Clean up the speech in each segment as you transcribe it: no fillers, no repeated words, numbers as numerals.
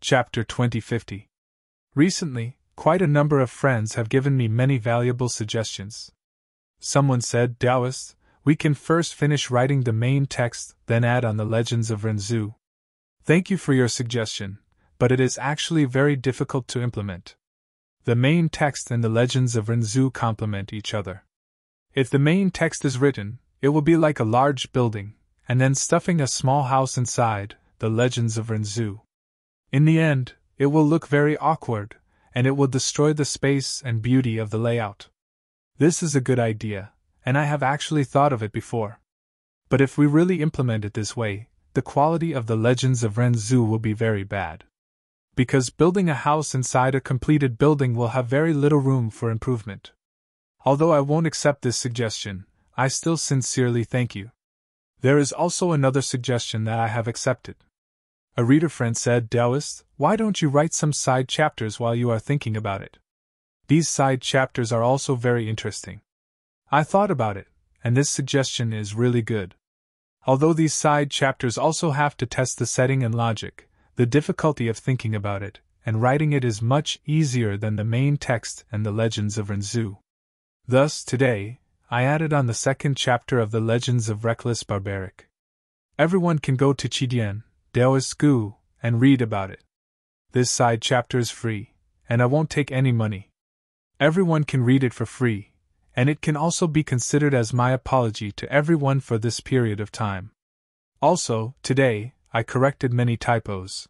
Chapter 2050. Recently, quite a number of friends have given me many valuable suggestions. Someone said, Taoist, we can first finish writing the main text, then add on the legends of Renzu. Thank you for your suggestion, but it is actually very difficult to implement. The main text and the legends of Renzu complement each other. If the main text is written, it will be like a large building, and then stuffing a small house inside, the legends of Renzu. In the end, it will look very awkward, and it will destroy the space and beauty of the layout. This is a good idea, and I have actually thought of it before. But if we really implement it this way, the quality of the legends of Renzu will be very bad. Because building a house inside a completed building will have very little room for improvement. Although I won't accept this suggestion, I still sincerely thank you. There is also another suggestion that I have accepted. A reader friend said, Taoist, why don't you write some side chapters while you are thinking about it? These side chapters are also very interesting. I thought about it, and this suggestion is really good. Although these side chapters also have to test the setting and logic, the difficulty of thinking about it and writing it is much easier than the main text and the legends of Renzu. Thus, today, I added on the second chapter of the Legends of Reckless Barbaric. Everyone can go to Chidian, Taoist Gu, and read about it. This side chapter is free, and I won't take any money. Everyone can read it for free, and it can also be considered as my apology to everyone for this period of time. Also, today, I corrected many typos.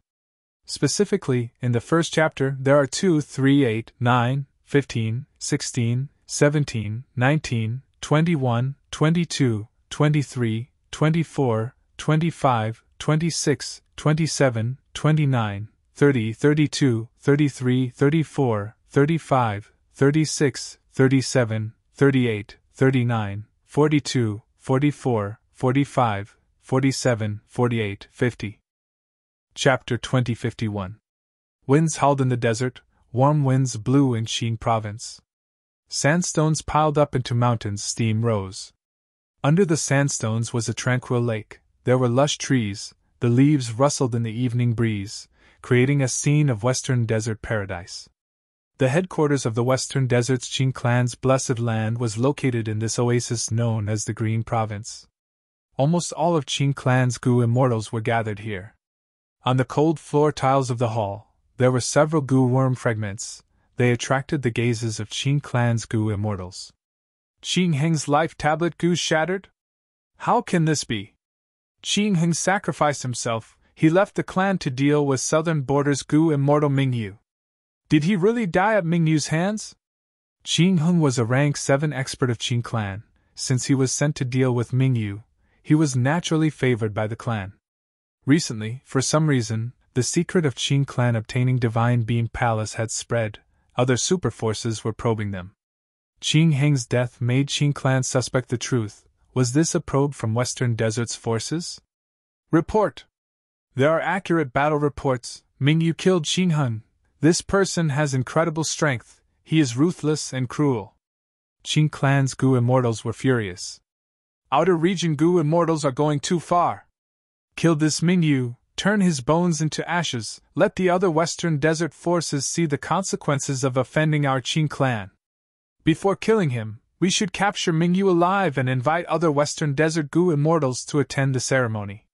Specifically, in the first chapter, there are 2, 3, 8, 9, 15, 16, 17, 19, 21, 22, 23, 24, 25, 26, 27, 29, 30, 32, 33, 34, 35, 36, 37, 38, 39, 42, 44, 45, 47, 48, 50. Chapter 2051. Winds howled in the desert, warm winds blew in Qing province. Sandstones piled up into mountains, steam rose. Under the sandstones was a tranquil lake, there were lush trees, the leaves rustled in the evening breeze, creating a scene of western desert paradise. The headquarters of the Western Desert's Qing clan's blessed land was located in this oasis known as the Green Province. Almost all of Qing clan's Gu immortals were gathered here. On the cold floor tiles of the hall, there were several Gu worm fragments. They attracted the gazes of Qing clan's Gu immortals. Qing Heng's life tablet Gu shattered? How can this be? Qing Heng sacrificed himself, he left the clan to deal with southern borders Gu immortal Mingyu. Did he really die at Mingyu's hands? Qing Heng was a rank 7 expert of Qing clan. Since he was sent to deal with Mingyu, he was naturally favored by the clan. Recently, for some reason, the secret of Qing clan obtaining Divine Beam Palace had spread. Other super forces were probing them. Qing Heng's death made Qing clan suspect the truth. Was this a probe from Western Desert's forces? Report! There are accurate battle reports. Mingyu killed Qing Heng. This person has incredible strength. He is ruthless and cruel. Qing clan's Gu immortals were furious. Outer region Gu immortals are going too far. Kill this Mingyu, turn his bones into ashes, let the other Western Desert forces see the consequences of offending our Qing clan. Before killing him, we should capture Mingyu alive and invite other Western Desert Gu immortals to attend the ceremony.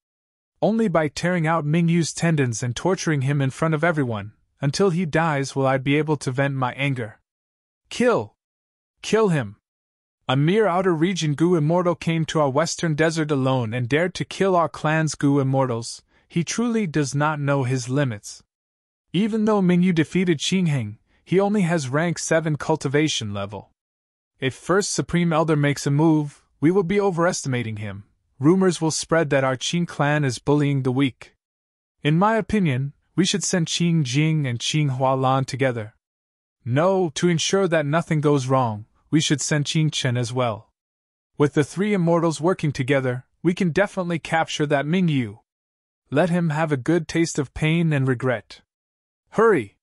Only by tearing out Mingyu's tendons and torturing him in front of everyone, until he dies, will I be able to vent my anger. Kill! Kill him! A mere outer region Gu immortal came to our Western Desert alone and dared to kill our clan's Gu immortals. He truly does not know his limits. Even though Mingyu defeated Qing Heng, he only has rank 7 cultivation level. If First Supreme Elder makes a move, we will be overestimating him. Rumors will spread that our Qing clan is bullying the weak. In my opinion, we should send Qing Jing and Qing Hualan together. No, to ensure that nothing goes wrong, we should send Qing Chen as well. With the 3 immortals working together, we can definitely capture that Mingyu. Let him have a good taste of pain and regret. Hurry!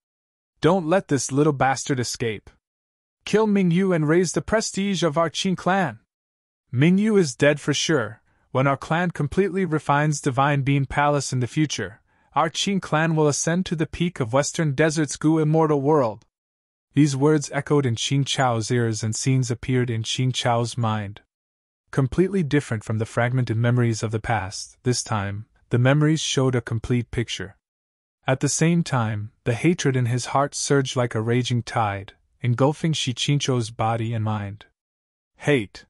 Don't let this little bastard escape. Kill Mingyu and raise the prestige of our Qing clan. Mingyu is dead for sure. When our clan completely refines Divine Beam Palace in the future, our Qing clan will ascend to the peak of Western Desert's Gu immortal world. These words echoed in Qing Chao's ears and scenes appeared in Qing Chao's mind. Completely different from the fragmented memories of the past, this time, the memories showed a complete picture. At the same time, the hatred in his heart surged like a raging tide, engulfing Shi Qingqiu's body and mind. Hate!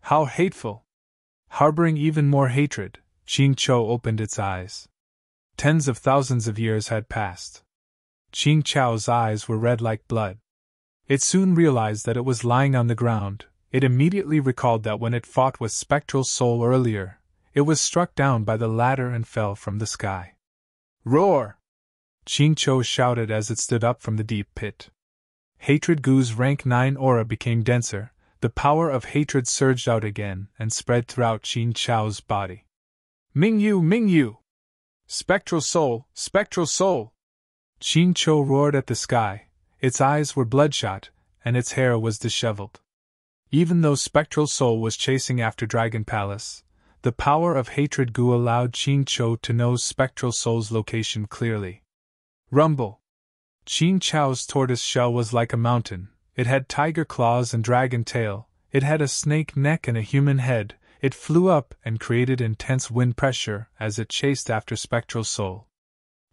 How hateful! Harboring even more hatred, Qingqiu opened its eyes. Tens of thousands of years had passed. Qingqiu's eyes were red like blood. It soon realized that it was lying on the ground. It immediately recalled that when it fought with Spectral Soul earlier, it was struck down by the latter and fell from the sky. Roar! Qingqiu shouted as it stood up from the deep pit. Hatred Gu's rank 9 aura became denser, the power of hatred surged out again and spread throughout Qingqiu's body. Mingyu! Mingyu! Spectral Soul! Spectral Soul! Qingqiu roared at the sky, its eyes were bloodshot, and its hair was disheveled. Even though Spectral Soul was chasing after Dragon Palace, the power of hatred Gu allowed Qingqiu to know Spectral Soul's location clearly. Rumble! Qingqiu's tortoise shell was like a mountain. It had tiger claws and dragon tail, it had a snake neck and a human head. It flew up and created intense wind pressure as it chased after Spectral Soul.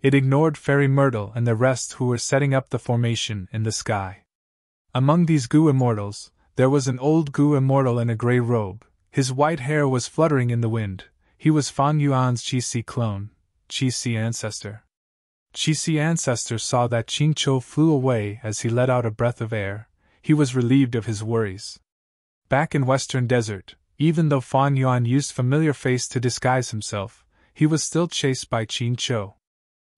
It ignored Fairy Myrtle and the rest who were setting up the formation in the sky. Among these Gu immortals, there was an old Gu immortal in a gray robe. His white hair was fluttering in the wind. He was Fan Yuan's Qixi clone, Qixi ancestor. Qixi ancestor saw that Qingqiu flew away as he let out a breath of air. He was relieved of his worries. Back in Western Desert, even though Fan Yuan used familiar face to disguise himself, he was still chased by Qingqiu.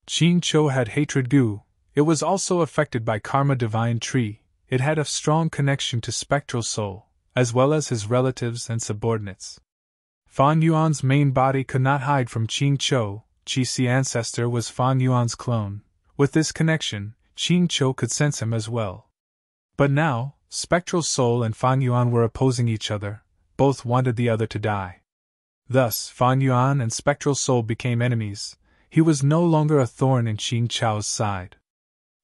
Qingqiu had hatred Gu. It was also affected by Karma Divine Tree. It had a strong connection to Spectral Soul, as well as his relatives and subordinates. Fan Yuan's main body could not hide from Qingqiu. Qixi ancestor was Fan Yuan's clone. With this connection, Qingqiu could sense him as well. But now, Spectral Soul and Fan Yuan were opposing each other. Both wanted the other to die. Thus, Fan Yuan and Spectral Soul became enemies. He was no longer a thorn in Qingqiu's side.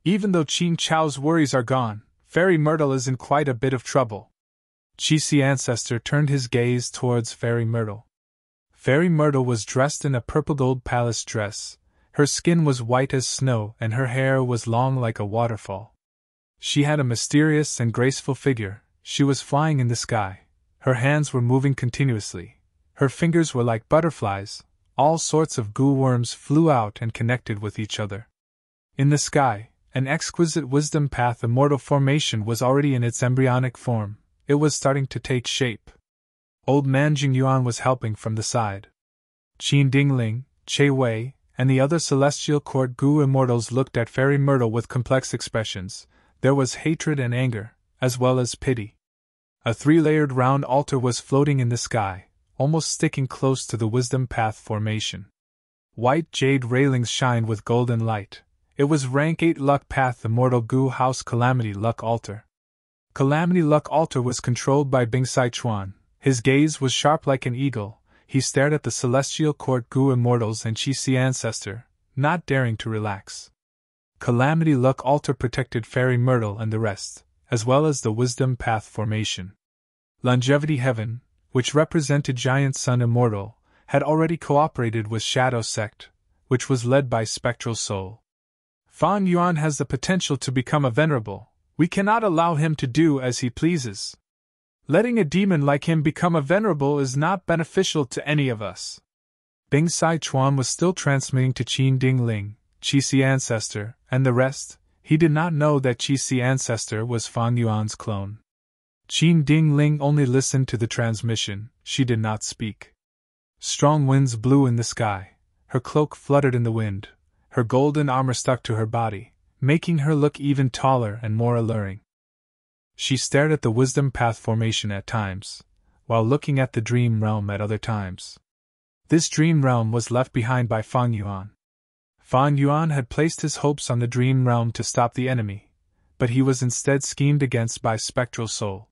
Even though Qingqiu's worries are gone, Fairy Myrtle is in quite a bit of trouble. Qixi ancestor turned his gaze towards Fairy Myrtle. Fairy Myrtle was dressed in a purple gold palace dress. Her skin was white as snow and her hair was long like a waterfall. She had a mysterious and graceful figure. She was flying in the sky. Her hands were moving continuously. Her fingers were like butterflies. All sorts of Gu worms flew out and connected with each other. In the sky, an exquisite wisdom path immortal formation was already in its embryonic form. It was starting to take shape. Old man Jingyuan was helping from the side. Qin Dingling, Che Wei, and the other celestial court Gu immortals looked at Fairy Myrtle with complex expressions. There was hatred and anger, as well as pity. A three-layered round altar was floating in the sky, almost sticking close to the wisdom path formation. White jade railings shined with golden light. It was rank 8 Luck Path Immortal Gu House Calamity Luck Altar. Calamity Luck Altar was controlled by Bing Saichuan. His gaze was sharp like an eagle. He stared at the celestial court Gu immortals and Qixi ancestor, not daring to relax. Calamity Luck Altar protected Fairy Myrtle and the rest, as well as the wisdom path formation. Longevity Heaven, which represented Giant Sun Immortal, had already cooperated with Shadow Sect, which was led by Spectral Soul. Fan Yuan has the potential to become a venerable. We cannot allow him to do as he pleases. Letting a demon like him become a venerable is not beneficial to any of us. Bing Saichuan was still transmitting to Qin Dingling, Qixi ancestor, and the rest. He did not know that Qixi ancestor was Fan Yuan's clone. Qin Dingling only listened to the transmission. She did not speak. Strong winds blew in the sky. Her cloak fluttered in the wind. Her golden armor stuck to her body, making her look even taller and more alluring. She stared at the wisdom path formation at times, while looking at the dream realm at other times. This dream realm was left behind by Fan Yuan. Fan Yuan had placed his hopes on the dream realm to stop the enemy, but he was instead schemed against by Spectral Soul.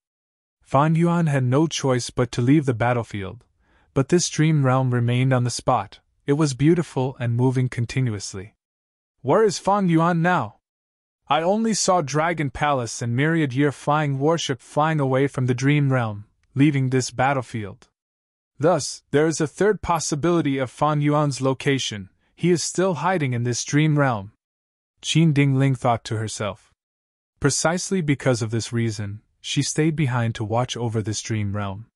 Fan Yuan had no choice but to leave the battlefield, but this dream realm remained on the spot. It was beautiful and moving continuously. Where is Fang Yuan now? I only saw Dragon Palace and myriad year flying warship flying away from the dream realm, leaving this battlefield. Thus, there is a third possibility of Fang Yuan's location. He is still hiding in this dream realm. Qin Dingling thought to herself. Precisely because of this reason, she stayed behind to watch over this dream realm.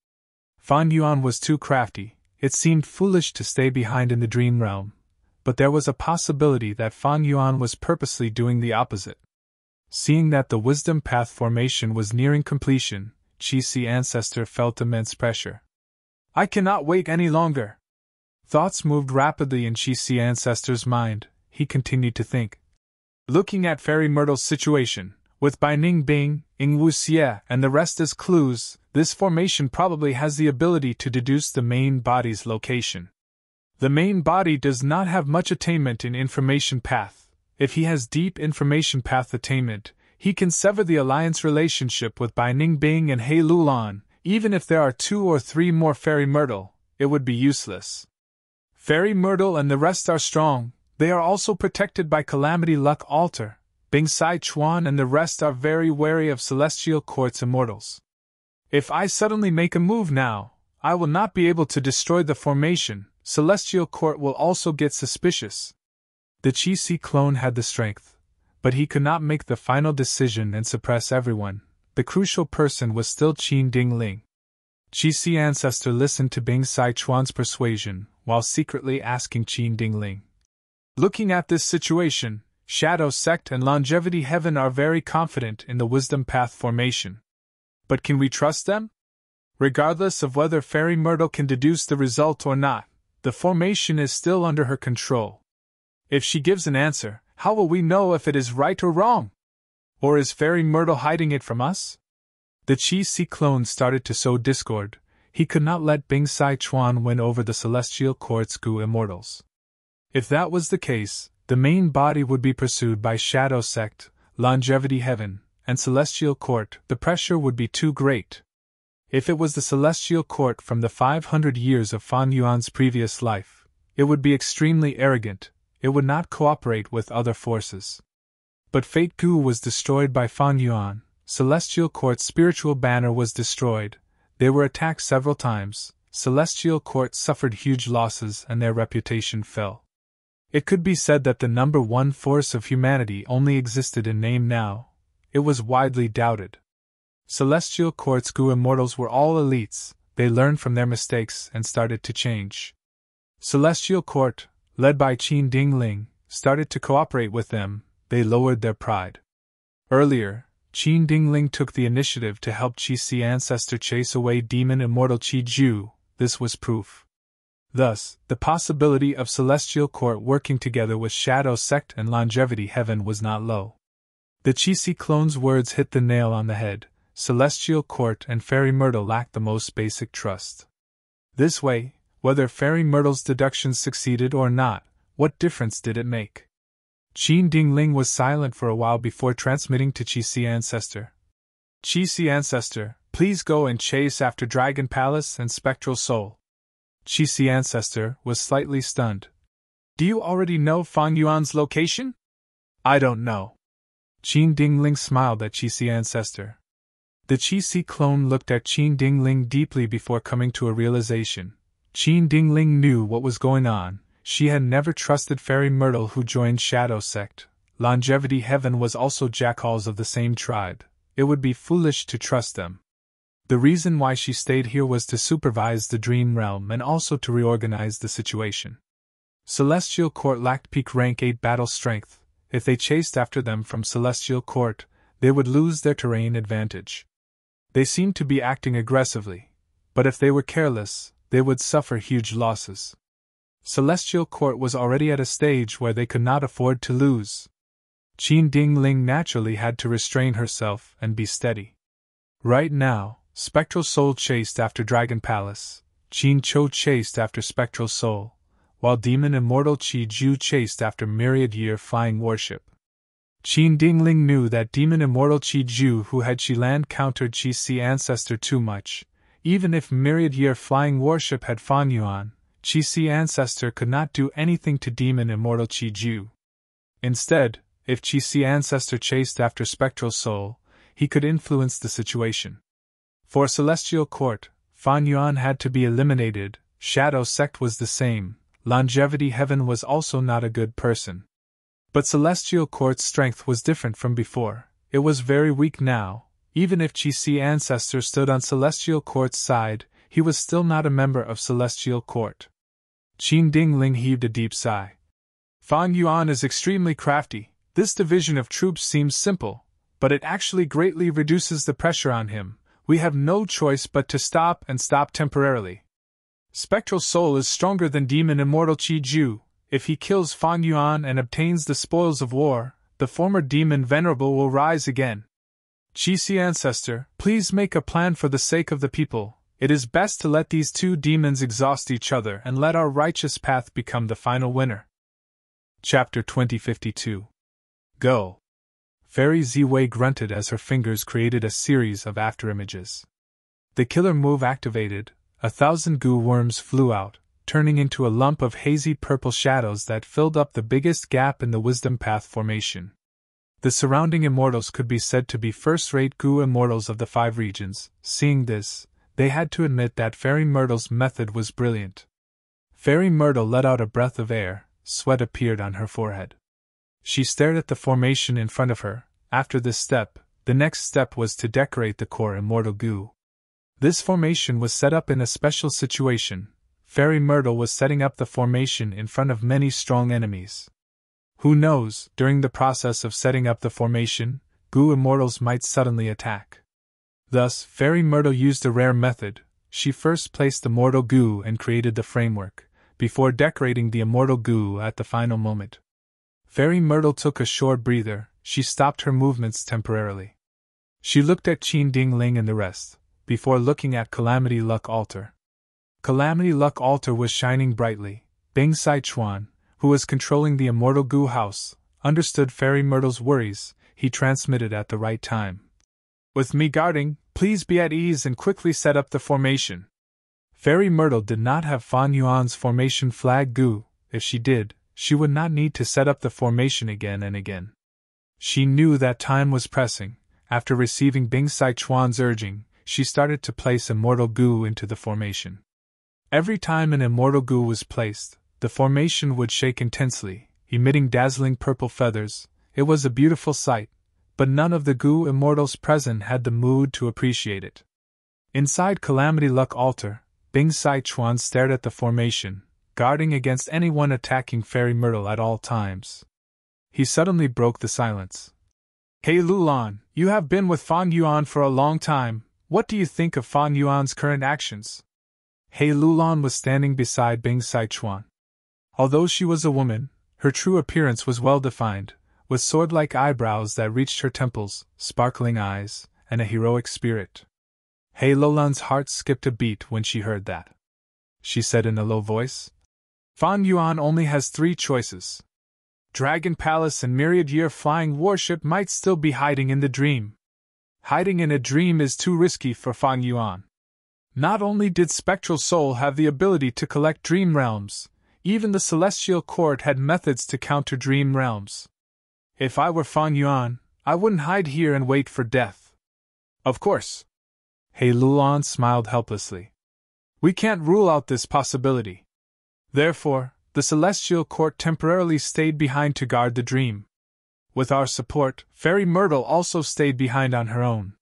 Fang Yuan was too crafty. It seemed foolish to stay behind in the dream realm, but there was a possibility that Fang Yuan was purposely doing the opposite. Seeing that the wisdom path formation was nearing completion, Qi ancestor felt immense pressure. I cannot wait any longer. Thoughts moved rapidly in Qi ancestor's mind. He continued to think. Looking at Fairy Myrtle's situation, with Bai Ning Bing, Ying Wu Xie, and the rest as clues, this formation probably has the ability to deduce the main body's location. The main body does not have much attainment in information path. If he has deep information path attainment, he can sever the alliance relationship with Bai Ning Bing and He Lulan. Even if there are 2 or 3 more Fairy Myrtle, it would be useless. Fairy Myrtle and the rest are strong. They are also protected by Calamity Luck Altar. Bing Sai Chuan and the rest are very wary of Celestial Court's immortals. If I suddenly make a move now, I will not be able to destroy the formation. Celestial Court will also get suspicious. The Qi clone had the strength, but he could not make the final decision and suppress everyone. The crucial person was still Qin Dingling. Qi ancestor listened to Bing Sai Chuan's persuasion, while secretly asking Qin Dingling. Looking at this situation, Shadow Sect and Longevity Heaven are very confident in the Wisdom Path formation. But can we trust them? Regardless of whether Fairy Myrtle can deduce the result or not, the formation is still under her control. If she gives an answer, how will we know if it is right or wrong? Or is Fairy Myrtle hiding it from us? The Qi clone started to sow discord. He could not let Bing Sai Chuan win over the Celestial Court's Gu immortals. If that was the case, the main body would be pursued by Shadow Sect, Longevity Heaven, and Celestial Court. The pressure would be too great. If it was the Celestial Court from the 500 years of Fang Yuan's previous life, it would be extremely arrogant. It would not cooperate with other forces. But Fate Gu was destroyed by Fang Yuan. Celestial Court's spiritual banner was destroyed. They were attacked several times. Celestial Court suffered huge losses and their reputation fell. It could be said that the number one force of humanity only existed in name now. It was widely doubted. Celestial Court's Gu immortals were all elites. They learned from their mistakes and started to change. Celestial Court, led by Qin Dingling, started to cooperate with them. They lowered their pride. Earlier, Qin Dingling took the initiative to help Qi ancestor chase away demon immortal Qi Ju. This was proof. Thus, the possibility of Celestial Court working together with Shadow Sect and Longevity Heaven was not low. The Qi clone's words hit the nail on the head. Celestial Court and Fairy Myrtle lacked the most basic trust. This way, whether Fairy Myrtle's deductions succeeded or not, what difference did it make? Qin Dingling was silent for a while before transmitting to Qi ancestor. Qi ancestor, please go and chase after Dragon Palace and Spectral Soul. Qi ancestor was slightly stunned. Do you already know Fang Yuan's location? I don't know. Qin Dingling smiled at Qi ancestor. The Qi clone looked at Qin Dingling deeply before coming to a realization. Qin Dingling knew what was going on. She had never trusted Fairy Myrtle, who joined Shadow Sect. Longevity Heaven was also jackals of the same tribe. It would be foolish to trust them. The reason why she stayed here was to supervise the Dream Realm and also to reorganize the situation. Celestial Court lacked peak rank 8 battle strength. If they chased after them from Celestial Court, they would lose their terrain advantage. They seemed to be acting aggressively, but if they were careless, they would suffer huge losses. Celestial Court was already at a stage where they could not afford to lose. Qin Dingling naturally had to restrain herself and be steady. Right now, Spectral Soul chased after Dragon Palace, Qin Cho chased after Spectral Soul, while Demon Immortal Qi Ju chased after Myriad Year Flying Warship. Qin Dingling knew that Demon Immortal Qi Ju who had Qilan countered Qi ancestor too much. Even if Myriad Year Flying Warship had Fang Yuan, Qi ancestor could not do anything to demon immortal Qi Ju. Instead, if Qi ancestor chased after spectral soul, he could influence the situation. For celestial court, Fan Yuan had to be eliminated. Shadow sect was the same. Longevity heaven was also not a good person. But celestial court's strength was different from before. It was very weak now. Even if Qi ancestor stood on celestial court's side, he was still not a member of celestial court. Qin Dingling heaved a deep sigh. Fan Yuan is extremely crafty. This division of troops seems simple, but it actually greatly reduces the pressure on him. We have no choice but to stop and stop temporarily. Spectral soul is stronger than demon immortal Qi Ju. If he kills Fan Yuan and obtains the spoils of war, the former demon venerable will rise again. Qi ancestor, please make a plan for the sake of the people. It is best to let these two demons exhaust each other and let our righteous path become the final winner. Chapter 2052. Go. Fairy Ziwei grunted as her fingers created a series of afterimages. The killer move activated, 1,000 goo worms flew out, turning into a lump of hazy purple shadows that filled up the biggest gap in the wisdom path formation. The surrounding immortals could be said to be first-rate goo immortals of the 5 regions. Seeing this, they had to admit that Fairy Myrtle's method was brilliant. Fairy Myrtle let out a breath of air, sweat appeared on her forehead. She stared at the formation in front of her. After this step, the next step was to decorate the core immortal goo. This formation was set up in a special situation. Fairy Myrtle was setting up the formation in front of many strong enemies. Who knows, during the process of setting up the formation, goo immortals might suddenly attack. Thus, Fairy Myrtle used a rare method. She first placed the mortal goo and created the framework, before decorating the immortal goo at the final moment. Fairy Myrtle took a short breather. She stopped her movements temporarily. She looked at Qin Dingling and the rest, before looking at Calamity Luck Altar. Calamity Luck Altar was shining brightly. Bing Sichuan, who was controlling the immortal goo house, understood Fairy Myrtle's worries. He transmitted at the right time. With me guarding, please be at ease and quickly set up the formation. Fairy Myrtle did not have Fan Yuan's formation flag goo. If she did, she would not need to set up the formation again and again. She knew that time was pressing. After receiving Bing Sichuan's urging, she started to place immortal goo into the formation. Every time an immortal goo was placed, the formation would shake intensely, emitting dazzling purple feathers. It was a beautiful sight, but none of the goo immortals present had the mood to appreciate it. Inside Calamity Luck Altar, Bing Sichuan stared at the formation, guarding against anyone attacking Fairy Myrtle at all times. He suddenly broke the silence. Hey Lulan, you have been with Fan Yuan for a long time. What do you think of Fan Yuan's current actions? Hey Lulan was standing beside Bing Sichuan. Although she was a woman, her true appearance was well defined, with sword-like eyebrows that reached her temples, sparkling eyes, and a heroic spirit. Hey Lulan's heart skipped a beat when she heard that. She said in a low voice, Fan Yuan only has 3 choices. Dragon Palace and Myriad Year Flying Warship might still be hiding in the dream. Hiding in a dream is too risky for Fan Yuan. Not only did Spectral Soul have the ability to collect dream realms, even the Celestial Court had methods to counter dream realms. If I were Fan Yuan, I wouldn't hide here and wait for death. Of course. He Lulan smiled helplessly. We can't rule out this possibility. Therefore, the Celestial Court temporarily stayed behind to guard the dream. With our support, Fairy Myrtle also stayed behind on her own.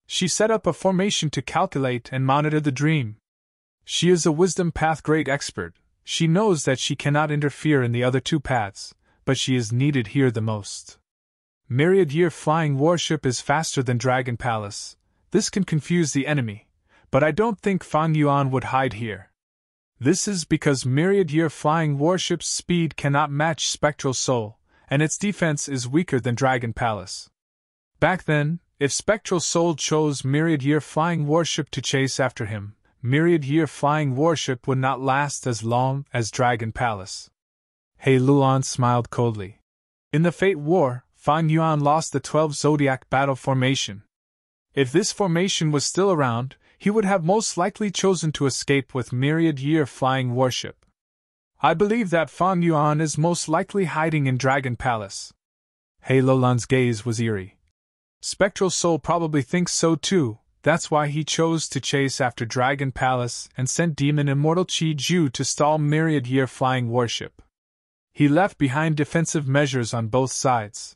She set up a formation to calculate and monitor the dream. She is a wisdom path great expert. She knows that she cannot interfere in the other 2 paths, but she is needed here the most. Myriad Year Flying Warship is faster than Dragon Palace. This can confuse the enemy, but I don't think Fan Yuan would hide here. This is because Myriad Year Flying Warship's speed cannot match Spectral Soul, and its defense is weaker than Dragon Palace. Back then, if Spectral Soul chose Myriad Year Flying Warship to chase after him, Myriad Year Flying Warship would not last as long as Dragon Palace. He Lulan smiled coldly. In the Fate War, Fan Yuan lost the 12 Zodiac Battle Formation. If this formation was still around, he would have most likely chosen to escape with Myriad Year Flying Warship. I believe that Fan Yuan is most likely hiding in Dragon Palace. He Lulan's gaze was eerie. Spectral Soul probably thinks so too, that's why he chose to chase after Dragon Palace and sent Demon Immortal Qi Ju to stall myriad-year flying warship. He left behind defensive measures on both sides.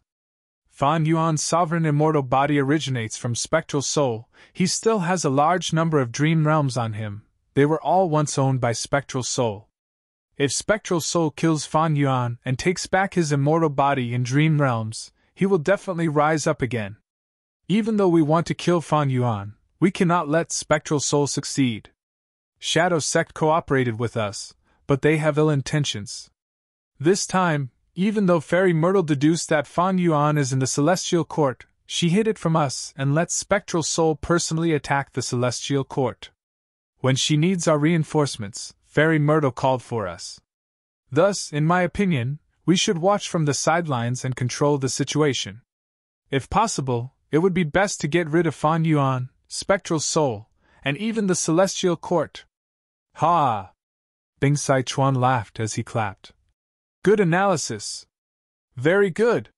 Fan Yuan's sovereign immortal body originates from Spectral Soul. He still has a large number of dream realms on him. They were all once owned by Spectral Soul. If Spectral Soul kills Fan Yuan and takes back his immortal body in dream realms, he will definitely rise up again. Even though we want to kill Fan Yuan, we cannot let Spectral Soul succeed. Shadow Sect cooperated with us, but they have ill intentions. This time, even though Fairy Myrtle deduced that Fan Yuan is in the Celestial Court, she hid it from us and let Spectral Soul personally attack the Celestial Court. When she needs our reinforcements, Fairy Myrtle called for us. Thus, in my opinion, we should watch from the sidelines and control the situation. If possible, it would be best to get rid of Fan Yuan, Spectral Soul, and even the Celestial Court. Ha! Bing Sichuan laughed as he clapped. Good analysis. Very good.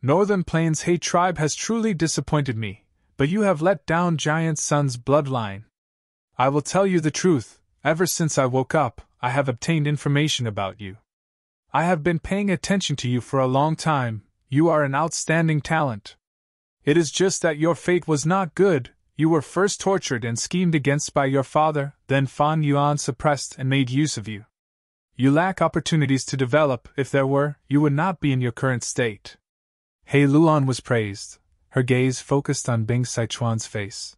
Northern Plains He tribe has truly disappointed me, but you have let down Giant Sun's bloodline. I will tell you the truth, ever since I woke up, I have obtained information about you. I have been paying attention to you for a long time. You are an outstanding talent. It is just that your fate was not good. You were first tortured and schemed against by your father, then Fan Yuan suppressed and made use of you. You lack opportunities to develop. If there were, you would not be in your current state. He Lulan was praised, her gaze focused on Bing Sichuan's face.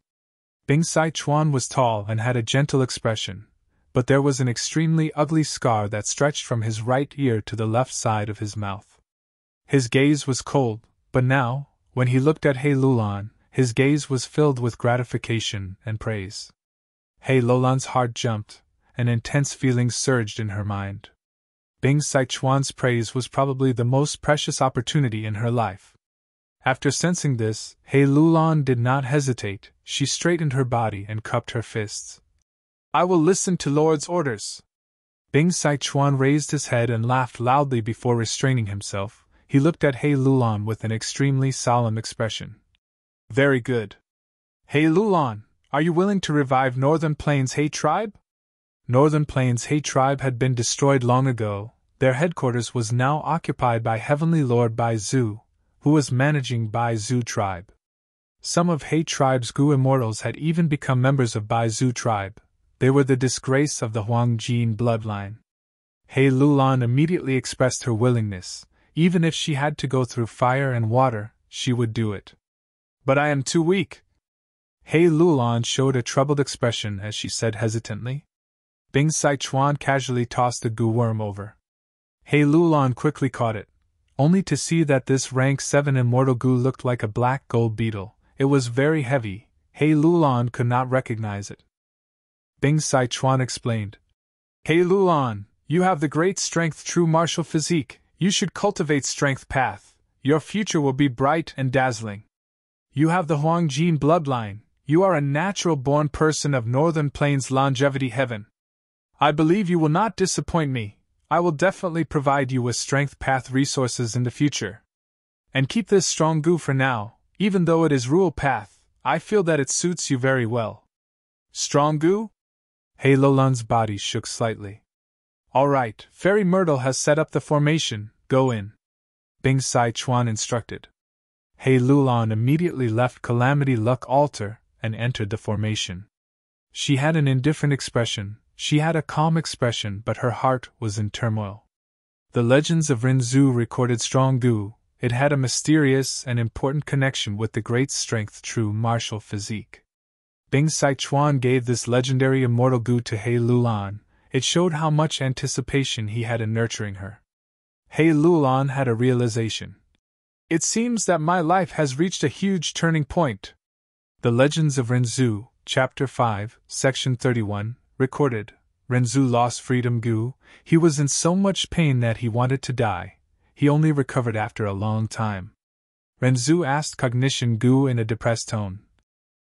Bing Sichuan was tall and had a gentle expression, but there was an extremely ugly scar that stretched from his right ear to the left side of his mouth. His gaze was cold, but now, when he looked at He Lulan, his gaze was filled with gratification and praise. He Lulan's heart jumped, and intense feelings surged in her mind. Bing Sichuan's praise was probably the most precious opportunity in her life. After sensing this, He Lulan did not hesitate. She straightened her body and cupped her fists. I will listen to Lord's orders. Bing Sichuan raised his head and laughed loudly before restraining himself. He looked at He Lulan with an extremely solemn expression. Very good. He Lulan, are you willing to revive Northern Plains He tribe? Northern Plains He tribe had been destroyed long ago. Their headquarters was now occupied by Heavenly Lord Bai Zhu, who was managing Bai Zhu tribe. Some of He tribe's Gu immortals had even become members of Bai Zhu tribe. They were the disgrace of the Huang Jin bloodline. He Lulan immediately expressed her willingness. Even if she had to go through fire and water, she would do it. But I am too weak. He Lulan showed a troubled expression as she said hesitantly. Bing Sichuan casually tossed the Gu worm over. He Lulan quickly caught it, only to see that this rank 7 immortal Gu looked like a black gold beetle. It was very heavy. He Lulan could not recognize it. Bing Sichuan explained. He Lulan, you have the great strength true martial physique. You should cultivate strength path. Your future will be bright and dazzling. You have the Huang Jin bloodline. You are a natural-born person of Northern Plains longevity heaven. I believe you will not disappoint me. I will definitely provide you with strength path resources in the future. And keep this strong Gu for now, even though it is rule path, I feel that it suits you very well. Strong Gu? He Lulan's body shook slightly. All right, Fairy Myrtle has set up the formation, go in. Bing Sichuan instructed. He Lulan immediately left Calamity Luck Altar and entered the formation. She had an indifferent expression. She had a calm expression, but her heart was in turmoil. The legends of Rinzhu recorded strong Gu. It had a mysterious and important connection with the great strength true martial physique. Bing Sichuan gave this legendary immortal Gu to He Lulan. It showed how much anticipation he had in nurturing her. He Lulan had a realization. It seems that my life has reached a huge turning point. The Legends of Rinzhu, Chapter 5, Section 31, recorded, Rinzhu lost freedom Gu. He was in so much pain that he wanted to die. He only recovered after a long time. Rinzhu asked Cognition Gu in a depressed tone.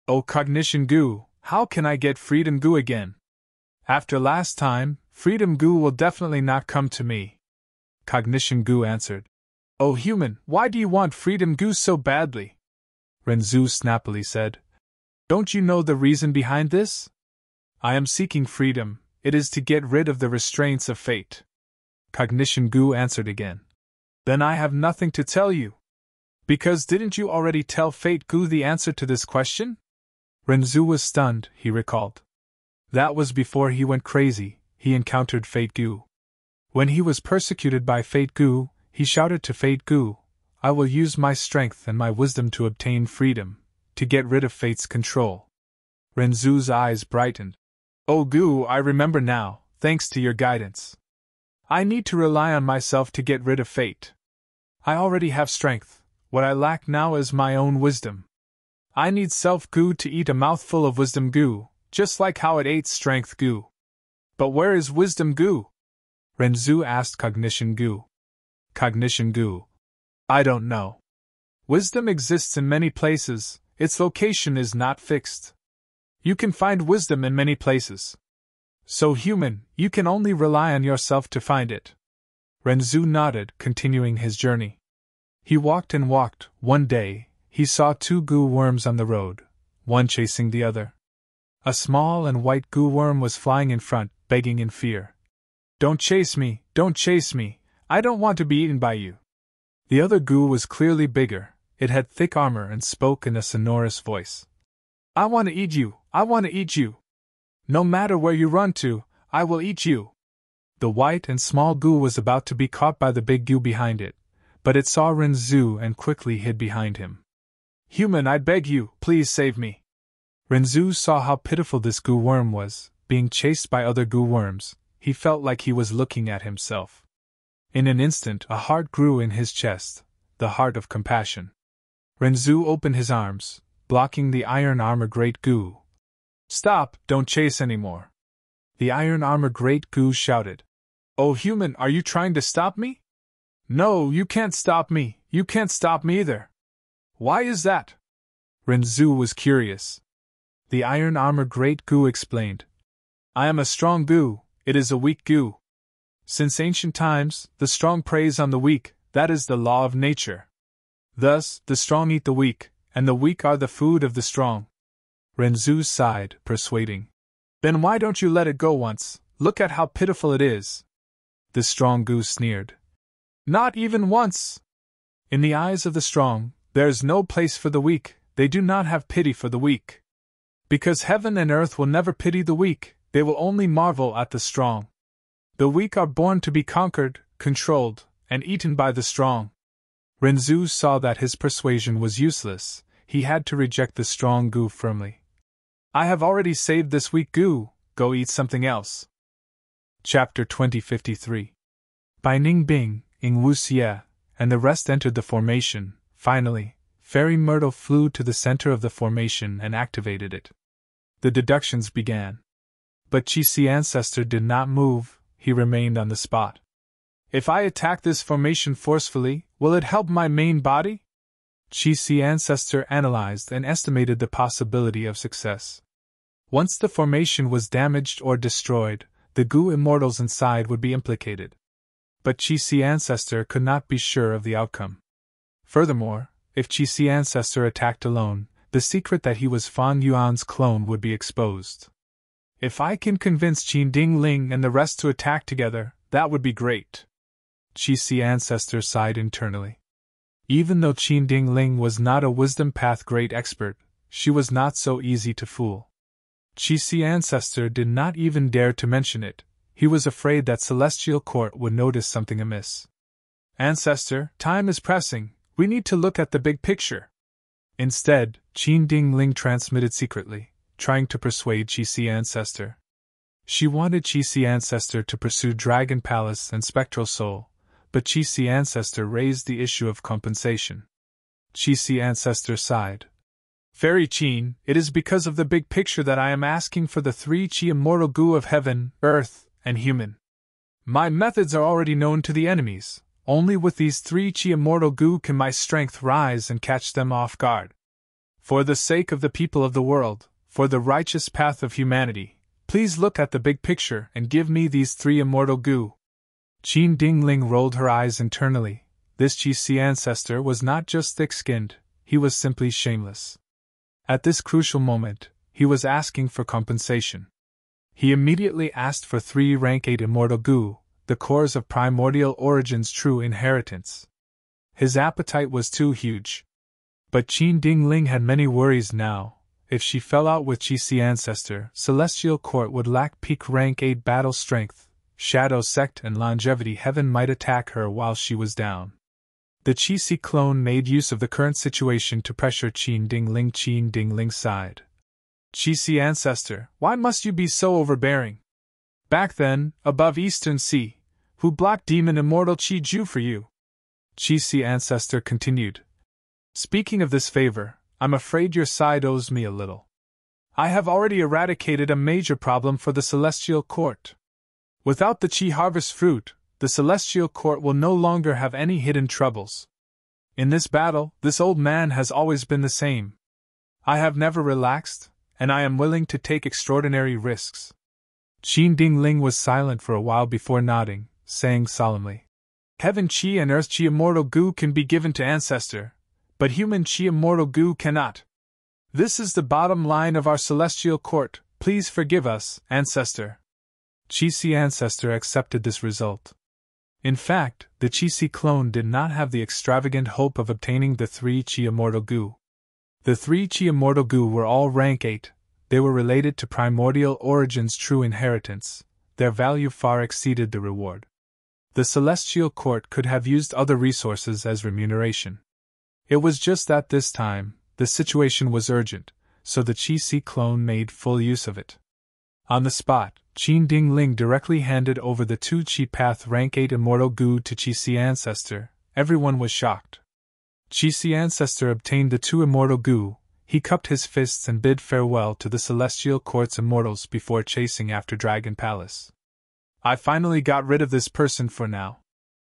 Oh Cognition Gu, how can I get freedom Gu again? After last time, freedom goo will definitely not come to me. Cognition goo answered. Oh human, why do you want freedom goo so badly? Renzu snappily said. Don't you know the reason behind this? I am seeking freedom, it is to get rid of the restraints of fate. Cognition goo answered again. Then I have nothing to tell you. Because didn't you already tell fate goo the answer to this question? Renzu was stunned, he recalled. That was before he went crazy, he encountered fate goo. When he was persecuted by fate goo, he shouted to fate goo, I will use my strength and my wisdom to obtain freedom, to get rid of fate's control. Renzu's eyes brightened. Oh goo, I remember now, thanks to your guidance. I need to rely on myself to get rid of fate. I already have strength, what I lack now is my own wisdom. I need self goo to eat a mouthful of wisdom goo, just like how it ate strength goo. But where is wisdom goo? Renzu asked Cognition goo. Cognition goo. I don't know. Wisdom exists in many places, its location is not fixed. You can find wisdom in many places. So human, you can only rely on yourself to find it. Renzu nodded, continuing his journey. He walked and walked. One day, he saw two goo worms on the road, one chasing the other. A small and white goo worm was flying in front, begging in fear. Don't chase me, I don't want to be eaten by you. The other goo was clearly bigger, it had thick armor and spoke in a sonorous voice. I want to eat you, I want to eat you. No matter where you run to, I will eat you. The white and small goo was about to be caught by the big goo behind it, but it saw Renzu and quickly hid behind him. Human, I beg you, please save me. Renzu saw how pitiful this goo worm was, being chased by other goo worms. He felt like he was looking at himself. In an instant, a heart grew in his chest, the heart of compassion. Renzu opened his arms, blocking the iron armor great goo. Stop, don't chase anymore. The iron armor great goo shouted. Oh human, are you trying to stop me? No, you can't stop me, you can't stop me either. Why is that? Renzu was curious. The iron armor great goo explained. I am a strong goo, it is a weak goo. Since ancient times, the strong preys on the weak, that is the law of nature. Thus, the strong eat the weak, and the weak are the food of the strong. Renzu sighed, persuading. Then why don't you let it go once? Look at how pitiful it is. The strong goo sneered. Not even once. In the eyes of the strong, there is no place for the weak, they do not have pity for the weak. Because heaven and earth will never pity the weak, they will only marvel at the strong. The weak are born to be conquered, controlled, and eaten by the strong. Renzu saw that his persuasion was useless, he had to reject the strong goo firmly. I have already saved this weak goo, go eat something else. Chapter 2053. By Ning Bing, Ing Wu Xie, and the rest entered the formation. Finally, Fairy Myrtle flew to the center of the formation and activated it. The deductions began. But Qi Ancestor did not move, he remained on the spot. If I attack this formation forcefully, will it help my main body? Qi Ancestor analyzed and estimated the possibility of success. Once the formation was damaged or destroyed, the goo immortals inside would be implicated. But Qi Ancestor could not be sure of the outcome. Furthermore, if Qi Ancestor attacked alone, the secret that he was Fan Yuan's clone would be exposed. If I can convince Qin Ding Ling and the rest to attack together, that would be great. Qi Ancestor sighed internally. Even though Qin Ding Ling was not a wisdom path great expert, she was not so easy to fool. Qi Ancestor did not even dare to mention it, he was afraid that Celestial Court would notice something amiss. Ancestor, time is pressing, we need to look at the big picture. Instead, Qin Ding Ling transmitted secretly, trying to persuade Qi Ancestor. She wanted Qi Ancestor to pursue Dragon Palace and Spectral Soul, but Qi Ancestor raised the issue of compensation. Qi Ancestor sighed. Fairy Qin, it is because of the big picture that I am asking for the 3 Qi immortal goo of heaven, earth, and human. My methods are already known to the enemies, only with these 3 Qi immortal goo can my strength rise and catch them off guard. For the sake of the people of the world, for the righteous path of humanity, Please look at the big picture and give me these 3 immortal goo. Qin Dingling rolled her eyes internally. This Qi ancestor was not just thick-skinned, he was simply shameless. At this crucial moment, he was asking for compensation. He immediately asked for 3 rank 8 immortal goo, the cores of primordial origin's true inheritance. His appetite was too huge. But Qin Dingling had many worries now. If she fell out with Qi ancestor, Celestial Court would lack peak rank 8 battle strength, Shadow Sect and Longevity Heaven might attack her while she was down. The Qi clone made use of the current situation to pressure Qin Dingling. Qin Dingling sighed. Qi ancestor, why must you be so overbearing? Back then, above Eastern Sea, who blocked demon immortal Qi Ju for you? Qi ancestor continued. Speaking of this favor, I'm afraid your side owes me a little. I have already eradicated a major problem for the Celestial Court. Without the Qi harvest fruit, the Celestial Court will no longer have any hidden troubles. In this battle, this old man has always been the same. I have never relaxed, and I am willing to take extraordinary risks. Qin Dingling was silent for a while before nodding, saying solemnly, Heaven Qi and Earth Qi immortal goo can be given to Ancestor, but human Qi immortal goo cannot. This is the bottom line of our Celestial Court, please forgive us, Ancestor. Qi Ancestor accepted this result. In fact, the Qi clone did not have the extravagant hope of obtaining the 3 Qi immortal goo. The 3 Qi immortal goo were all rank 8, they were related to primordial origin's true inheritance, their value far exceeded the reward. The Celestial Court could have used other resources as remuneration. It was just that this time, the situation was urgent, so the Qi clone made full use of it. On the spot, Qin Dingling directly handed over the 2 Qi Path rank 8 immortal goo to Qi ancestor. Everyone was shocked. Qi ancestor obtained the 2 immortal goo. He cupped his fists and bid farewell to the Celestial Court's immortals before chasing after Dragon Palace. I finally got rid of this person for now.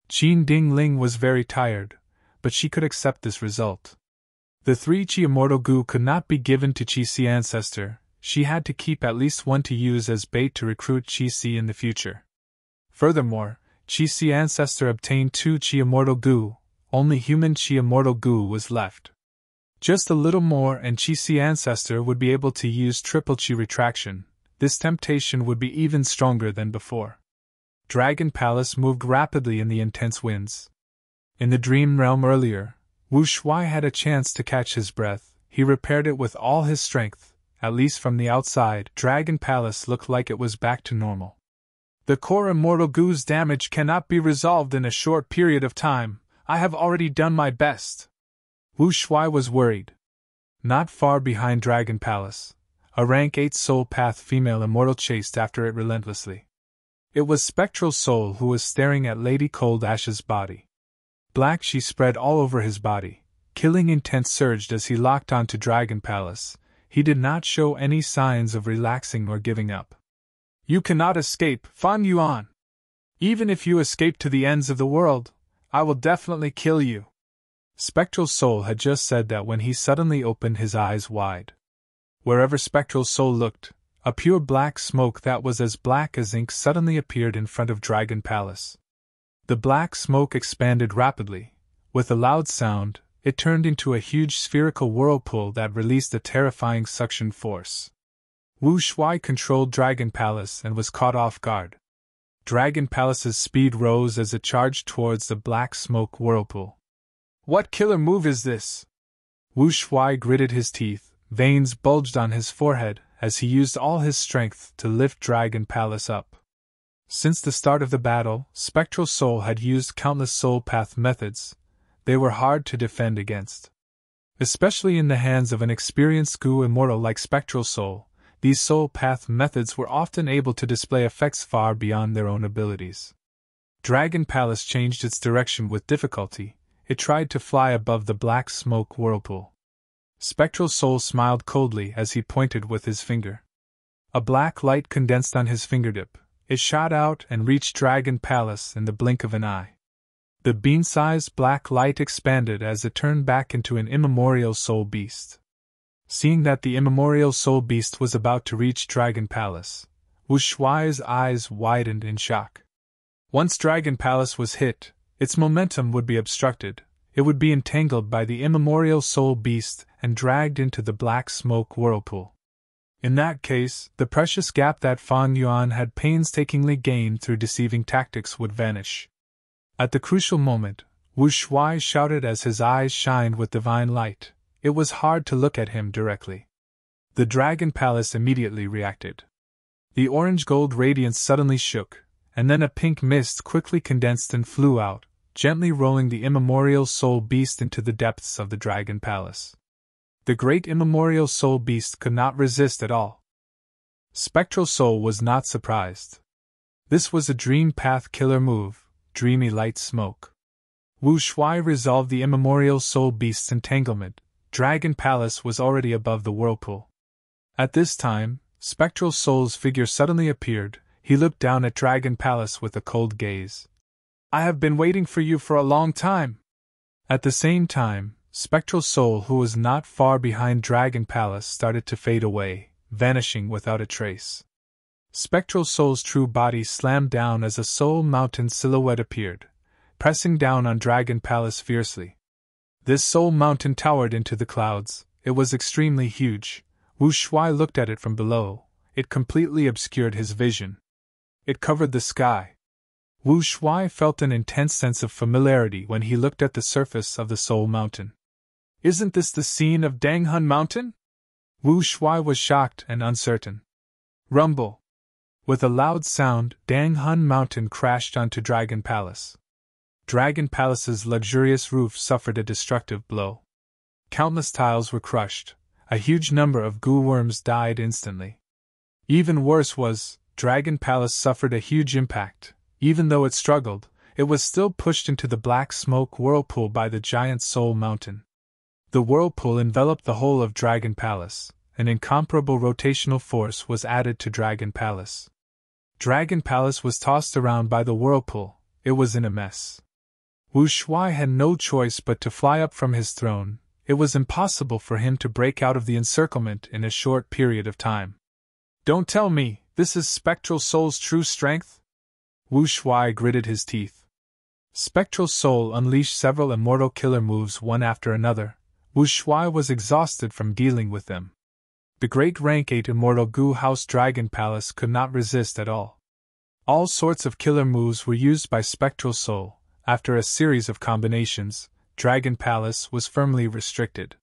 Qin Dingling was very tired, but she could accept this result. The 3 Qi immortal goo could not be given to Qi ancestor. She had to keep at least 1 to use as bait to recruit Qi in the future. Furthermore, Qi ancestor obtained 2 Qi immortal goo, only human Qi immortal goo was left. Just a little more and Qi ancestor would be able to use triple Qi retraction. This temptation would be even stronger than before. Dragon Palace moved rapidly in the intense winds. In the dream realm earlier, Wu Shuai had a chance to catch his breath. He repaired it with all his strength. At least from the outside, Dragon Palace looked like it was back to normal. The core immortal goo's damage cannot be resolved in a short period of time. I have already done my best. Wu Shuai was worried. Not far behind Dragon Palace, a rank 8 soul path female immortal chased after it relentlessly. It was Spectral Soul who was staring at Lady Cold Ash's body. Black Qi spread all over his body. Killing intent surged as he locked onto Dragon Palace. He did not show any signs of relaxing or giving up. You cannot escape, Fan Yuan. Even if you escape to the ends of the world, I will definitely kill you. Spectral Soul had just said that when he suddenly opened his eyes wide. Wherever Spectral Soul looked, a pure black smoke that was as black as ink suddenly appeared in front of Dragon Palace. The black smoke expanded rapidly. With a loud sound, it turned into a huge spherical whirlpool that released a terrifying suction force. Wu Shuai controlled Dragon Palace and was caught off guard. Dragon Palace's speed rose as it charged towards the black smoke whirlpool. What killer move is this? Wu Shuai gritted his teeth, veins bulged on his forehead as he used all his strength to lift Dragon Palace up. Since the start of the battle, Spectral Soul had used countless soul path methods. They were hard to defend against. Especially in the hands of an experienced goo immortal like Spectral Soul, these soul path methods were often able to display effects far beyond their own abilities. Dragon Palace changed its direction with difficulty. It tried to fly above the black smoke whirlpool. Spectral Soul smiled coldly as he pointed with his finger. A black light condensed on his fingertip. It shot out and reached Dragon Palace in the blink of an eye. The bean-sized black light expanded as it turned back into an immemorial soul beast. Seeing that the immemorial soul beast was about to reach Dragon Palace, Wu Shuai's eyes widened in shock. Once Dragon Palace was hit, its momentum would be obstructed, it would be entangled by the immemorial soul beast and dragged into the black smoke whirlpool. In that case, the precious gap that Fan Yuan had painstakingly gained through deceiving tactics would vanish. At the crucial moment, Wu Shuai shouted as his eyes shined with divine light. It was hard to look at him directly. The Dragon Palace immediately reacted. The orange-gold radiance suddenly shook, and then a pink mist quickly condensed and flew out, gently rolling the immemorial soul beast into the depths of the Dragon Palace. The great immemorial soul beast could not resist at all. Spectral Soul was not surprised. This was a dream path killer move, dreamy light smoke. Wu Shuai resolved the immemorial soul beast's entanglement. Dragon Palace was already above the whirlpool. At this time, Spectral Soul's figure suddenly appeared. He looked down at Dragon Palace with a cold gaze. "I have been waiting for you for a long time." At the same time, Spectral Soul, who was not far behind Dragon Palace, started to fade away, vanishing without a trace. Spectral Soul's true body slammed down as a soul mountain silhouette appeared, pressing down on Dragon Palace fiercely. This soul mountain towered into the clouds. It was extremely huge. Wu Shuai looked at it from below. It completely obscured his vision. It covered the sky. Wu Shuai felt an intense sense of familiarity when he looked at the surface of the Soul Mountain. "Isn't this the scene of Danghun Mountain?" Wu Shuai was shocked and uncertain. Rumble. With a loud sound, Danghun Mountain crashed onto Dragon Palace. Dragon Palace's luxurious roof suffered a destructive blow. Countless tiles were crushed. A huge number of goo worms died instantly. Even worse was, Dragon Palace suffered a huge impact. Even though it struggled, it was still pushed into the black smoke whirlpool by the giant Soul Mountain. The whirlpool enveloped the whole of Dragon Palace. An incomparable rotational force was added to Dragon Palace. Dragon Palace was tossed around by the whirlpool. It was in a mess. Wu Shuai had no choice but to fly up from his throne. It was impossible for him to break out of the encirclement in a short period of time. "Don't tell me, this is Spectral Soul's true strength?" Wu Shuai gritted his teeth. Spectral Soul unleashed several immortal killer moves one after another. Wu Shuai was exhausted from dealing with them. The great rank 8 immortal goo house Dragon Palace could not resist at all. All sorts of killer moves were used by Spectral Soul. After a series of combinations, Dragon Palace was firmly restricted.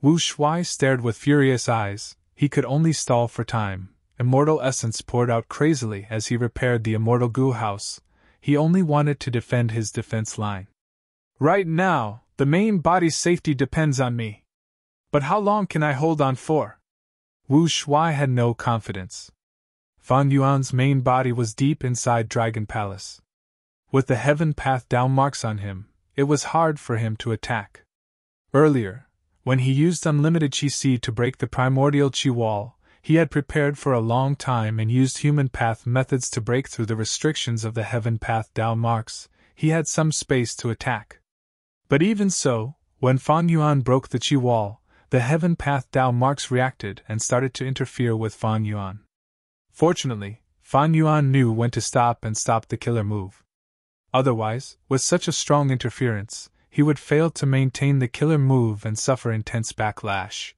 Wu Shuai stared with furious eyes. He could only stall for time. Immortal essence poured out crazily as he repaired the immortal goo house. He only wanted to defend his defense line. "Right now, the main body's safety depends on me. But how long can I hold on for?" Wu Shuai had no confidence. Fan Yuan's main body was deep inside Dragon Palace. With the heaven path down marks on him, it was hard for him to attack. Earlier, when he used unlimited Qi Si to break the primordial Qi wall, he had prepared for a long time and used human path methods to break through the restrictions of the heaven path down marks. He had some space to attack. But even so, when Fan Yuan broke the Qi wall, the heaven path down marks reacted and started to interfere with Fan Yuan. Fortunately, Fan Yuan knew when to stop and stop the killer move. Otherwise, with such a strong interference, he would fail to maintain the killer move and suffer intense backlash.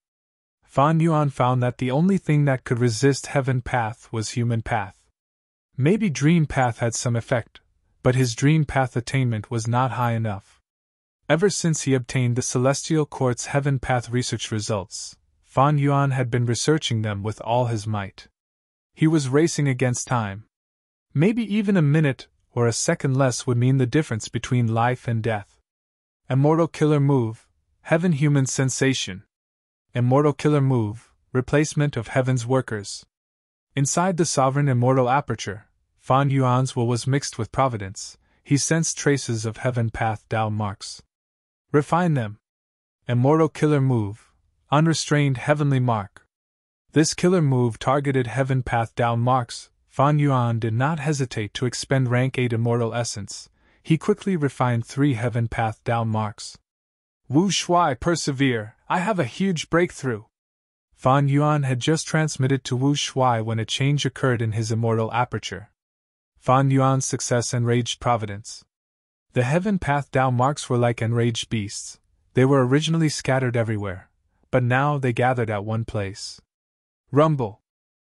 Fan Yuan found that the only thing that could resist heaven path was human path. Maybe dream path had some effect, but his dream path attainment was not high enough. Ever since he obtained the Celestial Court's heaven path research results, Fan Yuan had been researching them with all his might. He was racing against time. Maybe even a minute or a second less would mean the difference between life and death. Immortal killer move, heaven human sensation. Immortal killer move, replacement of heaven's workers. Inside the sovereign immortal aperture, Fan Yuan's will was mixed with providence. He sensed traces of heaven path down marks. Refine them. Immortal killer move, unrestrained heavenly mark. This killer move targeted heaven path down marks. Fan Yuan did not hesitate to expend rank 8 immortal essence. He quickly refined 3 heaven path down marks. "Wu Shuai, persevere, I have a huge breakthrough." Fan Yuan had just transmitted to Wu Shuai when a change occurred in his immortal aperture. Fan Yuan's success enraged Providence. The heaven path Tao marks were like enraged beasts. They were originally scattered everywhere, but now they gathered at one place. Rumble!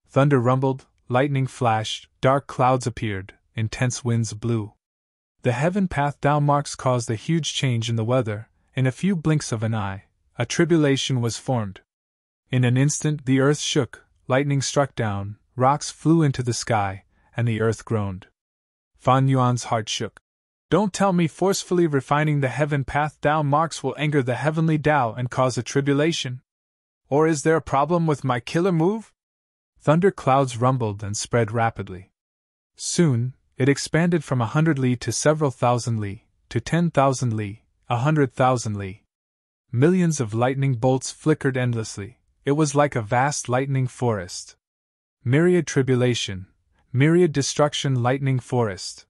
Thunder rumbled, lightning flashed, dark clouds appeared, intense winds blew. The heaven path Tao marks caused a huge change in the weather. In a few blinks of an eye, a tribulation was formed. In an instant the earth shook, lightning struck down, rocks flew into the sky, and the earth groaned. Fan Yuan's heart shook. Don't tell me forcefully refining the heaven path Tao marks will anger the heavenly Tao and cause a tribulation? Or is there a problem with my killer move? Thunder clouds rumbled and spread rapidly. Soon, it expanded from 100 li to several thousand li, to 10,000 li, 100,000 li. Millions of lightning bolts flickered endlessly. It was like a vast lightning forest. Myriad tribulation, myriad destruction lightning forest.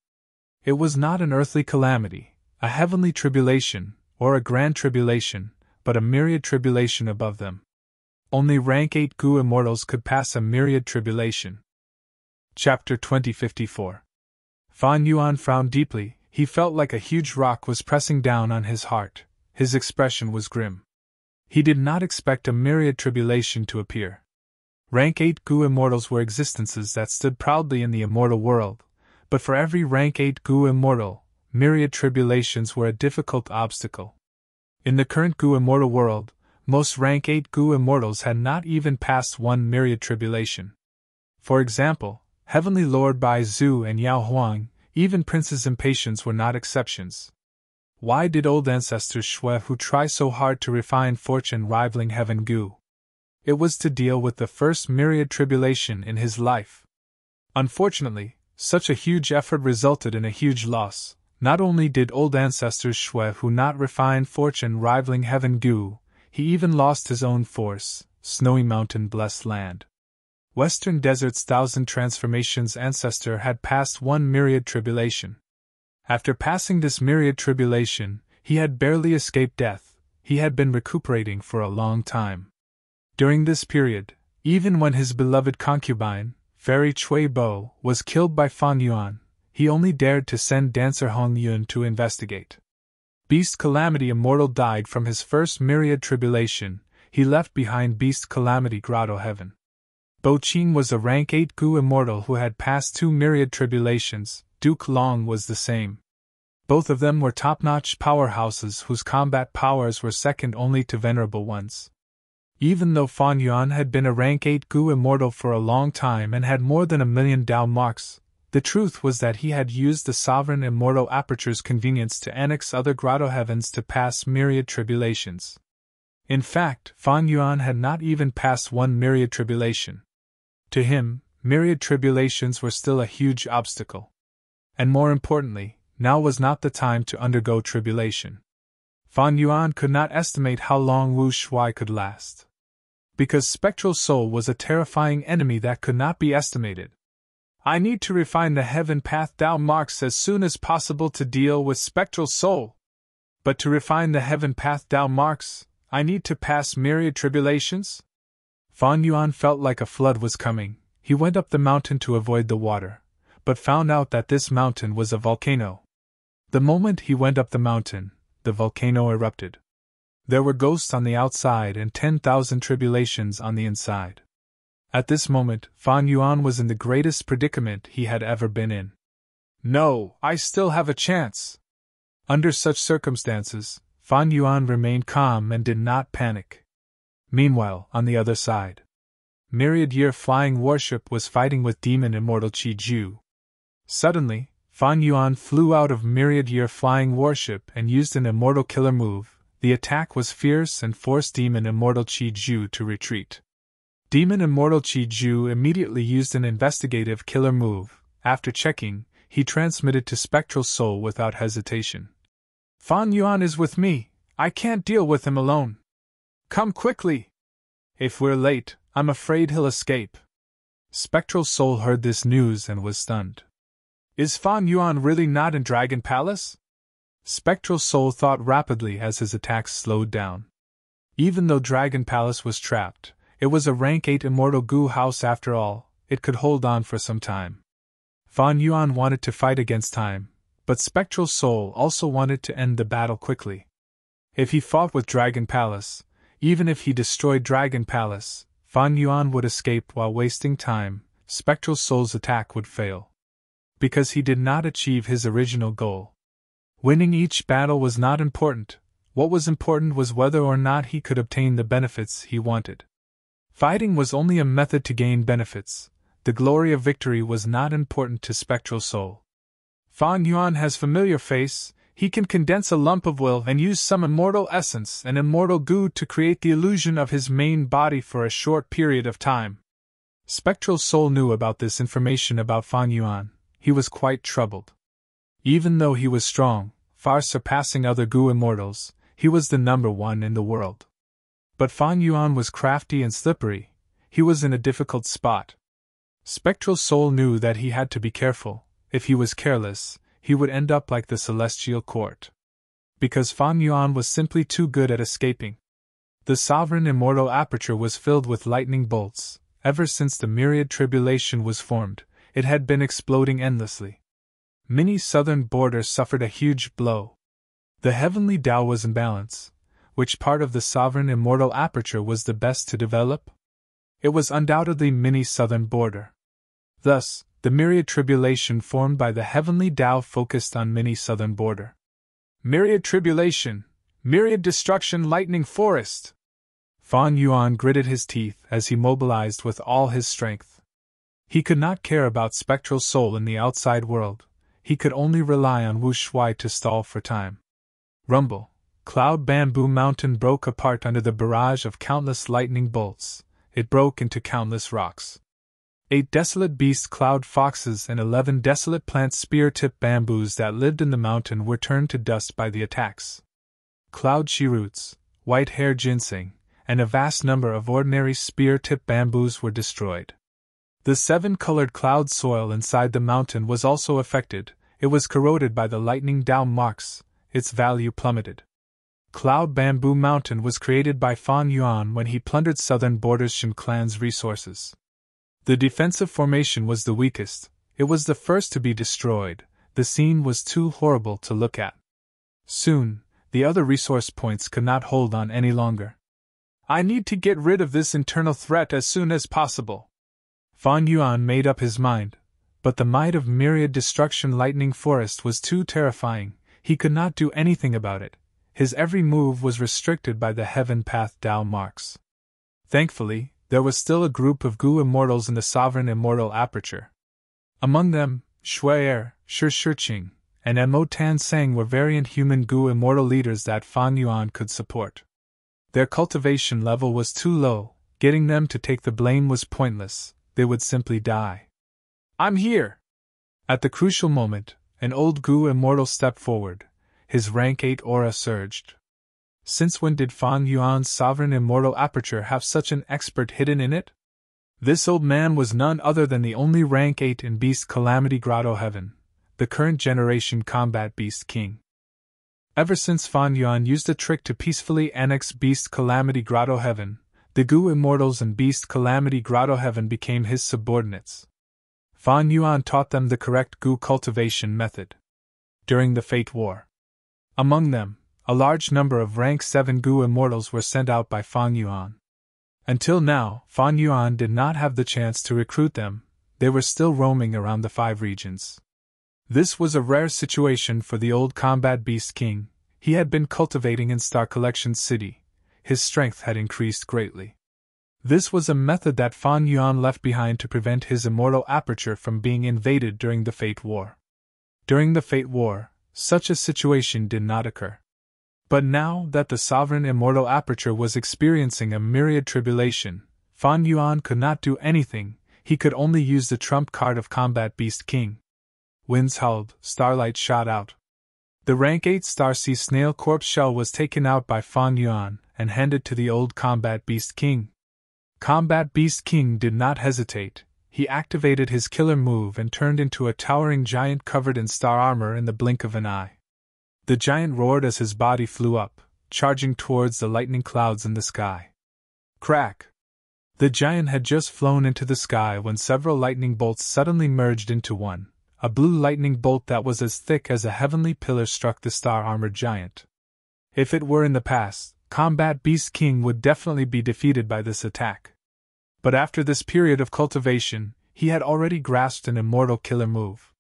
It was not an earthly calamity, a heavenly tribulation, or a grand tribulation, but a myriad tribulation above them. Only rank 8 Gu immortals could pass a myriad tribulation. Chapter 2054. Fan Yuan frowned deeply. He felt like a huge rock was pressing down on his heart. His expression was grim. He did not expect a myriad tribulation to appear. Rank 8 Gu immortals were existences that stood proudly in the immortal world, but for every rank 8 Gu immortal, myriad tribulations were a difficult obstacle. In the current Gu immortal world, most rank 8 Gu immortals had not even passed one myriad tribulation. For example, Heavenly Lord Bai Zhu and Yao Huang, even Prince's Impatience were not exceptions. Why did old ancestors Shui who try so hard to refine fortune rivaling Heaven Gu? It was to deal with the first myriad tribulation in his life. Unfortunately, such a huge effort resulted in a huge loss. Not only did old ancestors Shui who not refine fortune rivaling Heaven Gu, he even lost his own force, Snowy Mountain Blessed Land. Western Desert's 1,000 transformations ancestor had passed one myriad tribulation. After passing this myriad tribulation, he had barely escaped death. He had been recuperating for a long time. During this period, even when his beloved concubine, Fairy Cui Bo, was killed by Fan Yuan, he only dared to send dancer Hong Yun to investigate. Beast Calamity Immortal died from his first myriad tribulation. He left behind Beast Calamity Grotto Heaven. Bo Qing was a rank 8 Gu immortal who had passed 2 myriad tribulations. Duke Long was the same. Both of them were top-notch powerhouses whose combat powers were second only to venerable ones. Even though Fan Yuan had been a rank 8 Gu immortal for a long time and had more than 1,000,000 Dao marks, the truth was that he had used the sovereign immortal aperture's convenience to annex other grotto heavens to pass myriad tribulations. In fact, Fan Yuan had not even passed one myriad tribulation. To him, myriad tribulations were still a huge obstacle. And more importantly, now was not the time to undergo tribulation. Fan Yuan could not estimate how long Wu Shuai could last. Because Spectral Soul was a terrifying enemy that could not be estimated. I need to refine the heaven path Dao marks as soon as possible to deal with Spectral Soul. But to refine the heaven path Dao marks, I need to pass myriad tribulations? Fan Yuan felt like a flood was coming. He went up the mountain to avoid the water, but found out that this mountain was a volcano. The moment he went up the mountain, the volcano erupted. There were ghosts on the outside and 10,000 tribulations on the inside. At this moment, Fan Yuan was in the greatest predicament he had ever been in. No, I still have a chance. Under such circumstances, Fan Yuan remained calm and did not panic. Meanwhile, on the other side, Myriad Year Flying Warship was fighting with Demon Immortal Qi Ju. Suddenly, Fan Yuan flew out of Myriad Year Flying Warship and used an immortal killer move. The attack was fierce and forced Demon Immortal Qi Ju to retreat. Demon Immortal Qi Ju immediately used an investigative killer move. After checking, he transmitted to Spectral Soul without hesitation. Fan Yuan is with me. I can't deal with him alone. Come quickly. If we're late, I'm afraid he'll escape. Spectral Soul heard this news and was stunned. Is Fan Yuan really not in Dragon Palace? Spectral Soul thought rapidly as his attacks slowed down. Even though Dragon Palace was trapped, It was a rank 8 immortal goo house after all, it could hold on for some time. Fan Yuan wanted to fight against time, but Spectral Soul also wanted to end the battle quickly. If he fought with Dragon Palace, even if he destroyed Dragon Palace, Fan Yuan would escape while wasting time. Spectral Soul's attack would fail. Because he did not achieve his original goal. Winning each battle was not important. What was important was whether or not he could obtain the benefits he wanted. Fighting was only a method to gain benefits. The glory of victory was not important to Spectral Soul. Fan Yuan has familiar face. He can condense a lump of will and use some immortal essence and immortal goo to create the illusion of his main body for a short period of time. Spectral Soul knew about this information about Fan Yuan. He was quite troubled. Even though he was strong, far surpassing other goo immortals, he was the number one in the world. But Fan Yuan was crafty and slippery. He was in a difficult spot. Spectral Soul knew that he had to be careful. If he was careless, he would end up like the Celestial Court. Because Fan Yuan was simply too good at escaping. The sovereign immortal aperture was filled with lightning bolts. Ever since the myriad tribulation was formed, it had been exploding endlessly. Mini southern border suffered a huge blow. The heavenly Tao was in balance. Which part of the sovereign immortal aperture was the best to develop? It was undoubtedly mini southern border. Thus, the myriad tribulation formed by the heavenly Tao focused on mini southern border. Myriad tribulation, myriad destruction, lightning forest. Fan Yuan gritted his teeth as he mobilized with all his strength. He could not care about Spectral Soul in the outside world. He could only rely on Wu Shui to stall for time. Rumble. Cloud Bamboo Mountain broke apart under the barrage of countless lightning bolts. It broke into countless rocks. 8 desolate beast cloud foxes and 11 desolate plant spear-tip bamboos that lived in the mountain were turned to dust by the attacks. Cloud she-roots, white hair ginseng, and a vast number of ordinary spear-tip bamboos were destroyed. The 7-colored cloud soil inside the mountain was also affected. It was corroded by the lightning Tao marks. Its value plummeted. Cloud Bamboo Mountain was created by Fan Yuan when he plundered southern borders Shin clan's resources. The defensive formation was the weakest. It was the first to be destroyed. The scene was too horrible to look at. Soon, the other resource points could not hold on any longer. I need to get rid of this internal threat as soon as possible. Fan Yuan made up his mind, but the might of myriad destruction lightning forest was too terrifying. He could not do anything about it. His every move was restricted by the heaven path Tao marks. Thankfully, there was still a group of goo immortals in the sovereign immortal aperture. Among them, Shui'er, Shi Shiqing, and Mo Tan Sang were variant human goo immortal leaders that Fan Yuan could support. Their cultivation level was too low. Getting them to take the blame was pointless. They would simply die. I'm here! At the crucial moment, an old goo immortal stepped forward. His rank 8 aura surged. Since when did Fan Yuan's sovereign immortal aperture have such an expert hidden in it? This old man was none other than the only rank 8 in Beast Calamity Grotto Heaven, the current generation Combat Beast King. Ever since Fan Yuan used a trick to peacefully annex Beast Calamity Grotto Heaven, the goo immortals in Beast Calamity Grotto Heaven became his subordinates. Fan Yuan taught them the correct goo cultivation method. During the Fate War. Among them, a large number of rank 7 goo immortals were sent out by Fan Yuan. Until now, Fan Yuan did not have the chance to recruit them. They were still roaming around the 5 regions. This was a rare situation for the old Combat Beast King. He had been cultivating in Star Collection City. His strength had increased greatly. This was a method that Fan Yuan left behind to prevent his immortal aperture from being invaded during the Fate War. During the Fate War, such a situation did not occur. But now that the sovereign immortal aperture was experiencing a myriad tribulation, Fan Yuan could not do anything. He could only use the trump card of Combat Beast King. Winds howled, starlight shot out. The rank 8 Star Sea Snail Corpse shell was taken out by Fan Yuan and handed to the old Combat Beast King. Combat Beast King did not hesitate. He activated his killer move and turned into a towering giant covered in star armor in the blink of an eye. The giant roared as his body flew up, charging towards the lightning clouds in the sky. Crack! The giant had just flown into the sky when several lightning bolts suddenly merged into one. A blue lightning bolt that was as thick as a heavenly pillar struck the star-armored giant. If it were in the past, Combat Beast King would definitely be defeated by this attack. But after this period of cultivation, he had already grasped an immortal killer move.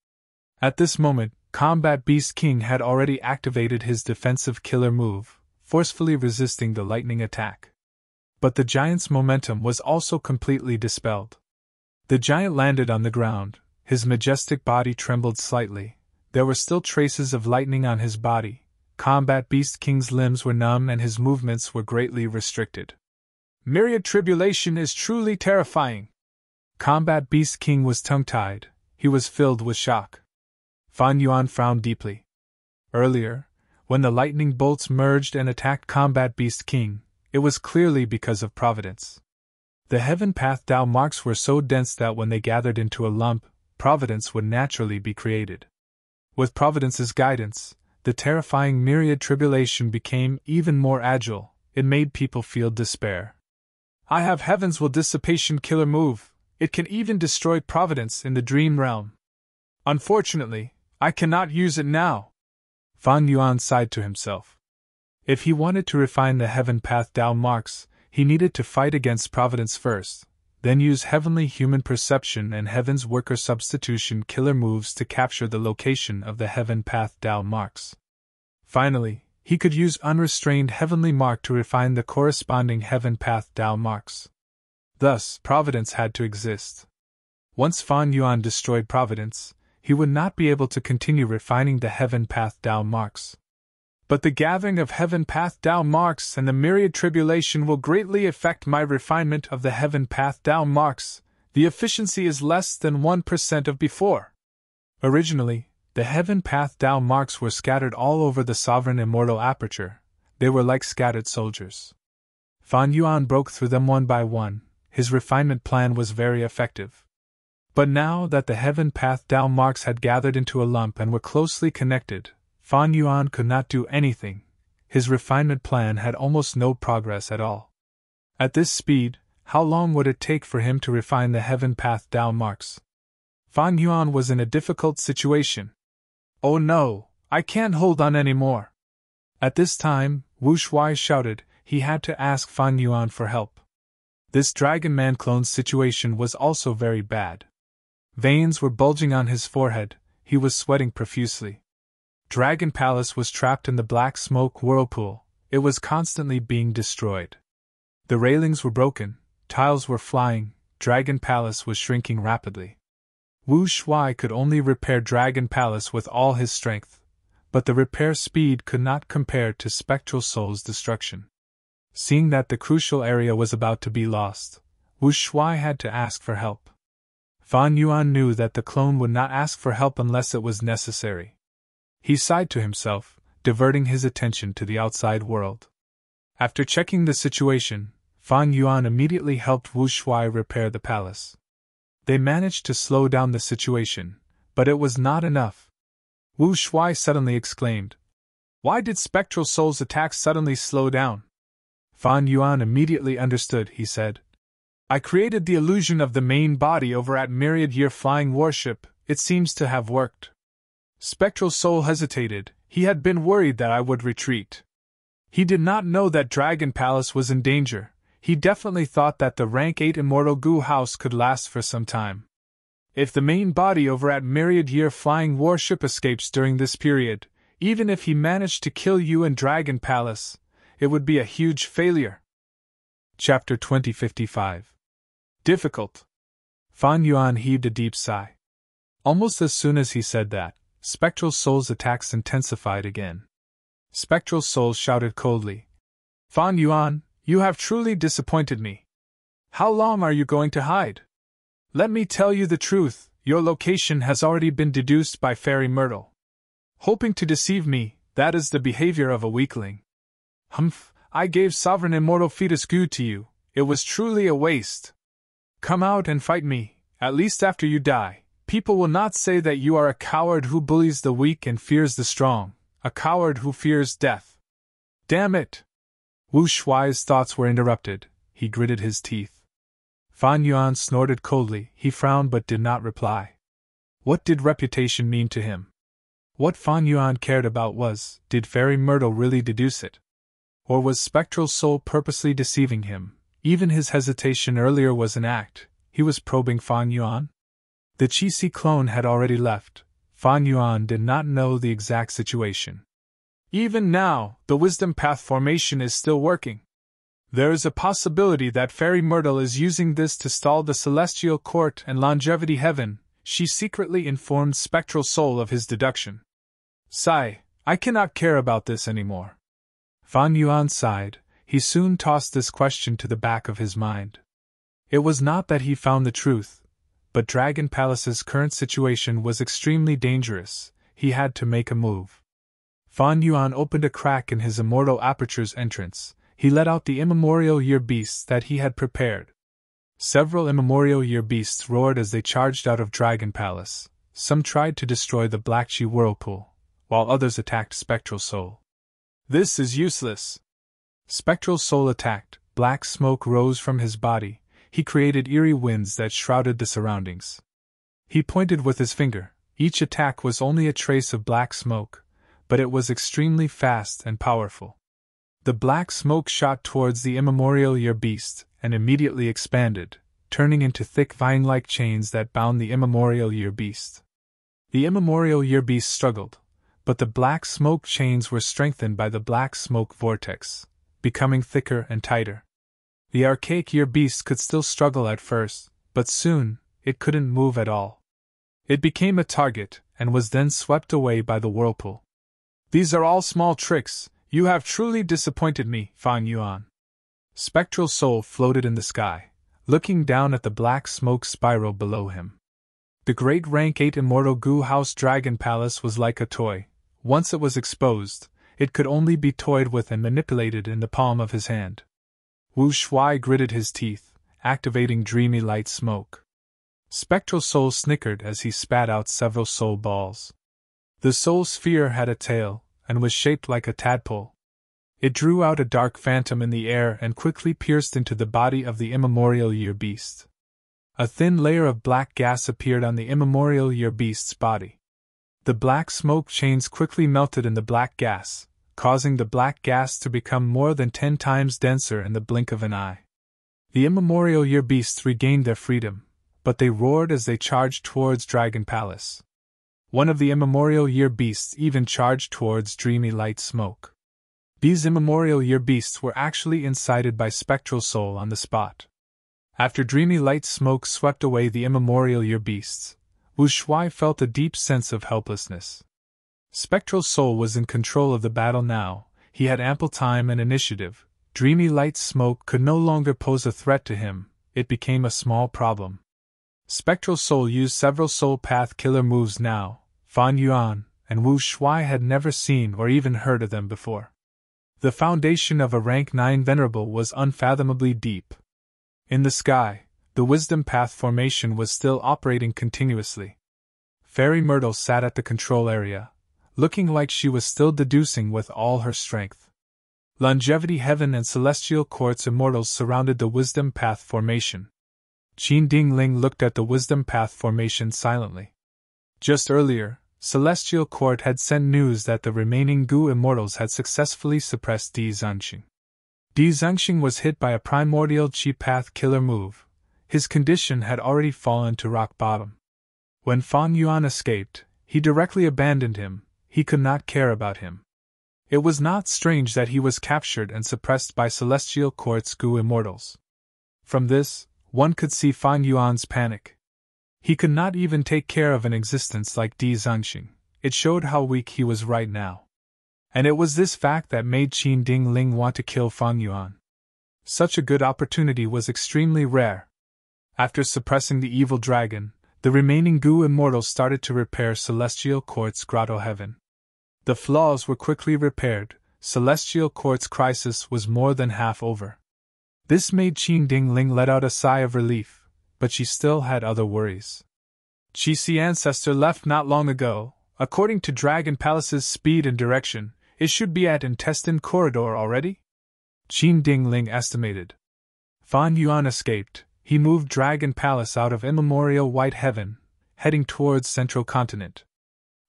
At this moment, Combat Beast King had already activated his defensive killer move, forcefully resisting the lightning attack. But the giant's momentum was also completely dispelled. The giant landed on the ground. His majestic body trembled slightly. There were still traces of lightning on his body. Combat Beast King's limbs were numb and his movements were greatly restricted. Myriad tribulation is truly terrifying. Combat Beast King was tongue-tied. He was filled with shock. Fan Yuan frowned deeply. Earlier, when the lightning bolts merged and attacked Combat Beast King, it was clearly because of providence. The heaven path Tao marks were so dense that when they gathered into a lump, providence would naturally be created. With providence's guidance, the terrifying myriad tribulation became even more agile. It made people feel despair. I have heaven's will dissipation killer move. It can even destroy providence in the dream realm. Unfortunately, I cannot use it now. Fan Yuan sighed to himself. If he wanted to refine the heaven path Tao marks, he needed to fight against providence first, then use heavenly human perception and heaven's worker substitution killer moves to capture the location of the heaven path Tao marks. Finally, he could use unrestrained heavenly mark to refine the corresponding heaven path Tao marks. Thus, providence had to exist. Once Fan Yuan destroyed providence, he would not be able to continue refining the heaven path Tao marks. But the gathering of heaven path Tao marks and the myriad tribulation will greatly affect my refinement of the heaven path Tao marks. The efficiency is less than 1% of before. Originally, the heaven path Tao marks were scattered all over the sovereign immortal aperture. They were like scattered soldiers. Fan Yuan broke through them one by one. His refinement plan was very effective. But now that the heaven path Tao marks had gathered into a lump and were closely connected, Fan Yuan could not do anything. His refinement plan had almost no progress at all. At this speed, how long would it take for him to refine the heaven path Tao marks? Fan Yuan was in a difficult situation. Oh no, I can't hold on anymore. At this time, Wu Shuai shouted. He had to ask Fan Yuan for help. This Dragon Man clone's situation was also very bad. Veins were bulging on his forehead. He was sweating profusely. Dragon Palace was trapped in the black smoke whirlpool. It was constantly being destroyed. The railings were broken, tiles were flying, Dragon Palace was shrinking rapidly. Wu Shuai could only repair Dragon Palace with all his strength, but the repair speed could not compare to Spectral Soul's destruction. Seeing that the crucial area was about to be lost, Wu Shuai had to ask for help. Fan Yuan knew that the clone would not ask for help unless it was necessary. He sighed to himself, diverting his attention to the outside world. After checking the situation, Fan Yuan immediately helped Wu Shuai repair the palace. They managed to slow down the situation, but it was not enough. Wu Shuai suddenly exclaimed, "Why did Spectral Soul's attacks suddenly slow down?" Fan Yuan immediately understood. He said, "I created the illusion of the main body over at Myriad Year Flying Warship. It seems to have worked." Spectral Soul hesitated. He had been worried that I would retreat. He did not know that Dragon Palace was in danger. He definitely thought that the rank 8 Immortal Goo House could last for some time. If the main body over at Myriad Year Flying Warship escapes during this period, even if he managed to kill you and Dragon Palace, it would be a huge failure. Chapter 2055. Difficult. Fan Yuan heaved a deep sigh. Almost as soon as he said that, Spectral Soul's attacks intensified again. Spectral Soul shouted coldly, "Fan Yuan, you have truly disappointed me. How long are you going to hide? Let me tell you the truth, your location has already been deduced by Fairy Myrtle. Hoping to deceive me, that is the behavior of a weakling. Humph, I gave Sovereign Immortal Fetus Goo to you, it was truly a waste. Come out and fight me, at least after you die. People will not say that you are a coward who bullies the weak and fears the strong, a coward who fears death." Damn it! Wu Shuai's thoughts were interrupted. He gritted his teeth. Fan Yuan snorted coldly. He frowned but did not reply. What did reputation mean to him? What Fan Yuan cared about was, did Fairy Myrtle really deduce it? Or was Spectral Soul purposely deceiving him? Even his hesitation earlier was an act. He was probing Fan Yuan? The Qixi clone had already left. Fan Yuan did not know the exact situation. Even now, the wisdom path formation is still working. There is a possibility that Fairy Myrtle is using this to stall the Celestial Court and Longevity Heaven. She secretly informed Spectral Soul of his deduction. Sigh, I cannot care about this anymore. Fan Yuan sighed. He soon tossed this question to the back of his mind. It was not that he found the truth, but Dragon Palace's current situation was extremely dangerous. He had to make a move. Fan Yuan opened a crack in his Immortal Aperture's entrance. He let out the immemorial year beasts that he had prepared. Several immemorial year beasts roared as they charged out of Dragon Palace. Some tried to destroy the Black Chi whirlpool, while others attacked Spectral Soul. This is useless. Spectral Soul attacked. Black smoke rose from his body. He created eerie winds that shrouded the surroundings. He pointed with his finger. Each attack was only a trace of black smoke, but it was extremely fast and powerful. The black smoke shot towards the immemorial year beast and immediately expanded, turning into thick vine-like chains that bound the immemorial year beast. The immemorial year beast struggled, but the black smoke chains were strengthened by the black smoke vortex, becoming thicker and tighter. The archaic year beast could still struggle at first, but soon, it couldn't move at all. It became a target, and was then swept away by the whirlpool. These are all small tricks. You have truly disappointed me, Fan Yuan. Spectral Soul floated in the sky, looking down at the black smoke spiral below him. The great Rank 8 Immortal Goo House Dragon Palace was like a toy. Once it was exposed, it could only be toyed with and manipulated in the palm of his hand. Wu Shuai gritted his teeth, activating dreamy light smoke. Spectral Soul snickered as he spat out several soul balls. The soul sphere had a tail, and was shaped like a tadpole. It drew out a dark phantom in the air and quickly pierced into the body of the immemorial year beast. A thin layer of black gas appeared on the immemorial year beast's body. The black smoke chains quickly melted in the black gas, causing the black gas to become more than 10 times denser in the blink of an eye. The immemorial year beasts regained their freedom, but they roared as they charged towards Dragon Palace. One of the immemorial year beasts even charged towards dreamy light smoke. These immemorial year beasts were actually incited by Spectral Soul on the spot. After dreamy light smoke swept away the immemorial year beasts, Wu Shuai felt a deep sense of helplessness. Spectral Soul was in control of the battle now. He had ample time and initiative. Dreamy light smoke could no longer pose a threat to him. It became a small problem. Spectral Soul used several soul path killer moves now. Fan Yuan and Wu Shuai had never seen or even heard of them before. The foundation of a rank 9 venerable was unfathomably deep. In the sky, the wisdom path formation was still operating continuously. Fairy Myrtle sat at the control area, looking like she was still deducing with all her strength. Longevity Heaven and Celestial Court's immortals surrounded the wisdom path formation. Qin Dingling looked at the wisdom path formation silently. Just earlier, Celestial Court had sent news that the remaining Gu immortals had successfully suppressed Di Zhangxing. Di Zhangxing was hit by a primordial Qi path killer move. His condition had already fallen to rock bottom. When Fan Yuan escaped, he directly abandoned him. He could not care about him. It was not strange that he was captured and suppressed by Celestial Court's Gu immortals. From this, one could see Fan Yuan's panic. He could not even take care of an existence like Di Zhangxing. It showed how weak he was right now. And it was this fact that made Qin Dingling want to kill Fan Yuan. Such a good opportunity was extremely rare. After suppressing the evil dragon, the remaining Gu immortals started to repair Celestial Court's Grotto Heaven. The flaws were quickly repaired. Celestial Court's crisis was more than half over. This made Qin Dingling let out a sigh of relief, but she still had other worries. Qixi Ancestor left not long ago. According to Dragon Palace's speed and direction, it should be at Intestine Corridor already? Qin Dingling estimated. Fan Yuan escaped. he moved Dragon Palace out of immemorial white heaven, heading towards Central Continent.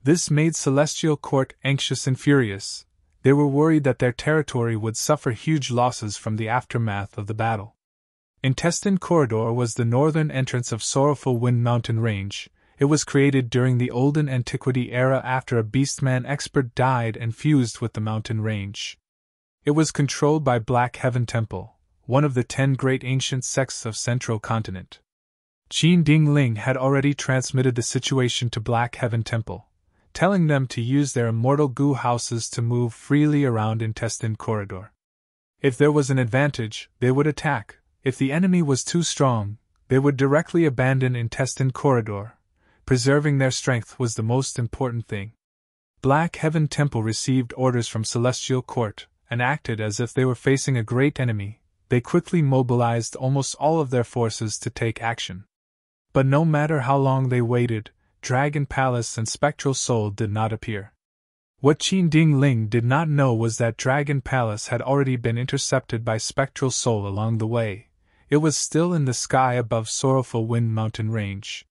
This made Celestial Court anxious and furious. They were worried that their territory would suffer huge losses from the aftermath of the battle. Intestine Corridor was the northern entrance of Sorrowful Wind Mountain Range. It was created during the Olden Antiquity era after a Beastman expert died and fused with the mountain range. It was controlled by Black Heaven Temple, one of the 10 great ancient sects of Central Continent. Qin Ding Ling had already transmitted the situation to Black Heaven Temple, telling them to use their immortal goo houses to move freely around Intestine Corridor. If there was an advantage, they would attack. If the enemy was too strong, they would directly abandon Intestine Corridor. Preserving their strength was the most important thing. Black Heaven Temple received orders from Celestial Court and acted as if they were facing a great enemy. They quickly mobilized almost all of their forces to take action. But no matter how long they waited, Dragon Palace and Spectral Soul did not appear. What Qin Ding Ling did not know was that Dragon Palace had already been intercepted by Spectral Soul along the way. It was still in the sky above Sorrowful Wind Mountain Range.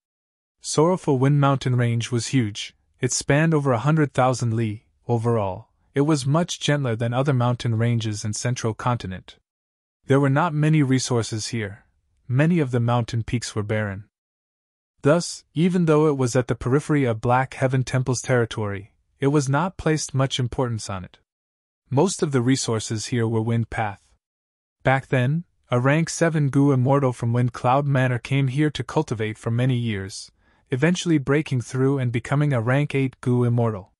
Sorrowful Wind Mountain Range was huge. It spanned over 100,000 li. Overall, it was much gentler than other mountain ranges in Central Continent. There were not many resources here. Many of the mountain peaks were barren. Thus, even though it was at the periphery of Black Heaven Temple's territory, it was not placed much importance on it. Most of the resources here were Wind Path. Back then, a rank 7 Goo Immortal from Wind Cloud Manor came here to cultivate for many years, eventually breaking through and becoming a rank 8 Goo Immortal.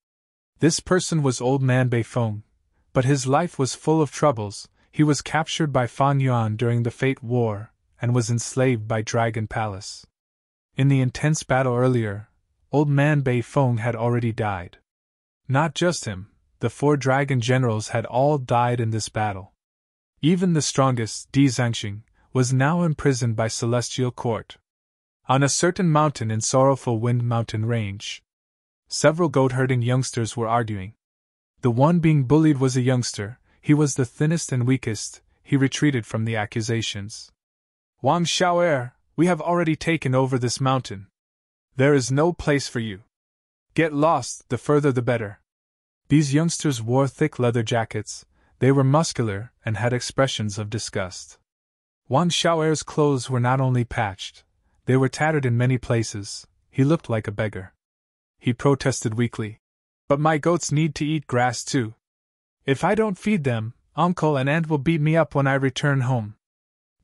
This person was Old Man Beifeng, but his life was full of troubles. He was captured by Fan Yuan during the Fate War, and was enslaved by Dragon Palace. In the intense battle earlier, Old Man Beifeng had already died. Not just him, the 4 dragon generals had all died in this battle. Even the strongest, Di Zhangxing, was now imprisoned by Celestial Court. On a certain mountain in Sorrowful Wind Mountain Range, several goat-herding youngsters were arguing. The one being bullied was a youngster. He was the thinnest and weakest. He retreated from the accusations. Wang Xiao'er, we have already taken over this mountain. There is no place for you. Get lost, the further the better. These youngsters wore thick leather jackets. They were muscular and had expressions of disgust. Wang Xiao'er's clothes were not only patched, they were tattered in many places. He looked like a beggar. He protested weakly. But my goats need to eat grass too. If I don't feed them, uncle and aunt will beat me up when I return home.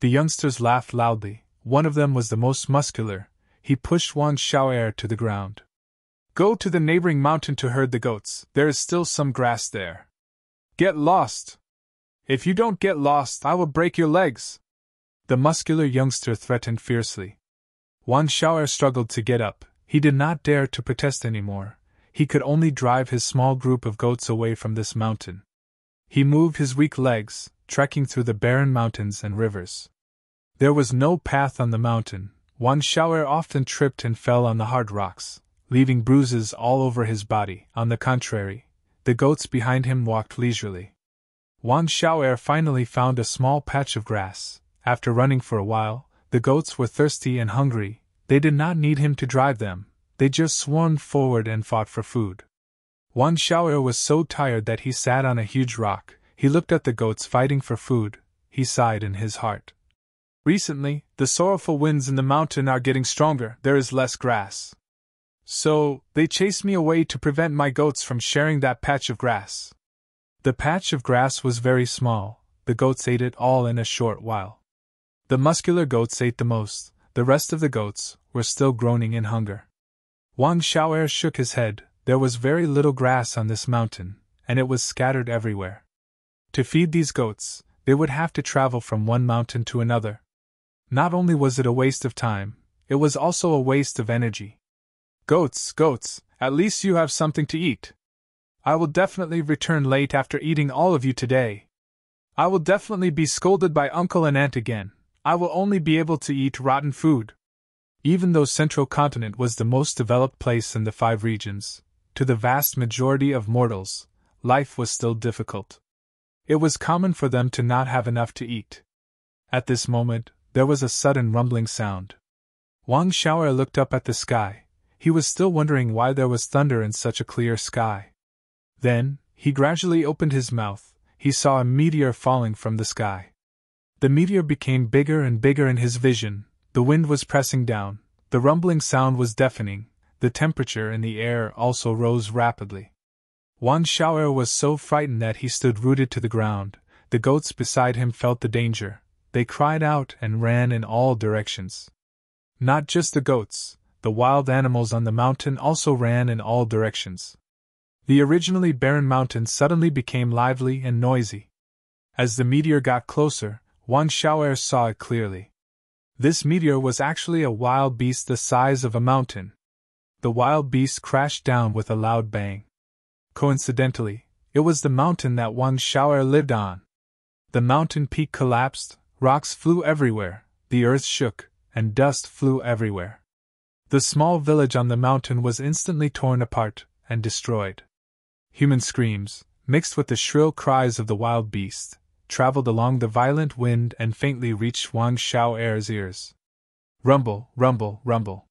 The youngsters laughed loudly. One of them was the most muscular. He pushed Wang Xiao'er to the ground. Go to the neighboring mountain to herd the goats. There is still some grass there. Get lost. If you don't get lost, I will break your legs. The muscular youngster threatened fiercely. Wang Xiao'er struggled to get up. He did not dare to protest anymore. He could only drive his small group of goats away from this mountain. He moved his weak legs, trekking through the barren mountains and rivers. There was no path on the mountain. Wang Xiao'er often tripped and fell on the hard rocks, leaving bruises all over his body. On the contrary, the goats behind him walked leisurely. Wang Xiao'er finally found a small patch of grass. After running for a while, the goats were thirsty and hungry. They did not need him to drive them. They just swarmed forward and fought for food. Wang Xiao'er was so tired that he sat on a huge rock. He looked at the goats fighting for food. He sighed in his heart. Recently, the sorrowful winds in the mountain are getting stronger. There is less grass. So, they chased me away to prevent my goats from sharing that patch of grass. The patch of grass was very small. The goats ate it all in a short while. The muscular goats ate the most. The rest of the goats were still groaning in hunger. Wang Xiao'er shook his head. There was very little grass on this mountain, and it was scattered everywhere. To feed these goats, they would have to travel from one mountain to another. Not only was it a waste of time, it was also a waste of energy. Goats, goats, at least you have something to eat. I will definitely return late after eating all of you today. I will definitely be scolded by uncle and aunt again. I will only be able to eat rotten food. Even though Central Continent was the most developed place in the 5 regions, to the vast majority of mortals, life was still difficult. It was common for them to not have enough to eat. At this moment, there was a sudden rumbling sound. Wang Xiao'er looked up at the sky. He was still wondering why there was thunder in such a clear sky. Then, he gradually opened his mouth. He saw a meteor falling from the sky. The meteor became bigger and bigger in his vision. The wind was pressing down. The rumbling sound was deafening. The temperature in the air also rose rapidly. Wang Xiao'er was so frightened that he stood rooted to the ground. The goats beside him felt the danger. They cried out and ran in all directions. Not just the goats, the wild animals on the mountain also ran in all directions. The originally barren mountain suddenly became lively and noisy. As the meteor got closer, Wang Xiao'er saw it clearly. This meteor was actually a wild beast the size of a mountain. The wild beast crashed down with a loud bang. Coincidentally, it was the mountain that Wang Xiao'er lived on. The mountain peak collapsed, rocks flew everywhere, the earth shook, and dust flew everywhere. The small village on the mountain was instantly torn apart and destroyed. Human screams, mixed with the shrill cries of the wild beast, traveled along the violent wind and faintly reached Wang Xiao'er's ears. Rumble, rumble, rumble.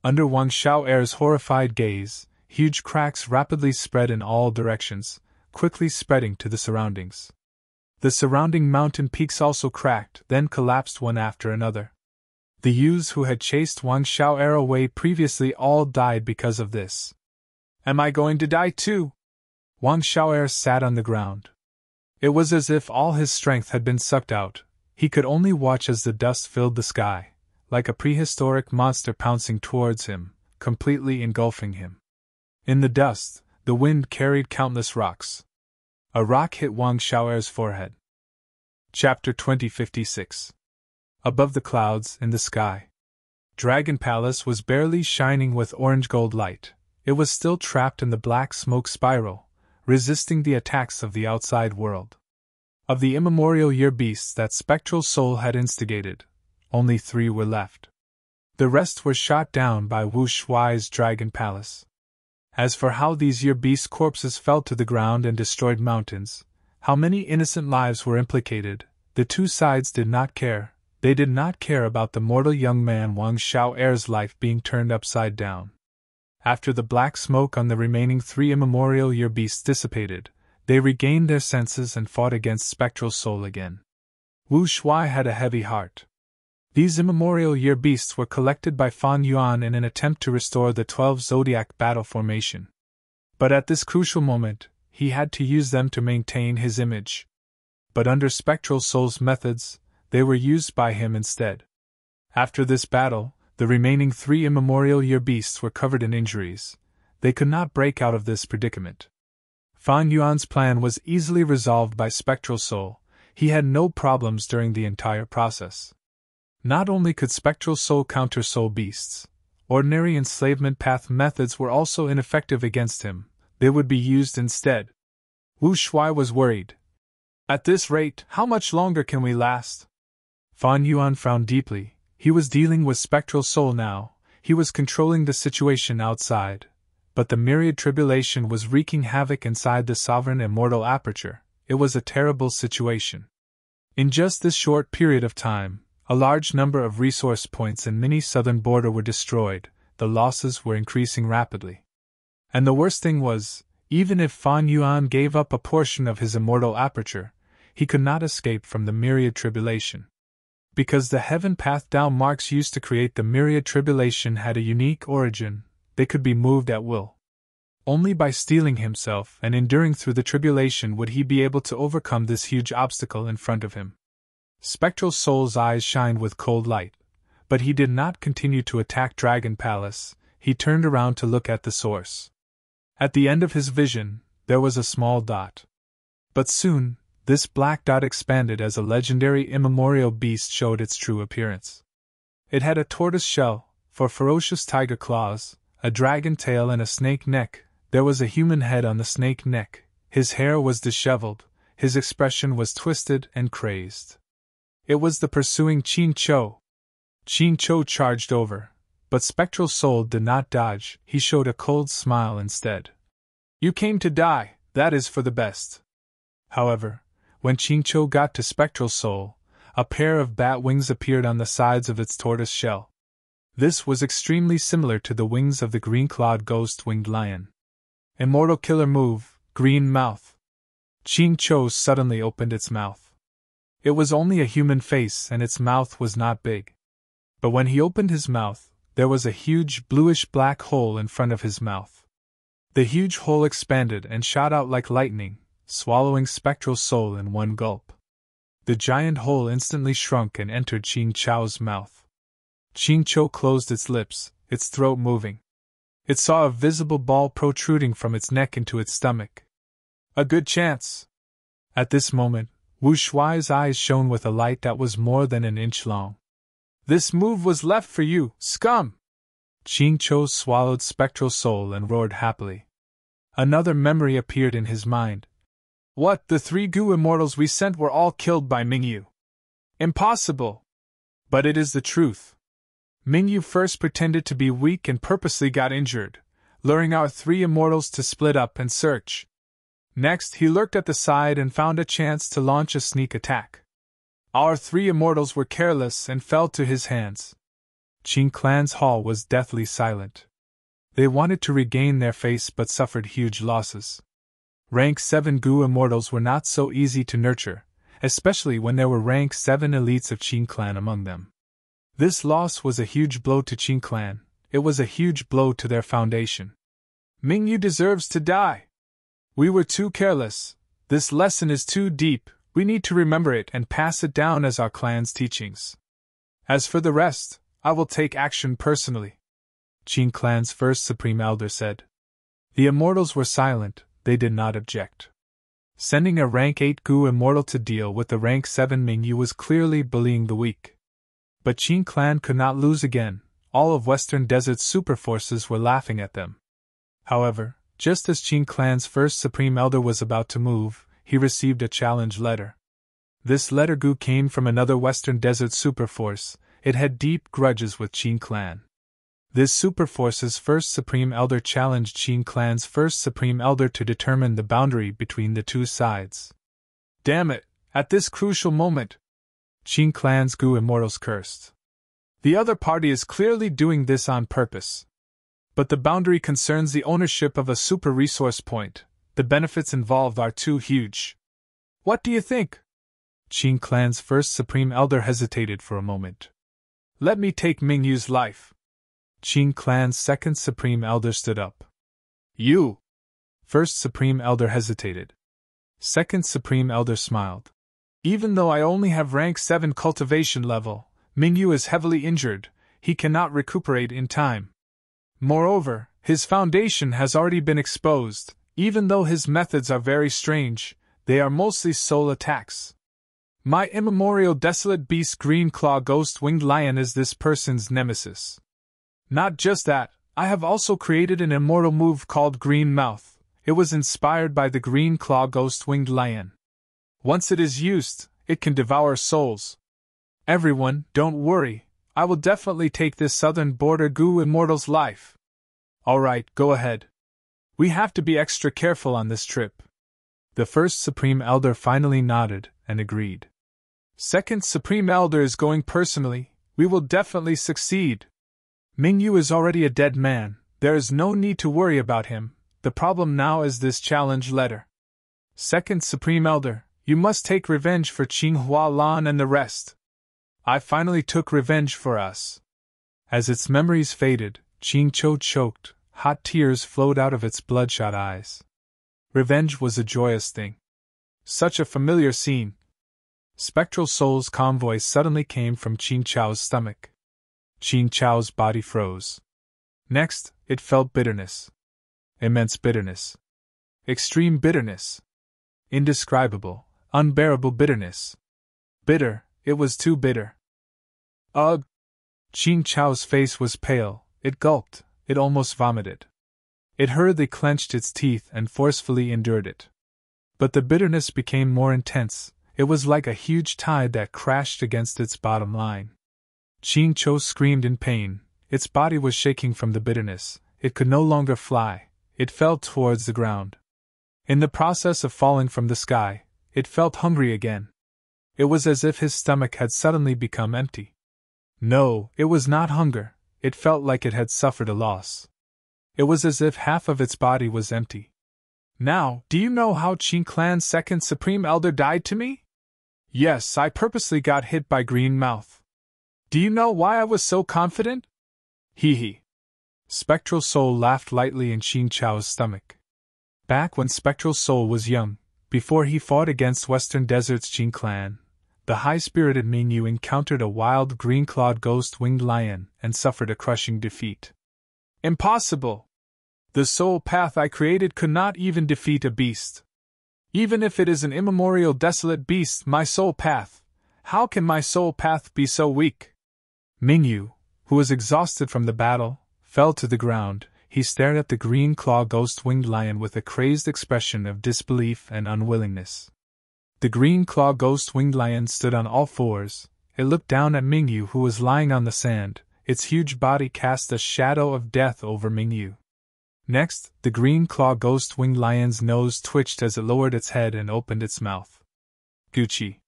Under Wang Xiao'er's horrified gaze, huge cracks rapidly spread in all directions, quickly spreading to the surroundings. The surrounding mountain peaks also cracked, then collapsed one after another. The youths who had chased Wang Xiao'er away previously all died because of this. Am I going to die too? Wang Xiao'er sat on the ground. It was as if all his strength had been sucked out. He could only watch as the dust filled the sky, like a prehistoric monster pouncing towards him, completely engulfing him. In the dust, the wind carried countless rocks. A rock hit Wang Xiao'er's forehead. Chapter 2056. Above the clouds, in the sky. Dragon Palace was barely shining with orange-gold light. It was still trapped in the black smoke spiral, resisting the attacks of the outside world. Of the immemorial year beasts that Spectral Soul had instigated, only 3 were left. The rest were shot down by Wu Shuai's Dragon Palace. As for how these year beast corpses fell to the ground and destroyed mountains, how many innocent lives were implicated, the two sides did not care. They did not care about the mortal young man Wang Xiao'er's life being turned upside down. After the black smoke on the remaining 3 immemorial year beasts dissipated, they regained their senses and fought against Spectral Soul again. Wu Shuai had a heavy heart. These immemorial year beasts were collected by Fan Yuan in an attempt to restore the 12 zodiac battle formation. But at this crucial moment, he had to use them to maintain his image. But under Spectral Soul's methods, they were used by him instead. After this battle, the remaining 3 immemorial year beasts were covered in injuries. They could not break out of this predicament. Fan Yuan's plan was easily resolved by Spectral Soul. He had no problems during the entire process. Not only could Spectral Soul counter soul beasts, ordinary enslavement path methods were also ineffective against him. They would be used instead. Wu Shuai was worried. At this rate, how much longer can we last? Fan Yuan frowned deeply. He was dealing with Spectral Soul now. He was controlling the situation outside. But the myriad tribulation was wreaking havoc inside the sovereign immortal aperture. It was a terrible situation. In just this short period of time, a large number of resource points in Mini southern border were destroyed. The losses were increasing rapidly. And the worst thing was, even if Fan Yuan gave up a portion of his immortal aperture, he could not escape from the myriad tribulation. Because the heaven path Tao marks used to create the myriad tribulation had a unique origin, they could be moved at will. Only by steeling himself and enduring through the tribulation would he be able to overcome this huge obstacle in front of him. Spectral Soul's eyes shined with cold light, but he did not continue to attack Dragon Palace. He turned around to look at the source. At the end of his vision, there was a small dot. But soon, this black dot expanded as a legendary immemorial beast showed its true appearance. It had a tortoise shell, for ferocious tiger claws, a dragon tail and a snake neck. There was a human head on the snake neck. His hair was disheveled, his expression was twisted and crazed. It was the pursuing Qin Chou. Qin Chou charged over, but Spectral Soul did not dodge. He showed a cold smile instead. You came to die, that is for the best. However, when Qin Chou got to Spectral Soul, A pair of bat wings appeared on the sides of its tortoise shell. This was extremely similar to the wings of the green-clawed ghost-winged lion. Immortal killer move, green mouth. Ching Cho suddenly opened its mouth. It was only a human face and its mouth was not big. But when he opened his mouth, there was a huge bluish-black hole in front of his mouth. The huge hole expanded and shot out like lightning, swallowing Spectral Soul in one gulp. The giant hole instantly shrunk and entered Ching Chow's mouth. Ching Cho closed its lips, its throat moving. It saw a visible ball protruding from its neck into its stomach. A good chance! At this moment, Wu Shuai's eyes shone with a light that was more than an inch long. This move was left for you, scum! Ching Cho swallowed Spectral Soul and roared happily. Another memory appeared in his mind. What, the 3 Gu immortals we sent were all killed by Mingyu? Impossible! But it is the truth. Mingyu first pretended to be weak and purposely got injured, luring our 3 immortals to split up and search. Next, he lurked at the side and found a chance to launch a sneak attack. Our 3 immortals were careless and fell to his hands. Qing Clan's hall was deathly silent. They wanted to regain their face but suffered huge losses. Rank 7 Gu immortals were not so easy to nurture, especially when there were rank 7 elites of Qing Clan among them. This loss was a huge blow to Qing Clan. It was a huge blow to their foundation. Mingyu deserves to die. We were too careless. This lesson is too deep. We need to remember it and pass it down as our clan's teachings. As for the rest, I will take action personally, Qing Clan's first Supreme Elder said. The immortals were silent. They did not object. Sending a rank 8 Gu immortal to deal with the rank 7 Mingyu was clearly bullying the weak. But Qing Clan could not lose again. All of Western Desert's super forces were laughing at them. However, just as Qing Clan's first Supreme Elder was about to move, he received a challenge letter. This letter Gu came from another Western Desert super force. It had deep grudges with Qing Clan. This superforce's first Supreme Elder challenged Qing Clan's first Supreme Elder to determine the boundary between the two sides. Damn it, at this crucial moment! Qing Clan's Gu immortals cursed. The other party is clearly doing this on purpose. But the boundary concerns the ownership of a super resource point. The benefits involved are too huge. What do you think? Qing Clan's first Supreme Elder hesitated for a moment. Let me take Mingyu's life. Qing Clan's second Supreme Elder stood up. You! First Supreme Elder hesitated. Second Supreme Elder smiled. Even though I only have rank 7 cultivation level, Mingyu is heavily injured. He cannot recuperate in time. Moreover, his foundation has already been exposed. Even though his methods are very strange, they are mostly soul attacks. My immemorial desolate beast Green Claw Ghost Winged Lion is this person's nemesis. Not just that, I have also created an immortal move called Green Mouth. It was inspired by the Green Claw Ghost Winged Lion. Once it is used, it can devour souls. Everyone, don't worry, I will definitely take this southern border Gu immortal's life. Alright, go ahead. We have to be extra careful on this trip. The first Supreme Elder finally nodded and agreed. Second Supreme Elder is going personally. We will definitely succeed. Mingyu is already a dead man. There is no need to worry about him. The problem now is this challenge letter. Second Supreme Elder, you must take revenge for Qing Hualan and the rest. I finally took revenge for us. As its memories faded, Qing Cho choked. Hot tears flowed out of its bloodshot eyes. Revenge was a joyous thing. Such a familiar scene. Spectral Soul's convoy suddenly came from Qing Chao's stomach. Qing Chao's body froze. Next, it felt bitterness. Immense bitterness. Extreme bitterness. Indescribable, unbearable bitterness. Bitter, it was too bitter. Ugh! Qing Chao's face was pale, it gulped, it almost vomited. It hurriedly clenched its teeth and forcefully endured it. But the bitterness became more intense. It was like a huge tide that crashed against its bottom line. Qing Cho screamed in pain. Its body was shaking from the bitterness. It could no longer fly. It fell towards the ground. In the process of falling from the sky, it felt hungry again. It was as if his stomach had suddenly become empty. No, it was not hunger, it felt like it had suffered a loss. It was as if half of its body was empty. Now, do you know how Qin Clan's second Supreme Elder died to me? Yes, I purposely got hit by Green Mouth. Do you know why I was so confident? Hee hee. Spectral Soul laughed lightly in Qin Chao's stomach. Back when Spectral Soul was young, before he fought against Western Desert's Qin Clan, the high-spirited Mingyu encountered a wild green-clawed ghost-winged lion and suffered a crushing defeat. Impossible! The soul path I created could not even defeat a beast. Even if it is an immemorial desolate beast, my soul path, how can my soul path be so weak? Mingyu, who was exhausted from the battle, fell to the ground. He stared at the green-claw ghost-winged lion with a crazed expression of disbelief and unwillingness. The green-claw ghost-winged lion stood on all fours. It looked down at Mingyu, who was lying on the sand. Its huge body cast a shadow of death over Mingyu. Next, the green-claw ghost-winged lion's nose twitched as it lowered its head and opened its mouth. Gucci.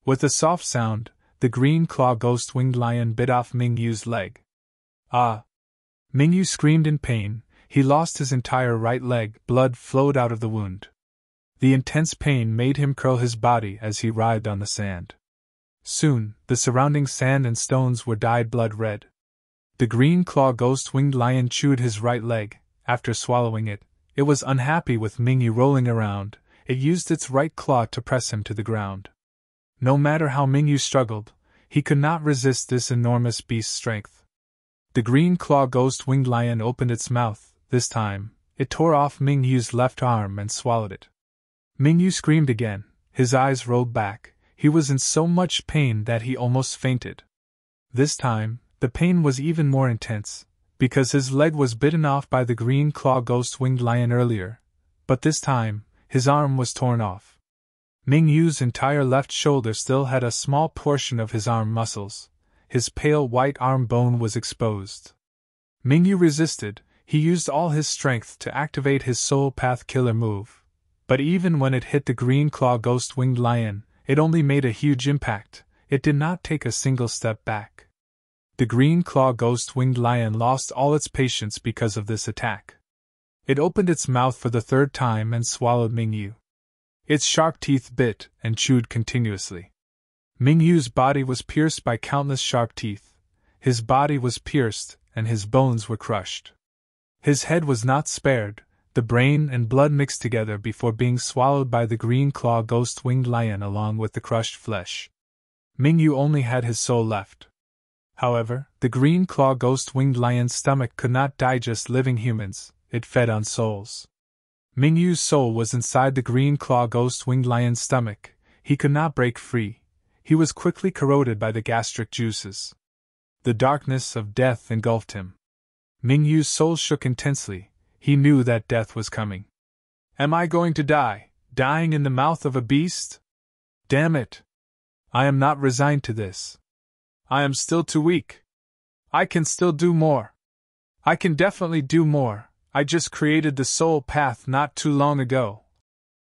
With a soft sound, the green-claw ghost-winged lion bit off Mingyu's leg. Ah! Mingyu screamed in pain. He lost his entire right leg. Blood flowed out of the wound. The intense pain made him curl his body as he writhed on the sand. Soon, the surrounding sand and stones were dyed blood red. The green-claw ghost-winged lion chewed his right leg. After swallowing it, it was unhappy with Mingyu rolling around. It used its right claw to press him to the ground. No matter how Mingyu struggled, he could not resist this enormous beast's strength. The green-claw ghost-winged lion opened its mouth. This time, it tore off Mingyu's left arm and swallowed it. Mingyu screamed again. His eyes rolled back. He was in so much pain that he almost fainted. This time, the pain was even more intense, because his leg was bitten off by the green-claw ghost-winged lion earlier, but this time, his arm was torn off. Mingyu's entire left shoulder still had a small portion of his arm muscles. His pale white arm bone was exposed. Mingyu resisted. He used all his strength to activate his soul path killer move. But even when it hit the green-claw ghost-winged lion, it only made a huge impact. It did not take a single step back. The green-claw ghost-winged lion lost all its patience because of this attack. It opened its mouth for the third time and swallowed Mingyu. Its sharp teeth bit and chewed continuously. Mingyu's body was pierced by countless sharp teeth. His body was pierced, and his bones were crushed. His head was not spared. The brain and blood mixed together before being swallowed by the green-claw ghost-winged lion along with the crushed flesh. Mingyu only had his soul left. However, the green-claw ghost-winged lion's stomach could not digest living humans. It fed on souls. Mingyu's soul was inside the green-claw ghost-winged lion's stomach. He could not break free. He was quickly corroded by the gastric juices. The darkness of death engulfed him. Mingyu's soul shook intensely. He knew that death was coming. Am I going to die, dying in the mouth of a beast? Damn it! I am not resigned to this. I am still too weak. I can still do more. I can definitely do more. I just created the soul path not too long ago.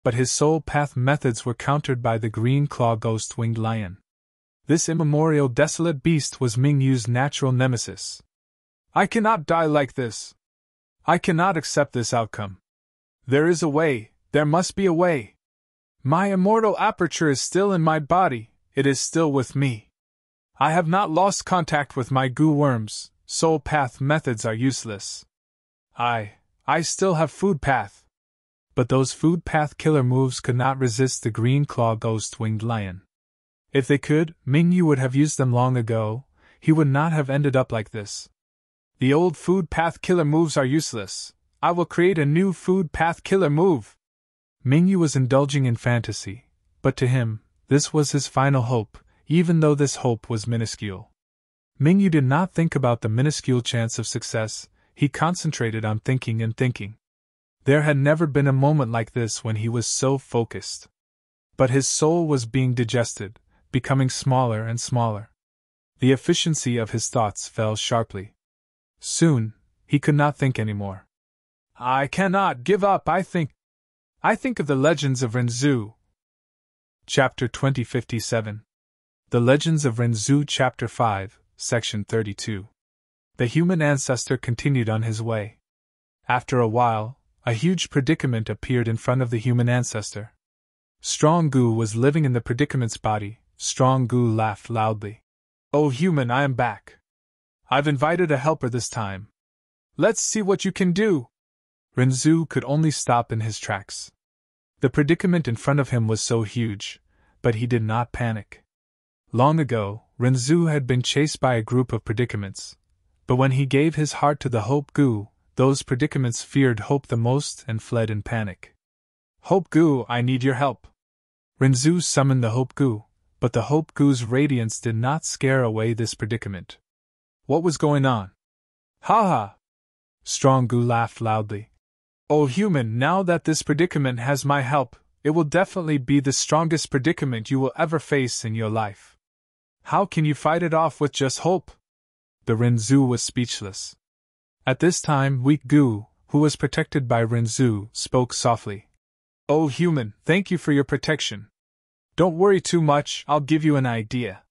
But his soul path methods were countered by the green-claw ghost-winged lion. This immemorial desolate beast was Mingyu's natural nemesis. I cannot die like this. I cannot accept this outcome. There is a way, there must be a way. My immortal aperture is still in my body, it is still with me. I have not lost contact with my goo worms, soul path methods are useless. I still have food path. But those food path killer moves could not resist the green-claw ghost-winged lion. If they could, Mingyu would have used them long ago. He would not have ended up like this. The old food path killer moves are useless. I will create a new food path killer move. Mingyu was indulging in fantasy, but to him, this was his final hope, even though this hope was minuscule. Mingyu did not think about the minuscule chance of success. He concentrated on thinking and thinking. There had never been a moment like this when he was so focused. But his soul was being digested, becoming smaller and smaller. The efficiency of his thoughts fell sharply. Soon, he could not think anymore. I cannot give up, I think of the legends of Renzu. Chapter 2057. The Legends of Renzu, Chapter 5, Section 32. The human ancestor continued on his way. After a while, a huge predicament appeared in front of the human ancestor. Strong Gu was living in the predicament's body. Strong Gu laughed loudly. "Oh human, I am back. I've invited a helper this time. Let's see what you can do." Renzu could only stop in his tracks. The predicament in front of him was so huge, but he did not panic. Long ago, Renzu had been chased by a group of predicaments, but when he gave his heart to the Hope Gu, those predicaments feared Hope the most and fled in panic. "Hope Gu, I need your help." Renzu summoned the Hope Gu, but the Hope Gu's radiance did not scare away this predicament. What was going on? "Ha ha!" Strong Gu laughed loudly. "Oh human, now that this predicament has my help, it will definitely be the strongest predicament you will ever face in your life. How can you fight it off with just hope?" The Renzu was speechless. At this time, weak Gu, who was protected by Renzu, spoke softly. "Oh human, thank you for your protection. Don't worry too much, I'll give you an idea.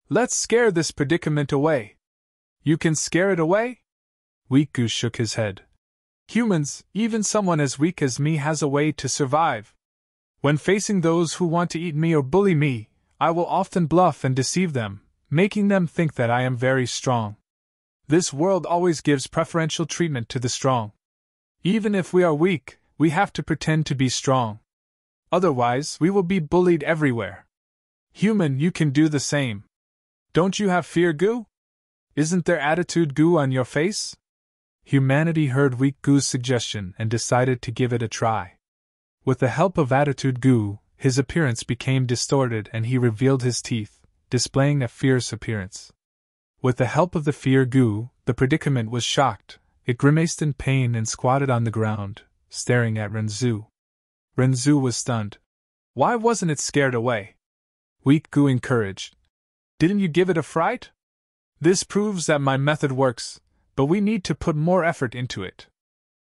Let's scare this predicament away." "You can scare it away?" Weak Gu shook his head. "Humans, even someone as weak as me has a way to survive. When facing those who want to eat me or bully me, I will often bluff and deceive them, making them think that I am very strong. This world always gives preferential treatment to the strong. Even if we are weak, we have to pretend to be strong. Otherwise, we will be bullied everywhere. Human, you can do the same. Don't you have fear, Gu? Isn't there attitude, Gu, on your face?" Humanity heard weak Gu's suggestion and decided to give it a try. With the help of attitude Gu, his appearance became distorted and he revealed his teeth, displaying a fierce appearance. With the help of the fear Gu, the predicament was shocked. It grimaced in pain and squatted on the ground, staring at Renzu. Renzu was stunned. "Why wasn't it scared away?" Weak Gu encouraged. "Didn't you give it a fright? This proves that my method works, but we need to put more effort into it.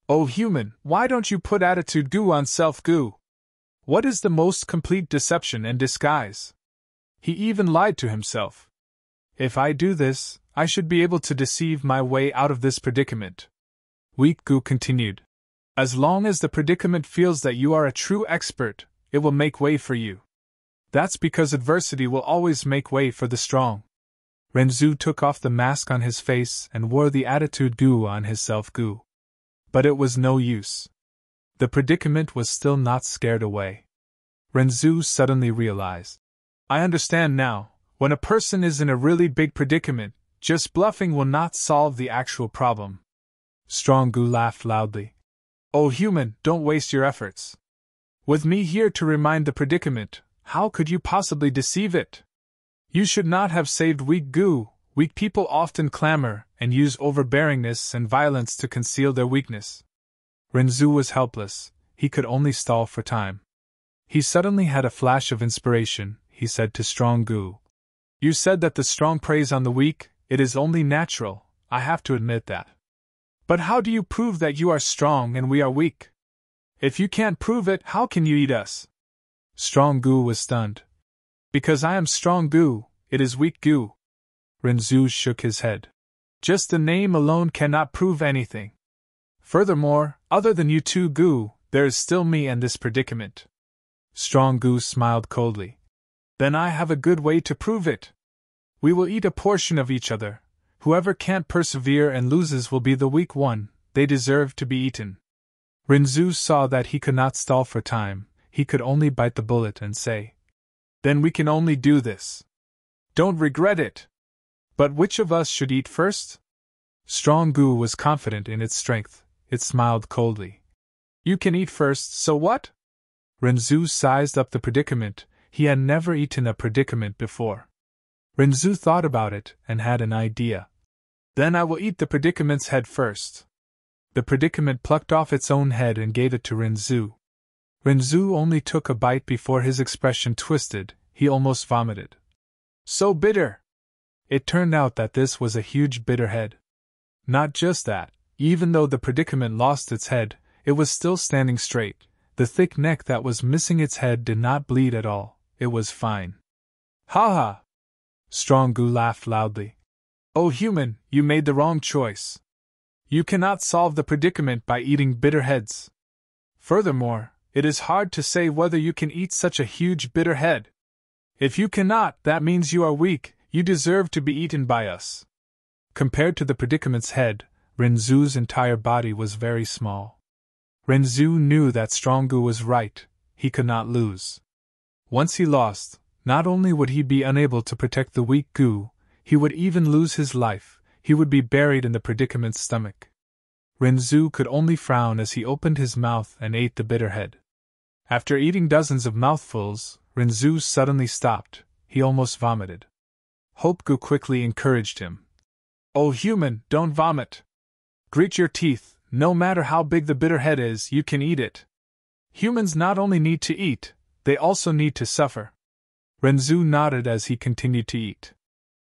Oh human, why don't you put attitude Gu on self Gu? What is the most complete deception and disguise? He even lied to himself. If I do this, I should be able to deceive my way out of this predicament." Weak Gu continued. "As long as the predicament feels that you are a true expert, it will make way for you. That's because adversity will always make way for the strong." Renzu took off the mask on his face and wore the attitude Gu on his self Gu. But it was no use. The predicament was still not scared away. Renzu suddenly realized. "I understand now, when a person is in a really big predicament, just bluffing will not solve the actual problem." Strong Gu laughed loudly. "Oh human, don't waste your efforts. With me here to remind the predicament, how could you possibly deceive it? You should not have saved weak Gu. Weak people often clamor and use overbearingness and violence to conceal their weakness." Renzu was helpless. He could only stall for time. He suddenly had a flash of inspiration. He said to Strong Gu, "You said that the strong preys on the weak. It is only natural, I have to admit that. But how do you prove that you are strong and we are weak? If you can't prove it, how can you eat us?" Strong Gu was stunned. "Because I am Strong Gu, it is weak Gu." Renzu shook his head. "Just the name alone cannot prove anything. Furthermore, other than you two Gu, there is still me and this predicament." Strong Gu smiled coldly. "Then I have a good way to prove it. We will eat a portion of each other. Whoever can't persevere and loses will be the weak one. They deserve to be eaten." Renzu saw that he could not stall for time. He could only bite the bullet and say, "Then we can only do this. Don't regret it. But which of us should eat first?" Strong Gu was confident in its strength. It smiled coldly. "You can eat first, so what?" Renzu sized up the predicament. He had never eaten a predicament before. Renzu thought about it and had an idea. "Then I will eat the predicament's head first." The predicament plucked off its own head and gave it to Renzu. Renzu only took a bite before his expression twisted. He almost vomited. "So bitter!" It turned out that this was a huge bitter head. Not just that, even though the predicament lost its head, it was still standing straight. The thick neck that was missing its head did not bleed at all. it was fine. Ha ha! Strong Gu laughed loudly. Oh human, you made the wrong choice. You cannot solve the predicament by eating bitter heads. Furthermore, it is hard to say whether you can eat such a huge bitter head. If you cannot, that means you are weak, you deserve to be eaten by us. Compared to the predicament's head, Renzu's entire body was very small. Renzu knew that Strong Gu was right, he could not lose. Once he lost, not only would he be unable to protect the weak Gu, he would even lose his life, he would be buried in the predicament's stomach. Renzu could only frown as he opened his mouth and ate the bitter head. After eating dozens of mouthfuls, Renzu suddenly stopped, he almost vomited. Hope Gu quickly encouraged him. Oh human, don't vomit. Grit your teeth, no matter how big the bitter head is, you can eat it. Humans not only need to eat, they also need to suffer. Renzu nodded as he continued to eat.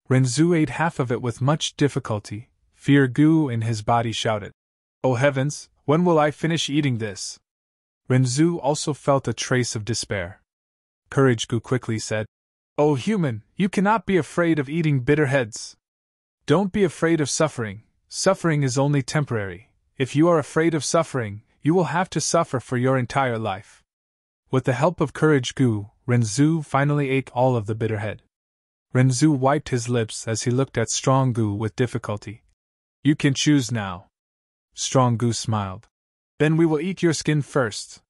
Renzu ate half of it with much difficulty. Fear Gu in his body shouted. Oh heavens, when will I finish eating this? Renzu also felt a trace of despair. Courage Gu quickly said. Oh human, you cannot be afraid of eating bitter heads. Don't be afraid of suffering. Suffering is only temporary. If you are afraid of suffering, you will have to suffer for your entire life. With the help of Courage Gu, Renzu finally ate all of the bitter head. Renzu wiped his lips as he looked at Strong Gu with difficulty. You can choose now. Strong Gu smiled. Then we will eat your skin first.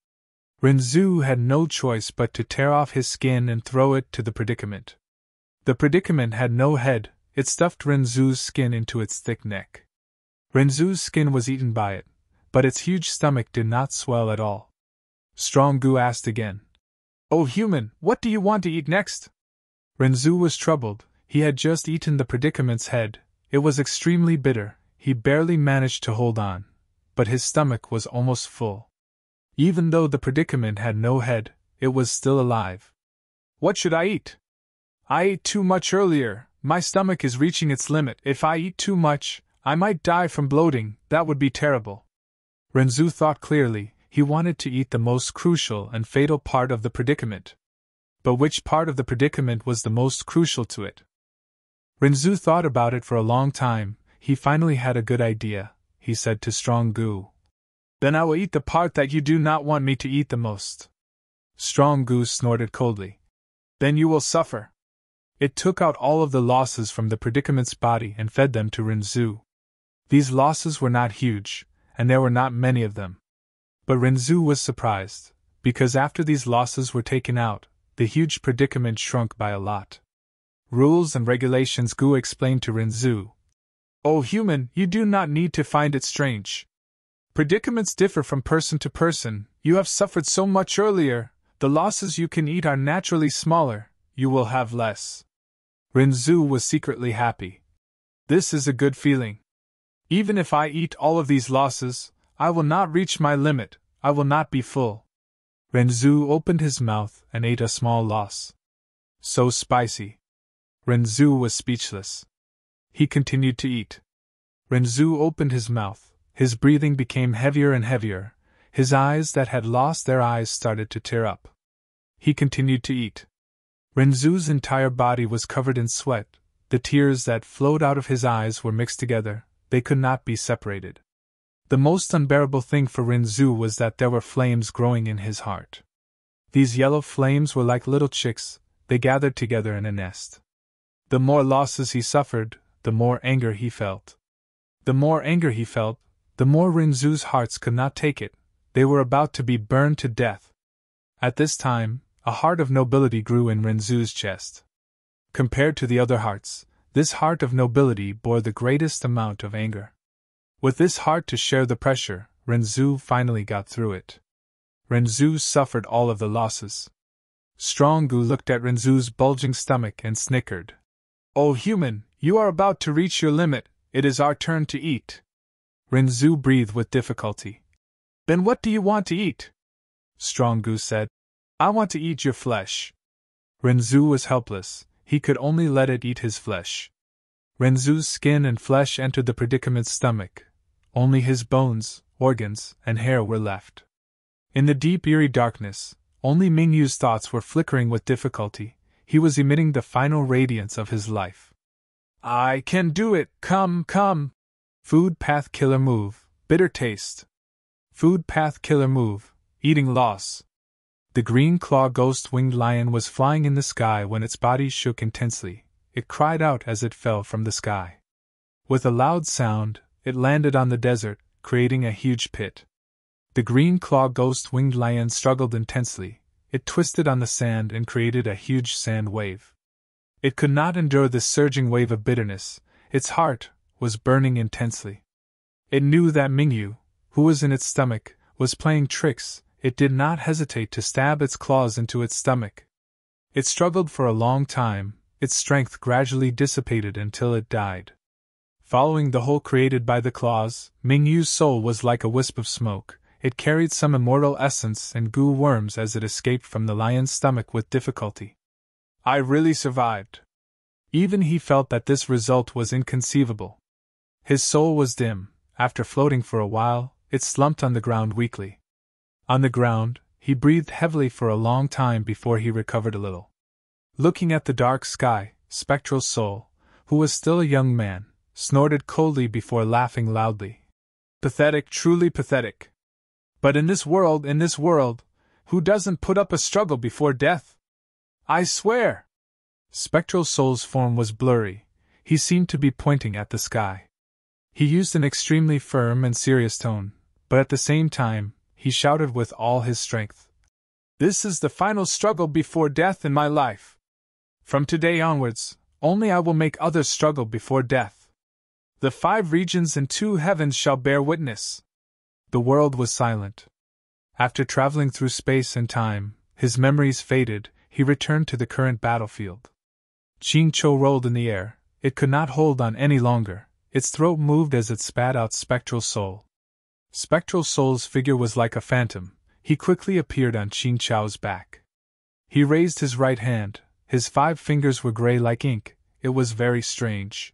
Renzu had no choice but to tear off his skin and throw it to the predicament. The predicament had no head, it stuffed Renzu's skin into its thick neck. Renzu's skin was eaten by it, but its huge stomach did not swell at all. Strong Gu asked again. Oh human, what do you want to eat next? Renzu was troubled, he had just eaten the predicament's head, it was extremely bitter, he barely managed to hold on, but his stomach was almost full. Even though the predicament had no head, it was still alive. What should I eat? I ate too much earlier, my stomach is reaching its limit, if I eat too much, I might die from bloating, that would be terrible. Renzu thought clearly, he wanted to eat the most crucial and fatal part of the predicament. But which part of the predicament was the most crucial to it? Renzu thought about it for a long time, he finally had a good idea, he said to Strong Gu. Then I will eat the part that you do not want me to eat the most. Strong Gu snorted coldly. Then you will suffer. It took out all of the losses from the predicament's body and fed them to Renzu. These losses were not huge, and there were not many of them. But Renzu was surprised, because after these losses were taken out, the huge predicament shrunk by a lot. Rules and regulations Gu explained to Renzu. Oh human, you do not need to find it strange. Predicaments differ from person to person, you have suffered so much earlier, the losses you can eat are naturally smaller, you will have less. Renzu was secretly happy. This is a good feeling. Even if I eat all of these losses, I will not reach my limit, I will not be full. Renzu opened his mouth and ate a small loss. So spicy. Renzu was speechless. He continued to eat. Renzu opened his mouth, his breathing became heavier and heavier, his eyes that had lost their eyes started to tear up. He continued to eat. Renzu's entire body was covered in sweat, the tears that flowed out of his eyes were mixed together, they could not be separated. The most unbearable thing for Renzu was that there were flames growing in his heart. These yellow flames were like little chicks, they gathered together in a nest. The more losses he suffered, the more anger he felt. The more anger he felt, the more Renzu's hearts could not take it, they were about to be burned to death. At this time, a heart of nobility grew in Renzu's chest. Compared to the other hearts, this heart of nobility bore the greatest amount of anger. With this heart to share the pressure, Renzu finally got through it. Renzu suffered all of the losses. Strong Gu looked at Renzu's bulging stomach and snickered. Oh human, you are about to reach your limit, it is our turn to eat. Renzu breathed with difficulty. Then what do you want to eat? Strong Gu said. I want to eat your flesh. Renzu was helpless, he could only let it eat his flesh. Renzu's skin and flesh entered the predicament's stomach. Only his bones, organs, and hair were left. In the deep eerie darkness, Only Mingyu's thoughts were flickering with difficulty. He was emitting the final radiance of his life. I can do it, come. Food path killer move, bitter taste. Food path killer move, eating loss. The green claw ghost-winged lion was flying in the sky when its body shook intensely. It cried out as it fell from the sky. With a loud sound, it landed on the desert, creating a huge pit. The green claw ghost-winged lion struggled intensely. It twisted on the sand and created a huge sand wave. It could not endure this surging wave of bitterness. Its heart was burning intensely. It knew that Mingyu, who was in its stomach, was playing tricks. It did not hesitate to stab its claws into its stomach. It struggled for a long time. Its strength gradually dissipated until it died. Following the hole created by the claws, Mingyu's soul was like a wisp of smoke. It carried some immortal essence and goo worms as it escaped from the lion's stomach with difficulty. I really survived. Even he felt that this result was inconceivable. His soul was dim. After floating for a while, it slumped on the ground weakly. On the ground, he breathed heavily for a long time before he recovered a little. Looking at the dark sky, Spectral Soul, who was still a young man, snorted coldly before laughing loudly. Pathetic, truly pathetic. But in this world, who doesn't put up a struggle before death? I swear! Spectral Soul's form was blurry. He seemed to be pointing at the sky. He used an extremely firm and serious tone, but at the same time, he shouted with all his strength. This is the final struggle before death in my life. From today onwards, only I will make others struggle before death. The 5 regions and 2 heavens shall bear witness. The world was silent. After traveling through space and time, his memories faded. He returned to the current battlefield. Qingqiu rolled in the air. It could not hold on any longer. Its throat moved as it spat out Spectral Soul. Spectral Soul's figure was like a phantom. He quickly appeared on Qingqiu's back. He raised his right hand. His 5 fingers were gray like ink. It was very strange.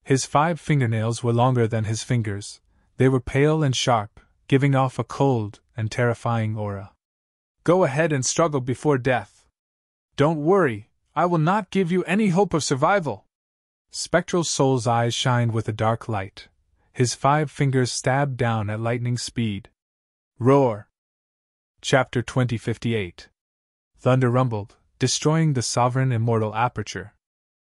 His 5 fingernails were longer than his fingers. They were pale and sharp, giving off a cold and terrifying aura. Go ahead and struggle before death. Don't worry, I will not give you any hope of survival. Spectral Soul's eyes shined with a dark light. His 5 fingers stabbed down at lightning speed. Roar! Chapter 2058. Thunder rumbled, destroying the sovereign immortal aperture.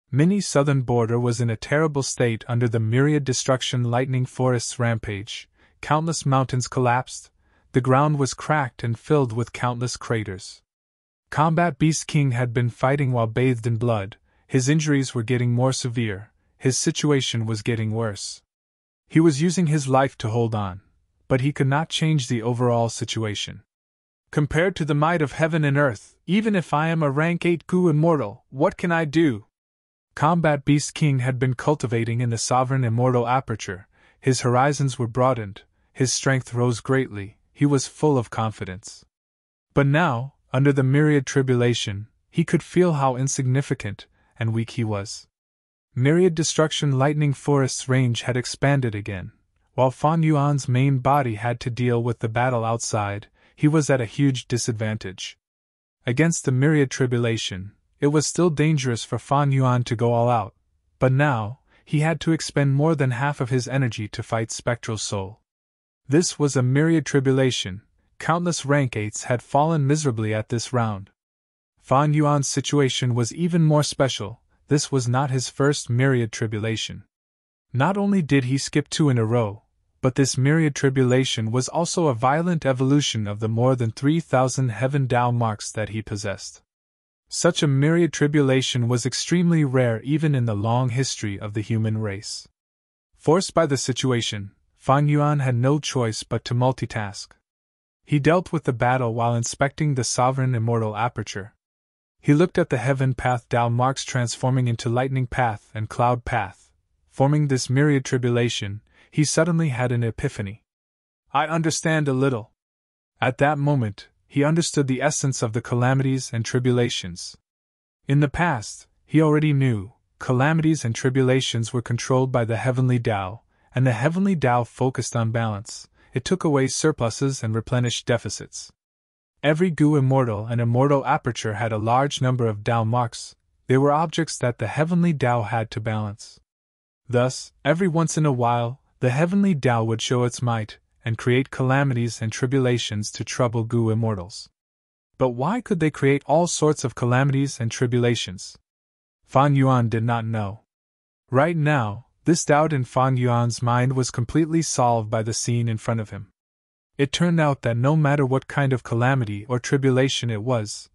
Mini southern border was in a terrible state under the myriad destruction lightning forest's rampage. Countless mountains collapsed. The ground was cracked and filled with countless craters. Combat Beast King had been fighting while bathed in blood. His injuries were getting more severe. His situation was getting worse. He was using his life to hold on, but he could not change the overall situation. Compared to the might of heaven and earth, even if I am a rank 8 Gu immortal, what can I do? Combat Beast King had been cultivating in the sovereign immortal aperture. His horizons were broadened. His strength rose greatly. He was full of confidence. But now, under the myriad tribulation, he could feel how insignificant and weak he was. Myriad destruction lightning forest's range had expanded again. While Fan Yuan's main body had to deal with the battle outside, he was at a huge disadvantage. Against the myriad tribulation, it was still dangerous for Fan Yuan to go all out, but now, he had to expend more than half of his energy to fight Spectral Soul. This was a myriad tribulation. Countless rank 8s had fallen miserably at this round. Fan Yuan's situation was even more special. This was not his first myriad tribulation. Not only did he skip 2 in a row, but this myriad tribulation was also a violent evolution of the more than 3,000 heaven Dao marks that he possessed. Such a myriad tribulation was extremely rare even in the long history of the human race. Forced by the situation, Fan Yuan had no choice but to multitask. He dealt with the battle while inspecting the sovereign immortal aperture. He looked at the heaven path Dao marks transforming into lightning path and cloud path. Forming this myriad tribulation, he suddenly had an epiphany. I understand a little. At that moment, he understood the essence of the calamities and tribulations. In the past, he already knew, calamities and tribulations were controlled by the heavenly Tao, and the heavenly Tao focused on balance. It took away surpluses and replenished deficits. Every Gu immortal and immortal aperture had a large number of Tao marks. They were objects that the heavenly Tao had to balance. Thus, every once in a while, the heavenly Tao would show its might, and create calamities and tribulations to trouble Gu immortals. But why could they create all sorts of calamities and tribulations? Fan Yuan did not know. Right now, this doubt in Fan Yuan's mind was completely solved by the scene in front of him. It turned out that no matter what kind of calamity or tribulation it was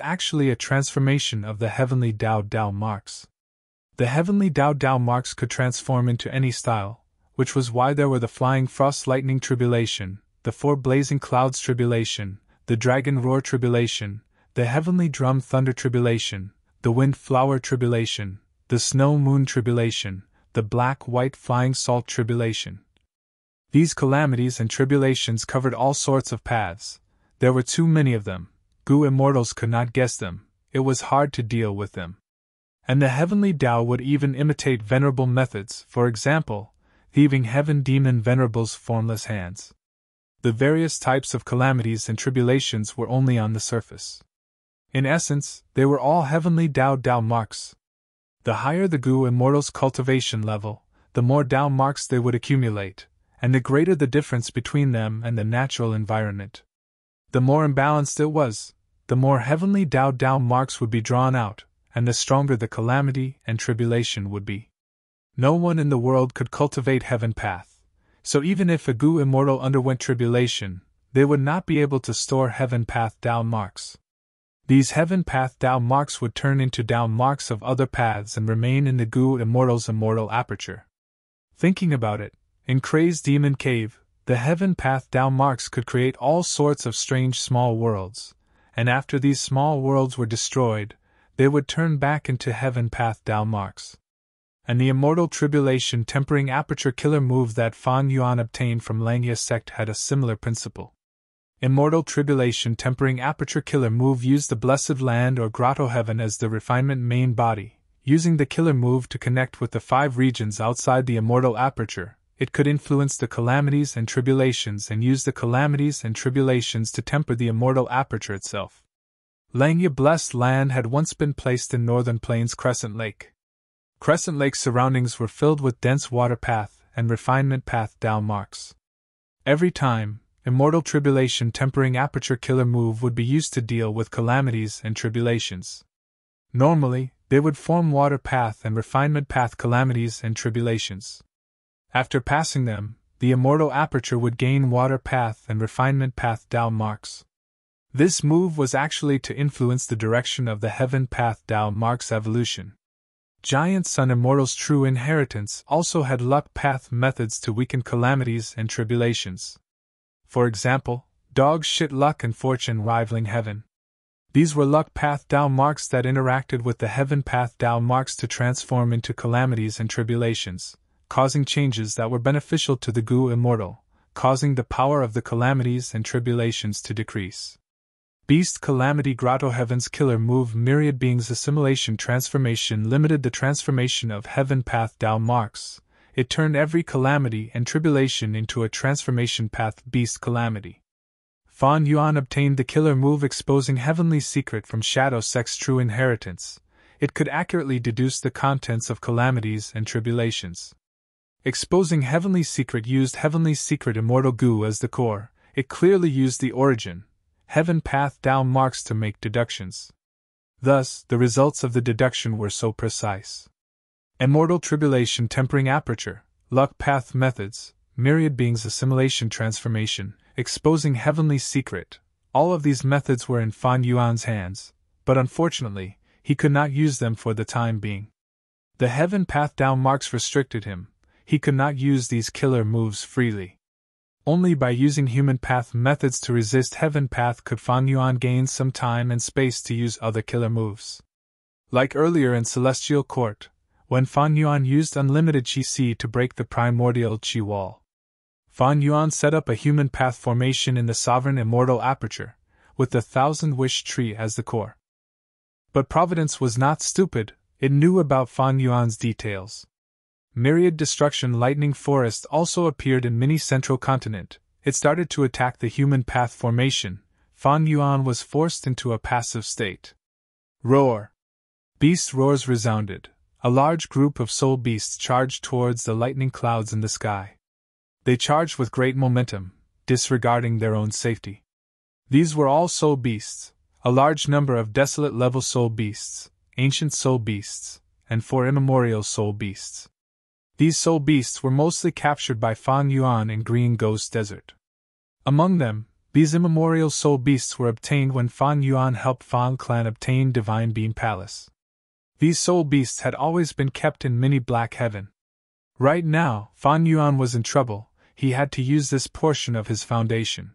actually a transformation of the heavenly Tao marks. The heavenly Tao marks could transform into any style, which was why there were the flying frost lightning tribulation, the four blazing clouds tribulation, the dragon roar tribulation, the heavenly drum thunder tribulation, the wind flower tribulation, the snow moon tribulation, the black white flying salt tribulation. These calamities and tribulations covered all sorts of paths. There were too many of them. Gu immortals could not guess them. It was hard to deal with them. And the heavenly Tao would even imitate venerable methods, for example, thieving heaven demon venerables' formless hands. The various types of calamities and tribulations were only on the surface. In essence, they were all heavenly Tao marks. The higher the Gu immortals' cultivation level, the more Tao marks they would accumulate, and the greater the difference between them and the natural environment. The more imbalanced it was, the more heavenly Tao marks would be drawn out, and the stronger the calamity and tribulation would be. No one in the world could cultivate heaven path, so even if a Gu immortal underwent tribulation, they would not be able to store heaven path Tao marks. These heaven path Tao marks would turn into Tao marks of other paths and remain in the Gu immortal's immortal aperture. Thinking about it, in Kray's demon cave, the heaven path Tao marks could create all sorts of strange small worlds, and after these small worlds were destroyed, they would turn back into heaven path Tao marks. And the immortal tribulation tempering aperture killer move that Fan Yuan obtained from Langya sect had a similar principle. Immortal tribulation tempering aperture killer move used the blessed land or grotto heaven as the refinement main body. Using the killer move to connect with the 5 regions outside the immortal aperture, it could influence the calamities and tribulations and use the calamities and tribulations to temper the immortal aperture itself. Langya blessed land had once been placed in Northern Plains Crescent Lake. Crescent Lake's surroundings were filled with dense water path and refinement path Tao marks. Every time, immortal tribulation tempering aperture killer move would be used to deal with calamities and tribulations. Normally, they would form water path and refinement path calamities and tribulations. After passing them, the immortal aperture would gain water path and refinement path Tao marks. This move was actually to influence the direction of the heaven path Tao marks evolution. Giant Sun Immortal's true inheritance also had luck path methods to weaken calamities and tribulations. For example, dog shit luck and fortune rivaling heaven. These were luck path Tao marks that interacted with the heaven path Tao marks to transform into calamities and tribulations, causing changes that were beneficial to the Gu immortal, causing the power of the calamities and tribulations to decrease. Beast Calamity Grotto Heaven's killer move Myriad Beings Assimilation Transformation limited the transformation of heaven path Tao marks. It turned every calamity and tribulation into a transformation path Beast Calamity. Fan Yuan obtained the killer move Exposing Heavenly Secret from Shadow Sect's true inheritance. It could accurately deduce the contents of calamities and tribulations. Exposing Heavenly Secret used Heavenly Secret Immortal Gu as the core. It clearly used the origin, heaven path Tao marks to make deductions. Thus, the results of the deduction were so precise. Immortal tribulation tempering aperture, luck path methods, myriad beings assimilation transformation, exposing heavenly secret, all of these methods were in Fan Yuan's hands, but unfortunately, he could not use them for the time being. The heaven path Tao marks restricted him. He could not use these killer moves freely. Only by using human path methods to resist heaven path could Fan Yuan gain some time and space to use other killer moves. Like earlier in Celestial Court, when Fan Yuan used unlimited Qi to break the primordial Qi wall. Fan Yuan set up a human path formation in the sovereign immortal aperture, with the 1,000-wish tree as the core. But Providence was not stupid, it knew about Fan Yuan's details. Myriad Destruction Lightning Forest also appeared in Mini Central Continent. It started to attack the human path formation, Fan Yuan was forced into a passive state. Roar! Beast roars resounded. A large group of soul beasts charged towards the lightning clouds in the sky. They charged with great momentum, disregarding their own safety. These were all soul beasts, a large number of desolate level soul beasts, ancient soul beasts, and 4 immemorial soul beasts. These soul beasts were mostly captured by Fan Yuan in Green Ghost Desert. Among them, these immemorial soul beasts were obtained when Fan Yuan helped Fan Clan obtain Divine Beam Palace. These soul beasts had always been kept in Mini Black Heaven. Right now, Fan Yuan was in trouble. He had to use this portion of his foundation.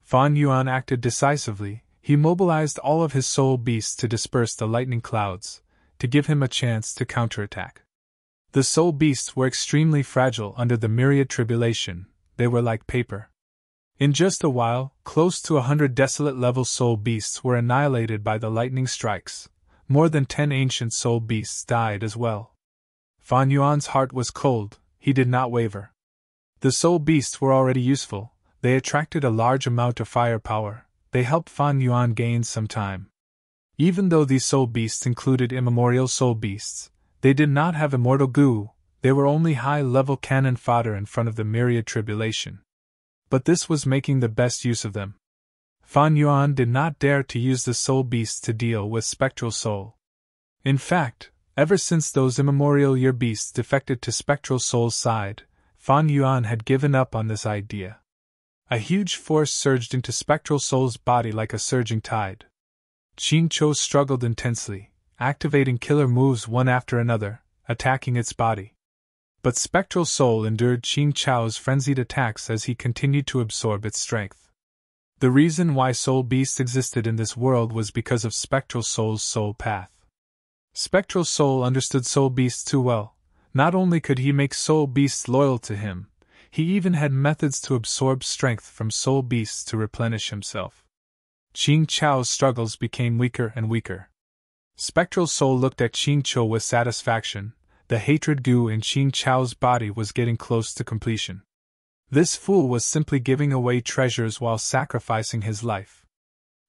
Fan Yuan acted decisively. He mobilized all of his soul beasts to disperse the lightning clouds, to give him a chance to counterattack. The soul beasts were extremely fragile under the myriad tribulation. They were like paper. In just a while, close to 100 desolate level soul beasts were annihilated by the lightning strikes. More than 10 ancient soul beasts died as well. Fan Yuan's heart was cold. He did not waver. The soul beasts were already useful. They attracted a large amount of firepower. They helped Fan Yuan gain some time. Even though these soul beasts included immemorial soul beasts, they did not have immortal goo. They were only high-level cannon fodder in front of the myriad tribulation. But this was making the best use of them. Fan Yuan did not dare to use the soul beasts to deal with Spectral Soul. In fact, ever since those immemorial year beasts defected to Spectral Soul's side, Fan Yuan had given up on this idea. A huge force surged into Spectral Soul's body like a surging tide. Qing Cho struggled intensely, activating killer moves one after another, attacking its body. But Spectral Soul endured Qing Chao's frenzied attacks as he continued to absorb its strength. The reason why soul beasts existed in this world was because of Spectral Soul's soul path. Spectral Soul understood soul beasts too well. Not only could he make soul beasts loyal to him, he even had methods to absorb strength from soul beasts to replenish himself. Qing Chao's struggles became weaker and weaker. Spectral Soul looked at Qing Cho with satisfaction. The hatred goo in Qing Chao's body was getting close to completion. This fool was simply giving away treasures while sacrificing his life.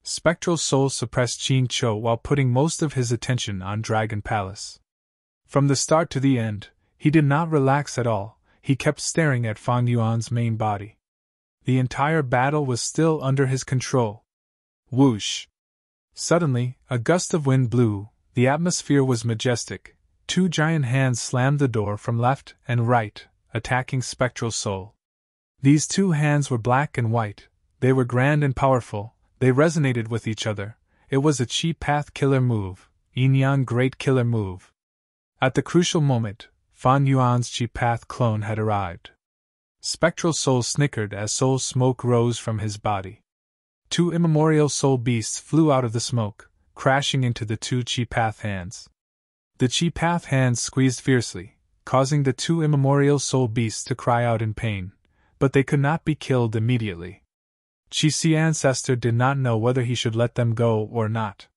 Spectral Soul suppressed Qing Cho while putting most of his attention on Dragon Palace. From the start to the end, he did not relax at all. He kept staring at Fan Yuan's main body. The entire battle was still under his control. Whoosh! Suddenly, a gust of wind blew. The atmosphere was majestic. 2 giant hands slammed the door from left and right, attacking Spectral Soul. These 2 hands were black and white. They were grand and powerful. They resonated with each other. It was a Chi Path killer move, Yin-Yang Great Killer move. At the crucial moment, Fan Yuan's Chi Path clone had arrived. Spectral Soul snickered as soul smoke rose from his body. 2 immemorial soul beasts flew out of the smoke, crashing into the 2 Chi Path hands. The Chi Path hands squeezed fiercely, causing the 2 immemorial soul beasts to cry out in pain, but they could not be killed immediately. Qi Ancestor did not know whether he should let them go or not.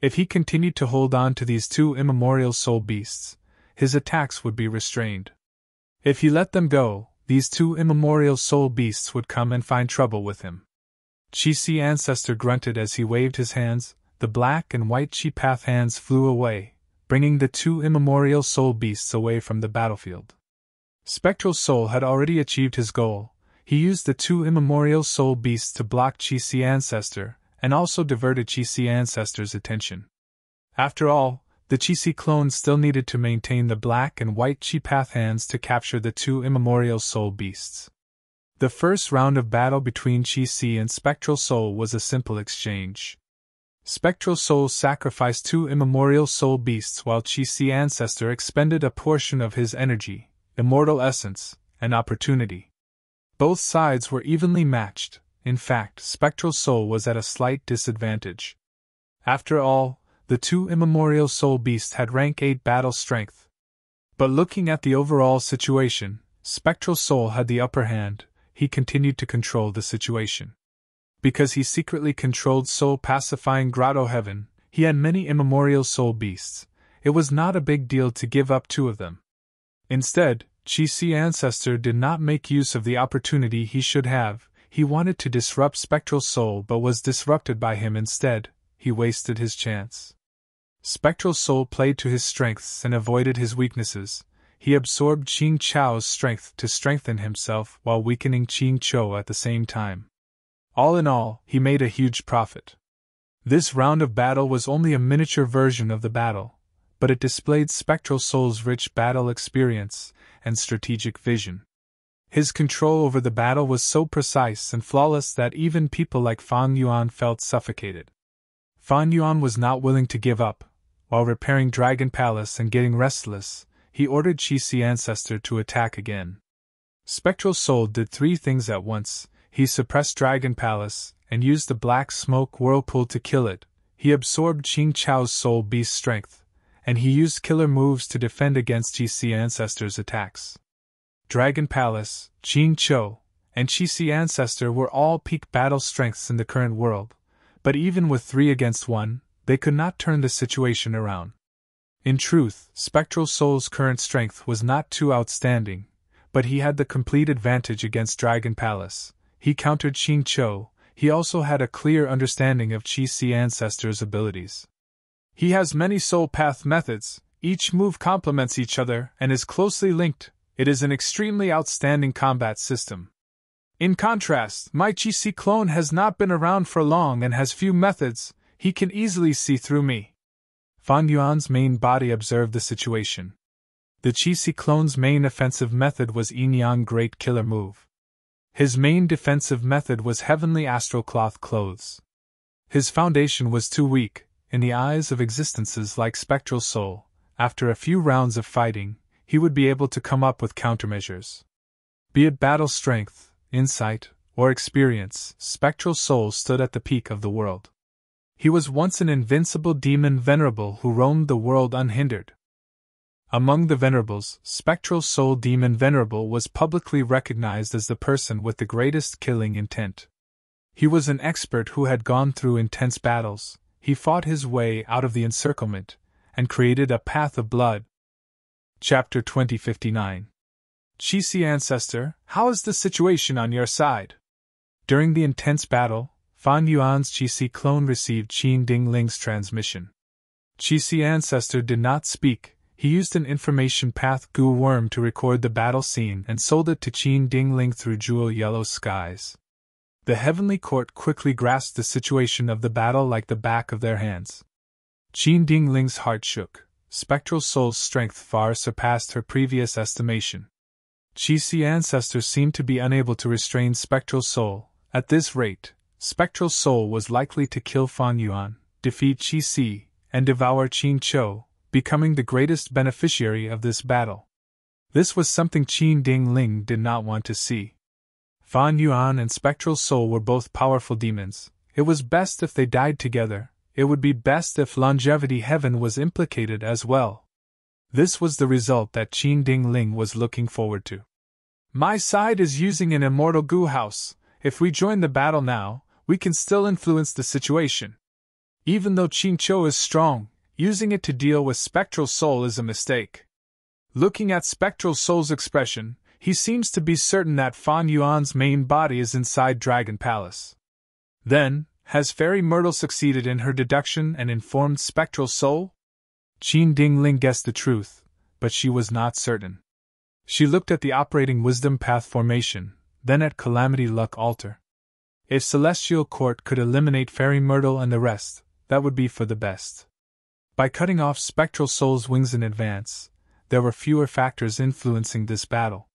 If he continued to hold on to these 2 immemorial soul beasts, his attacks would be restrained. If he let them go, these 2 immemorial soul beasts would come and find trouble with him. Qi Ancestor grunted as he waved his hands. The black and white Chi Path hands flew away, bringing the 2 immemorial soul beasts away from the battlefield. Spectral Soul had already achieved his goal. He used the 2 immemorial soul beasts to block Qi Ancestor, and also diverted Qi Ancestor's attention. After all, the Qi clone still needed to maintain the black and white Chi Path hands to capture the 2 immemorial soul beasts. The first round of battle between Qi and Spectral Soul was a simple exchange. Spectral Soul sacrificed 2 immemorial soul beasts while Qi Ancestor expended a portion of his energy, immortal essence, and opportunity. Both sides were evenly matched. In fact, Spectral Soul was at a slight disadvantage. After all, the 2 immemorial soul beasts had rank 8 battle strength. But looking at the overall situation, Spectral Soul had the upper hand. He continued to control the situation. Because he secretly controlled soul-pacifying Grotto Heaven, he had many immemorial soul beasts. It was not a big deal to give up 2 of them. Instead, Qi Ancestor did not make use of the opportunity he should have. He wanted to disrupt Spectral Soul but was disrupted by him instead. He wasted his chance. Spectral Soul played to his strengths and avoided his weaknesses. He absorbed Qing Chao's strength to strengthen himself while weakening Qing Chou at the same time. All in all, he made a huge profit. This round of battle was only a miniature version of the battle, but it displayed Spectral Soul's rich battle experience and strategic vision. His control over the battle was so precise and flawless that even people like Fan Yuan felt suffocated. Fan Yuan was not willing to give up. While repairing Dragon Palace and getting restless, he ordered Qi Ancestor to attack again. Spectral Soul did three things at once. He suppressed Dragon Palace and used the Black Smoke Whirlpool to kill it. He absorbed Qing Chao's Soul Beast strength, and he used killer moves to defend against Qi Ancestor's attacks. Dragon Palace, Qing Chou, and Qi Ancestor were all peak battle strengths in the current world, but even with 3 against 1, they could not turn the situation around. In truth, Spectral Soul's current strength was not too outstanding, but he had the complete advantage against Dragon Palace. He countered Qing Chou. He also had a clear understanding of Qi Ancestor's abilities. He has many soul path methods, each move complements each other and is closely linked. It is an extremely outstanding combat system. In contrast, my Qi clone has not been around for long and has few methods. He can easily see through me. Fan Yuan's main body observed the situation. The Qi clone's main offensive method was Yin Yang Great Killer Move. His main defensive method was Heavenly Astral Cloth Clothes. His foundation was too weak, in the eyes of existences like Spectral Soul. After a few rounds of fighting, he would be able to come up with countermeasures. Be it battle strength, insight, or experience, Spectral Soul stood at the peak of the world. He was once an invincible demon venerable who roamed the world unhindered. Among the venerables, Spectral Soul Demon Venerable was publicly recognized as the person with the greatest killing intent. He was an expert who had gone through intense battles. He fought his way out of the encirclement and created a path of blood. Chapter 2059. Qi Ancestor, how is the situation on your side? During the intense battle, Fan Yuan's Qi clone received Qin Dingling's transmission. Qi Ancestor did not speak. He used an information path goo worm to record the battle scene and sold it to Qin Dingling through jewel yellow skies. The Heavenly Court quickly grasped the situation of the battle like the back of their hands. Qin Dingling's heart shook. Spectral Soul's strength far surpassed her previous estimation. Qi Ancestor seemed to be unable to restrain Spectral Soul. At this rate, Spectral Soul was likely to kill Fan Yuan, defeat Qi, and devour Qing Chou, becoming the greatest beneficiary of this battle. This was something Qin Dingling did not want to see. Fan Yuan and Spectral Soul were both powerful demons. It was best if they died together. It would be best if Longevity Heaven was implicated as well. This was the result that Qin Dingling was looking forward to. My side is using an immortal goo house. If we join the battle now, we can still influence the situation. Even though Qing Chou is strong, using it to deal with Spectral Soul is a mistake. Looking at Spectral Soul's expression, he seems to be certain that Fan Yuan's main body is inside Dragon Palace. Then, has Fairy Myrtle succeeded in her deduction and informed Spectral Soul? Qin Dingling guessed the truth, but she was not certain. She looked at the operating wisdom path formation, then at Calamity Luck Altar. If Celestial Court could eliminate Fairy Myrtle and the rest, that would be for the best. By cutting off Spectral Soul's wings in advance, there were fewer factors influencing this battle.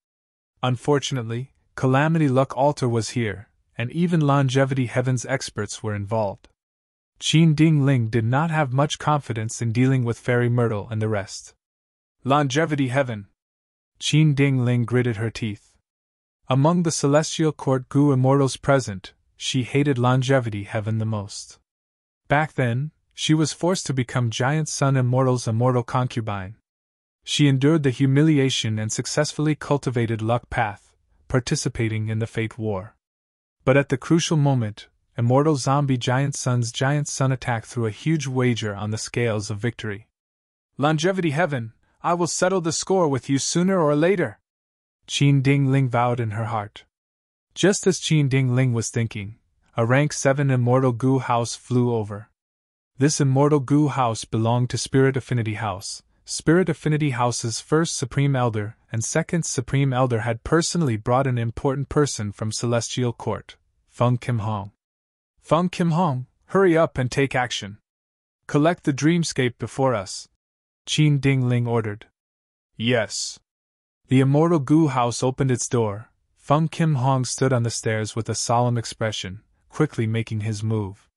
Unfortunately, Calamity Luck Altar was here, and even Longevity Heaven's experts were involved. Qin Dingling did not have much confidence in dealing with Fairy Myrtle and the rest. Longevity Heaven! Qin Dingling gritted her teeth. Among the Celestial Court Goo Immortals present, she hated Longevity Heaven the most. Back then, she was forced to become Giant Sun Immortal's immortal concubine. She endured the humiliation and successfully cultivated Luck Path, participating in the Fate War. But at the crucial moment, Immortal Zombie Giant Sun's Giant Sun attacked threw a huge wager on the scales of victory. Longevity Heaven, I will settle the score with you sooner or later, Qin Dingling vowed in her heart. Just as Qin Dingling was thinking, a rank 7 immortal goo house flew over. This immortal goo house belonged to Spirit Affinity House. Spirit Affinity House's first Supreme Elder and second Supreme Elder had personally brought an important person from Celestial Court, Feng Kim Hong. Feng Kim Hong, hurry up and take action. Collect the dreamscape before us, Qin Dingling ordered. Yes. The immortal goo house opened its door. Feng Kim Hong stood on the stairs with a solemn expression, quickly making his move.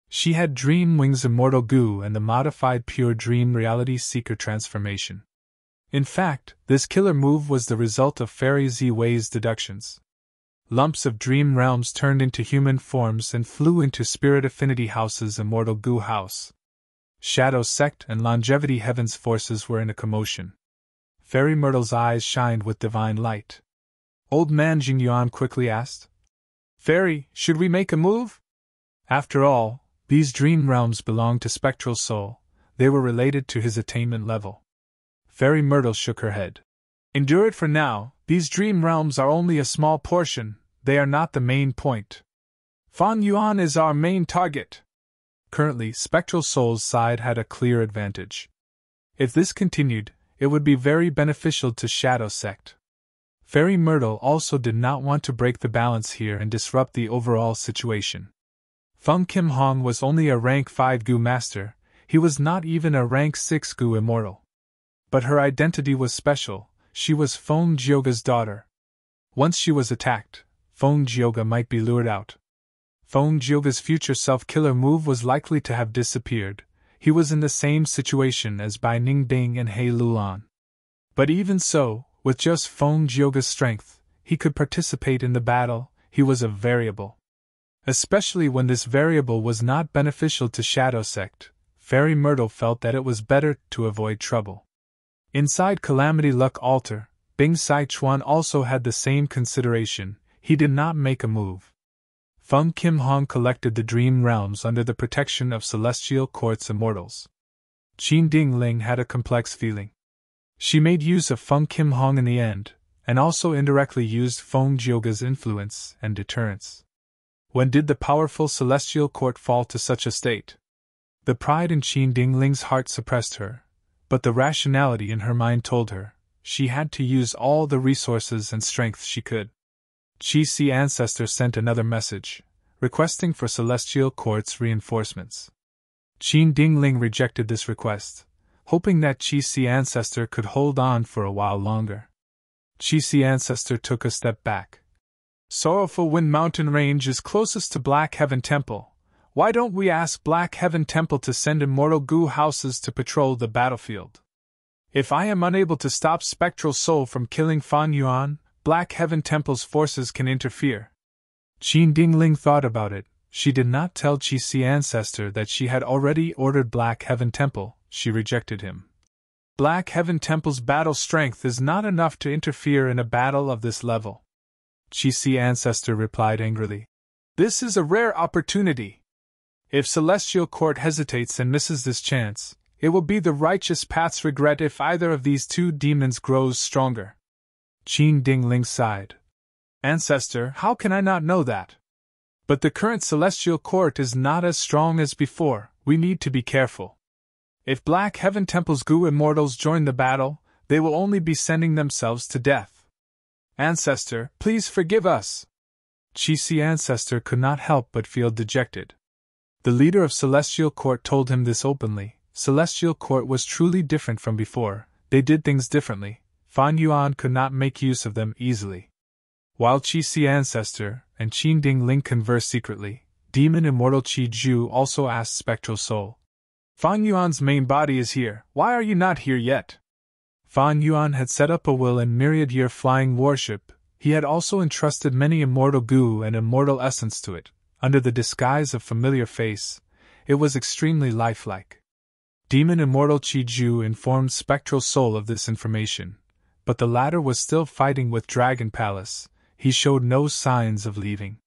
She had Dream Wings Immortal Goo and the modified Pure Dream Reality Seeker transformation. In fact, this killer move was the result of Fairy Z-Wei's deductions. Lumps of dream realms turned into human forms and flew into Spirit Affinity House's Immortal Goo House. Shadow Sect and Longevity Heaven's forces were in a commotion. Fairy Myrtle's eyes shined with divine light. Old Man Jingyuan quickly asked, Fairy, should we make a move? After all, these dream realms belonged to Spectral Soul. They were related to his attainment level. Fairy Myrtle shook her head. Endure it for now. These dream realms are only a small portion. They are not the main point. Fan Yuan is our main target. Currently, Spectral Soul's side had a clear advantage. If this continued, it would be very beneficial to Shadow Sect. Fairy Myrtle also did not want to break the balance here and disrupt the overall situation. Feng Kim Hong was only a rank 5 Goo Master, he was not even a rank 6 Goo Immortal. But her identity was special, she was Feng Jioga's daughter. Once she was attacked, Feng Jioga might be lured out. Feng Jioga's future self-killer move was likely to have disappeared, he was in the same situation as Bai Ningbing and He Lulan. But even so, with just Feng Jioga's strength, he could participate in the battle, he was a variable. Especially when this variable was not beneficial to Shadow Sect, Fairy Myrtle felt that it was better to avoid trouble. Inside Calamity Luck Altar, Bing Sai Chuan also had the same consideration, he did not make a move. Feng Kim Hong collected the Dream Realms under the protection of Celestial Court's Immortals. Qin Dingling had a complex feeling. She made use of Feng Kim Hong in the end, and also indirectly used Feng Jioga's influence and deterrence. When did the powerful Celestial Court fall to such a state? The pride in Qin Dingling's heart suppressed her, but the rationality in her mind told her she had to use all the resources and strength she could. Qi Si Ancestor sent another message, requesting for Celestial Court's reinforcements. Qin Dingling rejected this request, hoping that Qi Si Ancestor could hold on for a while longer. Qi Si Ancestor took a step back. Sorrowful Wind Mountain Range is closest to Black Heaven Temple. Why don't we ask Black Heaven Temple to send immortal goo houses to patrol the battlefield? If I am unable to stop Spectral Soul from killing Fan Yuan, Black Heaven Temple's forces can interfere. Qin Dingling thought about it. She did not tell Qi Si Ancestor that she had already ordered Black Heaven Temple. She rejected him. Black Heaven Temple's battle strength is not enough to interfere in a battle of this level. Qi Si Ancestor replied angrily. This is a rare opportunity. If Celestial Court hesitates and misses this chance, it will be the Righteous Path's regret if either of these two demons grows stronger. Qin Dingling sighed. Ancestor, how can I not know that? But the current Celestial Court is not as strong as before, we need to be careful. If Black Heaven Temple's Goo Immortals join the battle, they will only be sending themselves to death. Ancestor, please forgive us. Qi Si Ancestor could not help but feel dejected. The leader of Celestial Court told him this openly. Celestial Court was truly different from before, they did things differently, Fan Yuan could not make use of them easily. While Qi Si Ancestor and Qin Dingling conversed secretly, Demon Immortal Qi Ju also asked Spectral Soul. Fan Yuan's main body is here, why are you not here yet? Fan Yuan had set up a will and myriad-year flying warship, he had also entrusted many immortal goo and immortal essence to it, under the disguise of familiar face, it was extremely lifelike. Demon Immortal Qi Ju informed Spectral Soul of this information, but the latter was still fighting with Dragon Palace, he showed no signs of leaving.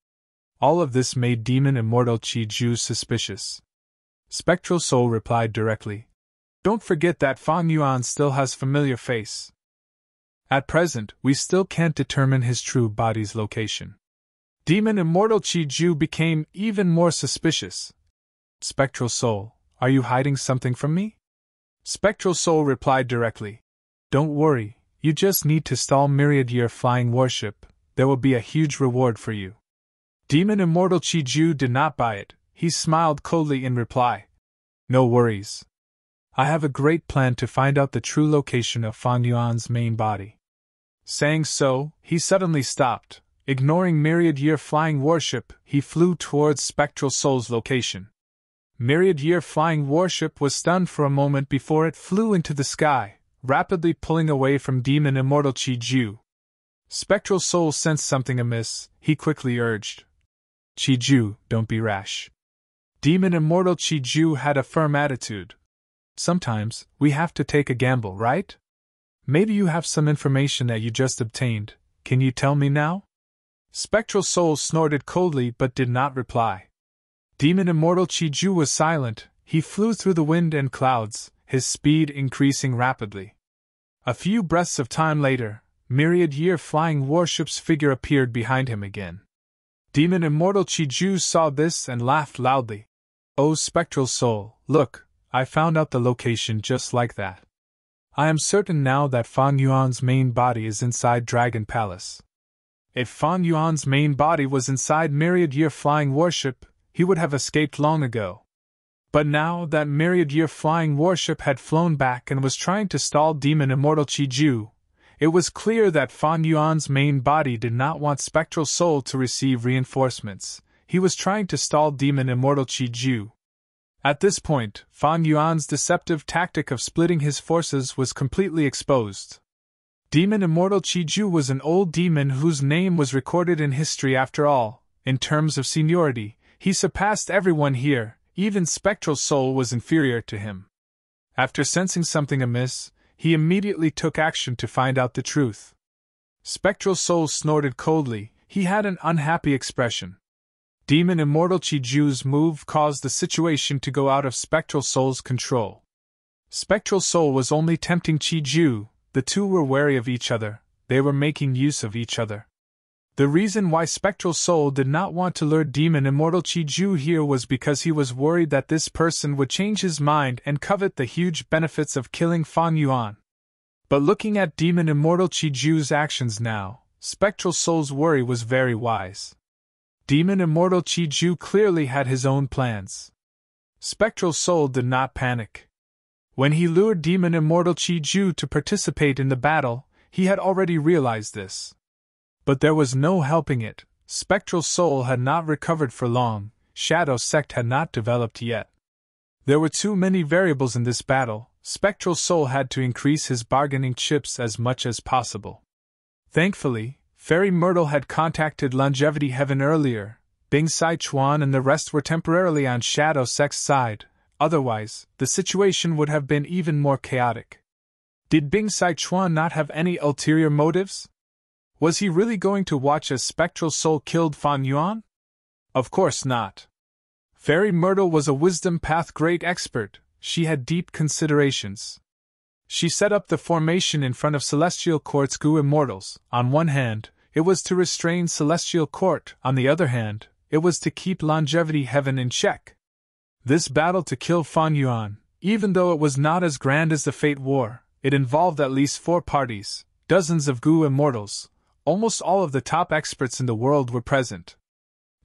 All of this made Demon Immortal Qi Ju suspicious. Spectral Soul replied directly. Don't forget that Fan Yuan still has familiar face. At present, we still can't determine his true body's location. Demon Immortal Chi-Ju became even more suspicious. Spectral Soul, are you hiding something from me? Spectral Soul replied directly. Don't worry, you just need to stall Myriad-Year Flying Warship, there will be a huge reward for you. Demon Immortal Chi-Ju did not buy it, he smiled coldly in reply. No worries. I have a great plan to find out the true location of Fang Yuan's main body. Saying so, he suddenly stopped. Ignoring Myriad-Year Flying Warship, he flew towards Spectral Soul's location. Myriad-Year Flying Warship was stunned for a moment before it flew into the sky, rapidly pulling away from Demon Immortal Chi-Ju. Spectral Soul sensed something amiss, he quickly urged. Chi-Ju, don't be rash. Demon Immortal Chi-Ju had a firm attitude. Sometimes, we have to take a gamble, right? Maybe you have some information that you just obtained, can you tell me now? Spectral Soul snorted coldly but did not reply. Demon Immortal Chi-Ju was silent, he flew through the wind and clouds, his speed increasing rapidly. A few breaths of time later, Myriad-Year Flying Warship's figure appeared behind him again. Demon Immortal Chi-Ju saw this and laughed loudly. Oh Spectral Soul, look, I found out the location just like that. I am certain now that Fang Yuan's main body is inside Dragon Palace. If Fang Yuan's main body was inside Myriad-Year Flying Warship, he would have escaped long ago. But now that Myriad-Year Flying Warship had flown back and was trying to stall Demon Immortal Chi-Ju, it was clear that Fang Yuan's main body did not want Spectral Soul to receive reinforcements. He was trying to stall Demon Immortal Chi-Ju. At this point, Fang Yuan's deceptive tactic of splitting his forces was completely exposed. Demon Immortal Chi-Ju was an old demon whose name was recorded in history after all. In terms of seniority, he surpassed everyone here, even Spectral Soul was inferior to him. After sensing something amiss, he immediately took action to find out the truth. Spectral Soul snorted coldly, he had an unhappy expression. Demon Immortal Chi-Ju's move caused the situation to go out of Spectral Soul's control. Spectral Soul was only tempting Chi-Ju, the two were wary of each other, they were making use of each other. The reason why Spectral Soul did not want to lure Demon Immortal Chi-Ju here was because he was worried that this person would change his mind and covet the huge benefits of killing Fang Yuan. But looking at Demon Immortal Chi-Ju's actions now, Spectral Soul's worry was very wise. Demon Immortal Chi-Ju clearly had his own plans. Spectral Soul did not panic. When he lured Demon Immortal Chi-Ju to participate in the battle, he had already realized this. But there was no helping it, Spectral Soul had not recovered for long, Shadow Sect had not developed yet. There were too many variables in this battle, Spectral Soul had to increase his bargaining chips as much as possible. Thankfully, Fairy Myrtle had contacted Longevity Heaven earlier, Bing Saichuan and the rest were temporarily on Shadow Sect's side, otherwise, the situation would have been even more chaotic. Did Bing Saichuan not have any ulterior motives? Was he really going to watch as Spectral Soul killed Fang Yuan? Of course not. Fairy Myrtle was a Wisdom Path great expert, she had deep considerations. She set up the formation in front of Celestial Court's Gu Immortals. On one hand, it was to restrain Celestial Court, on the other hand, it was to keep Longevity Heaven in check. This battle to kill Fang Yuan, even though it was not as grand as the Fate War, it involved at least 4 parties, dozens of Gu Immortals, almost all of the top experts in the world were present.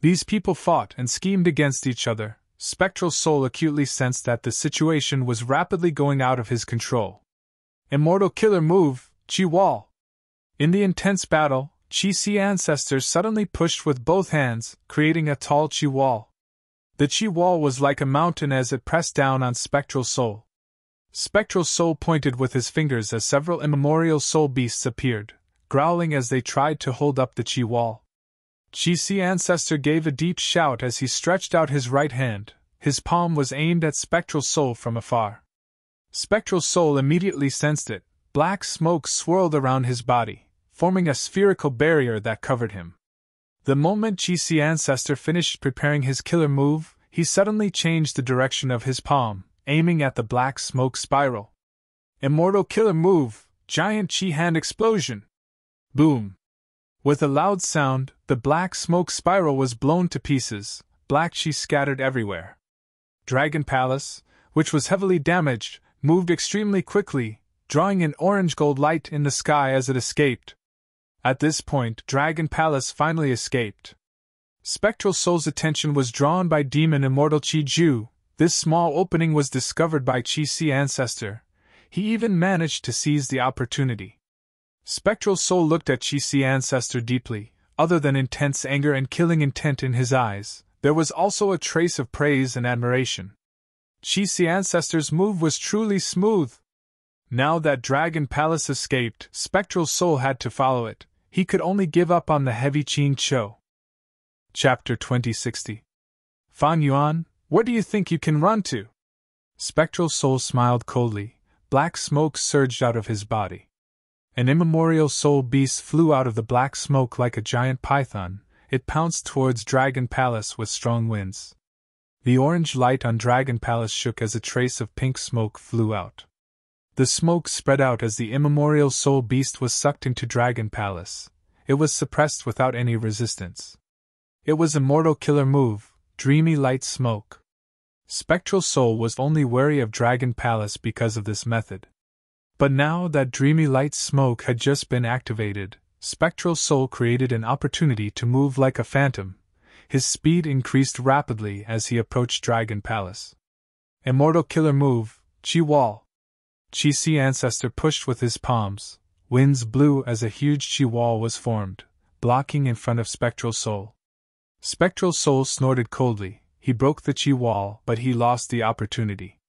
These people fought and schemed against each other. Spectral Soul acutely sensed that the situation was rapidly going out of his control. Immortal Killer Move, Chi Wall. In the intense battle, Chi-Si ancestors suddenly pushed with both hands, creating a tall Chi Wall. The Chi Wall was like a mountain as it pressed down on Spectral Soul. Spectral Soul pointed with his fingers as several immemorial soul beasts appeared, growling as they tried to hold up the Chi Wall. Chi-Si ancestor gave a deep shout as he stretched out his right hand, his palm was aimed at Spectral Soul from afar. Spectral Soul immediately sensed it, black smoke swirled around his body, forming a spherical barrier that covered him. The moment Chi-Si ancestor finished preparing his killer move, he suddenly changed the direction of his palm, aiming at the black smoke spiral. Immortal Killer Move, Giant Chi Hand Explosion! Boom! With a loud sound, the black smoke spiral was blown to pieces, black chi scattered everywhere. Dragon Palace, which was heavily damaged, moved extremely quickly, drawing an orange-gold light in the sky as it escaped. At this point, Dragon Palace finally escaped. Spectral Soul's attention was drawn by Demon Immortal Chi Ju. This small opening was discovered by Chi Si Ancestor. He even managed to seize the opportunity. Spectral Soul looked at Chi Si Ancestor deeply. Other than intense anger and killing intent in his eyes, there was also a trace of praise and admiration. Chi Si Ancestor's move was truly smooth. Now that Dragon Palace escaped, Spectral Soul had to follow it. He could only give up on the heavy Qing Cho. Chapter 2060. Fan Yuan, where do you think you can run to? Spectral Soul smiled coldly. Black smoke surged out of his body. An immemorial soul beast flew out of the black smoke like a giant python. It pounced towards Dragon Palace with strong winds. The orange light on Dragon Palace shook as a trace of pink smoke flew out. The smoke spread out as the immemorial soul beast was sucked into Dragon Palace. It was suppressed without any resistance. It was Immortal Killer move, Dreamy Light Smoke. Spectral Soul was only wary of Dragon Palace because of this method. But now that Dreamy Light Smoke had just been activated, Spectral Soul created an opportunity to move like a phantom. His speed increased rapidly as he approached Dragon Palace. Immortal Killer move, Chi Wall. Chi Si Ancestor pushed with his palms. Winds blew as a huge Chi Wall was formed, blocking in front of Spectral Soul. Spectral Soul snorted coldly. He broke the Chi Wall, but he lost the opportunity.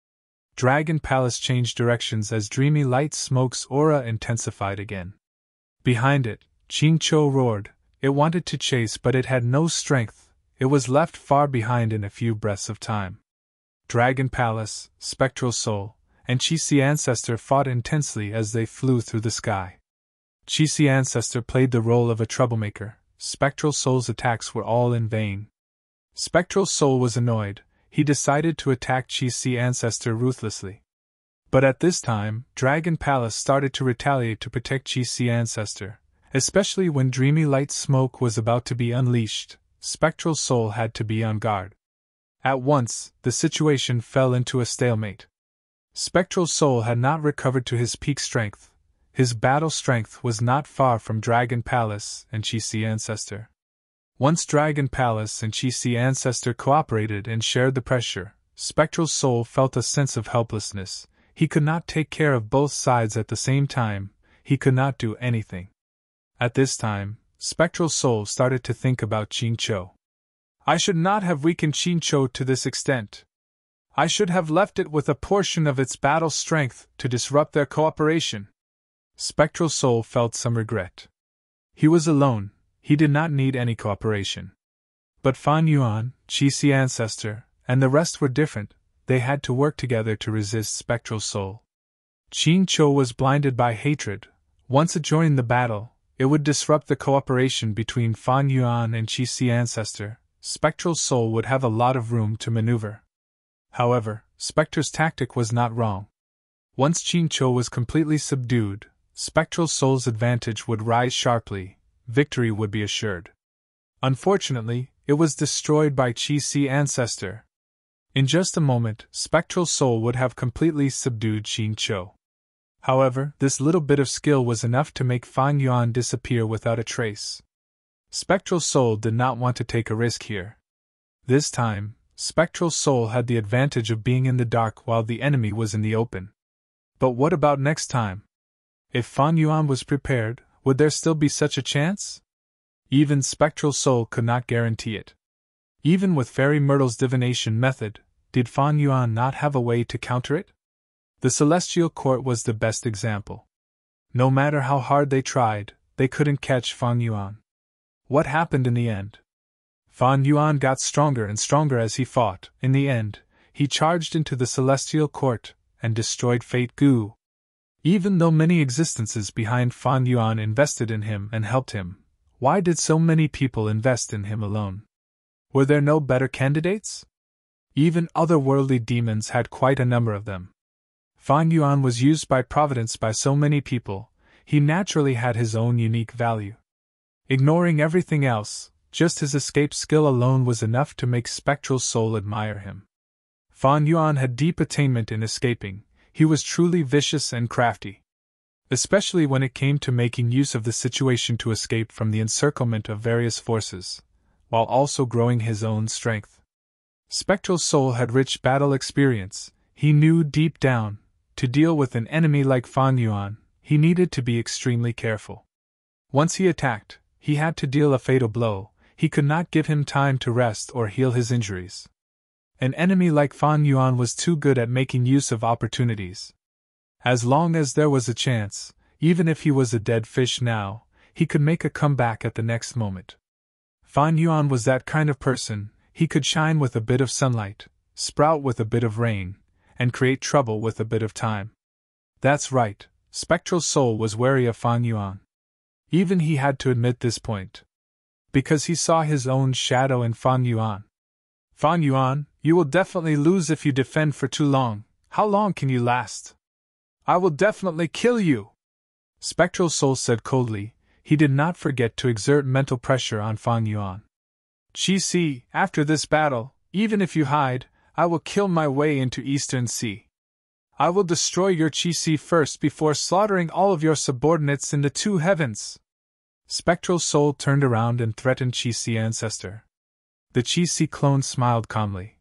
Dragon Palace changed directions as Dreamy Light Smoke's aura intensified again. Behind it, Qing Cho roared. It wanted to chase, but it had no strength. It was left far behind in a few breaths of time. Dragon Palace, Spectral Soul, and Chi Si Ancestor fought intensely as they flew through the sky. Chi Si Ancestor played the role of a troublemaker. Spectral Soul's attacks were all in vain. Spectral Soul was annoyed. He decided to attack Chi Si Ancestor ruthlessly. But at this time, Dragon Palace started to retaliate to protect Chi Si Ancestor. Especially when Dreamy Light Smoke was about to be unleashed, Spectral Soul had to be on guard. At once, the situation fell into a stalemate. Spectral Soul had not recovered to his peak strength. His battle strength was not far from Dragon Palace and Chi Si Ancestor. Once Dragon Palace and Chi Si Ancestor cooperated and shared the pressure, Spectral Soul felt a sense of helplessness. He could not take care of both sides at the same time. He could not do anything. At this time, Spectral Soul started to think about Qing Cho. I should not have weakened Qing Cho to this extent. I should have left it with a portion of its battle strength to disrupt their cooperation. Spectral Soul felt some regret. He was alone. He did not need any cooperation. But Fan Yuan, Chi Si Ancestor, and the rest were different. They had to work together to resist Spectral Soul. Qing Cho was blinded by hatred. Once it joined the battle, it would disrupt the cooperation between Fan Yuan and Chi Si Ancestor. Spectral Soul would have a lot of room to maneuver. However, Spectre's tactic was not wrong. Once Qing Cho was completely subdued, Spectral Soul's advantage would rise sharply. Victory would be assured. Unfortunately, it was destroyed by Chi Si Ancestor. In just a moment, Spectral Soul would have completely subdued Qing Cho. However, this little bit of skill was enough to make Fan Yuan disappear without a trace. Spectral Soul did not want to take a risk here. This time, Spectral Soul had the advantage of being in the dark while the enemy was in the open. But what about next time? If Fan Yuan was prepared, would there still be such a chance? Even Spectral Soul could not guarantee it. Even with Fairy Myrtle's divination method, did Fan Yuan not have a way to counter it? The Celestial Court was the best example. No matter how hard they tried, they couldn't catch Fan Yuan. What happened in the end? Fan Yuan got stronger and stronger as he fought. In the end, he charged into the Celestial Court and destroyed Fate Gu. Even though many existences behind Fan Yuan invested in him and helped him, why did so many people invest in him alone? Were there no better candidates? Even otherworldly demons had quite a number of them. Fan Yuan was used by Providence by so many people, he naturally had his own unique value. Ignoring everything else, just his escape skill alone was enough to make Spectral Soul admire him. Fan Yuan had deep attainment in escaping. He was truly vicious and crafty, especially when it came to making use of the situation to escape from the encirclement of various forces, while also growing his own strength. Spectral Soul had rich battle experience. He knew deep down, to deal with an enemy like Fan Yuan, he needed to be extremely careful. Once he attacked, he had to deal a fatal blow. He could not give him time to rest or heal his injuries. An enemy like Fan Yuan was too good at making use of opportunities. As long as there was a chance, even if he was a dead fish now, he could make a comeback at the next moment. Fan Yuan was that kind of person. He could shine with a bit of sunlight, sprout with a bit of rain, and create trouble with a bit of time. That's right, Spectral Soul was wary of Fan Yuan. Even he had to admit this point, because he saw his own shadow in Fan Yuan. Fan Yuan, you will definitely lose if you defend for too long. How long can you last? I will definitely kill you, Spectral Soul said coldly. He did not forget to exert mental pressure on Fan Yuan. Qi, after this battle, even if you hide, I will kill my way into Eastern Sea. I will destroy your Qi first before slaughtering all of your subordinates in the two heavens. Spectral Soul turned around and threatened Qi ancestor. The Qi clone smiled calmly.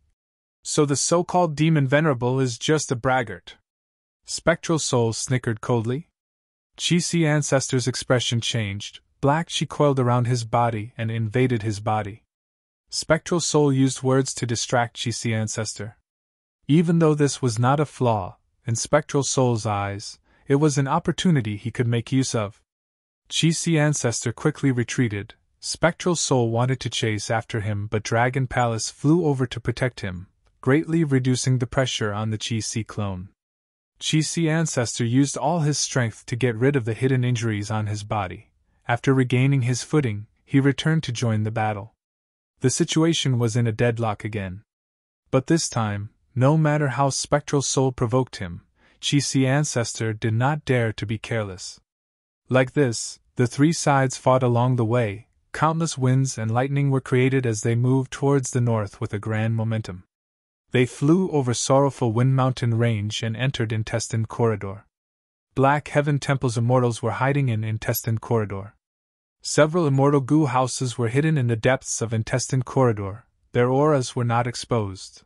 So the so-called demon venerable is just a braggart. Spectral Soul snickered coldly. Qi ancestor's expression changed. Black Qi coiled around his body and invaded his body. Spectral Soul used words to distract Qi ancestor. Even though this was not a flaw, in Spectral Soul's eyes, it was an opportunity he could make use of. Qi ancestor quickly retreated. Spectral Soul wanted to chase after him, but Dragon Palace flew over to protect him, greatly reducing the pressure on the Qi clone. Qi ancestor used all his strength to get rid of the hidden injuries on his body. After regaining his footing, he returned to join the battle. The situation was in a deadlock again. But this time, no matter how Spectral Soul provoked him, Qi ancestor did not dare to be careless. Like this, the three sides fought along the way. Countless winds and lightning were created as they moved towards the north with a grand momentum. They flew over Sorrowful Wind Mountain Range and entered Intestine Corridor. Black Heaven Temple's immortals were hiding in Intestine Corridor. Several immortal goo houses were hidden in the depths of Intestine Corridor. Their auras were not exposed.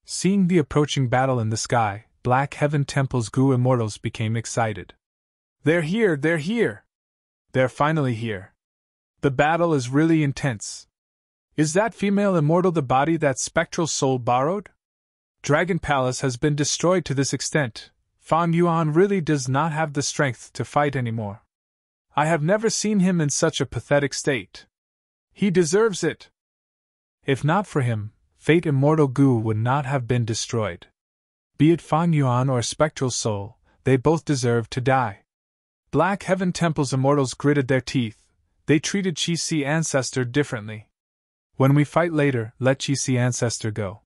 Seeing the approaching battle in the sky, Black Heaven Temple's goo immortals became excited. They're here! They're here! They're finally here! The battle is really intense. Is that female immortal the body that Spectral Soul borrowed? Dragon Palace has been destroyed to this extent. Fan Yuan really does not have the strength to fight anymore. I have never seen him in such a pathetic state. He deserves it. If not for him, Fate Immortal Goo would not have been destroyed. Be it Fan Yuan or Spectral Soul, they both deserve to die. Black Heaven Temple's immortals gritted their teeth. They treated Qi ancestor differently. When we fight later, let Qi ancestor go.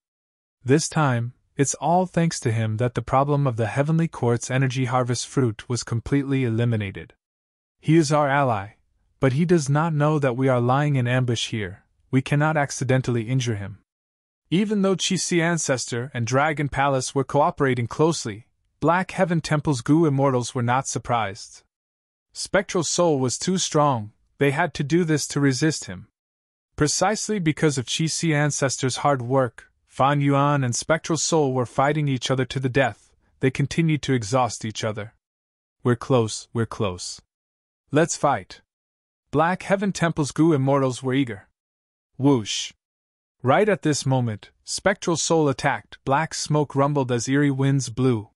This time, it's all thanks to him that the problem of the Heavenly Quartz energy harvest fruit was completely eliminated. He is our ally, but he does not know that we are lying in ambush here. We cannot accidentally injure him. Even though Qi ancestor and Dragon Palace were cooperating closely, Black Heaven Temple's goo immortals were not surprised. Spectral Soul was too strong. They had to do this to resist him. Precisely because of Qi ancestor's hard work, Fan Yuan and Spectral Soul were fighting each other to the death. They continued to exhaust each other. We're close, we're close. Let's fight. Black Heaven Temple's goo immortals were eager. Whoosh! Right at this moment, Spectral Soul attacked. Black smoke rumbled as eerie winds blew.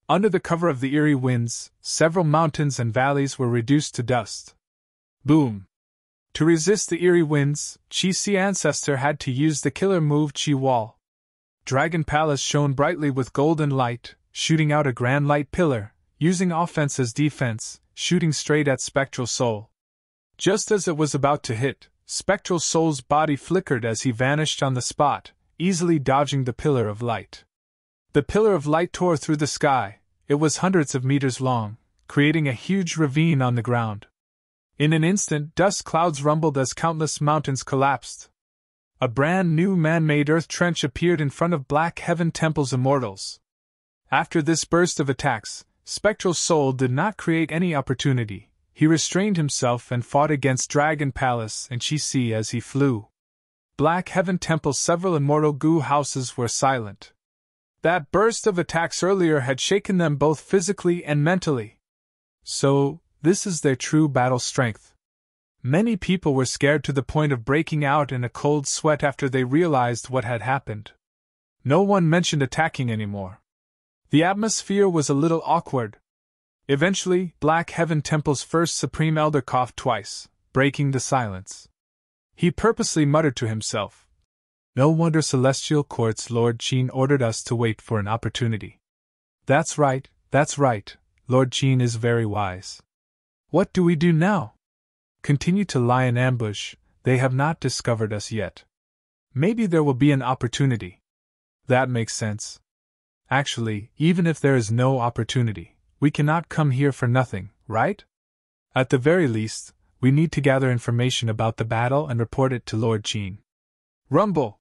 Under the cover of the eerie winds, several mountains and valleys were reduced to dust. Boom! To resist the eerie winds, Qi ancestor had to use the killer move Qi Wall. Dragon Palace shone brightly with golden light, shooting out a grand light pillar, using offense as defense, shooting straight at Spectral Soul. Just as it was about to hit, Spectral Soul's body flickered as he vanished on the spot, easily dodging the pillar of light. The pillar of light tore through the sky. It was hundreds of meters long, creating a huge ravine on the ground. In an instant, dust clouds rumbled as countless mountains collapsed. A brand new man-made earth trench appeared in front of Black Heaven Temple's immortals. After this burst of attacks, Spectral Soul did not create any opportunity. He restrained himself and fought against Dragon Palace and Chi-Si as he flew. Black Heaven Temple's several immortal goo houses were silent. That burst of attacks earlier had shaken them both physically and mentally. So, this is their true battle strength. Many people were scared to the point of breaking out in a cold sweat after they realized what had happened. No one mentioned attacking anymore. The atmosphere was a little awkward. Eventually, Black Heaven Temple's first Supreme Elder coughed twice, breaking the silence. He purposely muttered to himself, "No wonder Celestial Court's Lord Qin ordered us to wait for an opportunity. That's right, Lord Qin is very wise. What do we do now? Continue to lie in ambush, they have not discovered us yet. Maybe there will be an opportunity." That makes sense. Actually, even if there is no opportunity, we cannot come here for nothing, right? At the very least, we need to gather information about the battle and report it to Lord Qin. Rumble!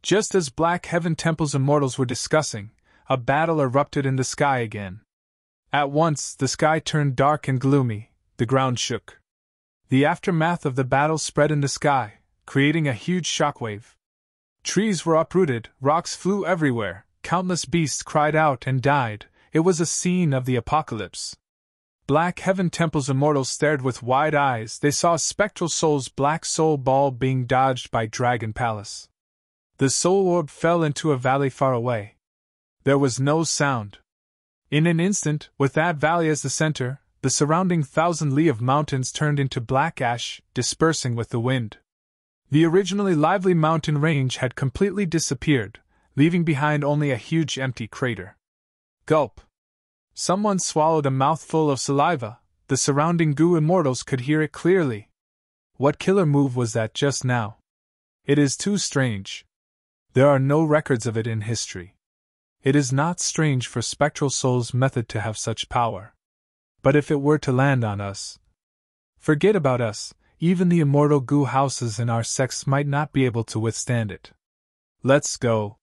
Just as Black Heaven Temple's immortals were discussing, a battle erupted in the sky again. At once, the sky turned dark and gloomy, the ground shook. The aftermath of the battle spread in the sky, creating a huge shockwave. Trees were uprooted, rocks flew everywhere, countless beasts cried out and died. It was a scene of the apocalypse. Black Heaven Temple's immortals stared with wide eyes. They saw Spectral Soul's black soul ball being dodged by Dragon Palace. The soul orb fell into a valley far away. There was no sound. In an instant, with that valley as the center, the surrounding 1,000 li of mountains turned into black ash, dispersing with the wind. The originally lively mountain range had completely disappeared, leaving behind only a huge empty crater. Gulp! Someone swallowed a mouthful of saliva. The surrounding goo immortals could hear it clearly. What killer move was that just now? It is too strange. There are no records of it in history. It is not strange for Spectral Soul's method to have such power. But if it were to land on us, forget about us, even the immortal goo houses in our sects might not be able to withstand it. Let's go.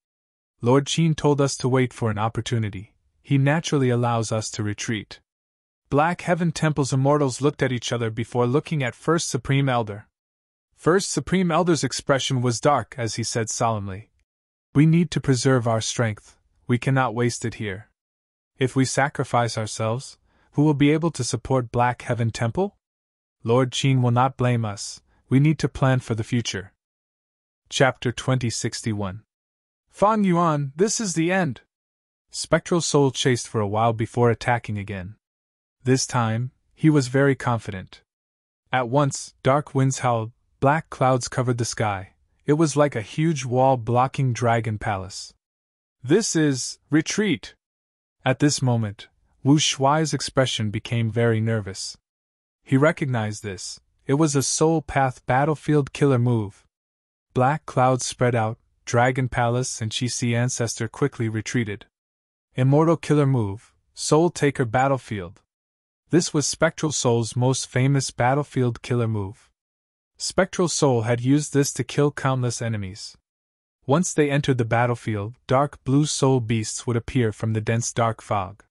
Lord Qin told us to wait for an opportunity. He naturally allows us to retreat. Black Heaven Temple's immortals looked at each other before looking at First Supreme Elder. First Supreme Elder's expression was dark as he said solemnly, "We need to preserve our strength. We cannot waste it here. If we sacrifice ourselves, who will be able to support Black Heaven Temple? Lord Qin will not blame us. We need to plan for the future." Chapter 2061. Fan Yuan, this is the end. Spectral Soul chased for a while before attacking again. This time, he was very confident. At once, dark winds howled, black clouds covered the sky. It was like a huge wall blocking Dragon Palace. This is retreat. At this moment, Wu Shuai's expression became very nervous. He recognized this. It was a Soul Path battlefield killer move. Black clouds spread out, Dragon Palace and Chi-Si Ancestor quickly retreated. Immortal killer move, Soul Taker battlefield. This was Spectral Soul's most famous battlefield killer move. Spectral Soul had used this to kill countless enemies. Once they entered the battlefield, dark blue soul beasts would appear from the dense dark fog.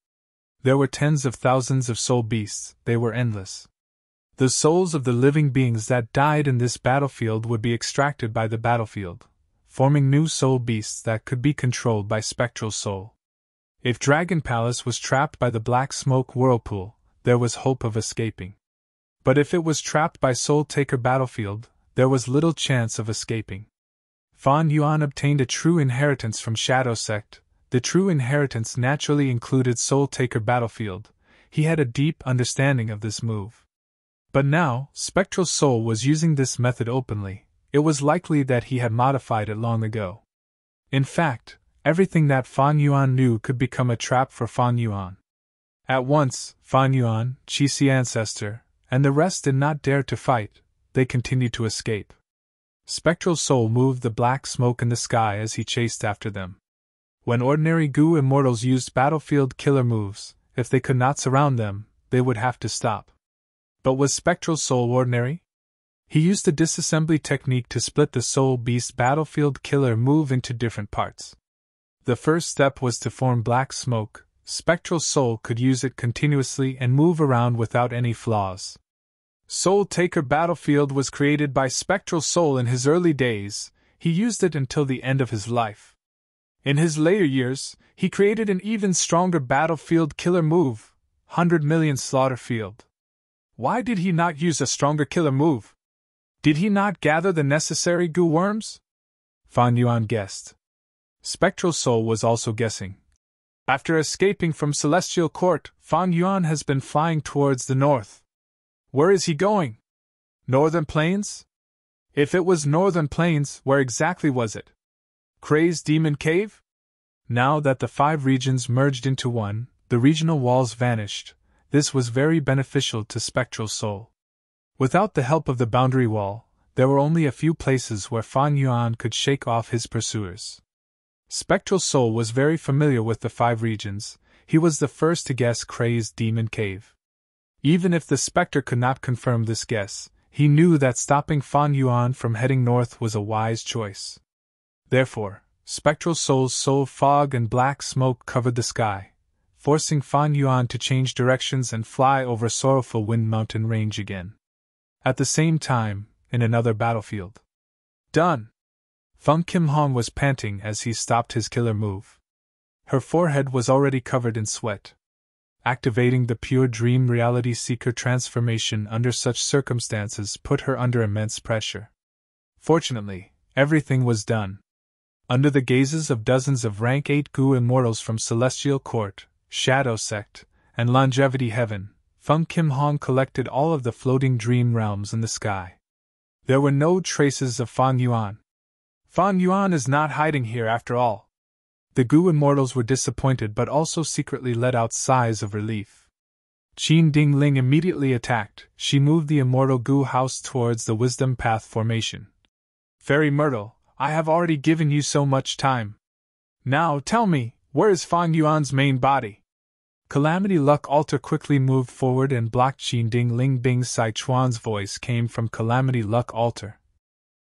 There were tens of thousands of soul beasts, they were endless. The souls of the living beings that died in this battlefield would be extracted by the battlefield, forming new soul beasts that could be controlled by Spectral Soul. If Dragon Palace was trapped by the black smoke whirlpool, there was hope of escaping. But if it was trapped by Soul Taker battlefield, there was little chance of escaping. Fan Yuan obtained a true inheritance from Shadow Sect. The true inheritance naturally included Soul Taker battlefield. He had a deep understanding of this move. But now, Spectral Soul was using this method openly. It was likely that he had modified it long ago. In fact, everything that Fan Yuan knew could become a trap for Fan Yuan. At once, Fan Yuan, Chi-Si Ancestor, and the rest did not dare to fight. They continued to escape. Spectral Soul moved the black smoke in the sky as he chased after them. When ordinary goo immortals used battlefield killer moves, if they could not surround them, they would have to stop. But was Spectral Soul ordinary? He used a disassembly technique to split the Soul Beast battlefield killer move into different parts. The first step was to form black smoke. Spectral Soul could use it continuously and move around without any flaws. Soul Taker Battlefield was created by Spectral Soul in his early days. He used it until the end of his life. In his later years, he created an even stronger battlefield killer move, 100 million Slaughter Field. Why did he not use a stronger killer move? Did he not gather the necessary goo worms? Fan Yuan guessed. Spectral Soul was also guessing. After escaping from Celestial Court, Fan Yuan has been flying towards the north. Where is he going? Northern Plains? If it was Northern Plains, where exactly was it? Crazed Demon Cave? Now that the 5 regions merged into one, the regional walls vanished. This was very beneficial to Spectral Soul. Without the help of the boundary wall, there were only a few places where Fan Yuan could shake off his pursuers. Spectral Soul was very familiar with the 5 regions. He was the first to guess Crazed Demon Cave. Even if the Spectre could not confirm this guess, he knew that stopping Fan Yuan from heading north was a wise choice. Therefore, Spectral Soul's soul fog and black smoke covered the sky, forcing Fan Yuan to change directions and fly over Sorrowful Wind Mountain Range again. At the same time, in another battlefield. Done! Feng Kim Hong was panting as he stopped his killer move. Her forehead was already covered in sweat. Activating the pure dream reality seeker transformation under such circumstances put her under immense pressure. Fortunately, everything was done. Under the gazes of dozens of rank 8 goo immortals from Celestial Court, Shadow Sect, and Longevity Heaven, Feng Kim Hong collected all of the floating dream realms in the sky. There were no traces of Fan Yuan. Fan Yuan is not hiding here after all. The goo immortals were disappointed but also secretly let out sighs of relief. Qin Ding Ling immediately attacked. She moved the immortal goo house towards the Wisdom Path formation. Fairy Myrtle, I have already given you so much time. Now tell me, where is Fan Yuan's main body? Calamity Luck Altar quickly moved forward and blocked Qin Ding Ling. Bing Sai Chuan's voice came from Calamity Luck Altar.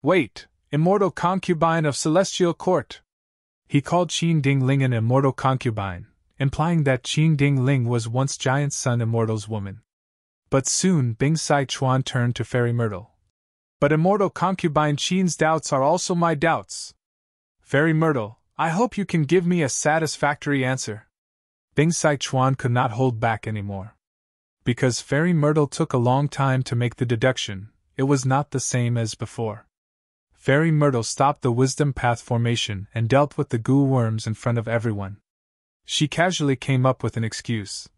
Wait, immortal concubine of Celestial Court! He called Qin Ding Ling an immortal concubine, implying that Qin Ding Ling was once Giant Sun Immortal's woman. But soon Bing Sai Chuan turned to Fairy Myrtle. But immortal concubine Qin's doubts are also my doubts. Fairy Myrtle, I hope you can give me a satisfactory answer. Bing Sai Chuan could not hold back anymore. Because Fairy Myrtle took a long time to make the deduction, it was not the same as before. Fairy Myrtle stopped the Wisdom Path formation and dealt with the goo worms in front of everyone. She casually came up with an excuse.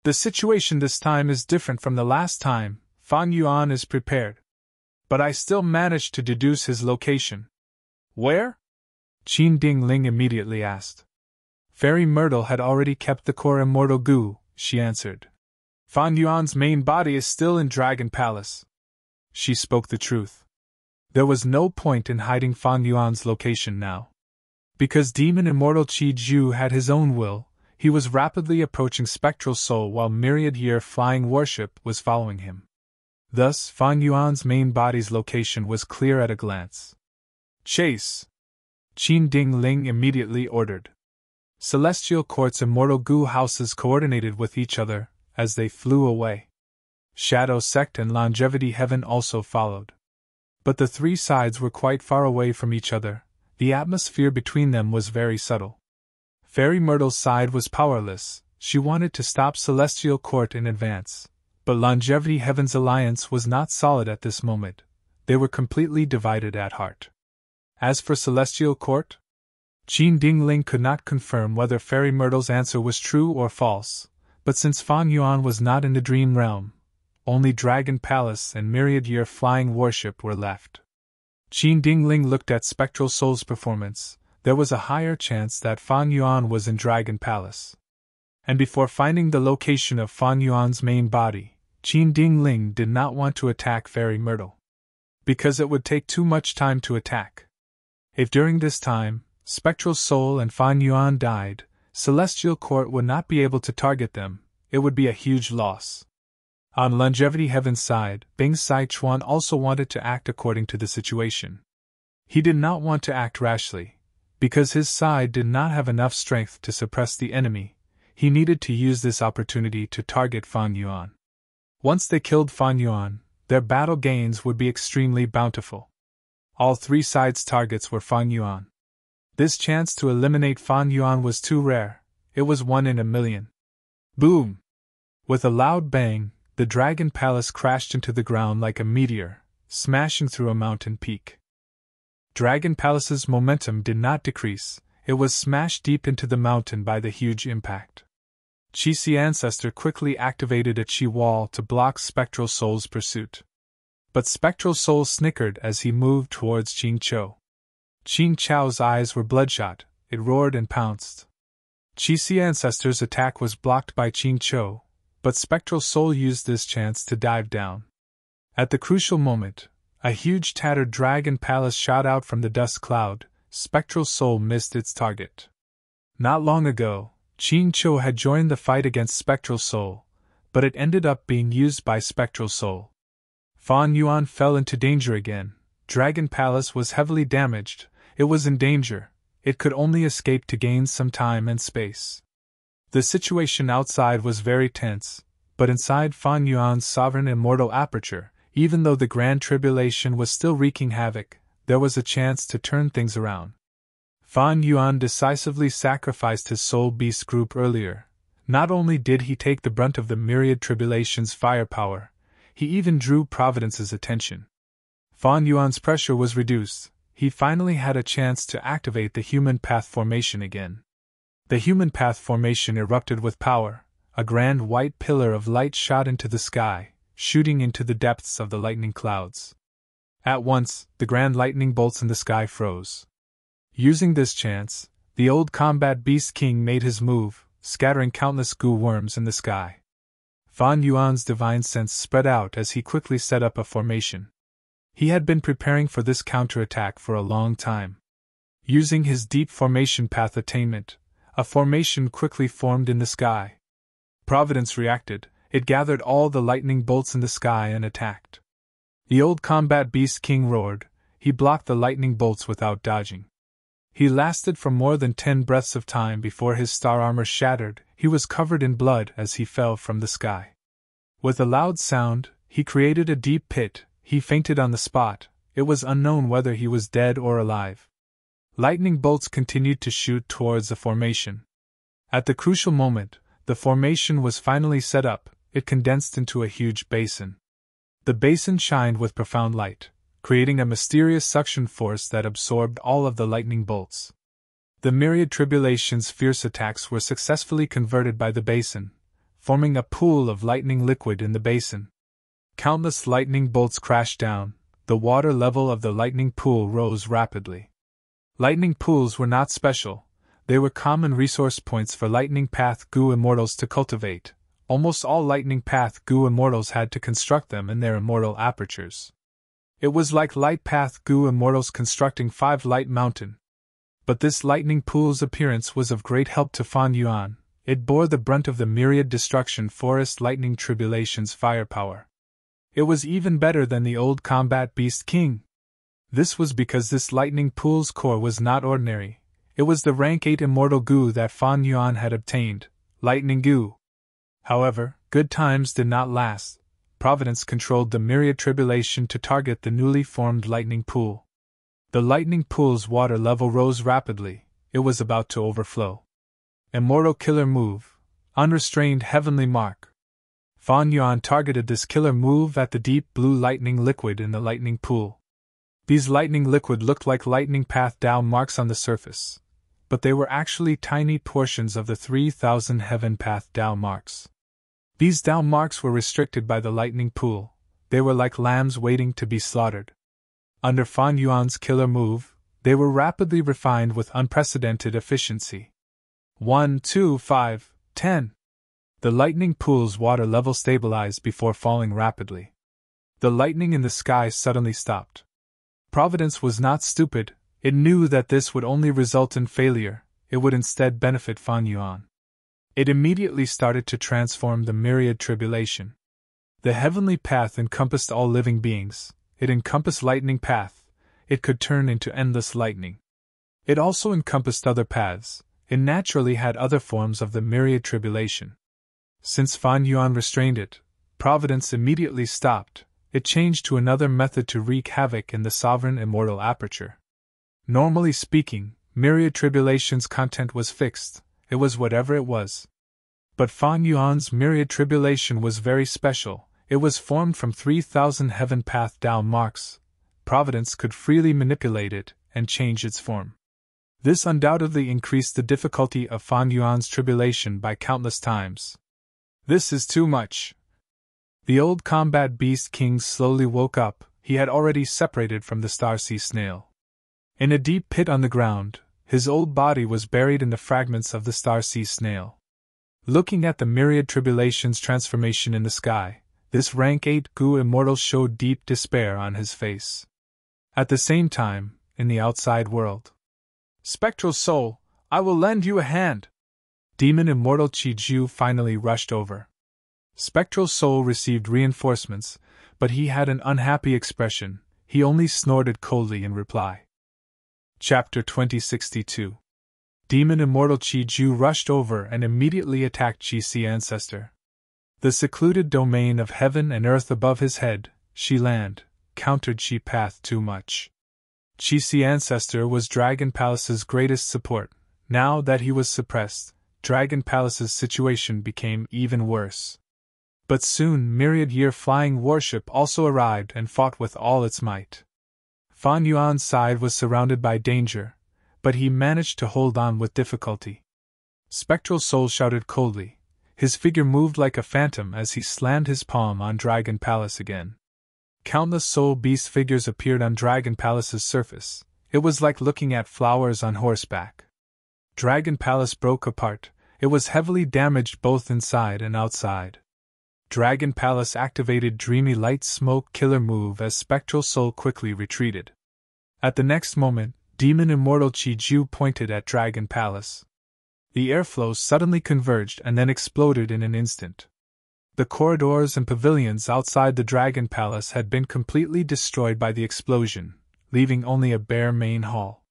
The situation this time is different from the last time. Fan Yuan is prepared. But I still managed to deduce his location. Where? Qin Ding Ling immediately asked. Fairy Myrtle had already kept the core immortal goo, she answered. Fan Yuan's main body is still in Dragon Palace. She spoke the truth. There was no point in hiding Fan Yuan's location now. Because Demon Immortal Qi Ju had his own will, he was rapidly approaching Spectral Soul while Myriad Year Flying Warship was following him. Thus, Fan Yuan's main body's location was clear at a glance. Chase! Qin Ding Ling immediately ordered. Celestial Court's immortal goo houses coordinated with each other as they flew away. Shadow Sect and Longevity Heaven also followed. But the 3 sides were quite far away from each other. The atmosphere between them was very subtle. Fairy Myrtle's side was powerless. She wanted to stop Celestial Court in advance. But Longevity Heaven's alliance was not solid at this moment. They were completely divided at heart. As for Celestial Court, Qin Ding Ling could not confirm whether Fairy Myrtle's answer was true or false, but since Fan Yuan was not in the Dream Realm, only Dragon Palace and Myriad Year Flying Warship were left. Qin Ding Ling looked at Spectral Soul's performance. There was a higher chance that Fan Yuan was in Dragon Palace. And before finding the location of Fan Yuan's main body, Qin Ding Ling did not want to attack Fairy Myrtle. Because it would take too much time to attack. If during this time, Spectral Soul and Fan Yuan died, Celestial Court would not be able to target them. It would be a huge loss. On Longevity Heaven's side, Bing Sai Chuan also wanted to act according to the situation. He did not want to act rashly. Because his side did not have enough strength to suppress the enemy, he needed to use this opportunity to target Fan Yuan. Once they killed Fan Yuan, their battle gains would be extremely bountiful. All three sides' targets were Fan Yuan. This chance to eliminate Fan Yuan was too rare, it was 1 in a million. Boom! With a loud bang, the Dragon Palace crashed into the ground like a meteor, smashing through a mountain peak. Dragon Palace's momentum did not decrease, it was smashed deep into the mountain by the huge impact. Qixi Ancestor quickly activated a Qi wall to block Spectral Soul's pursuit. But Spectral Soul snickered as he moved towards Qing Chou. Qing Chou's eyes were bloodshot, it roared and pounced. Qixi Ancestor's attack was blocked by Qing Chou, but Spectral Soul used this chance to dive down. At the crucial moment, a huge tattered dragon palace shot out from the dust cloud. Spectral Soul missed its target. Not long ago, Qing Chou had joined the fight against Spectral Soul, but it ended up being used by Spectral Soul. Fan Yuan fell into danger again. Dragon Palace was heavily damaged, it was in danger, it could only escape to gain some time and space. The situation outside was very tense, but inside Fan Yuan's sovereign immortal aperture, even though the Grand Tribulation was still wreaking havoc, there was a chance to turn things around. Fan Yuan decisively sacrificed his soul beast group earlier. Not only did he take the brunt of the myriad tribulation's firepower, he even drew Providence's attention. Fan Yuan's pressure was reduced, he finally had a chance to activate the Human Path Formation again. The Human Path Formation erupted with power, a grand white pillar of light shot into the sky, shooting into the depths of the lightning clouds. At once, the grand lightning bolts in the sky froze. Using this chance, the old combat beast king made his move, scattering countless goo worms in the sky. Fan Yuan's divine sense spread out as he quickly set up a formation. He had been preparing for this counterattack for a long time. Using his deep formation path attainment, a formation quickly formed in the sky. Providence reacted. It gathered all the lightning bolts in the sky and attacked. The old combat beast king roared, he blocked the lightning bolts without dodging. He lasted for more than 10 breaths of time before his star armor shattered, he was covered in blood as he fell from the sky. With a loud sound, he created a deep pit, he fainted on the spot, it was unknown whether he was dead or alive. Lightning bolts continued to shoot towards the formation. At the crucial moment, the formation was finally set up. It condensed into a huge basin. The basin shined with profound light, creating a mysterious suction force that absorbed all of the lightning bolts. The myriad tribulation's fierce attacks were successfully converted by the basin, forming a pool of lightning liquid in the basin. Countless lightning bolts crashed down, the water level of the lightning pool rose rapidly. Lightning pools were not special, they were common resource points for lightning path goo immortals to cultivate. Almost all lightning path goo immortals had to construct them in their immortal apertures. It was like light path goo immortals constructing 5 light mountain. But this lightning pool's appearance was of great help to Fan Yuan, it bore the brunt of the myriad destruction forest lightning tribulation's firepower. It was even better than the old combat beast king. This was because this lightning pool's core was not ordinary, it was the rank 8 immortal goo that Fan Yuan had obtained, lightning goo. However, good times did not last. Providence controlled the myriad tribulation to target the newly formed lightning pool. The lightning pool's water level rose rapidly, it was about to overflow. Immortal killer move, unrestrained heavenly mark. Fan Yuan targeted this killer move at the deep blue lightning liquid in the lightning pool. These lightning liquid looked like lightning path Dao marks on the surface, but they were actually tiny portions of the 3,000 heaven path Dao marks. These Dao marks were restricted by the lightning pool, they were like lambs waiting to be slaughtered. Under Fan Yuan's killer move, they were rapidly refined with unprecedented efficiency. 1, 2, 5, 10. The lightning pool's water level stabilized before falling rapidly. The lightning in the sky suddenly stopped. Providence was not stupid, it knew that this would only result in failure, it would instead benefit Fan Yuan. It immediately started to transform the myriad tribulation. The heavenly path encompassed all living beings, it encompassed lightning path, it could turn into endless lightning. It also encompassed other paths, it naturally had other forms of the myriad tribulation. Since Fan Yuan restrained it, Providence immediately stopped, it changed to another method to wreak havoc in the sovereign immortal aperture. Normally speaking, myriad tribulation's content was fixed, it was whatever it was. But Fan Yuan's myriad tribulation was very special, it was formed from 3,000 heaven path Tao marks. Providence could freely manipulate it and change its form. This undoubtedly increased the difficulty of Fan Yuan's tribulation by countless times. This is too much. The old combat beast king slowly woke up, he had already separated from the star-sea snail. In a deep pit on the ground, his old body was buried in the fragments of the star-sea snail. Looking at the myriad tribulation's transformation in the sky, this rank 8 Gu immortal showed deep despair on his face. At the same time, in the outside world, "Spectral soul, I will lend you a hand!" Demon immortal Qi Ju finally rushed over. Spectral soul received reinforcements, but he had an unhappy expression, he only snorted coldly in reply. Chapter 2062. Demon immortal Qi Ju rushed over and immediately attacked Qi Si ancestor. The secluded domain of heaven and earth above his head, Shi land, countered Qi path too much. Qi Si ancestor was Dragon Palace's greatest support. Now that he was suppressed, Dragon Palace's situation became even worse. But soon myriad year flying warship also arrived and fought with all its might. Fan Yuan's side was surrounded by danger, but he managed to hold on with difficulty. Spectral soul shouted coldly. His figure moved like a phantom as he slammed his palm on Dragon Palace again. Countless soul beast figures appeared on Dragon Palace's surface. It was like looking at flowers on horseback. Dragon Palace broke apart. It was heavily damaged both inside and outside. Dragon Palace activated Dreamy Light Smoke Killer move as Spectral Soul quickly retreated. At the next moment, Demon Immortal Qi Ju pointed at Dragon Palace. The airflow suddenly converged and then exploded in an instant. The corridors and pavilions outside the Dragon Palace had been completely destroyed by the explosion, leaving only a bare main hall.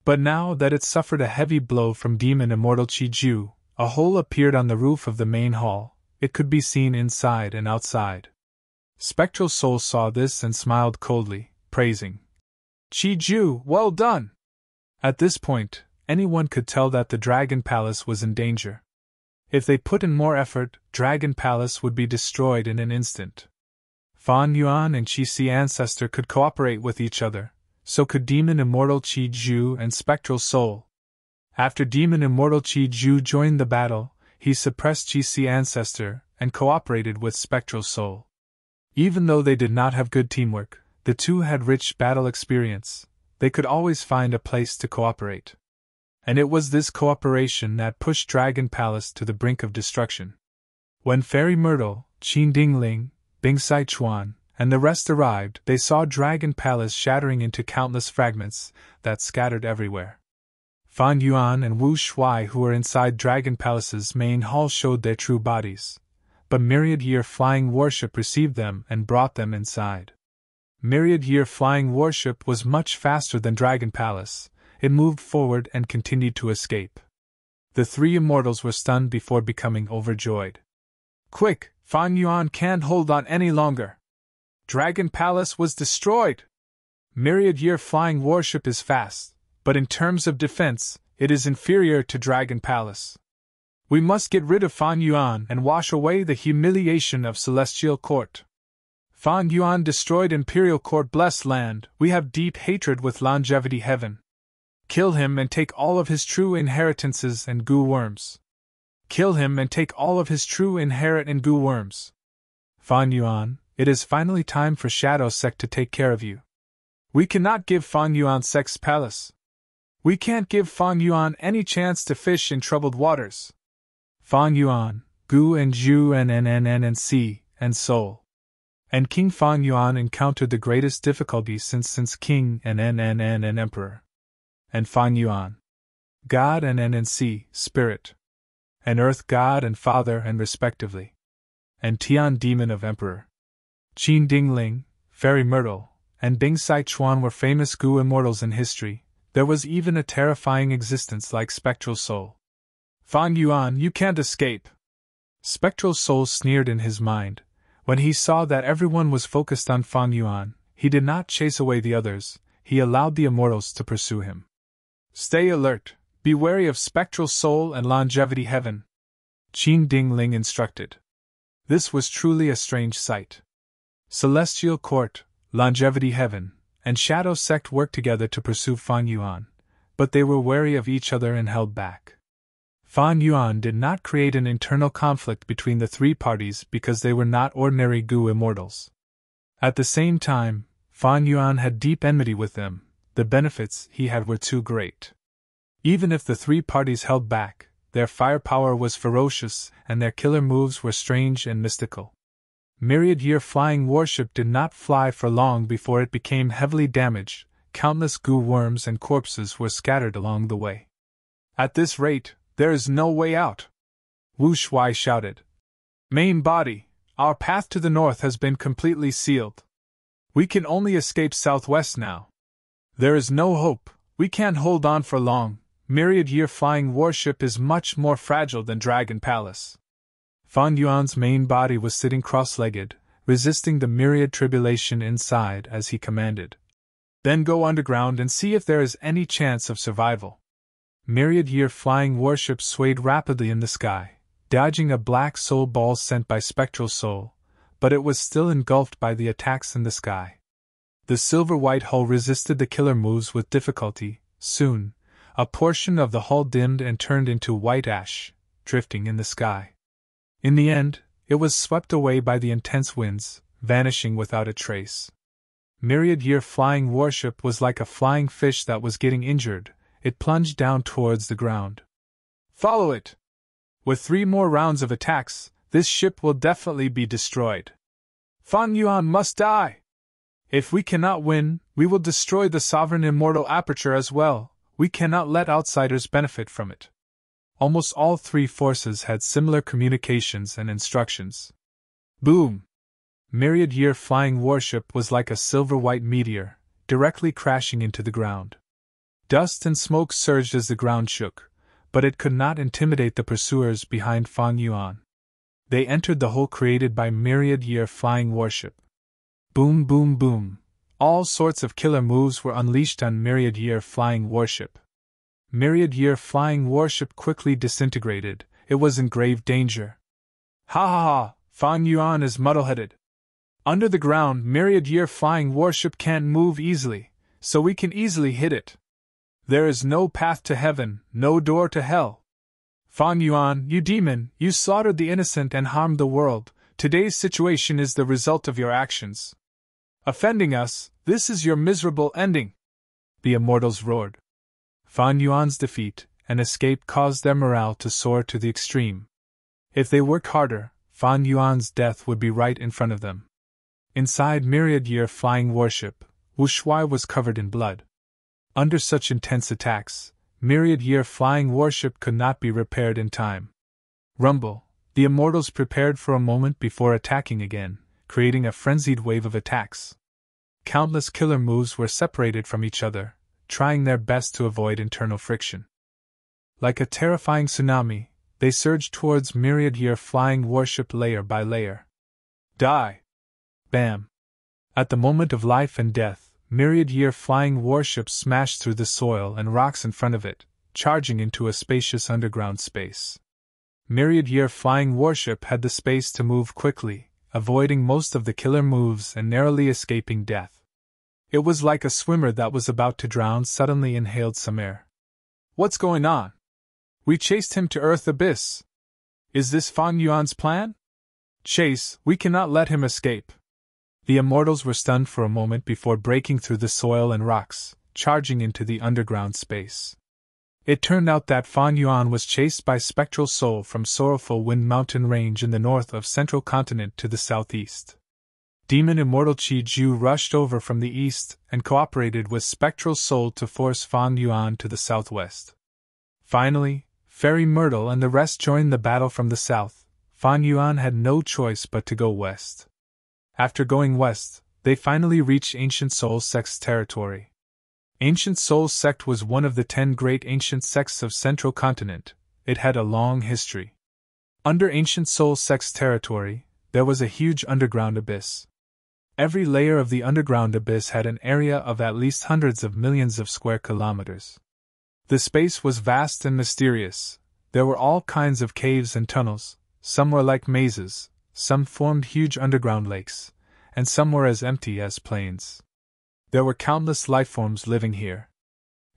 But now that it suffered a heavy blow from Demon Immortal Qi Ju, a hole appeared on the roof of the main hall. It could be seen inside and outside. Spectral Soul saw this and smiled coldly, praising Qi Ju, well done! At this point, anyone could tell that the Dragon Palace was in danger. If they put in more effort, Dragon Palace would be destroyed in an instant. Fan Yuan and Qi Si ancestor could cooperate with each other, so could Demon Immortal Qi Ju and Spectral Soul. After Demon Immortal Qi Ju joined the battle, he suppressed Qi Si ancestor and cooperated with Spectral Soul. Even though they did not have good teamwork, the two had rich battle experience, they could always find a place to cooperate. And it was this cooperation that pushed Dragon Palace to the brink of destruction. When Fairy Myrtle, Qin Dingling, Bing Sai Chuan, and the rest arrived, they saw Dragon Palace shattering into countless fragments that scattered everywhere. Fan Yuan and Wu Shuai, who were inside Dragon Palace's main hall, showed their true bodies, but Myriad Year Flying Warship received them and brought them inside. Myriad Year Flying Warship was much faster than Dragon Palace. It moved forward and continued to escape. The three immortals were stunned before becoming overjoyed. Quick, Fan Yuan can't hold on any longer. Dragon Palace was destroyed. Myriad Year Flying Warship is fast, but in terms of defense, it is inferior to Dragon Palace. We must get rid of Fan Yuan and wash away the humiliation of Celestial Court. Fan Yuan destroyed Imperial Court blessed land, we have deep hatred with Longevity Heaven. Kill him and take all of his true inheritances and goo worms. Kill him and take all of his true inherit and goo worms. Fan Yuan, it is finally time for Shadow Sect to take care of you. We cannot give Fan Yuan Sect's palace. We can't give Fan Yuan any chance to fish in troubled waters. Fan Yuan, Gu and Zhu and Si, and Soul. And King Fan Yuan encountered the greatest difficulty since King and Emperor. And Fan Yuan, God and Si, Spirit. And Earth God and Father and respectively. and Tian demon of emperor. Qin Dingling, Fairy Myrtle, and Bing Sai Chuan were famous Gu immortals in history. There was even a terrifying existence like Spectral Soul. Fan Yuan, you can't escape! Spectral Soul sneered in his mind. When he saw that everyone was focused on Fan Yuan, he did not chase away the others, he allowed the immortals to pursue him. Stay alert, be wary of Spectral Soul and Longevity Heaven, Qin Dingling instructed. This was truly a strange sight. Celestial Court, Longevity Heaven, and Shadow Sect worked together to pursue Fan Yuan, but they were wary of each other and held back. Fan Yuan did not create an internal conflict between the three parties because they were not ordinary Gu immortals. At the same time, Fan Yuan had deep enmity with them, the benefits he had were too great. Even if the three parties held back, their firepower was ferocious and their killer moves were strange and mystical. Myriad-year flying warship did not fly for long before it became heavily damaged. Countless Gu worms and corpses were scattered along the way. At this rate, there is no way out, Wu Shuai shouted. Main body, our path to the north has been completely sealed. We can only escape southwest now. There is no hope, we can't hold on for long. Myriad-year flying warship is much more fragile than Dragon Palace. Fan Yuan's main body was sitting cross-legged, resisting the myriad tribulation inside as he commanded. Then go underground and see if there is any chance of survival. Myriad-year flying warship swayed rapidly in the sky, dodging a black soul ball sent by Spectral Soul, but it was still engulfed by the attacks in the sky. The silver-white hull resisted the killer moves with difficulty. Soon, a portion of the hull dimmed and turned into white ash, drifting in the sky. In the end, it was swept away by the intense winds, vanishing without a trace. Myriad-year flying warship was like a flying fish that was getting injured. It plunged down towards the ground. Follow it! With 3 more rounds of attacks, this ship will definitely be destroyed. Fan Yuan must die! If we cannot win, we will destroy the sovereign immortal aperture as well. We cannot let outsiders benefit from it. Almost all 3 forces had similar communications and instructions. Boom! Myriad-year flying warship was like a silver-white meteor, directly crashing into the ground. Dust and smoke surged as the ground shook, but it could not intimidate the pursuers behind Fan Yuan. They entered the hole created by Myriad-year flying warship. Boom, boom, boom. All sorts of killer moves were unleashed on Myriad-year flying warship. Myriad-year flying warship quickly disintegrated. It was in grave danger. Ha ha ha! Fan Yuan is muddle-headed. Under the ground, Myriad-year flying warship can't move easily, so we can easily hit it. There is no path to heaven, no door to hell. Fan Yuan, you demon, you slaughtered the innocent and harmed the world. Today's situation is the result of your actions. Offending us, this is your miserable ending. The immortals roared. Fan Yuan's defeat and escape caused their morale to soar to the extreme. If they worked harder, Fan Yuan's death would be right in front of them. Inside Myriad-year flying warship, Wu Shuai was covered in blood. Under such intense attacks, Myriad-year flying warship could not be repaired in time. Rumble, the immortals prepared for a moment before attacking again, creating a frenzied wave of attacks. Countless killer moves were separated from each other, trying their best to avoid internal friction. Like a terrifying tsunami, they surged towards Myriad-year flying warship layer by layer. Die! Bam! At the moment of life and death, Myriad-year flying warship smashed through the soil and rocks in front of it, charging into a spacious underground space. Myriad-year flying warship had the space to move quickly, avoiding most of the killer moves and narrowly escaping death. It was like a swimmer that was about to drown suddenly inhaled some air. What's going on? We chased him to Earth Abyss. Is this Fan Yuan's plan? Chase, we cannot let him escape. The immortals were stunned for a moment before breaking through the soil and rocks, charging into the underground space. It turned out that Fan Yuan was chased by Spectral Soul from Sorrowful Wind Mountain Range in the north of Central Continent to the southeast. Demon Immortal Qi Ju rushed over from the east and cooperated with Spectral Soul to force Fan Yuan to the southwest. Finally, Fairy Myrtle and the rest joined the battle from the south, Fan Yuan had no choice but to go west. After going west, they finally reached Ancient Soul Sect's territory. Ancient Soul Sect was one of the 10 great ancient sects of Central Continent. It had a long history. Under Ancient Soul Sect's territory, there was a huge underground abyss. Every layer of the underground abyss had an area of at least hundreds of millions of square kilometers. The space was vast and mysterious. There were all kinds of caves and tunnels. Some were like mazes, some formed huge underground lakes, and some were as empty as plains. There were countless lifeforms living here.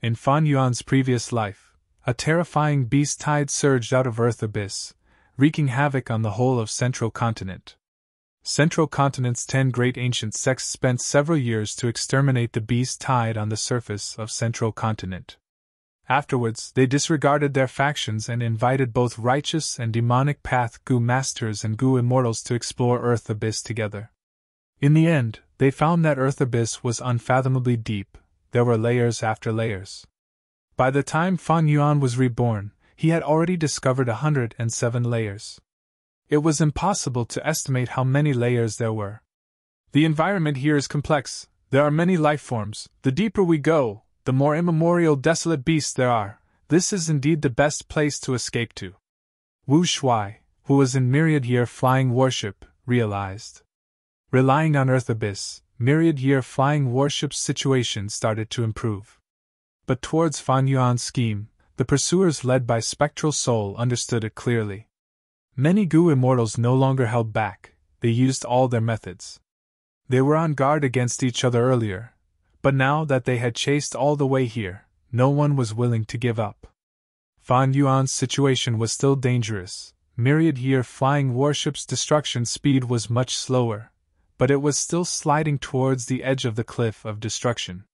In Fan Yuan's previous life, a terrifying beast tide surged out of Earth Abyss, wreaking havoc on the whole of Central Continent. Central Continent's 10 great ancient sects spent several years to exterminate the beast tide on the surface of Central Continent. Afterwards, they disregarded their factions and invited both righteous and demonic path Gu Masters and Gu Immortals to explore Earth Abyss together. In the end, they found that Earth Abyss was unfathomably deep. There were layers after layers. By the time Fan Yuan was reborn, he had already discovered 107 layers. It was impossible to estimate how many layers there were. The environment here is complex. There are many life forms. The deeper we go, the more immemorial desolate beasts there are. This is indeed the best place to escape to. Wu Shuai, who was in Myriad Year Flying Warship, realized. Relying on Earth Abyss, Myriad Year Flying Warship's situation started to improve. But towards Fan Yuan's scheme, the pursuers led by Spectral Soul understood it clearly. Many Gu Immortals no longer held back, they used all their methods. They were on guard against each other earlier, but now that they had chased all the way here, no one was willing to give up. Fan Yuan's situation was still dangerous. Myriad Year Flying Warship's destruction speed was much slower, but it was still sliding towards the edge of the cliff of destruction.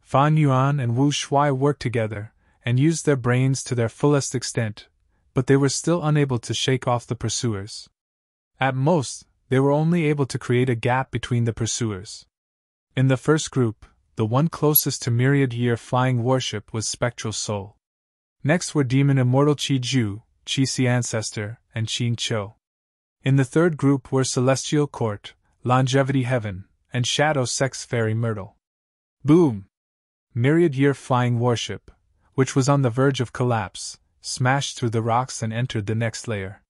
Fan Yuan and Wu Shuai worked together, and used their brains to their fullest extent, but they were still unable to shake off the pursuers. At most, they were only able to create a gap between the pursuers. In the first group, the one closest to Myriad Year Flying Warship was Spectral Soul. Next were Demon Immortal Qi Ju, Qi Si Ancestor, and Qin Chou. In the third group were Celestial Court, Longevity Heaven, and Shadow Sex Fairy Myrtle. Boom! Myriad Year Flying Warship, which was on the verge of collapse, smashed through the rocks and entered the next layer.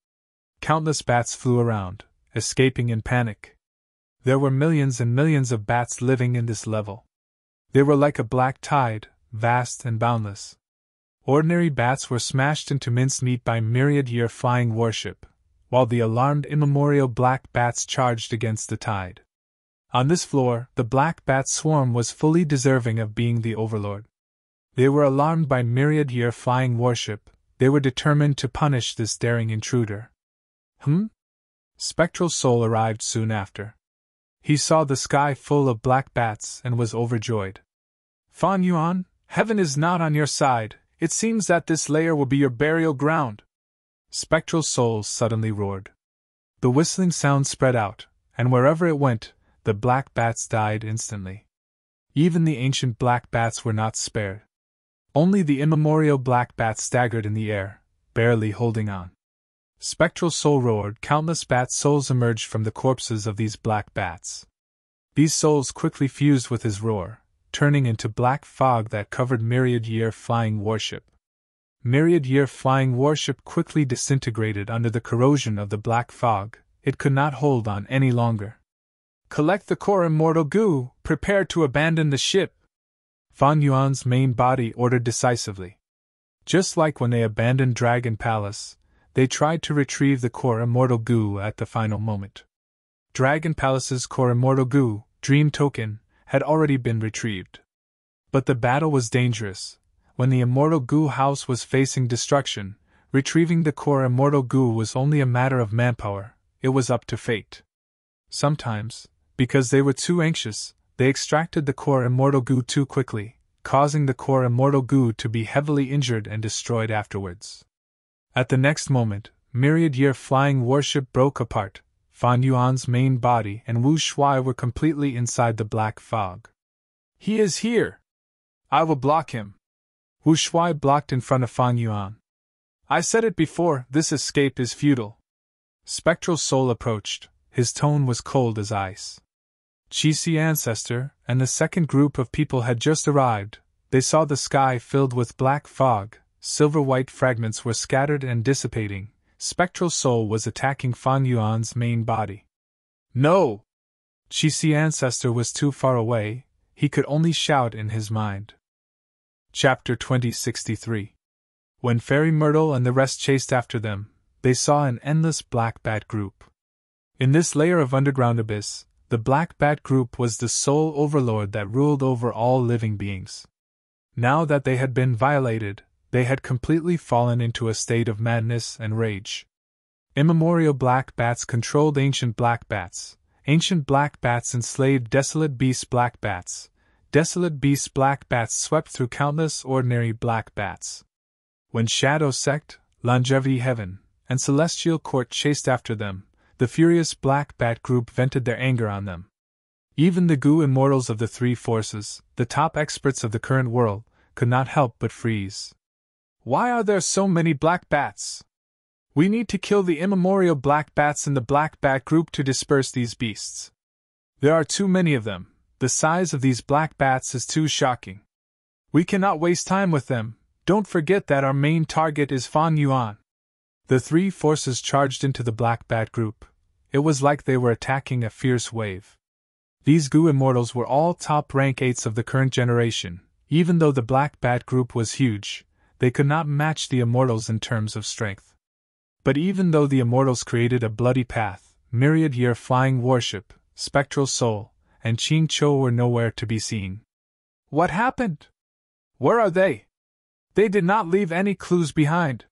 Countless bats flew around, escaping in panic. There were millions and millions of bats living in this level. They were like a black tide, vast and boundless. Ordinary bats were smashed into mincemeat by Myriad Year Flying Warship, while the alarmed immemorial black bats charged against the tide. On this floor, the black bat swarm was fully deserving of being the overlord. They were alarmed by Myriad Year Flying Warship. They were determined to punish this daring intruder. Spectral Soul arrived soon after. He saw the sky full of black bats and was overjoyed. Fan Yuan, heaven is not on your side. It seems that this layer will be your burial ground. Spectral Soul suddenly roared. The whistling sound spread out, and wherever it went, the black bats died instantly. Even the ancient black bats were not spared. Only the immemorial black bats staggered in the air, barely holding on. Spectral Soul roared. Countless bat souls emerged from the corpses of these black bats. These souls quickly fused with his roar, turning into black fog that covered Myriad Year Flying Warship. Myriad Year Flying Warship quickly disintegrated under the corrosion of the black fog. It could not hold on any longer. Collect the core immortal goo, prepare to abandon the ship. Fan Yuan's main body ordered decisively. Just like when they abandoned Dragon Palace, they tried to retrieve the core immortal goo at the final moment. Dragon Palace's core immortal goo, Dream Token, had already been retrieved. But the battle was dangerous. When the immortal goo house was facing destruction, retrieving the core immortal goo was only a matter of manpower. It was up to fate. Sometimes, because they were too anxious, they extracted the core immortal goo too quickly, causing the core immortal goo to be heavily injured and destroyed afterwards. At the next moment, Myriad Year Flying Warship broke apart. Fan Yuan's main body and Wu Shuai were completely inside the black fog. He is here! I will block him! Wu Shuai blocked in front of Fan Yuan. I said it before, this escape is futile. Spectral Soul approached. His tone was cold as ice. Chi-Si Ancestor and the second group of people had just arrived. They saw the sky filled with black fog, silver-white fragments were scattered and dissipating. Spectral Soul was attacking Fan Yuan's main body. No! Chi-Si Ancestor was too far away, he could only shout in his mind. Chapter 2063. When Fairy Myrtle and the rest chased after them, they saw an endless black bat group. In this layer of underground abyss, the black bat group was the sole overlord that ruled over all living beings. Now that they had been violated, they had completely fallen into a state of madness and rage. Immemorial black bats controlled ancient black bats. Ancient black bats enslaved desolate beast black bats. Desolate beast black bats swept through countless ordinary black bats. When Shadow Sect, Longevity Heaven, and Celestial Court chased after them, the furious black bat group vented their anger on them. Even the Gu immortals of the three forces, the top experts of the current world, could not help but freeze. Why are there so many black bats? We need to kill the immemorial black bats in the black bat group to disperse these beasts. There are too many of them. The size of these black bats is too shocking. We cannot waste time with them. Don't forget that our main target is Fan Yuan. The three forces charged into the black bat group. It was like they were attacking a fierce wave. These Gu immortals were all top rank 8s of the current generation. Even though the black bat group was huge, they could not match the immortals in terms of strength. But even though the immortals created a bloody path, myriad-year flying warship, Spectral Soul, and Qing Cho were nowhere to be seen. What happened? Where are they? They did not leave any clues behind.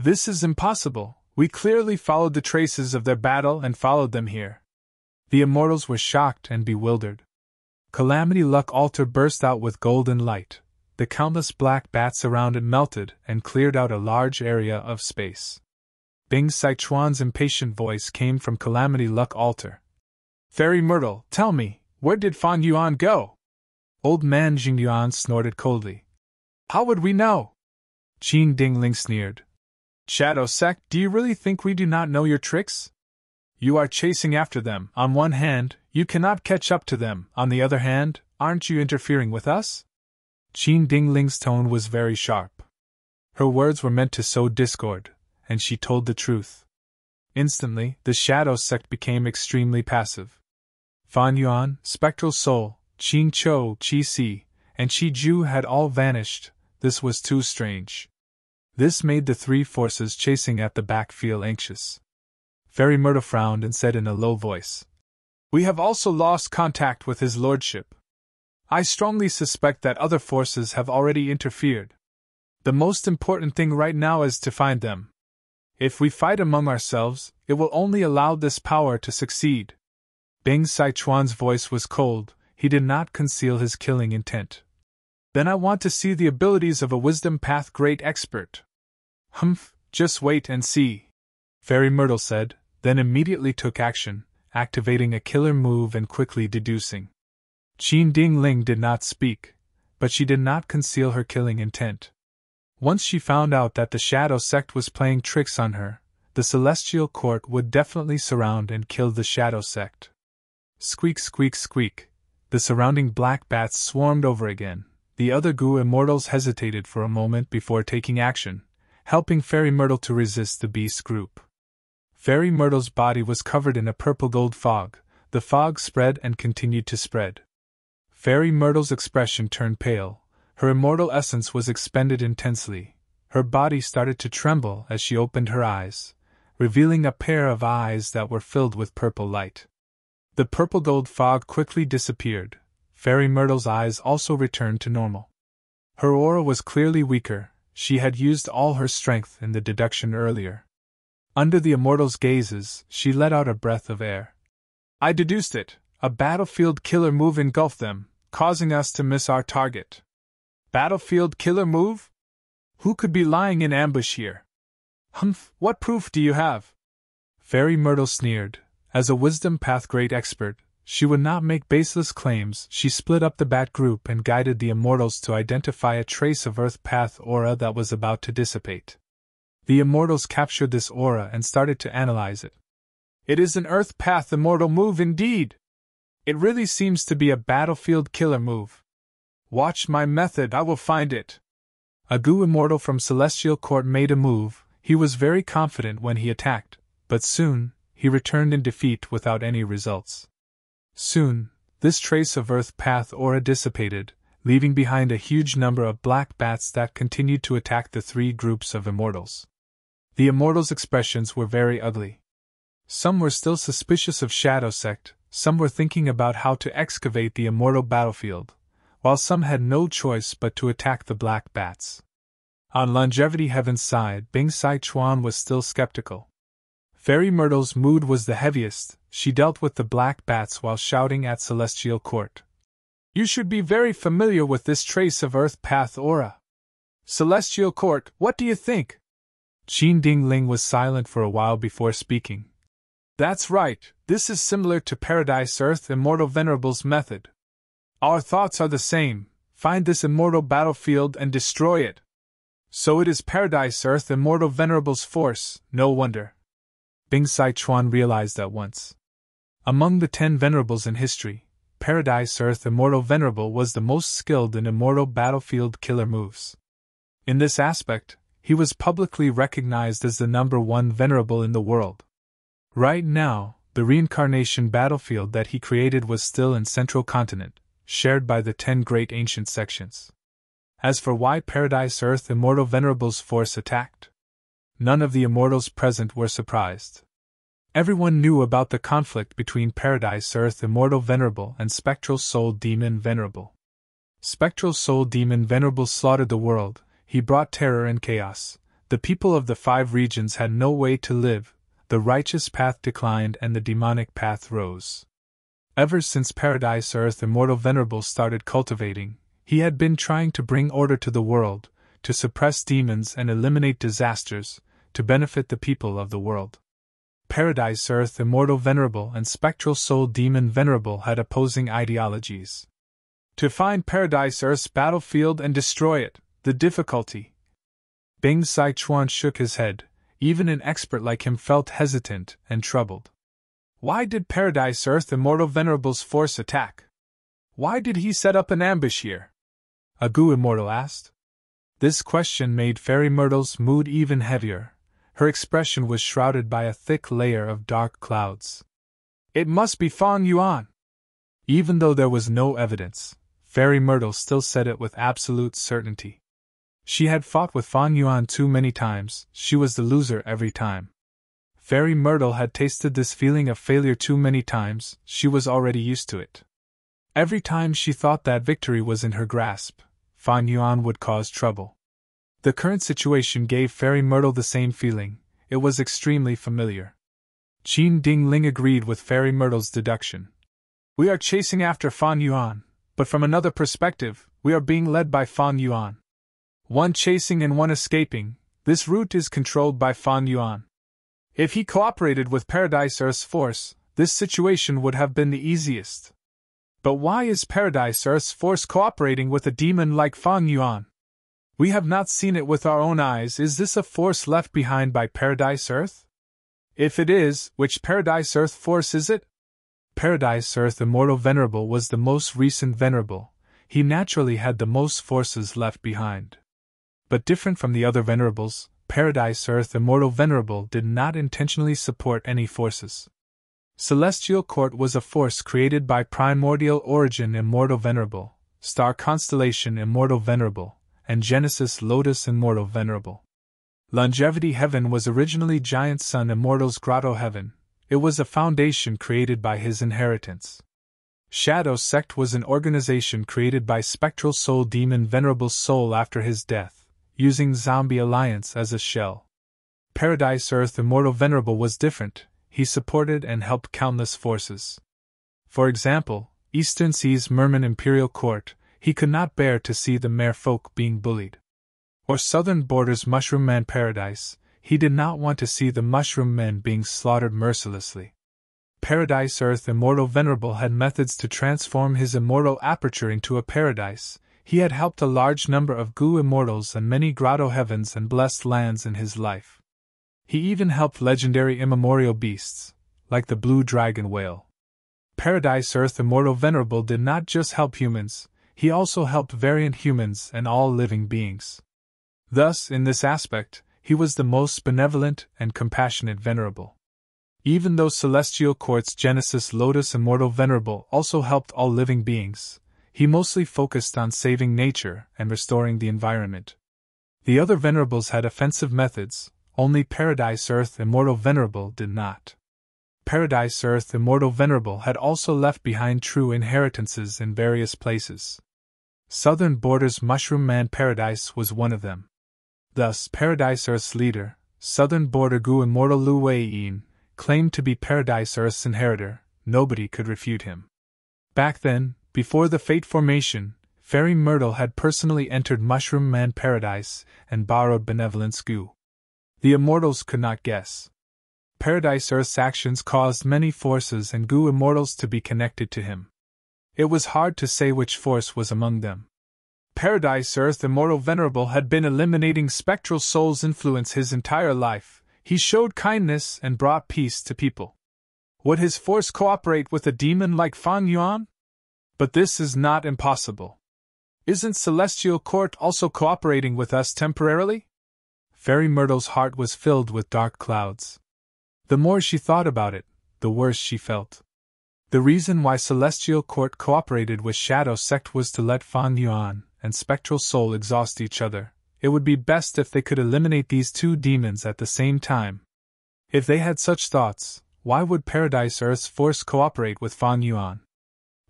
This is impossible. We clearly followed the traces of their battle and followed them here. The immortals were shocked and bewildered. Calamity Luck Altar burst out with golden light. The countless black bats around it melted and cleared out a large area of space. Bing Sichuan's impatient voice came from Calamity Luck Altar. Fairy Myrtle, tell me, where did Fan Yuan go? Old man Jingyuan snorted coldly. How would we know? Qing Dingling sneered. Shadow Sect, do you really think we do not know your tricks? You are chasing after them. On one hand, you cannot catch up to them. On the other hand, aren't you interfering with us? Qing Dingling's tone was very sharp. Her words were meant to sow discord, and she told the truth. Instantly, the Shadow Sect became extremely passive. Fan Yuan, Spectral Soul, Qing Cho, Chi-Si, and Qi Ju had all vanished. This was too strange. This made the three forces chasing at the back feel anxious. Fairy Myrtle frowned and said in a low voice, We have also lost contact with his lordship. I strongly suspect that other forces have already interfered. The most important thing right now is to find them. If we fight among ourselves, it will only allow this power to succeed. Bing Sichuan's voice was cold, he did not conceal his killing intent. Then I want to see the abilities of a Wisdom Path great expert. Humph, just wait and see, Fairy Myrtle said, then immediately took action, activating a killer move and quickly deducing. Qin Dingling did not speak, but she did not conceal her killing intent. Once she found out that the Shadow Sect was playing tricks on her, the Celestial Court would definitely surround and kill the Shadow Sect. Squeak, squeak, squeak. The surrounding black bats swarmed over again. The other Gu immortals hesitated for a moment before taking action, helping Fairy Myrtle to resist the beast group. Fairy Myrtle's body was covered in a purple-gold fog. The fog spread and continued to spread. Fairy Myrtle's expression turned pale. Her immortal essence was expended intensely. Her body started to tremble as she opened her eyes, revealing a pair of eyes that were filled with purple light. The purple-gold fog quickly disappeared. Fairy Myrtle's eyes also returned to normal. Her aura was clearly weaker. She had used all her strength in the deduction earlier. Under the immortal's gazes, she let out a breath of air. I deduced it. A battlefield killer move engulfed them, causing us to miss our target. Battlefield killer move? Who could be lying in ambush here? Humph, what proof do you have? Fairy Myrtle sneered. As a Wisdom Path great expert, she would not make baseless claims. She split up the bat group and guided the immortals to identify a trace of Earth Path aura that was about to dissipate. The immortals captured this aura and started to analyze it. It is an Earth Path Immortal move indeed! It really seems to be a battlefield killer move. Watch my method, I will find it. A Gu Immortal from Celestial Court made a move. He was very confident when he attacked, but soon, he returned in defeat without any results. Soon, this trace of Earth Path aura dissipated, leaving behind a huge number of black bats that continued to attack the three groups of immortals. The immortals' expressions were very ugly. Some were still suspicious of Shadow Sect, some were thinking about how to excavate the immortal battlefield, while some had no choice but to attack the black bats. On Longevity Heaven's side, Bing Sai Chuan was still skeptical. Fairy Myrtle's mood was the heaviest. She dealt with the black bats while shouting at Celestial Court. You should be very familiar with this trace of Earth Path aura. Celestial Court, what do you think? Qin Dingling was silent for a while before speaking. That's right, this is similar to Paradise Earth Immortal Venerable's method. Our thoughts are the same. Find this immortal battlefield and destroy it. So it is Paradise Earth Immortal Venerable's force, no wonder. Bing Sai Chuan realized at once. Among the 10 venerables in history, Paradise Earth Immortal Venerable was the most skilled in immortal battlefield killer moves. In this aspect, he was publicly recognized as the #1 venerable in the world. Right now, the reincarnation battlefield that he created was still in Central Continent, shared by the 10 great ancient sections. As for why Paradise Earth Immortal Venerable's force attacked, none of the immortals present were surprised. Everyone knew about the conflict between Paradise Earth Immortal Venerable and Spectral Soul Demon Venerable. Spectral Soul Demon Venerable slaughtered the world, he brought terror and chaos, the people of the 5 regions had no way to live, the righteous path declined and the demonic path rose. Ever since Paradise Earth Immortal Venerable started cultivating, he had been trying to bring order to the world, to suppress demons and eliminate disasters, to benefit the people of the world. Paradise Earth Immortal Venerable and Spectral Soul Demon Venerable had opposing ideologies. To find Paradise Earth's battlefield and destroy it, the difficulty. Bing Sai Chuan shook his head. Even an expert like him felt hesitant and troubled. Why did Paradise Earth Immortal Venerable's force attack? Why did he set up an ambush here? A Gu Immortal asked. This question made Fairy Myrtle's mood even heavier. Her expression was shrouded by a thick layer of dark clouds. It must be Fang Yuan. Even though there was no evidence, Fairy Myrtle still said it with absolute certainty. She had fought with Fang Yuan too many times, she was the loser every time. Fairy Myrtle had tasted this feeling of failure too many times, she was already used to it. Every time she thought that victory was in her grasp, Fang Yuan would cause trouble. The current situation gave Fairy Myrtle the same feeling, it was extremely familiar. Qin Dingling agreed with Fairy Myrtle's deduction. We are chasing after Fang Yuan, but from another perspective, we are being led by Fang Yuan. One chasing and one escaping, this route is controlled by Fang Yuan. If he cooperated with Paradise Earth's force, this situation would have been the easiest. But why is Paradise Earth's force cooperating with a demon like Fang Yuan? We have not seen it with our own eyes. Is this a force left behind by Paradise Earth? If it is, which Paradise Earth force is it? Paradise Earth Immortal Venerable was the most recent venerable. He naturally had the most forces left behind. But different from the other venerables, Paradise Earth Immortal Venerable did not intentionally support any forces. Celestial Court was a force created by Primordial Origin Immortal Venerable, Star Constellation Immortal Venerable, and Genesis Lotus Immortal Venerable. Longevity Heaven was originally Giant Sun Immortal's Grotto Heaven. It was a foundation created by his inheritance. Shadow Sect was an organization created by Spectral Soul Demon Venerable's soul after his death, using Zombie Alliance as a shell. Paradise Earth Immortal Venerable was different, he supported and helped countless forces. For example, Eastern Sea's Merman Imperial Court, he could not bear to see the merfolk being bullied. Or Southern Border's Mushroom Man Paradise, he did not want to see the Mushroom Men being slaughtered mercilessly. Paradise Earth Immortal Venerable had methods to transform his immortal aperture into a paradise. He had helped a large number of Gu Immortals and many Grotto Heavens and blessed lands in his life. He even helped legendary immemorial beasts, like the blue dragon whale. Paradise Earth Immortal Venerable did not just help humans, he also helped variant humans and all living beings. Thus, in this aspect, he was the most benevolent and compassionate Venerable. Even though Celestial Court's Genesis Lotus Immortal Venerable also helped all living beings, he mostly focused on saving nature and restoring the environment. The other Venerables had offensive methods, only Paradise Earth Immortal Venerable did not. Paradise Earth Immortal Venerable had also left behind true inheritances in various places. Southern Borders Mushroom Man Paradise was one of them. Thus, Paradise Earth's leader, Southern Border Gu Immortal Lu Wei-yin, claimed to be Paradise Earth's inheritor. Nobody could refute him. Back then, before the Fate Formation, Fairy Myrtle had personally entered Mushroom Man Paradise and borrowed Benevolence Gu. The Immortals could not guess. Paradise Earth's actions caused many forces and Gu Immortals to be connected to him. It was hard to say which force was among them. Paradise Earth Immortal Venerable had been eliminating Spectral Soul's influence his entire life. He showed kindness and brought peace to people. Would his force cooperate with a demon like Fan Yuan? But this is not impossible. Isn't Celestial Court also cooperating with us temporarily? Fairy Myrtle's heart was filled with dark clouds. The more she thought about it, the worse she felt. The reason why Celestial Court cooperated with Shadow Sect was to let Fan Yuan and Spectral Soul exhaust each other. It would be best if they could eliminate these two demons at the same time. If they had such thoughts, why would Paradise Earth's force cooperate with Fan Yuan?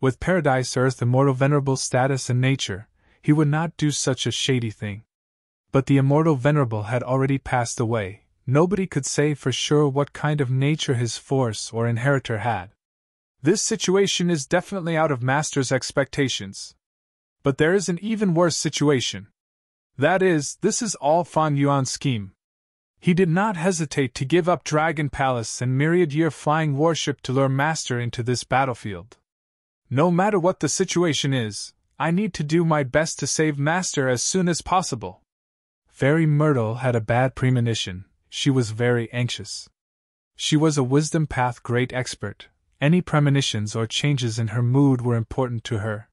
With Paradise Earth Immortal Venerable's status and nature, he would not do such a shady thing. But the Immortal Venerable had already passed away. Nobody could say for sure what kind of nature his force or inheritor had. This situation is definitely out of Master's expectations. But there is an even worse situation. That is, this is all Fan Yuan's scheme. He did not hesitate to give up Dragon Palace and myriad-year flying warship to lure Master into this battlefield. No matter what the situation is, I need to do my best to save Master as soon as possible. Fairy Myrtle had a bad premonition. She was very anxious. She was a Wisdom Path great expert. Any premonitions or changes in her mood were important to her.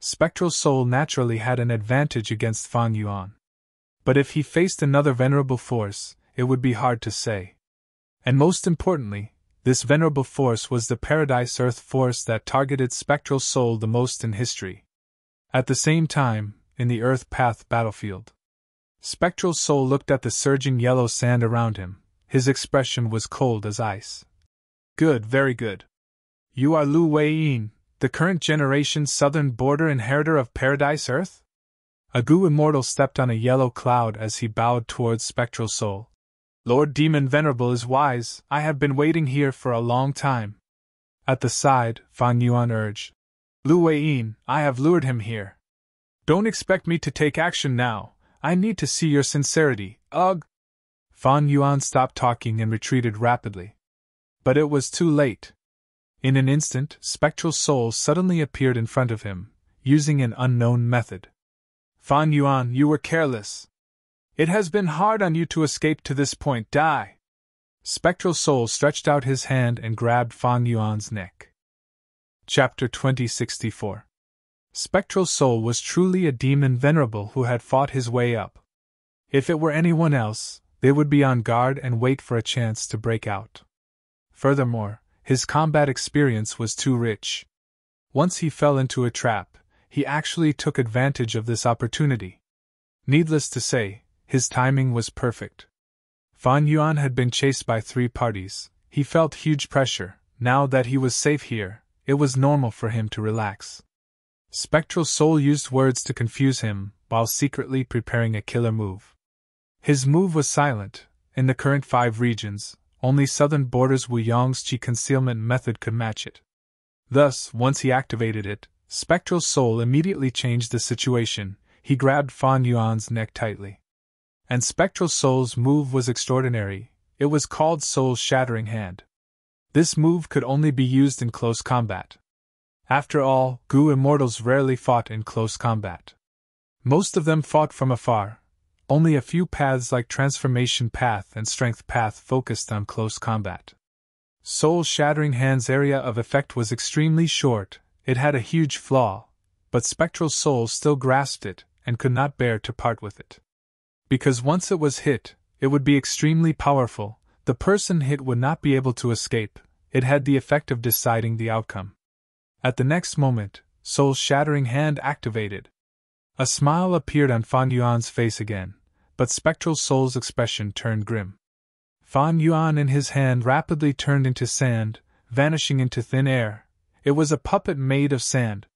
Spectral Soul naturally had an advantage against Fan Yuan. But if he faced another venerable force, it would be hard to say. And most importantly, this venerable force was the Paradise Earth force that targeted Spectral Soul the most in history. At the same time, in the Earth Path battlefield, Spectral Soul looked at the surging yellow sand around him. His expression was cold as ice. Good, very good. You are Lu Wei-yin, the current generation Southern Border inheritor of Paradise Earth? A Gu Immortal stepped on a yellow cloud as he bowed towards Spectral Soul. Lord Demon Venerable is wise, I have been waiting here for a long time. At the side, Fan Yuan urged. Lu Wei-yin, I have lured him here. Don't expect me to take action now, I need to see your sincerity, ugh. Fan Yuan stopped talking and retreated rapidly. But it was too late. In an instant, Spectral Soul suddenly appeared in front of him, using an unknown method. Fan Yuan, you were careless. It has been hard on you to escape to this point, die. Spectral Soul stretched out his hand and grabbed Fan Yuan's neck. Chapter 2064. Spectral Soul was truly a demon venerable who had fought his way up. If it were anyone else, they would be on guard and wait for a chance to break out. Furthermore, his combat experience was too rich. Once he fell into a trap, he actually took advantage of this opportunity. Needless to say, his timing was perfect. Fan Yuan had been chased by 3 parties. He felt huge pressure. Now that he was safe here, it was normal for him to relax. Spectral Soul used words to confuse him, while secretly preparing a killer move. His move was silent. In the current 5 regions, only Southern Borders Wu Yong's Qi concealment method could match it. Thus, once he activated it, Spectral Soul immediately changed the situation. He grabbed Fan Yuan's neck tightly. And Spectral Soul's move was extraordinary. It was called Soul Shattering Hand. This move could only be used in close combat. After all, Gu Immortals rarely fought in close combat. Most of them fought from afar. Only a few paths like Transformation Path and Strength Path focused on close combat. Soul-shattering hand's area of effect was extremely short, it had a huge flaw, but Spectral Soul still grasped it and could not bear to part with it. Because once it was hit, it would be extremely powerful, the person hit would not be able to escape, it had the effect of deciding the outcome. At the next moment, Soul-shattering hand activated. A smile appeared on Fan Yuan's face again, but Spectral Soul's expression turned grim. Fan Yuan in his hand rapidly turned into sand, vanishing into thin air. It was a puppet made of sand.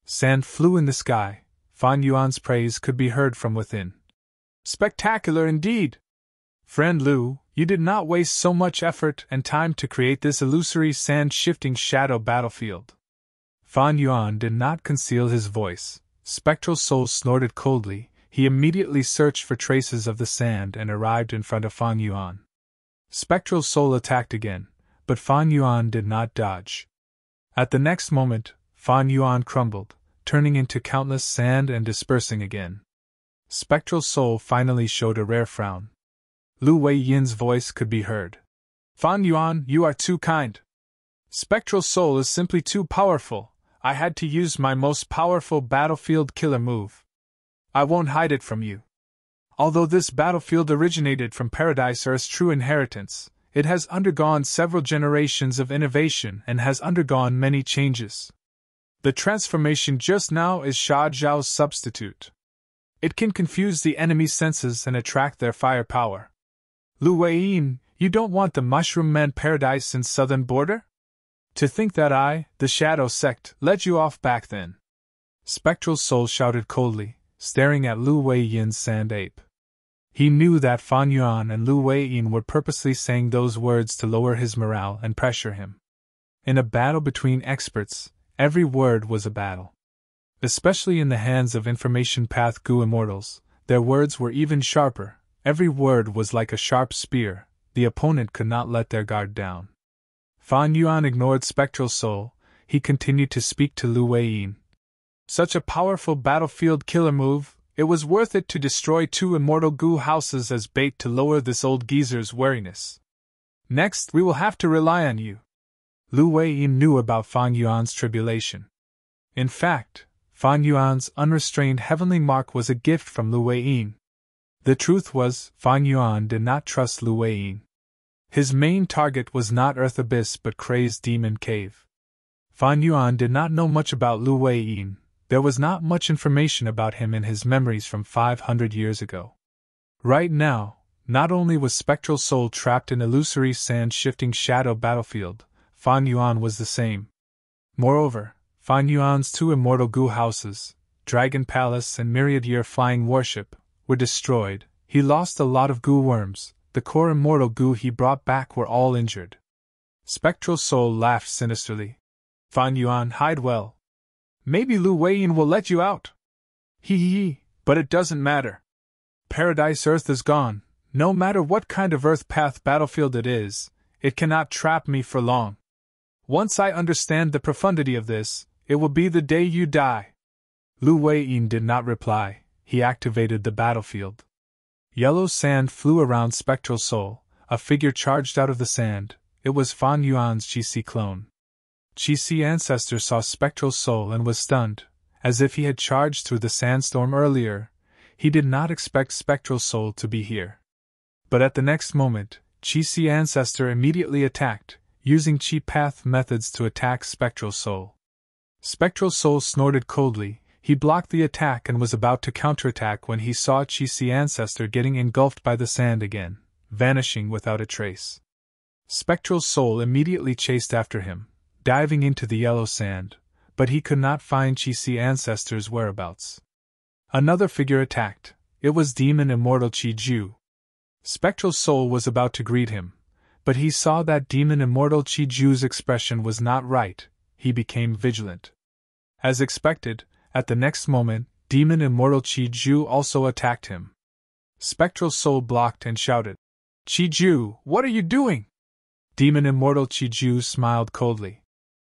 Sand flew in the sky. Fan Yuan's praise could be heard from within. Spectacular indeed! Friend Lu, you did not waste so much effort and time to create this illusory sand-shifting shadow battlefield. Fan Yuan did not conceal his voice. Spectral Soul snorted coldly. He immediately searched for traces of the sand and arrived in front of Fan Yuan. Spectral Soul attacked again, but Fan Yuan did not dodge. At the next moment, Fan Yuan crumbled, turning into countless sand and dispersing again. Spectral Soul finally showed a rare frown. Lu Weiyin's voice could be heard. Fan Yuan, you are too kind. Spectral Soul is simply too powerful. I had to use my most powerful battlefield killer move. I won't hide it from you. Although this battlefield originated from Paradise Earth's true inheritance, it has undergone several generations of innovation and has undergone many changes. The transformation just now is Sha Zhao's substitute. It can confuse the enemy's senses and attract their firepower. Lu Weiyin, you don't want the Mushroom Man Paradise in southern border? To think that I, the Shadow Sect, led you off back then. Spectral Soul shouted coldly, staring at Lu Weiyin's sand ape. He knew that Fan Yuan and Lu Weiyin were purposely saying those words to lower his morale and pressure him. In a battle between experts, every word was a battle. Especially in the hands of Information Path Gu immortals, their words were even sharper. Every word was like a sharp spear. The opponent could not let their guard down. Fan Yuan ignored Spectral Soul. He continued to speak to Lu Weiyin. Such a powerful battlefield killer move, it was worth it to destroy 2 immortal Gu houses as bait to lower this old geezer's wariness. Next, we will have to rely on you. Lu Weiyin knew about Fan Yuan's tribulation. In fact, Fan Yuan's unrestrained heavenly mark was a gift from Lu Weiyin. The truth was, Fan Yuan did not trust Lu Weiyin. His main target was not Earth Abyss but Crazed Demon Cave. Fan Yuan did not know much about Lu Weiyin. There was not much information about him in his memories from 500 years ago. Right now, not only was Spectral Soul trapped in illusory sand-shifting shadow battlefield, Fan Yuan was the same. Moreover, Fan Yuan's 2 immortal Gu houses, Dragon Palace and Myriad Year Flying Warship, were destroyed. He lost a lot of Gu worms. The core immortal Gu he brought back were all injured. Spectral Soul laughed sinisterly. Fan Yuan, hide well. Maybe Lu Weiyin will let you out. Hee, but it doesn't matter. Paradise Earth is gone. No matter what kind of Earth Path battlefield it is, it cannot trap me for long. Once I understand the profundity of this, it will be the day you die. Lu Weiyin did not reply. He activated the battlefield. Yellow sand flew around Spectral Soul. A figure charged out of the sand. It was Fan Yuan's Qi clone. Qi ancestor saw Spectral Soul and was stunned, as if he had charged through the sandstorm earlier. He did not expect Spectral Soul to be here. But at the next moment, Qi ancestor immediately attacked, using Qi path methods to attack Spectral Soul. Spectral Soul snorted coldly. He blocked the attack and was about to counterattack when he saw Qi ancestor getting engulfed by the sand again, vanishing without a trace. Spectral Soul immediately chased after him, diving into the yellow sand, but he could not find Qi ancestor's whereabouts. Another figure attacked. It was Demon Immortal Qi Ju. Spectral Soul was about to greet him, but he saw that Demon Immortal Qi Ju's expression was not right. He became vigilant. As expected, at the next moment, Demon Immortal Qi Ju also attacked him. Spectral Soul blocked and shouted, Qi Ju, what are you doing? Demon Immortal Qi Ju smiled coldly.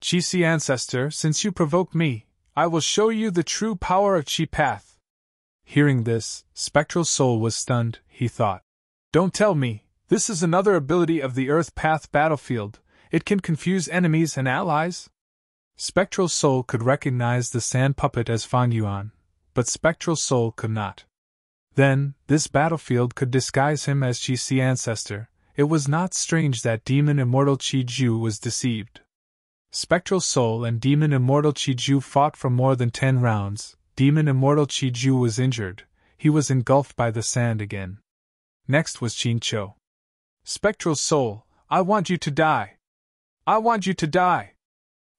Qi ancestor, since you provoked me, I will show you the true power of Qi path. Hearing this, Spectral Soul was stunned. He thought, don't tell me, this is another ability of the Earth Path battlefield. It can confuse enemies and allies. Spectral Soul could recognize the sand puppet as Fan Yuan, but Spectral Soul could not. Then, this battlefield could disguise him as Qi ancestor. It was not strange that Demon Immortal Qi Ju was deceived. Spectral Soul and Demon Immortal Qi Ju fought for more than 10 rounds. Demon Immortal Qi Ju was injured. He was engulfed by the sand again. Next was Qin Cho. Spectral Soul, I want you to die. I want you to die.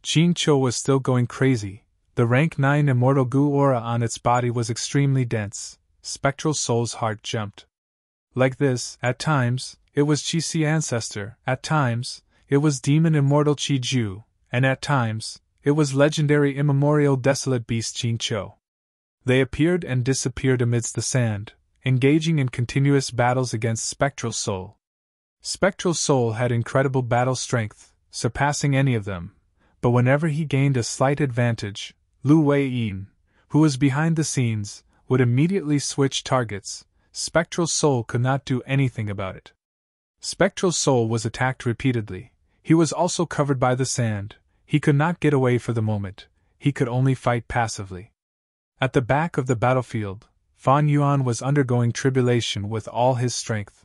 Qin Cho was still going crazy. The rank 9 Immortal Gu aura on its body was extremely dense. Spectral Soul's heart jumped. Like this, at times, it was Qi ancestor, at times, it was Demon Immortal Qi Ju, and at times, it was legendary immemorial desolate beast Qin Cho. They appeared and disappeared amidst the sand, engaging in continuous battles against Spectral Soul. Spectral Soul had incredible battle strength, surpassing any of them, but whenever he gained a slight advantage, Lu Wei-yin, who was behind the scenes, would immediately switch targets. Spectral Soul could not do anything about it. Spectral Soul was attacked repeatedly. He was also covered by the sand. He could not get away for the moment. He could only fight passively. At the back of the battlefield, Fan Yuan was undergoing tribulation with all his strength.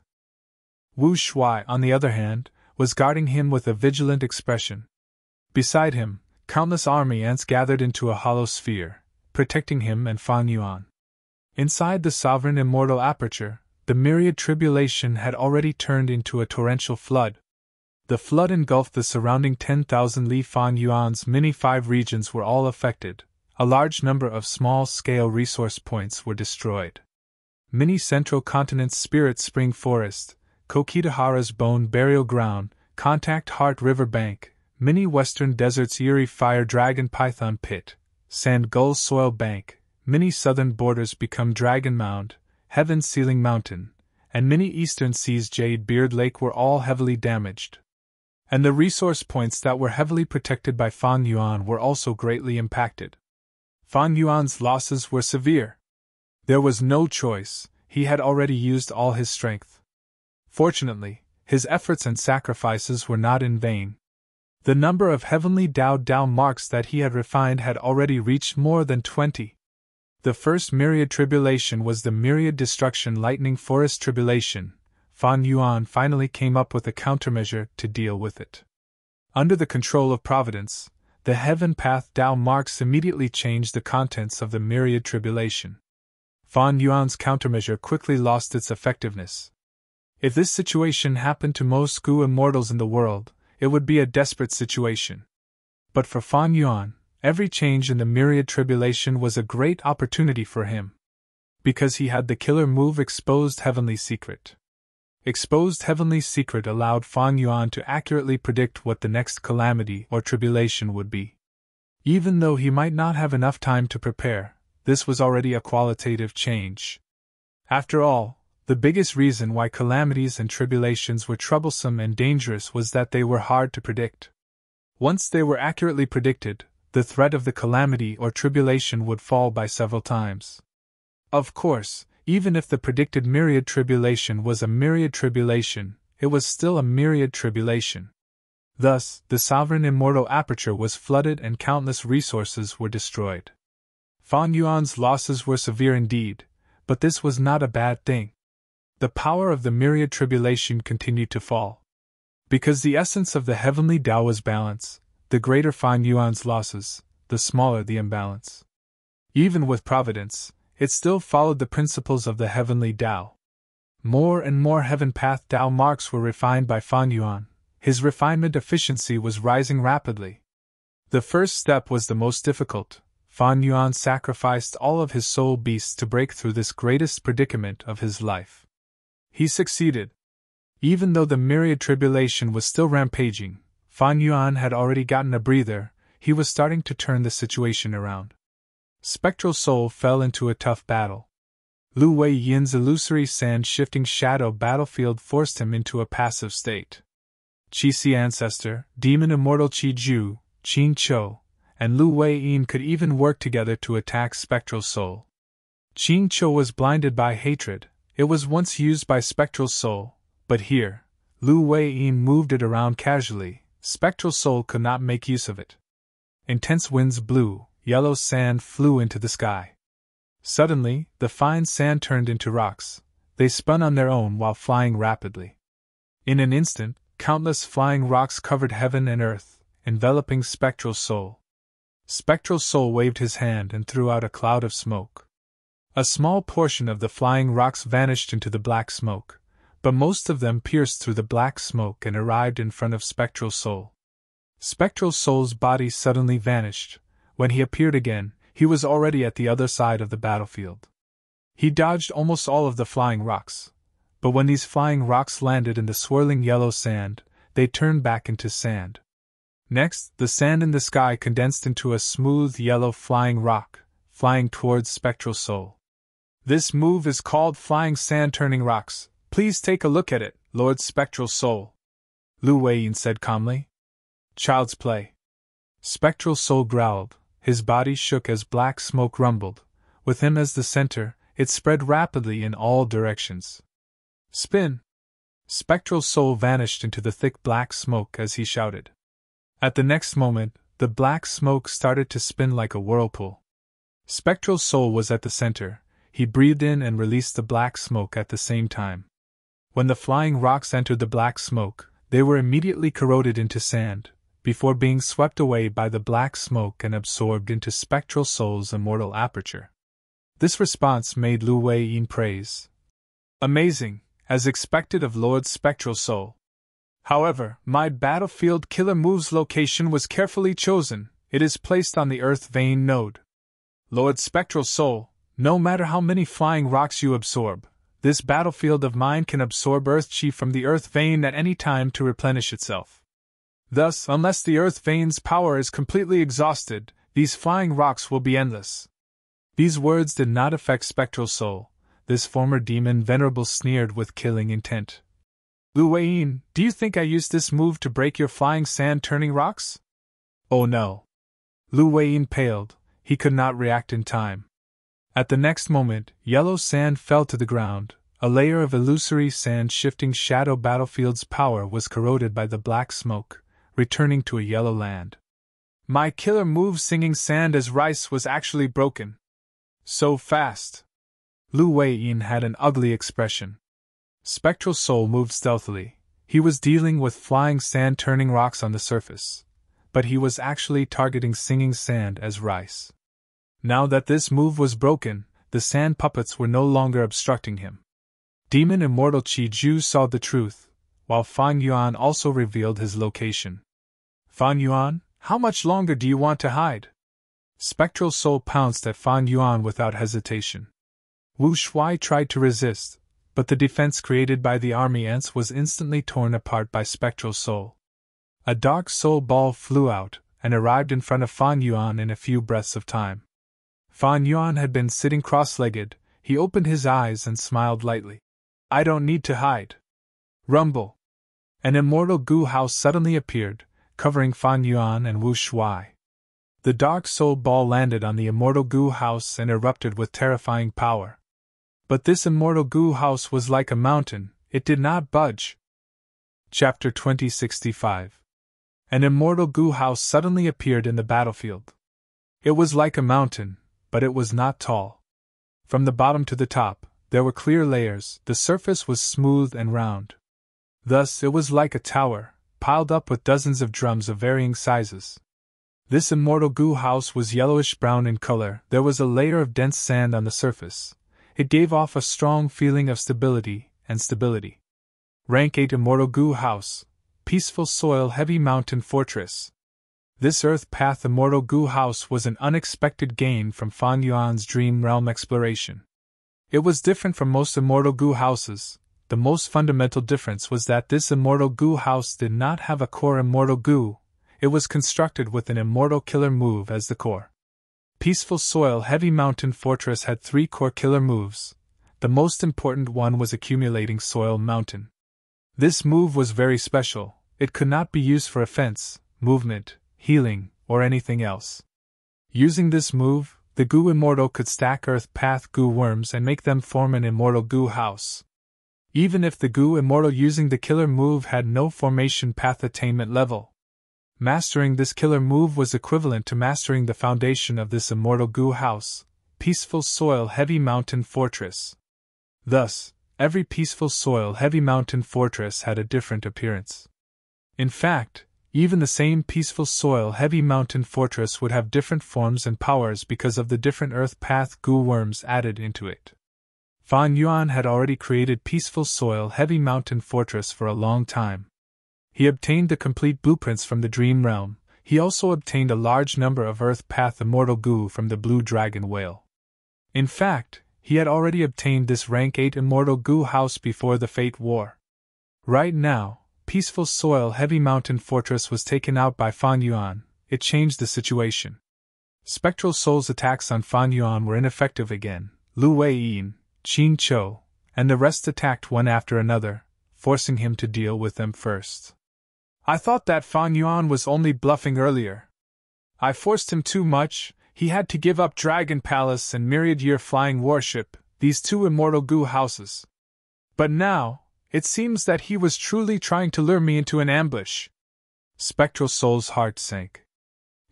Wu Shuai, on the other hand, was guarding him with a vigilant expression. Beside him, countless army ants gathered into a hollow sphere, protecting him and Fan Yuan. Inside the sovereign immortal aperture, the myriad tribulation had already turned into a torrential flood. The flood engulfed the surrounding 10,000 Li. Fan Yuan's mini 5 regions were all affected. A large number of small-scale resource points were destroyed. Mini Central Continent's Spirit Spring Forest, Kokitahara's Bone Burial Ground, Contact Heart River Bank, Mini Western Desert's Eerie Fire Dragon Python Pit, Sand Gull's Soil Bank, Mini Southern Borders Become Dragon Mound, Heaven's Sealing Mountain, and Mini Eastern Sea's Jade Beard Lake were all heavily damaged. And the resource points that were heavily protected by Fan Yuan were also greatly impacted. Fan Yuan's losses were severe. There was no choice, he had already used all his strength. Fortunately, his efforts and sacrifices were not in vain. The number of heavenly Dao marks that he had refined had already reached more than 20. The first myriad tribulation was the myriad destruction lightning forest tribulation. Fan Yuan finally came up with a countermeasure to deal with it. Under the control of Providence, the Heaven Path Dao marks immediately changed the contents of the myriad tribulation. Fan Yuan's countermeasure quickly lost its effectiveness. If this situation happened to most Gu immortals in the world, it would be a desperate situation. But for Fan Yuan, every change in the myriad tribulation was a great opportunity for him. Because he had the killer move Exposed Heavenly Secret. Exposed Heavenly Secret allowed Fan Yuan to accurately predict what the next calamity or tribulation would be. Even though he might not have enough time to prepare, this was already a qualitative change. After all, the biggest reason why calamities and tribulations were troublesome and dangerous was that they were hard to predict. Once they were accurately predicted, the threat of the calamity or tribulation would fall by several times. Of course, even if the predicted myriad tribulation was a myriad tribulation, it was still a myriad tribulation. Thus, the sovereign immortal aperture was flooded and countless resources were destroyed. Fan Yuan's losses were severe indeed, but this was not a bad thing. The power of the myriad tribulation continued to fall. Because the essence of the heavenly Tao was balance, the greater Fan Yuan's losses, the smaller the imbalance. Even with Providence, it still followed the principles of the heavenly Tao. More and more Heaven Path Tao marks were refined by Fan Yuan. His refinement efficiency was rising rapidly. The first step was the most difficult. Fan Yuan sacrificed all of his soul beasts to break through this greatest predicament of his life. He succeeded. Even though the myriad tribulation was still rampaging, Fan Yuan had already gotten a breather. He was starting to turn the situation around. Spectral Soul fell into a tough battle. Lu Wei-yin's illusory sand-shifting shadow battlefield forced him into a passive state. Qi ancestor, Demon Immortal Qi Ju, Qin Cho, and Lu Wei-yin could even work together to attack Spectral Soul. Qin Cho was blinded by hatred. It was once used by Spectral Soul, but here, Lu Wei-yin moved it around casually, Spectral Soul could not make use of it. Intense winds blew, yellow sand flew into the sky. Suddenly, the fine sand turned into rocks. They spun on their own while flying rapidly. In an instant, countless flying rocks covered heaven and earth, enveloping Spectral Soul. Spectral Soul waved his hand and threw out a cloud of smoke. A small portion of the flying rocks vanished into the black smoke, but most of them pierced through the black smoke and arrived in front of Spectral Soul. Spectral Soul's body suddenly vanished. When he appeared again, he was already at the other side of the battlefield. He dodged almost all of the flying rocks, but when these flying rocks landed in the swirling yellow sand, they turned back into sand. Next, the sand in the sky condensed into a smooth yellow flying rock, flying towards Spectral Soul. This move is called flying sand turning rocks. Please take a look at it, Lord Spectral Soul, Lu Weiyin said calmly. Child's play. Spectral Soul growled. His body shook as black smoke rumbled. With him as the center, it spread rapidly in all directions. Spin! Spectral Soul vanished into the thick black smoke as he shouted. At the next moment, the black smoke started to spin like a whirlpool. Spectral Soul was at the center. He breathed in and released the black smoke at the same time. When the flying rocks entered the black smoke, they were immediately corroded into sand, before being swept away by the black smoke and absorbed into Spectral Soul's immortal aperture. This response made Lu Weiyin praise. Amazing, as expected of Lord Spectral Soul. However, my battlefield killer move's location was carefully chosen. It is placed on the Earth Vein node. Lord Spectral Soul, no matter how many flying rocks you absorb, this battlefield of mine can absorb Earth Chi from the Earth Vein at any time to replenish itself. Thus, unless the Earth Vein's power is completely exhausted, these flying rocks will be endless. These words did not affect Spectral Soul. This former demon venerable sneered with killing intent. Lu Weiyin, do you think I used this move to break your flying sand-turning rocks? Oh no. Lu Weiyin paled. He could not react in time. At the next moment, yellow sand fell to the ground. A layer of illusory sand-shifting shadow battlefield's power was corroded by the black smoke, returning to a yellow land. My killer move singing sand as rice was actually broken. So fast. Lu Weiyin had an ugly expression. Spectral Soul moved stealthily. He was dealing with flying sand-turning rocks on the surface, but he was actually targeting singing sand as rice. Now that this move was broken, the sand puppets were no longer obstructing him. Demon Immortal Qi Ju saw the truth, while Fan Yuan also revealed his location. Fan Yuan, how much longer do you want to hide? Spectral Soul pounced at Fan Yuan without hesitation. Wu Shuai tried to resist, but the defense created by the army ants was instantly torn apart by Spectral Soul. A dark soul ball flew out and arrived in front of Fan Yuan in a few breaths of time. Fan Yuan had been sitting cross-legged. He opened his eyes and smiled lightly. I don't need to hide. Rumble. An immortal goo house suddenly appeared, covering Fan Yuan and Wu Shuai. The dark soul ball landed on the immortal goo house and erupted with terrifying power. But this immortal goo house was like a mountain, it did not budge. Chapter 2065. An immortal goo house suddenly appeared in the battlefield. It was like a mountain, but it was not tall. From the bottom to the top, there were clear layers, the surface was smooth and round. Thus, it was like a tower, piled up with dozens of drums of varying sizes. This immortal goo house was yellowish-brown in color. There was a layer of dense sand on the surface. It gave off a strong feeling of stability. Rank 8 Immortal Goo House, Peaceful Soil Heavy Mountain Fortress. This Earth Path Immortal Goo House was an unexpected gain from Fan Yuan's Dream Realm exploration. It was different from most Immortal Goo Houses. The most fundamental difference was that this Immortal Goo House did not have a core Immortal Goo. It was constructed with an Immortal Killer move as the core. Peaceful Soil Heavy Mountain Fortress had 3 core killer moves. The most important one was Accumulating Soil Mountain. This move was very special. It could not be used for offense, movement, healing, or anything else. Using this move, the Goo Immortal could stack Earth Path Goo worms and make them form an Immortal Goo House. Even if the Goo Immortal using the killer move had no formation path attainment level, Mastering this killer move was equivalent to mastering the foundation of this immortal goo house, peaceful soil heavy mountain fortress. Thus, every peaceful soil heavy mountain fortress had a different appearance. In fact, even the same peaceful soil heavy mountain fortress would have different forms and powers because of the different earth path goo worms added into it. Fan Yuan had already created peaceful soil heavy mountain fortress for a long time. He obtained the complete blueprints from the dream realm. He also obtained a large number of earth path immortal goo from the blue dragon whale. In fact, he had already obtained this rank 8 immortal goo house before the Fate War. Right now, peaceful soil heavy mountain fortress was taken out by Fan Yuan. It changed the situation. Spectral Soul's attacks on Fan Yuan were ineffective again. Lu Weiyin, Qing Chou, and the rest attacked one after another, forcing him to deal with them first. I thought that Fan Yuan was only bluffing earlier. I forced him too much. He had to give up Dragon Palace and Myriad Year Flying Warship, these 2 immortal goo houses. But now, it seems that he was truly trying to lure me into an ambush. Spectral Soul's heart sank.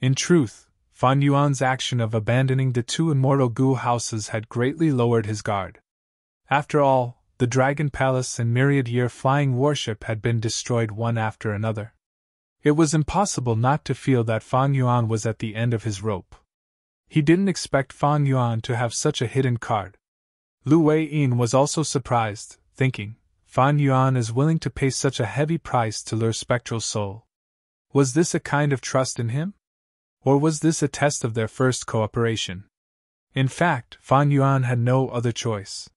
In truth, Fan Yuan's action of abandoning the 2 immortal goo houses had greatly lowered his guard. After all, the Dragon Palace and Myriad Year Flying Warship had been destroyed one after another. It was impossible not to feel that Fan Yuan was at the end of his rope. He didn't expect Fan Yuan to have such a hidden card. Lu Weiyin was also surprised, thinking, Fan Yuan is willing to pay such a heavy price to lure Spectral Soul. Was this a kind of trust in him? Or was this a test of their first cooperation? In fact, Fan Yuan had no other choice.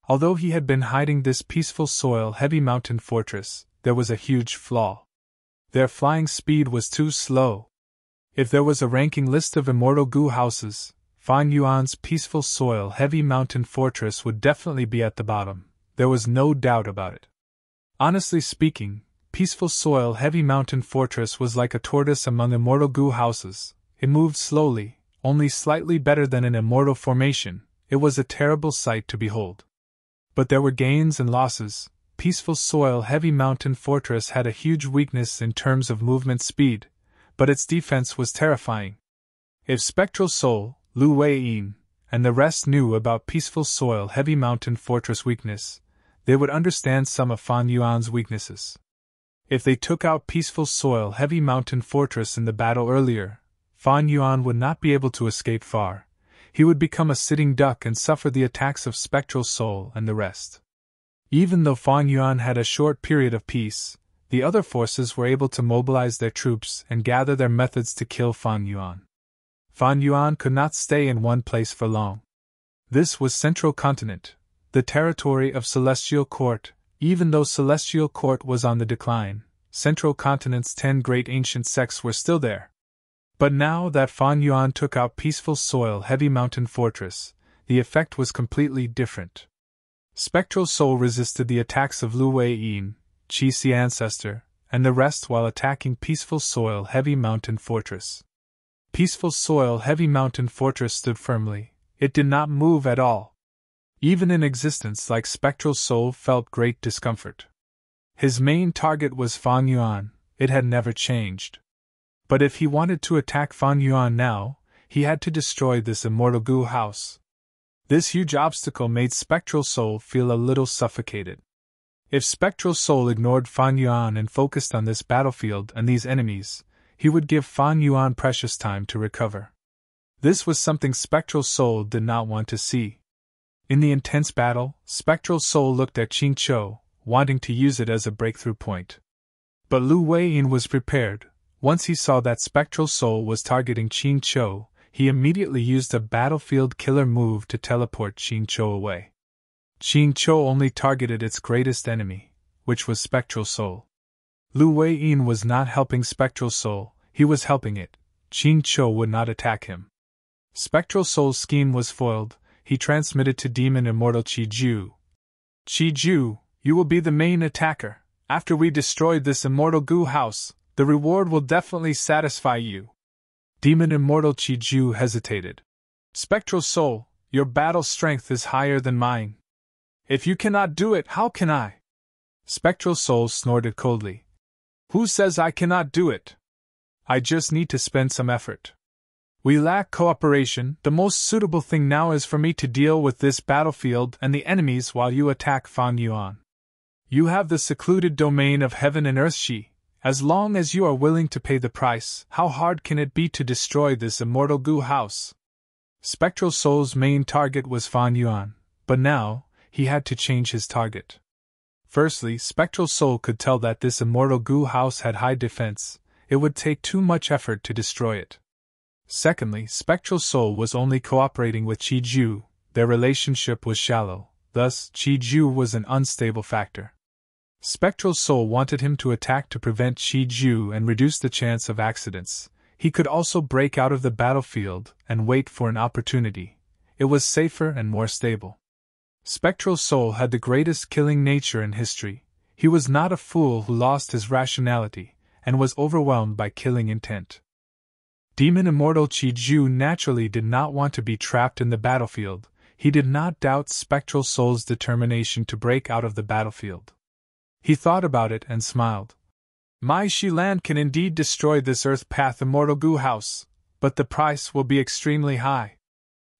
Although he had been hiding this peaceful soil heavy mountain fortress, there was a huge flaw. Their flying speed was too slow. If there was a ranking list of immortal goo houses, Fan Yuan's peaceful soil heavy mountain fortress would definitely be at the bottom. There was no doubt about it. Honestly speaking, peaceful soil heavy mountain fortress was like a tortoise among immortal goo houses. It moved slowly, only slightly better than an immortal formation. It was a terrible sight to behold. But there were gains and losses. Peaceful soil heavy mountain fortress had a huge weakness in terms of movement speed, but its defense was terrifying. If Spectral Soul, Lu Weiyin, and the rest knew about peaceful soil heavy mountain fortress weakness, they would understand some of Fan Yuan's weaknesses. If they took out peaceful soil heavy mountain fortress in the battle earlier, Fan Yuan would not be able to escape far. He would become a sitting duck and suffer the attacks of Spectral Soul and the rest. Even though Fan Yuan had a short period of peace, the other forces were able to mobilize their troops and gather their methods to kill Fan Yuan. Fan Yuan could not stay in one place for long. This was Central Continent, the territory of Celestial Court. Even though Celestial Court was on the decline, Central Continent's 10 great ancient sects were still there. But now that Fan Yuan took out peaceful soil heavy mountain fortress, the effect was completely different. Spectral Soul resisted the attacks of Lu Weiyin, Qi Si Ancestor, and the rest while attacking peaceful soil heavy mountain fortress. Peaceful soil heavy mountain fortress stood firmly. It did not move at all. Even in existence like Spectral Soul felt great discomfort. His main target was Fan Yuan. It had never changed. But if he wanted to attack Fan Yuan now, he had to destroy this immortal goo house. This huge obstacle made Spectral Soul feel a little suffocated. If Spectral Soul ignored Fan Yuan and focused on this battlefield and these enemies, he would give Fan Yuan precious time to recover. This was something Spectral Soul did not want to see. In the intense battle, Spectral Soul looked at Qing Chou, wanting to use it as a breakthrough point. But Lu Weiyin was prepared. Once he saw that Spectral Soul was targeting Qing Chou, he immediately used a battlefield killer move to teleport Qing Chou away. Qing Chou only targeted its greatest enemy, which was Spectral Soul. Lu Weiyin was not helping Spectral Soul, he was helping it. Qing Chou would not attack him. Spectral Soul's scheme was foiled. He transmitted to Demon Immortal Qiju. Qiju, you will be the main attacker. After we destroy this immortal goo house, the reward will definitely satisfy you. Demon Immortal Qiju hesitated. Spectral Soul, your battle strength is higher than mine. If you cannot do it, how can I? Spectral Soul snorted coldly. Who says I cannot do it? I just need to spend some effort. We lack cooperation. The most suitable thing now is for me to deal with this battlefield and the enemies while you attack Fan Yuan. You have the secluded domain of heaven and earth Shi. As long as you are willing to pay the price, how hard can it be to destroy this immortal Gu house? Spectral Soul's main target was Fan Yuan, but now, he had to change his target. Firstly, Spectral Soul could tell that this immortal Gu house had high defense. It would take too much effort to destroy it. Secondly, Spectral Soul was only cooperating with Qi Ju. Their relationship was shallow, thus Qi Ju was an unstable factor. Spectral Soul wanted him to attack to prevent Qi Ju and reduce the chance of accidents. He could also break out of the battlefield and wait for an opportunity. It was safer and more stable. Spectral Soul had the greatest killing nature in history. He was not a fool who lost his rationality and was overwhelmed by killing intent. Demon Immortal Qi Ju naturally did not want to be trapped in the battlefield. He did not doubt Spectral Soul's determination to break out of the battlefield. He thought about it and smiled. My Shi Land can indeed destroy this Earth Path Immortal Gu house, but the price will be extremely high.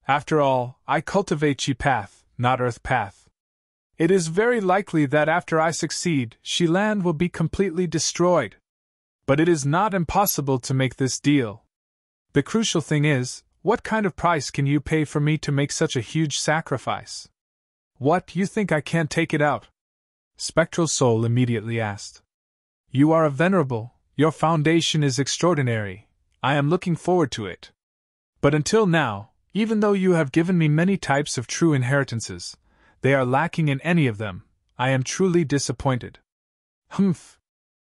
After all, I cultivate Qi Path, not Earth Path. It is very likely that after I succeed, Shi Land will be completely destroyed. But it is not impossible to make this deal. The crucial thing is, what kind of price can you pay for me to make such a huge sacrifice? What, you think I can't take it out? Spectral Soul immediately asked. You are a venerable, your foundation is extraordinary, I am looking forward to it. But until now, even though you have given me many types of true inheritances, they are lacking in any of them. I am truly disappointed. Humph.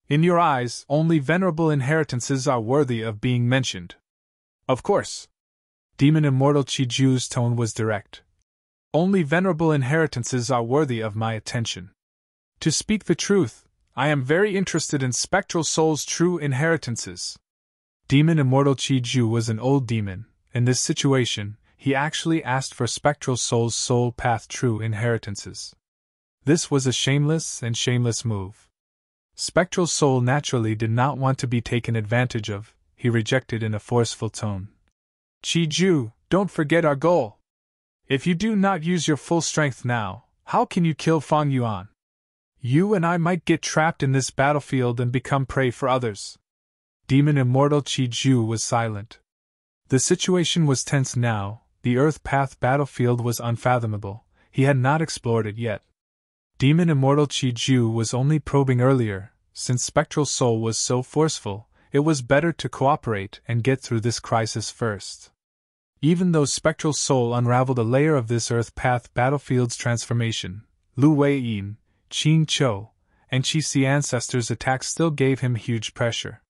In your eyes, only venerable inheritances are worthy of being mentioned. Of course. Demon Immortal Qi Ju's tone was direct. Only venerable inheritances are worthy of my attention. To speak the truth, I am very interested in Spectral Soul's true inheritances. Demon Immortal Qi Ju was an old demon. In this situation, he actually asked for Spectral Soul's soul path true inheritances. This was a shameless move. Spectral Soul naturally did not want to be taken advantage of. He rejected in a forceful tone. Qi Ju, don't forget our goal. If you do not use your full strength now, how can you kill Fan Yuan? You and I might get trapped in this battlefield and become prey for others. Demon Immortal Qi Ju was silent. The situation was tense now. The Earth Path battlefield was unfathomable. He had not explored it yet. Demon Immortal Qi Ju was only probing earlier. Since Spectral Soul was so forceful, it was better to cooperate and get through this crisis first. Even though Spectral Soul unraveled a layer of this Earth Path battlefield's transformation, Lu Wei-yin, Qing Chou, and Qi Si ancestors' attacks still gave him huge pressure.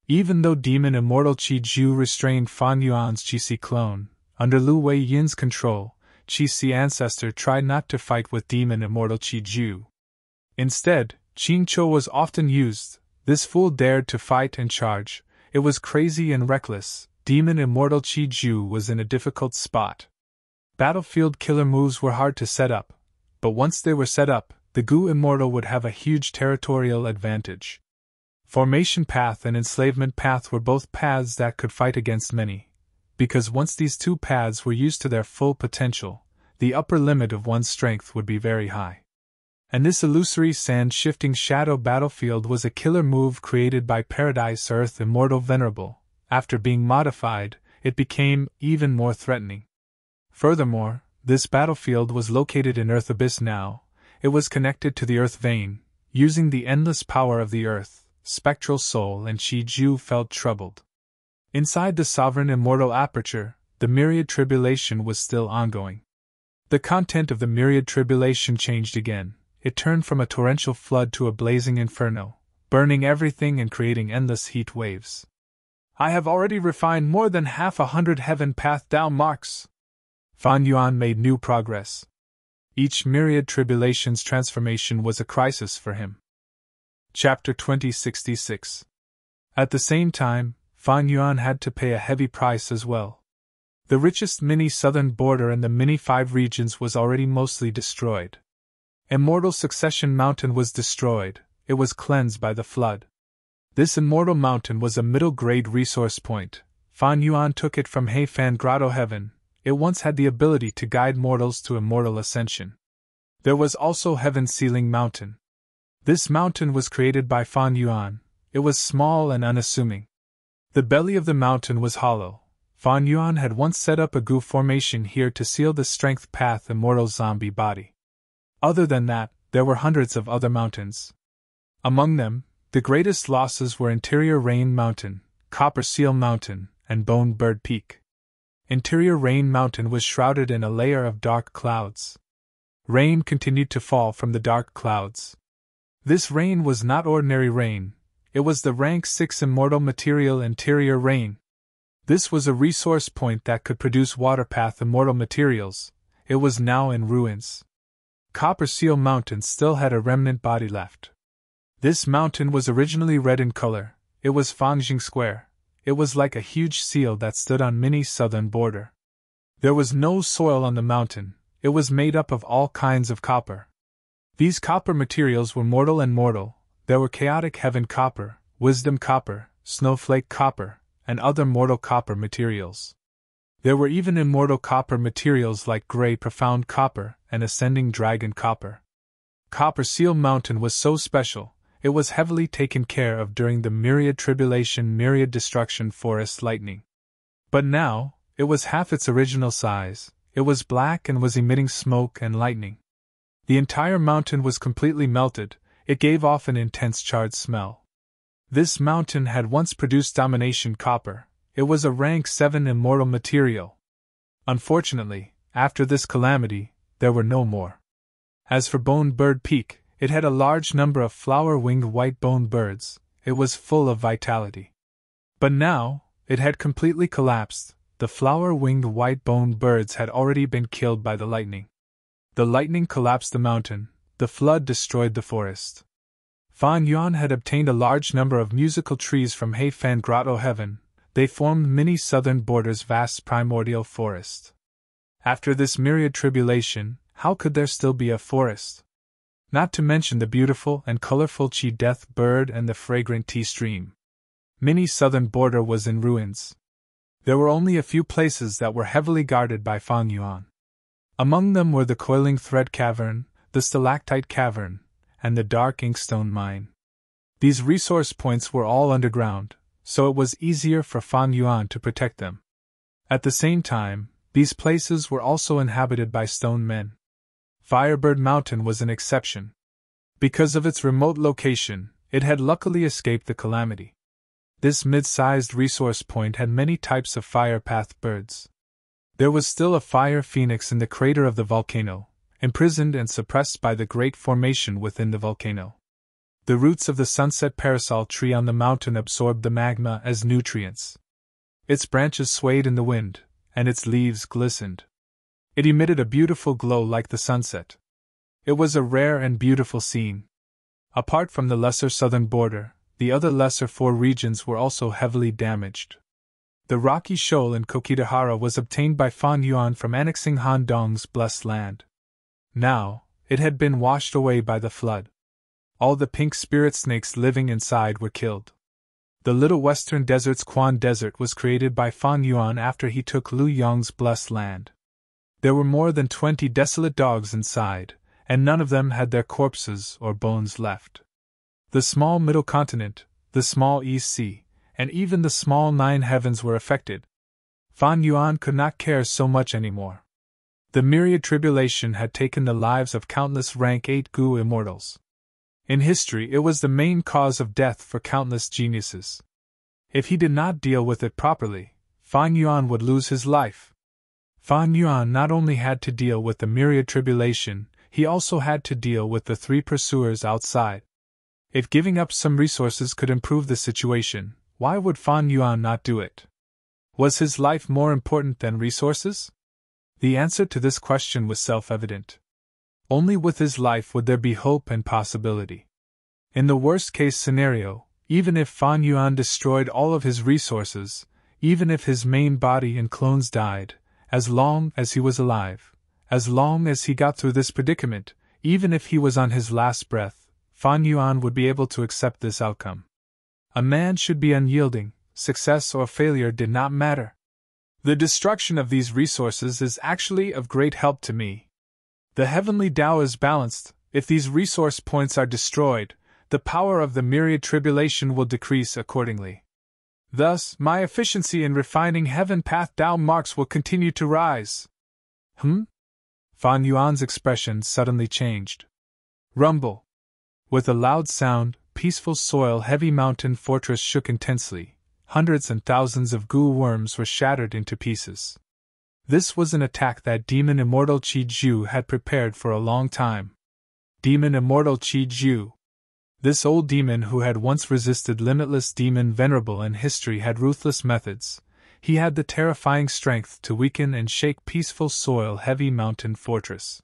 Even though Demon Immortal Qi Ju restrained Fan Yuan's Qi Si clone, under Lu Wei-yin's control, Qi Si ancestor tried not to fight with Demon Immortal Qi Ju. Instead, Qing Chou was often used. This fool dared to fight and charge. It was crazy and reckless. Demon Immortal Qi Ju was in a difficult spot. Battlefield killer moves were hard to set up, but once they were set up, the Gu Immortal would have a huge territorial advantage. Formation Path and Enslavement Path were both paths that could fight against many, because once these two paths were used to their full potential, the upper limit of one's strength would be very high. And this illusory sand-shifting shadow battlefield was a killer move created by Paradise Earth Immortal Venerable. After being modified, it became even more threatening. Furthermore, this battlefield was located in Earth Abyss now. It was connected to the Earth Vein. Using the endless power of the Earth, Spectral Soul and Qi Ju felt troubled. Inside the Sovereign Immortal Aperture, the Myriad Tribulation was still ongoing. The content of the Myriad Tribulation changed again. It turned from a torrential flood to a blazing inferno, burning everything and creating endless heat waves. I have already refined more than 100 heaven path down marks. Fan Yuan made new progress. Each Myriad Tribulation's transformation was a crisis for him. Chapter 2066. At the same time, Fan Yuan had to pay a heavy price as well. The richest mini-southern border and the mini-5 regions was already mostly destroyed. Immortal Succession Mountain was destroyed. It was cleansed by the flood. This immortal mountain was a middle-grade resource point. Fan Yuan took it from He Fan Grotto Heaven. It once had the ability to guide mortals to immortal ascension. There was also Heaven Ceiling Mountain. This mountain was created by Fan Yuan. It was small and unassuming. The belly of the mountain was hollow. Fan Yuan had once set up a groove formation here to seal the strength path immortal zombie body. Other than that, there were hundreds of other mountains. Among them, the greatest losses were Interior Rain Mountain, Copper Seal Mountain, and Bone Bird Peak. Interior Rain Mountain was shrouded in a layer of dark clouds. Rain continued to fall from the dark clouds. This rain was not ordinary rain, it was the rank 6 immortal material Interior Rain. This was a resource point that could produce waterpath immortal materials. It was now in ruins. Copper Seal Mountain still had a remnant body left. This mountain was originally red in color. It was Fangjing Square. It was like a huge seal that stood on Mini's southern border. There was no soil on the mountain. It was made up of all kinds of copper. These copper materials were mortal and mortal. There were chaotic heaven copper, wisdom copper, snowflake copper, and other mortal copper materials. There were even immortal copper materials like gray profound copper and ascending dragon copper. Copper Seal Mountain was so special, it was heavily taken care of during the Myriad Tribulation Myriad Destruction Forest Lightning. But now, it was half its original size. It was black and was emitting smoke and lightning. The entire mountain was completely melted. It gave off an intense charred smell. This mountain had once produced Domination Copper. It was a rank 7 immortal material. Unfortunately, after this calamity, there were no more. As for Bone Bird Peak, it had a large number of flower-winged white-boned birds. It was full of vitality. But now, it had completely collapsed. The flower-winged white-boned birds had already been killed by the lightning. The lightning collapsed the mountain. The flood destroyed the forest. Fan Yuan had obtained a large number of musical trees from He Fan Grotto Heaven. They formed Mini's southern border's vast primordial forest. After this myriad tribulation, how could there still be a forest? Not to mention the beautiful and colorful Chi Death bird and the fragrant tea stream. Mini's southern border was in ruins. There were only a few places that were heavily guarded by Fan Yuan. Among them were the Coiling Thread Cavern, the Stalactite Cavern, and the Dark Inkstone Mine. These resource points were all underground, so it was easier for Fan Yuan to protect them. At the same time, these places were also inhabited by stone men. Firebird Mountain was an exception. Because of its remote location, it had luckily escaped the calamity. This mid-sized resource point had many types of firepath birds. There was still a fire phoenix in the crater of the volcano, imprisoned and suppressed by the great formation within the volcano. The roots of the sunset parasol tree on the mountain absorbed the magma as nutrients. Its branches swayed in the wind, and its leaves glistened. It emitted a beautiful glow like the sunset. It was a rare and beautiful scene. Apart from the lesser southern border, the other lesser 4 regions were also heavily damaged. The rocky shoal in Kokitahara was obtained by Fan Yuan from annexing Han Dong's blessed land. Now, it had been washed away by the flood. All the pink spirit snakes living inside were killed. The Little Western Desert's Quan Desert was created by Fan Yuan after he took Liu Yong's blessed land. There were more than 20 desolate dogs inside, and none of them had their corpses or bones left. The small Middle Continent, the small East Sea, and even the small 9 heavens were affected. Fan Yuan could not care so much anymore. The myriad tribulation had taken the lives of countless rank 8 Gu immortals. In history, it was the main cause of death for countless geniuses. If he did not deal with it properly, Fan Yuan would lose his life. Fan Yuan not only had to deal with the myriad tribulation, he also had to deal with the 3 pursuers outside. If giving up some resources could improve the situation, why would Fan Yuan not do it? Was his life more important than resources? The answer to this question was self-evident. Only with his life would there be hope and possibility. In the worst-case scenario, even if Fan Yuan destroyed all of his resources, even if his main body and clones died, as long as he was alive, as long as he got through this predicament, even if he was on his last breath, Fan Yuan would be able to accept this outcome. A man should be unyielding, success or failure did not matter. The destruction of these resources is actually of great help to me. The heavenly Tao is balanced. If these resource points are destroyed, the power of the myriad tribulation will decrease accordingly. Thus, my efficiency in refining heaven path Tao marks will continue to rise. Fan Yuan's expression suddenly changed. Rumble. With a loud sound, peaceful soil heavy mountain fortress shook intensely. Hundreds and thousands of goo worms were shattered into pieces. This was an attack that demon immortal Qi Ju had prepared for a long time. Demon immortal Qi Ju. This old demon who had once resisted limitless demon venerable in history had ruthless methods. He had the terrifying strength to weaken and shake peaceful soil heavy mountain fortress.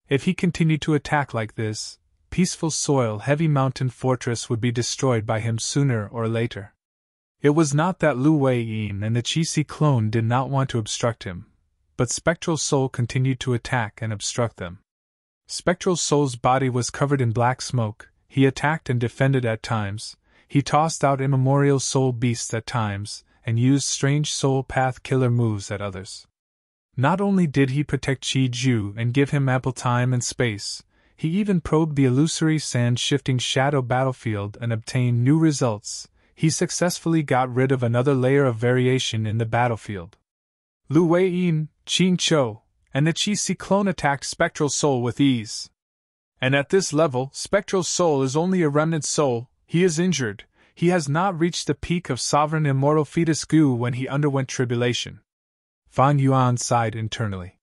If he continued to attack like this, peaceful soil heavy mountain fortress would be destroyed by him sooner or later. It was not that Lu Wei-yin and the Qi clone did not want to obstruct him, but Spectral Soul continued to attack and obstruct them. Spectral Soul's body was covered in black smoke. He attacked and defended at times, he tossed out immemorial soul beasts at times, and used strange soul path killer moves at others. Not only did he protect Qi Ju and give him ample time and space, he even probed the illusory sand-shifting shadow battlefield and obtained new results. He successfully got rid of another layer of variation in the battlefield. Lu Wei-yin, Qing Chou, and the Qi clone attacked Spectral Soul with ease. And at this level, Spectral Soul is only a remnant soul. He is injured. He has not reached the peak of sovereign immortal fetus Gu when he underwent tribulation. Fan Yuan sighed internally.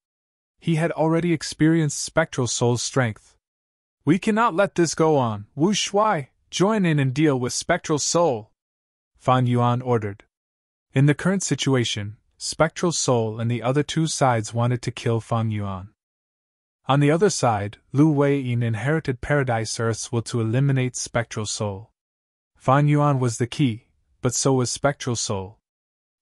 He had already experienced Spectral Soul's strength. We cannot let this go on. Wu Shuai, join in and deal with Spectral Soul, Fan Yuan ordered. In the current situation, Spectral Soul and the other two sides wanted to kill Fan Yuan. On the other side, Lu Wei-yin inherited Paradise Earth's will to eliminate Spectral Soul. Fan Yuan was the key, but so was Spectral Soul.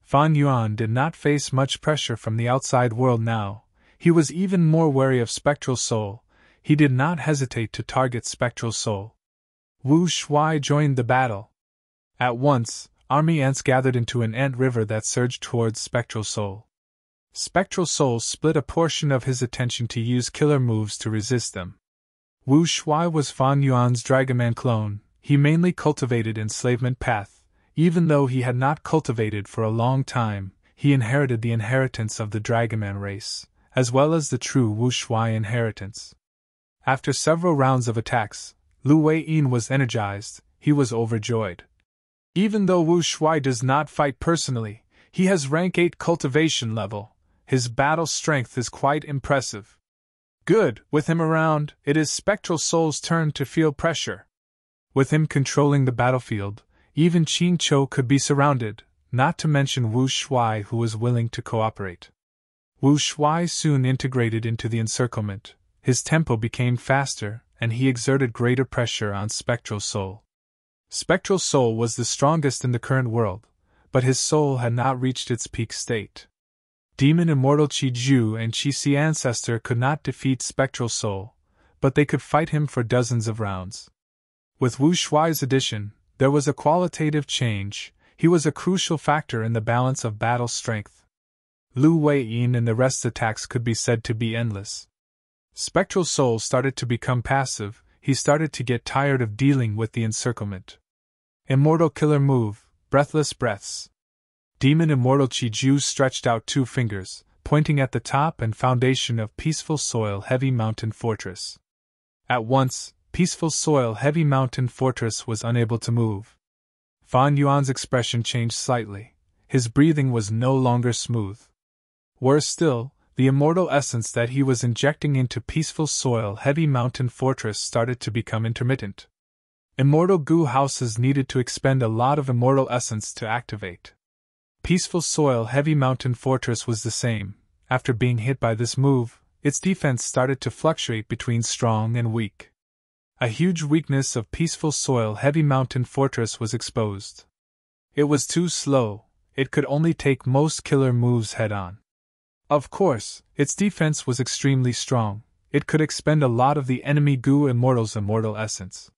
Fan Yuan did not face much pressure from the outside world now. He was even more wary of Spectral Soul. He did not hesitate to target Spectral Soul. Wu Shuai joined the battle. At once, army ants gathered into an ant river that surged towards Spectral Soul. Spectral Soul split a portion of his attention to use killer moves to resist them. Wu Shuai was Fan Yuan's Dragoman clone. He mainly cultivated enslavement path. Even though he had not cultivated for a long time, he inherited the inheritance of the Dragoman race, as well as the true Wu Shuai inheritance. After several rounds of attacks, Lu Wei-yin was energized. He was overjoyed. Even though Wu Shuai does not fight personally, he has rank 8 cultivation level. His battle strength is quite impressive. Good, with him around, it is Spectral Soul's turn to feel pressure. With him controlling the battlefield, even Qing Chou could be surrounded, not to mention Wu Shuai who was willing to cooperate. Wu Shuai soon integrated into the encirclement. His tempo became faster, and he exerted greater pressure on Spectral Soul. Spectral Soul was the strongest in the current world, but his soul had not reached its peak state. Demon Immortal Qi Ju and Qi Ancestor could not defeat Spectral Soul, but they could fight him for dozens of rounds. With Wu Shuai's addition, there was a qualitative change. He was a crucial factor in the balance of battle strength. Lu Wei-yin and the rest's attacks could be said to be endless. Spectral Soul started to become passive. He started to get tired of dealing with the encirclement. Immortal Killer Move, Breathless Breaths. Demon Immortal Qi Ju stretched out 2 fingers, pointing at the top and foundation of Peaceful Soil Heavy Mountain Fortress. At once, Peaceful Soil Heavy Mountain Fortress was unable to move. Fan Yuan's expression changed slightly. His breathing was no longer smooth. Worse still, the immortal essence that he was injecting into Peaceful Soil Heavy Mountain Fortress started to become intermittent. Immortal Gu houses needed to expend a lot of immortal essence to activate. Peaceful Soil Heavy Mountain Fortress was the same. After being hit by this move, its defense started to fluctuate between strong and weak. A huge weakness of Peaceful Soil Heavy Mountain Fortress was exposed. It was too slow. It could only take most killer moves head-on. Of course, its defense was extremely strong. It could expend a lot of the enemy Gu Immortal's immortal essence.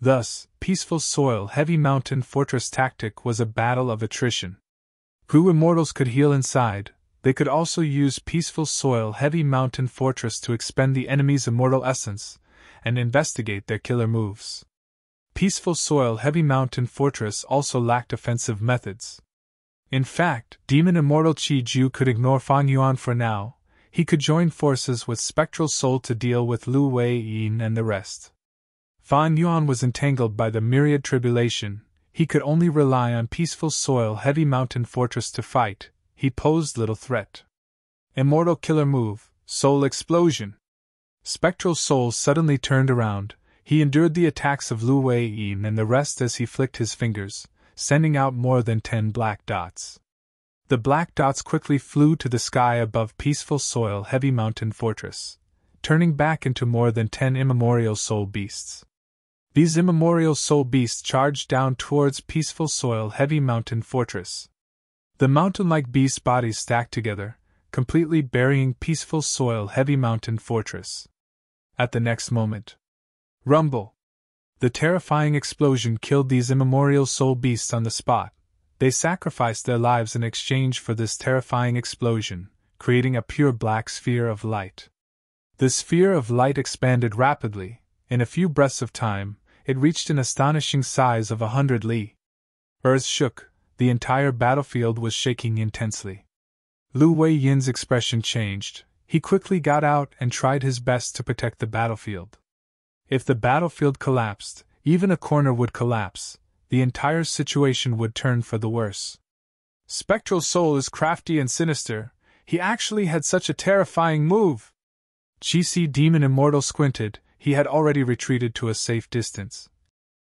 Thus, peaceful soil heavy mountain fortress tactic was a battle of attrition. Who immortals could heal inside, they could also use peaceful soil heavy mountain fortress to expend the enemy's immortal essence, and investigate their killer moves. Peaceful soil heavy mountain fortress also lacked offensive methods. In fact, Demon Immortal Qi Ju could ignore Fang Yuan for now. He could join forces with Spectral Soul to deal with Lu Wei Yin and the rest. Fang Yuan was entangled by the myriad tribulation. He could only rely on peaceful soil heavy mountain fortress to fight. He posed little threat. Immortal killer move, Soul Explosion. Spectral Soul suddenly turned around. He endured the attacks of Lu Wei Yin and the rest as he flicked his fingers, sending out more than 10 black dots. The black dots quickly flew to the sky above peaceful soil heavy mountain fortress, turning back into more than 10 immemorial soul beasts. These immemorial soul beasts charged down towards peaceful soil heavy mountain fortress. The mountain-like beast bodies stacked together, completely burying peaceful soil heavy mountain fortress. At the next moment, rumble! The terrifying explosion killed these immemorial soul beasts on the spot. They sacrificed their lives in exchange for this terrifying explosion, creating a pure black sphere of light. The sphere of light expanded rapidly. In a few breaths of time, it reached an astonishing size of 100 li. Earth shook, the entire battlefield was shaking intensely. Lu Wei Yin's expression changed. He quickly got out and tried his best to protect the battlefield. If the battlefield collapsed, even a corner would collapse. The entire situation would turn for the worse. Spectral Soul is crafty and sinister. He actually had such a terrifying move. Qi Demon Immortal squinted. He had already retreated to a safe distance.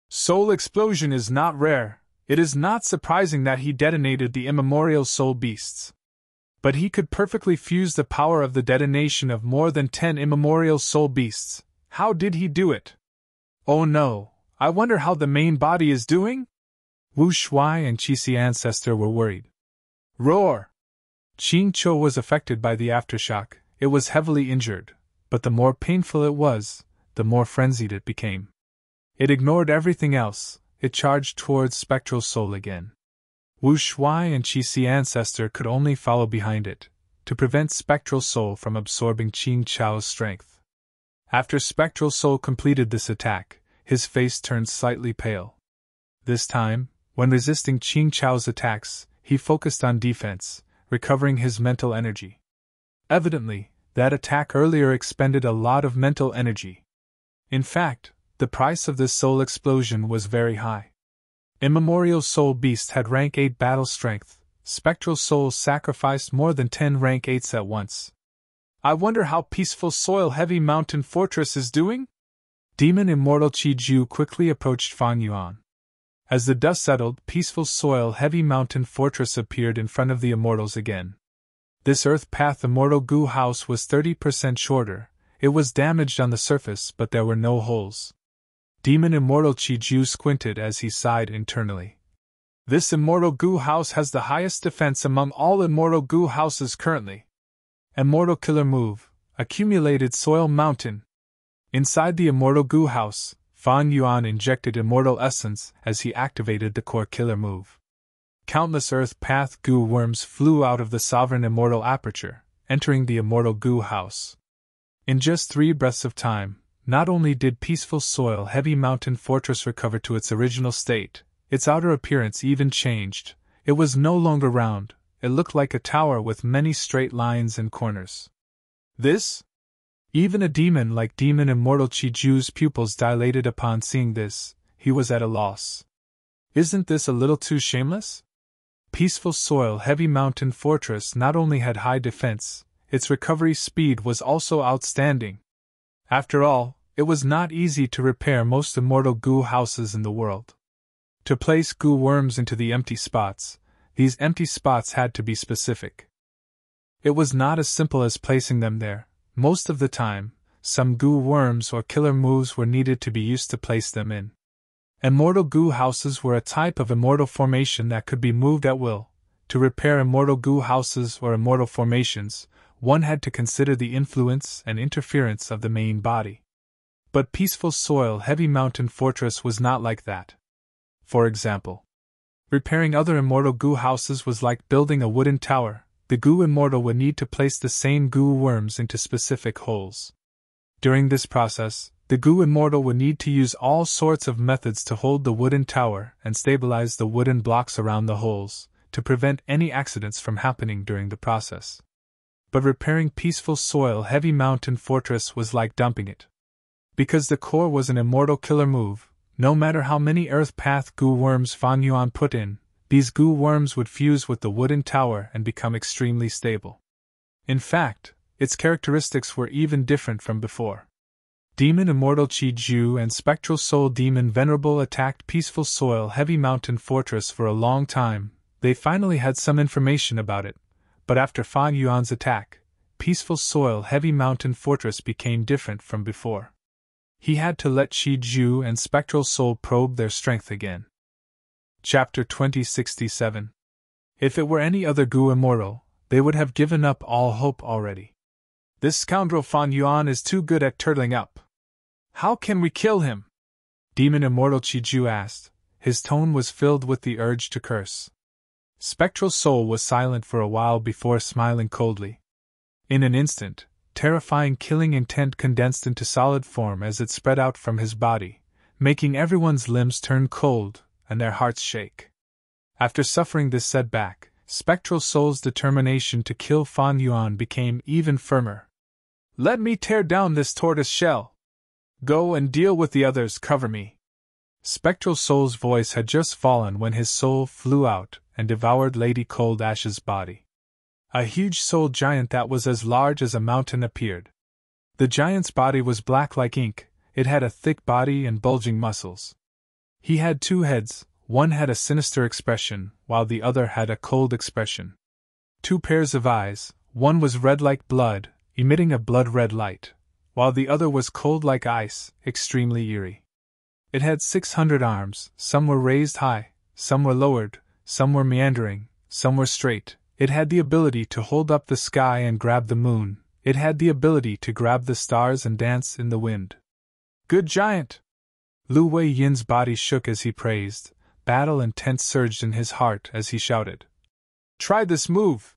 Soul Explosion is not rare. It is not surprising that he detonated the immemorial soul beasts. But he could perfectly fuse the power of the detonation of more than 10 immemorial soul beasts. How did he do it? Oh no, I wonder how the main body is doing? Wu Shuai and Qi Ancestor were worried. Roar! Qing Chou was affected by the aftershock. It was heavily injured, but the more painful it was, the more frenzied it became. It ignored everything else. It charged towards Spectral Soul again. Wu Shuai and Qi Ancestor could only follow behind it, to prevent Spectral Soul from absorbing Qing Chou's strength. After Spectral Soul completed this attack, his face turned slightly pale. This time, when resisting Qing Chou's attacks, he focused on defense, recovering his mental energy. Evidently, that attack earlier expended a lot of mental energy. In fact, the price of this soul explosion was very high. Immemorial Soul Beast had rank 8 battle strength. Spectral Soul sacrificed more than 10 rank 8s at once. I wonder how peaceful soil heavy mountain fortress is doing? Demon Immortal Qi Ju quickly approached Fang Yuan. As the dust settled, peaceful soil heavy mountain fortress appeared in front of the immortals again. This Earth Path Immortal Gu house was 30% shorter. It was damaged on the surface, but there were no holes. Demon Immortal Qi Ju squinted as he sighed internally. This Immortal Gu house has the highest defense among all Immortal Gu houses currently. Immortal Killer Move, Accumulated Soil Mountain. Inside the Immortal Gu house, Fang Yuan injected Immortal Essence as he activated the core killer move. Countless Earth Path Gu worms flew out of the Sovereign Immortal Aperture, entering the Immortal Gu house. In just 3 breaths of time, not only did peaceful soil heavy mountain fortress recover to its original state, its outer appearance even changed. It was no longer round. It looked like a tower with many straight lines and corners. This? Even a demon like Demon Immortal Qi Ju's pupils dilated upon seeing this. He was at a loss. Isn't this a little too shameless? Peaceful soil heavy mountain fortress not only had high defense, its recovery speed was also outstanding. After all, it was not easy to repair most Immortal Gu houses in the world. To place Gu worms into the empty spots, these empty spots had to be specific. It was not as simple as placing them there. Most of the time, some Gu worms or killer moves were needed to be used to place them in. Immortal Gu houses were a type of immortal formation that could be moved at will. To repair Immortal Gu houses or immortal formations, one had to consider the influence and interference of the main body. But peaceful soil heavy mountain fortress was not like that. For example, repairing other immortal goo houses was like building a wooden tower. The goo immortal would need to place the same goo worms into specific holes. During this process, the goo immortal would need to use all sorts of methods to hold the wooden tower and stabilize the wooden blocks around the holes, to prevent any accidents from happening during the process. But repairing peaceful soil heavy mountain fortress was like dumping it. Because the core was an immortal killer move, no matter how many earth path goo worms Fan Yuan put in, these goo worms would fuse with the wooden tower and become extremely stable. In fact, its characteristics were even different from before. Demon Immortal Qi Ju and Spectral Soul Demon Venerable attacked peaceful soil heavy mountain fortress for a long time. They finally had some information about it, but after Fan Yuan's attack, peaceful soil heavy mountain fortress became different from before. He had to let Qi Ju and Spectral Soul probe their strength again. Chapter 2067. If it were any other goo immortal, they would have given up all hope already. This scoundrel Fan Yuan is too good at turtling up. How can we kill him? Demon Immortal Qi Ju asked. His tone was filled with the urge to curse. Spectral Soul was silent for a while before smiling coldly. In an instant, terrifying killing intent condensed into solid form as it spread out from his body, making everyone's limbs turn cold and their hearts shake. After suffering this setback, Spectral Soul's determination to kill Fan Yuan became even firmer. Let me tear down this tortoise shell. Go and deal with the others, cover me. Spectral Soul's voice had just fallen when his soul flew out and devoured Lady Cold Ash's body. A huge soul giant that was as large as a mountain appeared. The giant's body was black like ink, it had a thick body and bulging muscles. He had two heads, one had a sinister expression, while the other had a cold expression. Two pairs of eyes, one was red like blood, emitting a blood-red light, while the other was cold like ice, extremely eerie. It had 600 arms, some were raised high, some were lowered, some were meandering, some were straight. It had the ability to hold up the sky and grab the moon. It had the ability to grab the stars and dance in the wind. Good giant! Lu Wei Yin's body shook as he praised. Battle intent surged in his heart as he shouted. Try this move!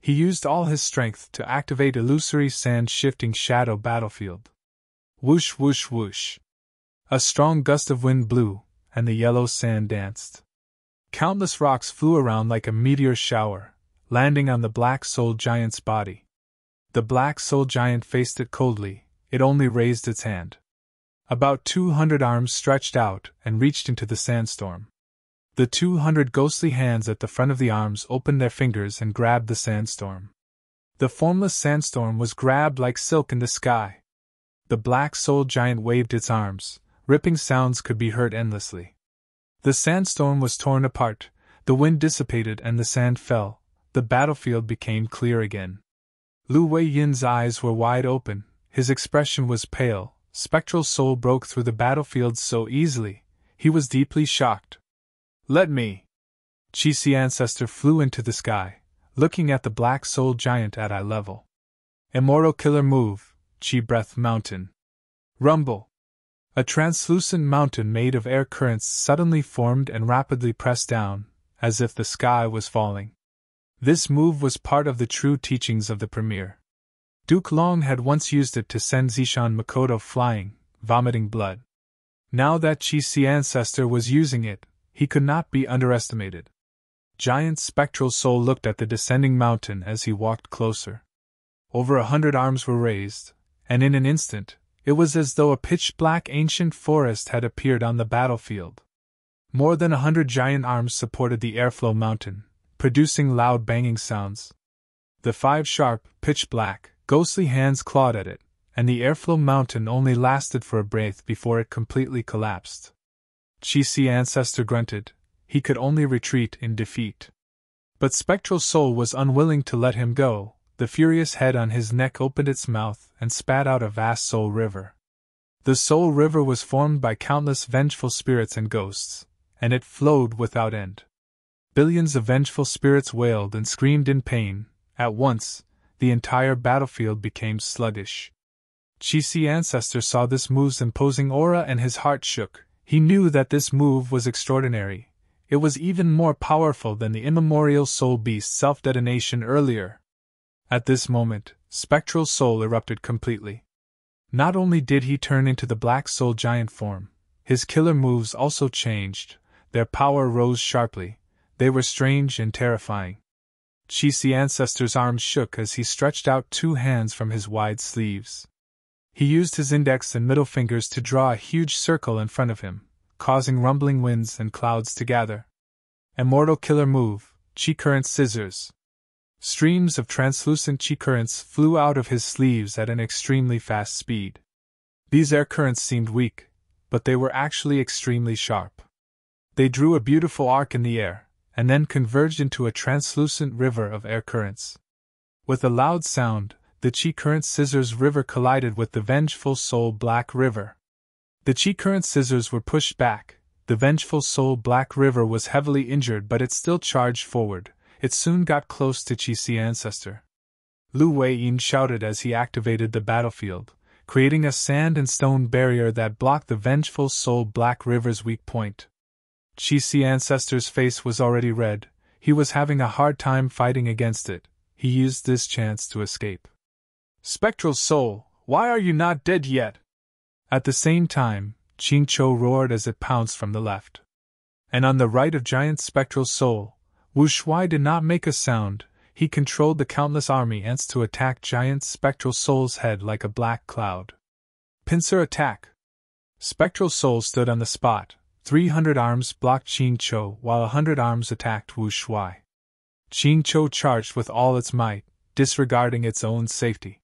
He used all his strength to activate illusory sand-shifting shadow battlefield. Whoosh whoosh whoosh. A strong gust of wind blew, and the yellow sand danced. Countless rocks flew around like a meteor shower, landing on the Black Soul Giant's body. The Black Soul Giant faced it coldly, it only raised its hand. About 200 arms stretched out and reached into the sandstorm. The 200 ghostly hands at the front of the arms opened their fingers and grabbed the sandstorm. The formless sandstorm was grabbed like silk in the sky. The Black Soul Giant waved its arms, ripping sounds could be heard endlessly. The sandstorm was torn apart, the wind dissipated and the sand fell, the battlefield became clear again. Lu Wei Yin's eyes were wide open, his expression was pale. Spectral Soul broke through the battlefield so easily, he was deeply shocked. Let me! Qi Ancestor flew into the sky, looking at the Black Soul Giant at eye level. Immortal Killer Move, Qi Breath Mountain. Rumble! A translucent mountain made of air currents suddenly formed and rapidly pressed down, as if the sky was falling. This move was part of the true teachings of the Premier. Duke Long had once used it to send Zishan Makoto flying, vomiting blood. Now that Qi Ancestor was using it, he could not be underestimated. Giant Spectral Soul looked at the descending mountain as he walked closer. Over 100 arms were raised, and in an instant, it was as though a pitch-black ancient forest had appeared on the battlefield. More than 100 giant arms supported the airflow mountain, producing loud banging sounds. The 5 sharp, pitch-black, ghostly hands clawed at it, and the airflow mountain only lasted for a breath before it completely collapsed. Qi Ancestor grunted, he could only retreat in defeat. But Spectral Soul was unwilling to let him go, the furious head on his neck opened its mouth and spat out a vast soul river. The soul river was formed by countless vengeful spirits and ghosts, and it flowed without end. Billions of vengeful spirits wailed and screamed in pain. At once, the entire battlefield became sluggish. Qi ancestor saw this move's imposing aura and his heart shook. He knew that this move was extraordinary. It was even more powerful than the immemorial soul beast self-detonation earlier. At this moment, Spectral Soul erupted completely. Not only did he turn into the Black Soul giant form, his killer moves also changed. Their power rose sharply. They were strange and terrifying. Qi ancestor's arms shook as he stretched out two hands from his wide sleeves. He used his index and middle fingers to draw a huge circle in front of him, causing rumbling winds and clouds to gather. Immortal killer move, Qi current scissors. Streams of translucent Qi currents flew out of his sleeves at an extremely fast speed. These air currents seemed weak, but they were actually extremely sharp. They drew a beautiful arc in the air, and then converged into a translucent river of air currents. With a loud sound, the Qi current scissors river collided with the vengeful soul Black River. The Qi current scissors were pushed back. The vengeful soul Black River was heavily injured, but it still charged forward. It soon got close to Qi ancestor. Lu Weiyin shouted as he activated the battlefield, creating a sand and stone barrier that blocked the vengeful soul Black River's weak point. Qi ancestor's face was already red. He was having a hard time fighting against it. He used this chance to escape. Spectral Soul, why are you not dead yet? At the same time, Qingqiu roared as it pounced from the left. And on the right of giant Spectral Soul, Wu Shuai did not make a sound. He controlled the countless army ants to attack giant Spectral Soul's head like a black cloud. Pincer attack! Spectral Soul stood on the spot. 300 arms blocked Qingqiu while 100 arms attacked Wu Shuai. Qingqiu charged with all its might, disregarding its own safety.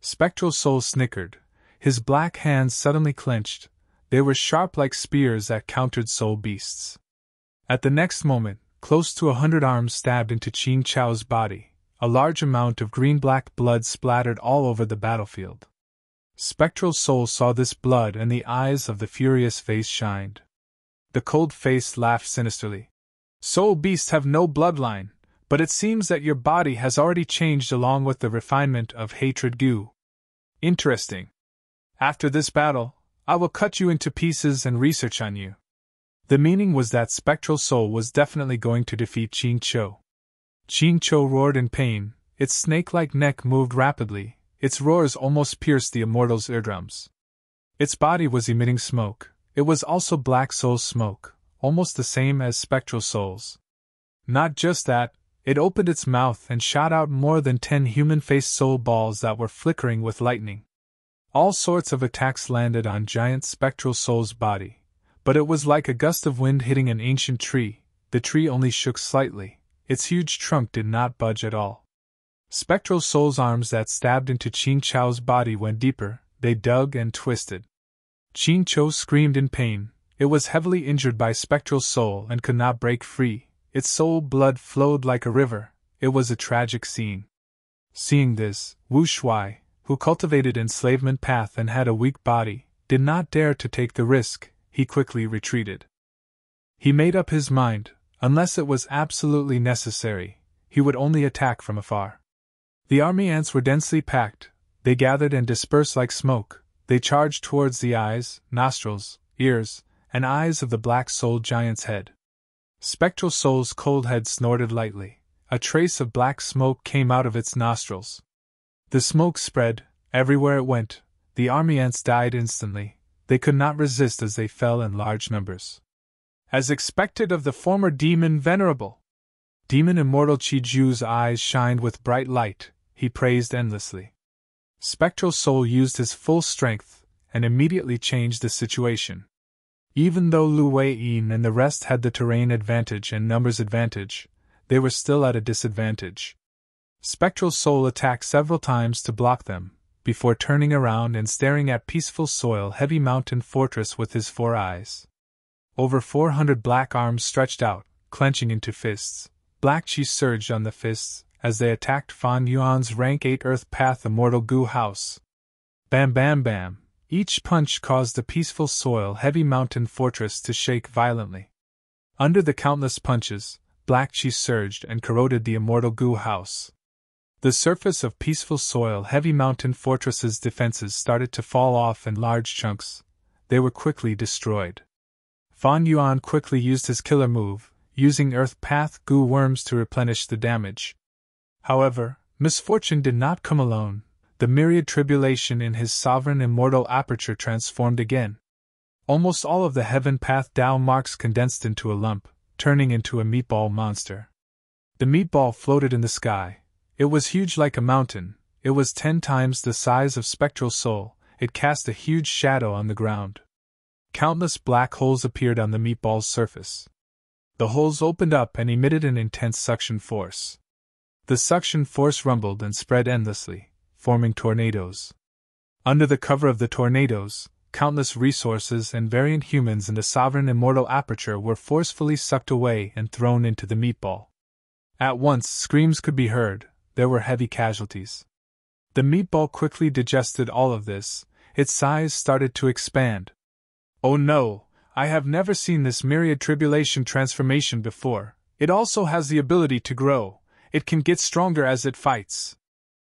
Spectral Soul snickered. His black hands suddenly clenched. They were sharp like spears that countered soul beasts. At the next moment, close to 100 arms stabbed into Qingqiu's body. A large amount of green-black blood splattered all over the battlefield. Spectral Soul saw this blood and the eyes of the furious face shined. The cold face laughed sinisterly. Soul beasts have no bloodline, but it seems that your body has already changed along with the refinement of hatred goo. Interesting. After this battle, I will cut you into pieces and research on you. The meaning was that Spectral Soul was definitely going to defeat Qingqiu. Qingqiu roared in pain. Its snake-like neck moved rapidly. Its roars almost pierced the immortal's eardrums. Its body was emitting smoke. It was also Black Soul smoke, almost the same as Spectral Soul's. Not just that, it opened its mouth and shot out more than 10 human-faced soul balls that were flickering with lightning. All sorts of attacks landed on giant Spectral Soul's body, but it was like a gust of wind hitting an ancient tree. The tree only shook slightly. Its huge trunk did not budge at all. Spectral Soul's arms that stabbed into Qingqiu's body went deeper. They dug and twisted. Qingqiu screamed in pain. It was heavily injured by Spectral Soul and could not break free. Its soul blood flowed like a river. It was a tragic scene. Seeing this, Wu Shuai, who cultivated enslavement path and had a weak body, did not dare to take the risk. He quickly retreated. He made up his mind, unless it was absolutely necessary, he would only attack from afar. The army ants were densely packed. They gathered and dispersed like smoke. They charged towards the eyes, nostrils, ears, and eyes of the Black Soul giant's head. Spectral Soul's cold head snorted lightly. A trace of black smoke came out of its nostrils. The smoke spread. Everywhere it went. The army ants died instantly. They could not resist as they fell in large numbers. As expected of the former demon venerable. Demon Immortal Qiju's eyes shined with bright light. He praised endlessly. Spectral Soul used his full strength, and immediately changed the situation. Even though Lu Weiyin and the rest had the terrain advantage and numbers advantage, they were still at a disadvantage. Spectral Soul attacked several times to block them, before turning around and staring at peaceful soil-heavy mountain fortress with his 4 eyes. Over 400 black arms stretched out, clenching into fists. Black Qi surged on the fists, as they attacked Fan Yuan's rank 8 Earth Path Immortal Goo House. Bam bam bam! Each punch caused the peaceful soil-heavy mountain fortress to shake violently. Under the countless punches, Black Qi surged and corroded the Immortal Goo House. The surface of peaceful soil heavy mountain fortress's defenses started to fall off in large chunks. They were quickly destroyed. Fan Yuan quickly used his killer move, using earth path goo worms to replenish the damage. However, misfortune did not come alone. The myriad tribulation in his sovereign immortal aperture transformed again. Almost all of the heaven path Dao marks condensed into a lump, turning into a meatball monster. The meatball floated in the sky. It was huge like a mountain. It was 10 times the size of spectral soul. It cast a huge shadow on the ground. Countless black holes appeared on the meatball's surface. The holes opened up and emitted an intense suction force. The suction force rumbled and spread endlessly, forming tornadoes. Under the cover of the tornadoes, countless resources and variant humans in the sovereign immortal aperture were forcefully sucked away and thrown into the meatball. At once, screams could be heard. There were heavy casualties. The meatball quickly digested all of this. Its size started to expand. Oh no, I have never seen this myriad tribulation transformation before. It also has the ability to grow. It can get stronger as it fights.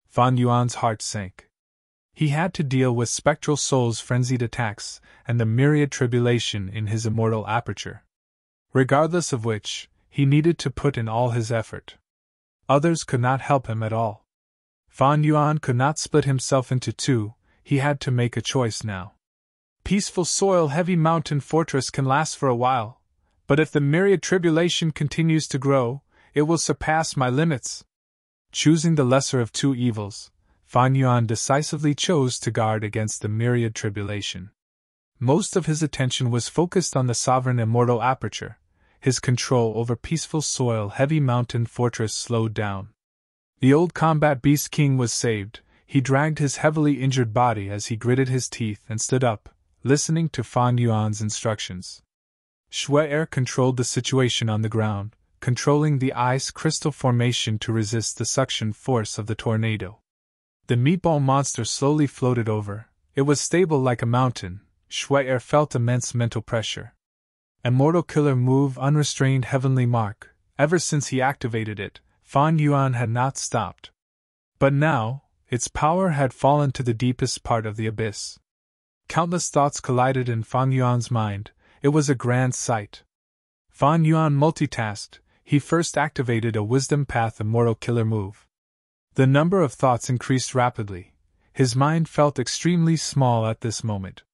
Fan Yuan's heart sank. He had to deal with spectral soul's frenzied attacks and the myriad tribulation in his immortal aperture. Regardless of which, he needed to put in all his effort. Others could not help him at all. Fan Yuan could not split himself into two. He had to make a choice now. Peaceful soil heavy mountain fortress can last for a while, but if the myriad tribulation continues to grow, it will surpass my limits. Choosing the lesser of two evils, Fan Yuan decisively chose to guard against the myriad tribulation. Most of his attention was focused on the sovereign immortal aperture. His control over peaceful soil heavy mountain fortress slowed down. The old combat beast king was saved. He dragged his heavily injured body as he gritted his teeth and stood up, listening to Fan Yuan's instructions. Shui controlled the situation on the ground, controlling the ice crystal formation to resist the suction force of the tornado. The meatball monster slowly floated over. It was stable like a mountain. Shui felt immense mental pressure. Immortal Killer Move Unrestrained Heavenly Mark. Ever since he activated it, Fan Yuan had not stopped. But now, its power had fallen to the deepest part of the abyss. Countless thoughts collided in Fan Yuan's mind. It was a grand sight. Fan Yuan multitasked. He first activated a Wisdom Path Immortal Killer Move. The number of thoughts increased rapidly. His mind felt extremely small at this moment.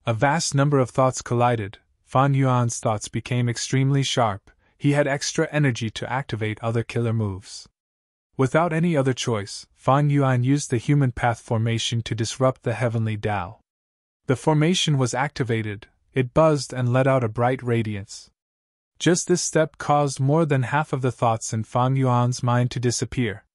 A vast number of thoughts collided. Fan Yuan's thoughts became extremely sharp. He had extra energy to activate other killer moves. Without any other choice, Fan Yuan used the Human Path formation to disrupt the Heavenly Tao. The formation was activated. It buzzed and let out a bright radiance. Just this step caused more than half of the thoughts in Fan Yuan's mind to disappear.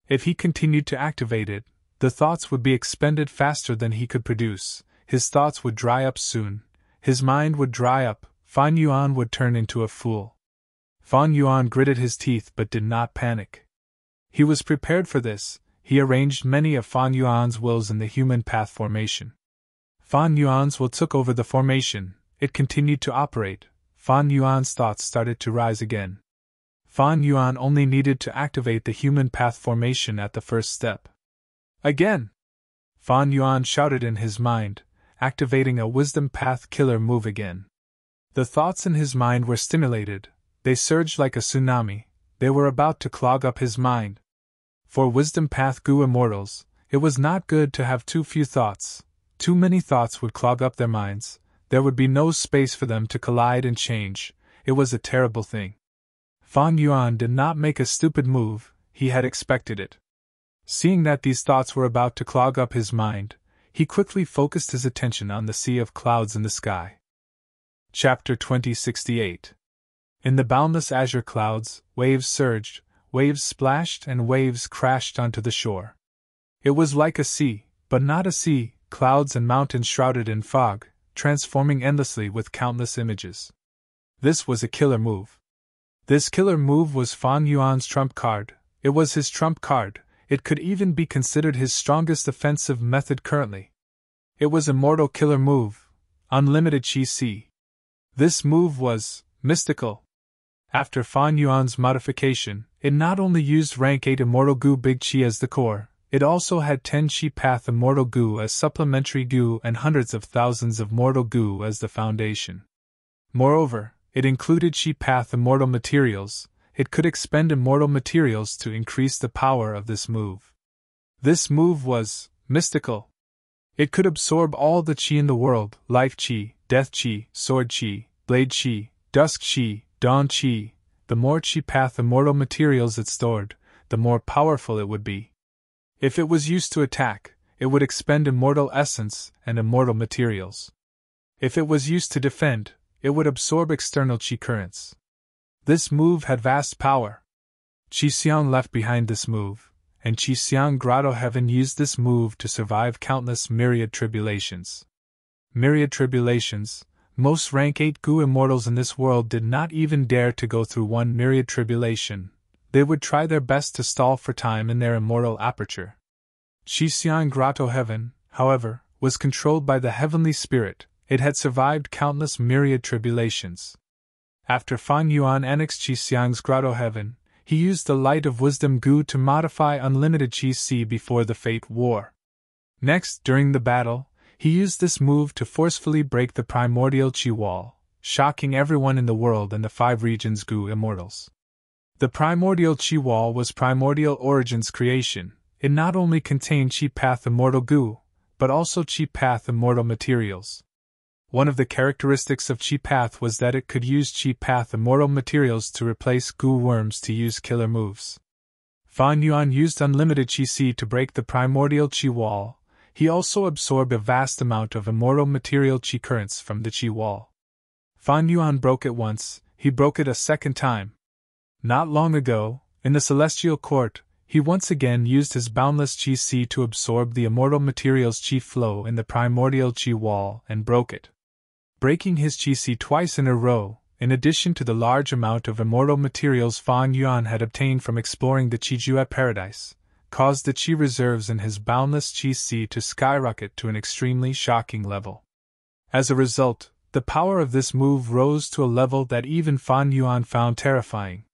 If he continued to activate it, the thoughts would be expended faster than he could produce. His thoughts would dry up soon. His mind would dry up. Fan Yuan would turn into a fool. Fan Yuan gritted his teeth but did not panic. He was prepared for this. He arranged many of Fan Yuan's wills in the Human Path formation. Fan Yuan's will took over the formation. It continued to operate. Fan Yuan's thoughts started to rise again. Fan Yuan only needed to activate the Human Path formation at the first step. Again! Fan Yuan shouted in his mind, activating a Wisdom Path Killer Move again. The thoughts in his mind were stimulated. They surged like a tsunami. They were about to clog up his mind. For Wisdom Path Gu Immortals, it was not good to have too few thoughts. Too many thoughts would clog up their minds. There would be no space for them to collide and change. It was a terrible thing. Fan Yuan did not make a stupid move. He had expected it. Seeing that these thoughts were about to clog up his mind, he quickly focused his attention on the sea of clouds in the sky. Chapter 2068. In the boundless azure clouds, waves surged, waves splashed, and waves crashed onto the shore. It was like a sea, but not a sea, clouds and mountains shrouded in fog, transforming endlessly with countless images. This was a killer move. This killer move was Fan Yuan's trump card. It was his trump card. It could even be considered his strongest offensive method currently. It was Immortal Killer Move, Unlimited Chi-Si. This move was mystical. After Fan Yuan's modification, it not only used rank 8 immortal goo Big Qi as the core, it also had 10 Qi Path immortal goo as supplementary goo and hundreds of thousands of mortal goo as the foundation. Moreover, it included Qi Path immortal materials. It could expend immortal materials to increase the power of this move. This move was mystical. It could absorb all the Qi in the world: life Qi, death Qi, sword Qi, blade Qi, dusk Qi, dawn Qi. The more Qi Path immortal materials it stored, the more powerful it would be. If it was used to attack, it would expend immortal essence and immortal materials. If it was used to defend, it would absorb external Qi currents. This move had vast power. Qi Xiang left behind this move, and Qi Xiang Grotto Heaven used this move to survive countless myriad tribulations. Myriad tribulations. Most rank 8 goo immortals in this world did not even dare to go through one myriad tribulation. They would try their best to stall for time in their immortal aperture. Qi Xiang Grotto Heaven, however, was controlled by the heavenly spirit. It had survived countless myriad tribulations. After Fan Yuan annexed Qi Xiang's Grotto Heaven, he used the light of wisdom goo to modify unlimited Qi Si before the Fate War. Next, during the battle, he used this move to forcefully break the primordial Qi wall, shocking everyone in the world and the 5 regions goo immortals. The primordial Qi wall was Primordial Origin's creation. It not only contained Qi Path immortal goo, but also Qi Path immortal materials. One of the characteristics of Qi Path was that it could use Qi Path immortal materials to replace goo worms to use killer moves. Fan Yuan used unlimited Qi Si to break the primordial Qi wall. He also absorbed a vast amount of immortal material Qi currents from the Qi wall. Fan Yuan broke it once, he broke it a second time. Not long ago, in the Celestial Court, he once again used his boundless Qi Si to absorb the immortal materials Qi flow in the primordial Qi wall and broke it. Breaking his Qi Si twice in a row, in addition to the large amount of immortal materials Fan Yuan had obtained from exploring the Qijue Paradise, caused the Qi reserves in his boundless Qi Si to skyrocket to an extremely shocking level. As a result, the power of this move rose to a level that even Fan Yuan found terrifying.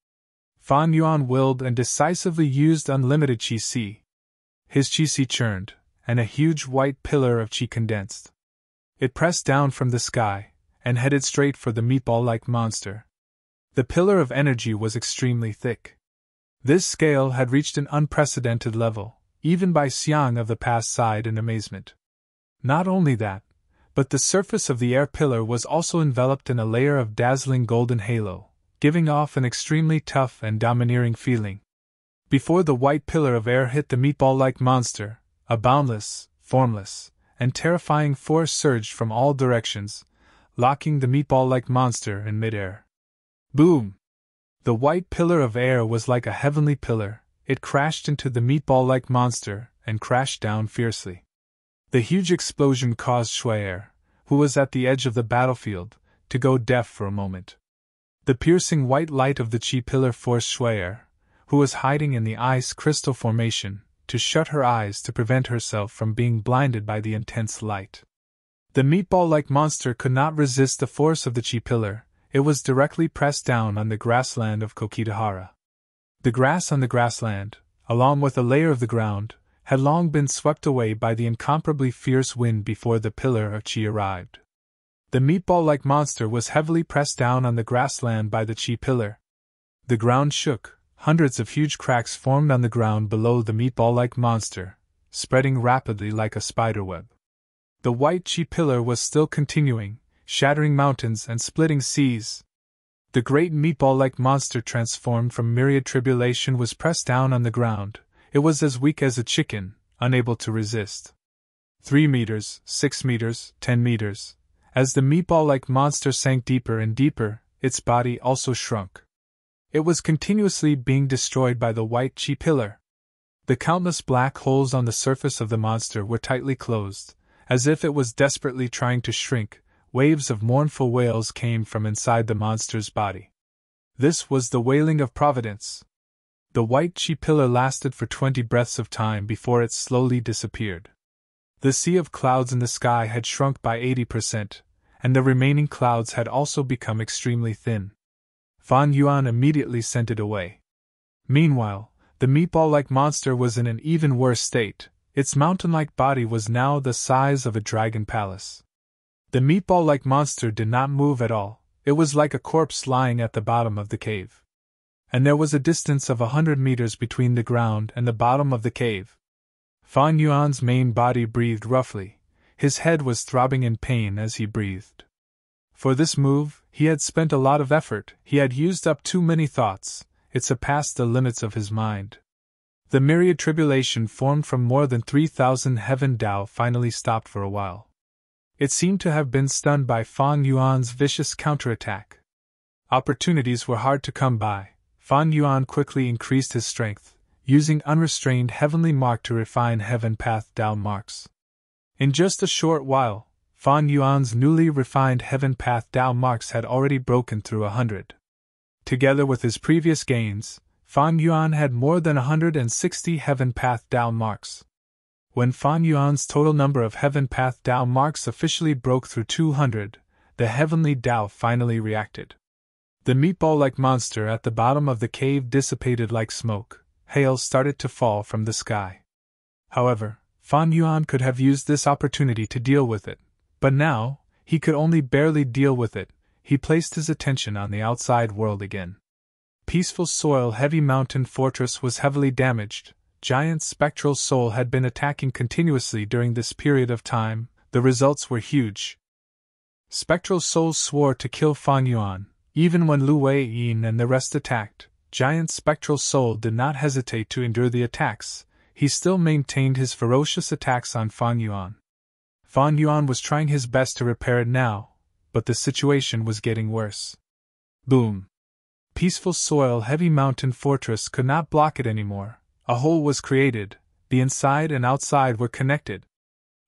Fan Yuan willed and decisively used unlimited Qi Si. His Qi Si churned, and a huge white pillar of Qi condensed. It pressed down from the sky, and headed straight for the meatball-like monster. The pillar of energy was extremely thick. This scale had reached an unprecedented level, even by Xiang of the past sighed in amazement. Not only that, but the surface of the air pillar was also enveloped in a layer of dazzling golden halo, giving off an extremely tough and domineering feeling. Before the white pillar of air hit the meatball-like monster, a boundless, formless, and terrifying force surged from all directions, locking the meatball-like monster in midair. Boom! The white pillar of air was like a heavenly pillar. It crashed into the meatball-like monster and crashed down fiercely. The huge explosion caused Shuaer, who was at the edge of the battlefield, to go deaf for a moment. The piercing white light of the Qi pillar forced Shuaer, who was hiding in the ice crystal formation, to shut her eyes to prevent herself from being blinded by the intense light. The meatball-like monster could not resist the force of the Qi pillar. It was directly pressed down on the grassland of Kokitahara. The grass on the grassland, along with a layer of the ground, had long been swept away by the incomparably fierce wind before the pillar of Qi arrived. The meatball-like monster was heavily pressed down on the grassland by the Qi pillar. The ground shook, hundreds of huge cracks formed on the ground below the meatball-like monster, spreading rapidly like a spiderweb. The white Qi pillar was still continuing, shattering mountains and splitting seas. The great meatball-like monster transformed from myriad tribulation was pressed down on the ground. It was as weak as a chicken, unable to resist. 3 meters, 6 meters, 10 meters. As the meatball-like monster sank deeper and deeper, its body also shrunk. It was continuously being destroyed by the white Qi pillar. The countless black holes on the surface of the monster were tightly closed, as if it was desperately trying to shrink. Waves of mournful wails came from inside the monster's body. This was the wailing of Providence. The white Qi pillar lasted for 20 breaths of time before it slowly disappeared. The sea of clouds in the sky had shrunk by 80%, and the remaining clouds had also become extremely thin. Fan Yuan immediately sent it away. Meanwhile, the meatball-like monster was in an even worse state. Its mountain-like body was now the size of a dragon palace. The meatball-like monster did not move at all. It was like a corpse lying at the bottom of the cave. And there was a distance of 100 meters between the ground and the bottom of the cave. Fan Yuan's main body breathed roughly. His head was throbbing in pain as he breathed. For this move, he had spent a lot of effort. He had used up too many thoughts. It surpassed the limits of his mind. The myriad tribulation formed from more than 3,000 heaven Dao finally stopped for a while. It seemed to have been stunned by Fan Yuan's vicious counterattack. Opportunities were hard to come by. Fan Yuan quickly increased his strength, using unrestrained heavenly mark to refine heaven path Dao marks. In just a short while, Fan Yuan's newly refined heaven path Dao marks had already broken through 100. Together with his previous gains, Fan Yuan had more than 160 heaven path Dao marks. When Fan Yuan's total number of heaven path Dao marks officially broke through 200, the heavenly Dao finally reacted. The meatball-like monster at the bottom of the cave dissipated like smoke. Hail started to fall from the sky. However, Fan Yuan could have used this opportunity to deal with it, but now, he could only barely deal with it. He placed his attention on the outside world again. Peaceful soil heavy mountain fortress was heavily damaged. Giant spectral soul had been attacking continuously during this period of time. The results were huge. Spectral souls swore to kill Fan Yuan. Even when Lu Weiyin and the rest attacked, giant spectral soul did not hesitate to endure the attacks. He still maintained his ferocious attacks on Fan Yuan. Fan Yuan was trying his best to repair it now, but the situation was getting worse. Boom! Peaceful soil heavy mountain fortress could not block it anymore. A hole was created. The inside and outside were connected.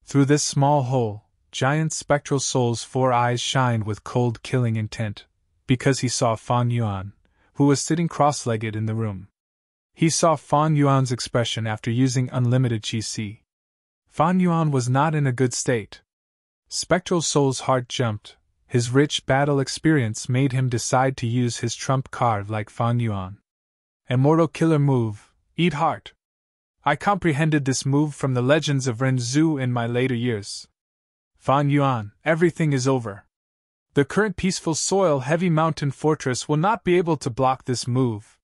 Through this small hole, giant spectral soul's 4 eyes shined with cold killing intent, because he saw Fan Yuan, who was sitting cross-legged in the room. He saw Fan Yuan's expression after using unlimited Qi. Fan Yuan was not in a good state. Spectral soul's heart jumped. His rich battle experience made him decide to use his trump card like Fan Yuan. Immortal killer move, eat heart. I comprehended this move from the legends of Renzu in my later years. Fan Yuan, everything is over. The current peaceful soil heavy mountain fortress will not be able to block this move.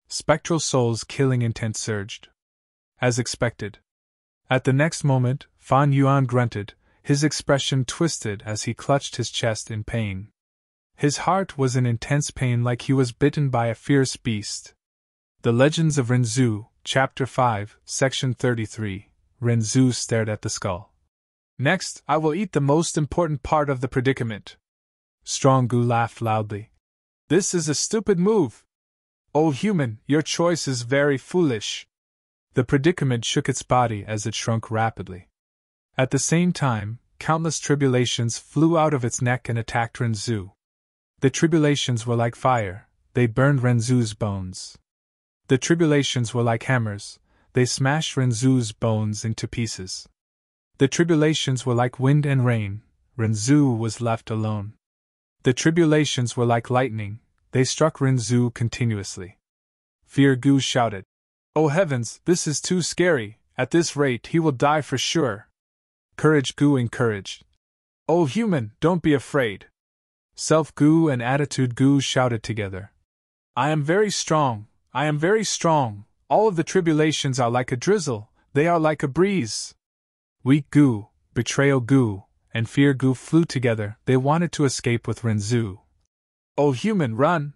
Spectral soul's killing intent surged. As expected. At the next moment, Fan Yuan grunted. His expression twisted as he clutched his chest in pain. His heart was in intense pain like he was bitten by a fierce beast. The Legends of Renzu, Chapter 5, Section 33. Renzu stared at the skull. Next, I will eat the most important part of the predicament. Strong Gu laughed loudly. This is a stupid move. Oh human, your choice is very foolish. The predicament shook its body as it shrunk rapidly. At the same time, countless tribulations flew out of its neck and attacked Renzu. The tribulations were like fire, they burned Renzu's bones. The tribulations were like hammers, they smashed Renzu's bones into pieces. The tribulations were like wind and rain, Renzu was left alone. The tribulations were like lightning, they struck Renzu continuously. Fear Gu shouted. Oh heavens, this is too scary, at this rate he will die for sure. Courage Gu encouraged. Oh human, don't be afraid. Self Gu and Attitude Gu shouted together. I am very strong, I am very strong, all of the tribulations are like a drizzle, they are like a breeze. Weak Gu, Betrayal Gu, and Fear Gu flew together, they wanted to escape with Renzu. Oh human, run!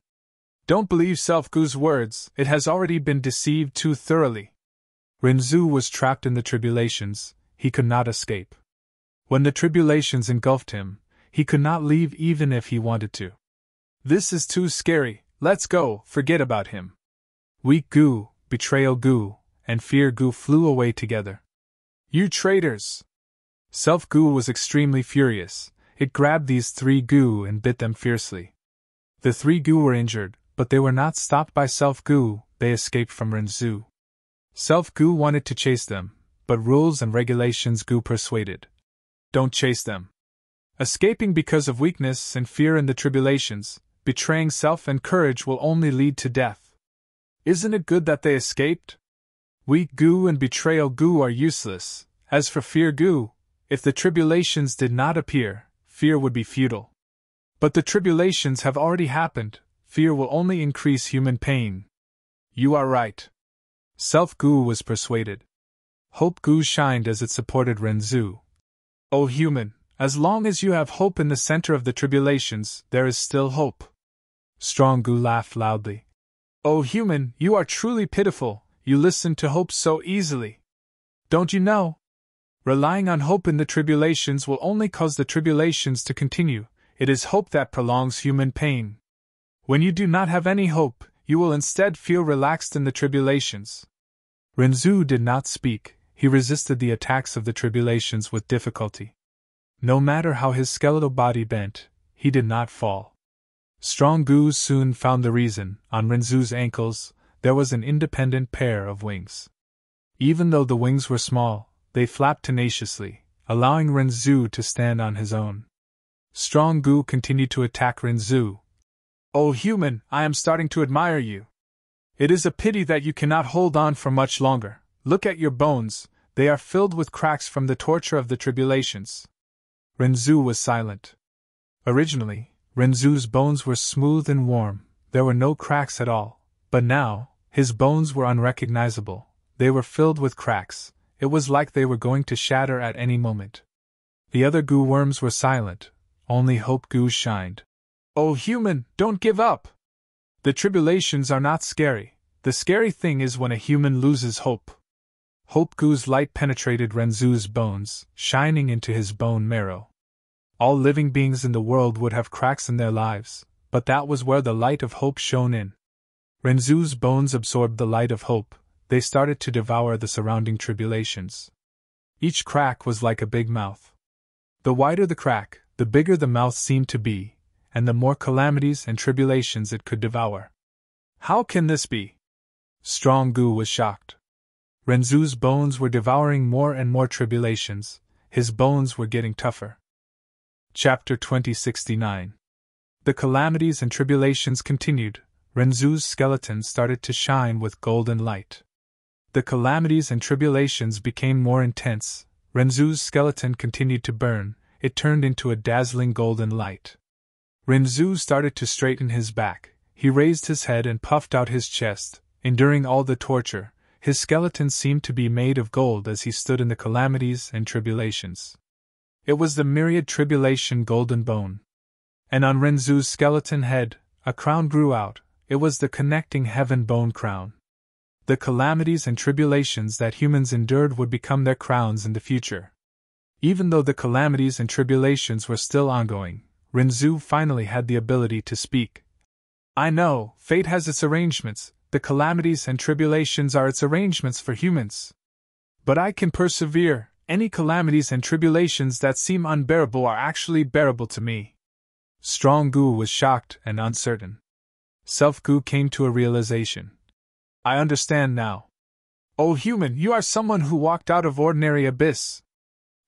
Don't believe Self Gu's words, it has already been deceived too thoroughly. Renzu was trapped in the tribulations, he could not escape. When the tribulations engulfed him, he could not leave even if he wanted to. This is too scary, let's go, forget about him. Weak Gu, Betrayal Gu, and Fear Gu flew away together. You traitors! Self Gu was extremely furious, it grabbed these 3 Gu and bit them fiercely. The 3 Gu were injured, but they were not stopped by Self Gu, they escaped from Renzu. Self Gu wanted to chase them, but rules and regulations Gu persuaded. Don't chase them. Escaping because of weakness and fear in the tribulations, betraying self and courage will only lead to death. Isn't it good that they escaped? Weak Gu and betrayal Gu are useless. As for fear Gu, if the tribulations did not appear, fear would be futile. But the tribulations have already happened, fear will only increase human pain. You are right. Self Gu was persuaded. Hope Gu shined as it supported Renzu. O human, as long as you have hope in the center of the tribulations, there is still hope. Strong Gu laughed loudly. O human, you are truly pitiful, you listen to hope so easily. Don't you know? Relying on hope in the tribulations will only cause the tribulations to continue. It is hope that prolongs human pain. When you do not have any hope, you will instead feel relaxed in the tribulations. Renzu did not speak, he resisted the attacks of the tribulations with difficulty. No matter how his skeletal body bent, he did not fall. Strong Gu soon found the reason. On Renzu's ankles, there was an independent pair of wings. Even though the wings were small, they flapped tenaciously, allowing Renzu to stand on his own. Strong Gu continued to attack Renzu. O human, I am starting to admire you. It is a pity that you cannot hold on for much longer. Look at your bones, they are filled with cracks from the torture of the tribulations. Renzu was silent. Originally, Renzu's bones were smooth and warm, there were no cracks at all, but now, his bones were unrecognizable, they were filled with cracks, it was like they were going to shatter at any moment. The other Gu worms were silent, only Hope Gu shined. O human, don't give up! The tribulations are not scary, the scary thing is when a human loses hope. Hope Gu's light penetrated Renzu's bones, shining into his bone marrow. All living beings in the world would have cracks in their lives, but that was where the light of hope shone in. Renzu's bones absorbed the light of hope, they started to devour the surrounding tribulations. Each crack was like a big mouth. The wider the crack, the bigger the mouth seemed to be, and the more calamities and tribulations it could devour. How can this be? Strong Gu was shocked. Renzu's bones were devouring more and more tribulations, his bones were getting tougher. Chapter 2069. The calamities and tribulations continued, Renzu's skeleton started to shine with golden light. The calamities and tribulations became more intense, Renzu's skeleton continued to burn, it turned into a dazzling golden light. Renzu started to straighten his back, he raised his head and puffed out his chest, enduring all the torture, his skeleton seemed to be made of gold as he stood in the calamities and tribulations. It was the myriad tribulation golden bone. And on Renzu's skeleton head, a crown grew out, it was the connecting heaven bone crown. The calamities and tribulations that humans endured would become their crowns in the future. Even though the calamities and tribulations were still ongoing, Renzu finally had the ability to speak. I know, fate has its arrangements, the calamities and tribulations are its arrangements for humans. But I can persevere, any calamities and tribulations that seem unbearable are actually bearable to me. Strong Gu was shocked and uncertain. Self Gu came to a realization. I understand now. O human, you are someone who walked out of ordinary abyss.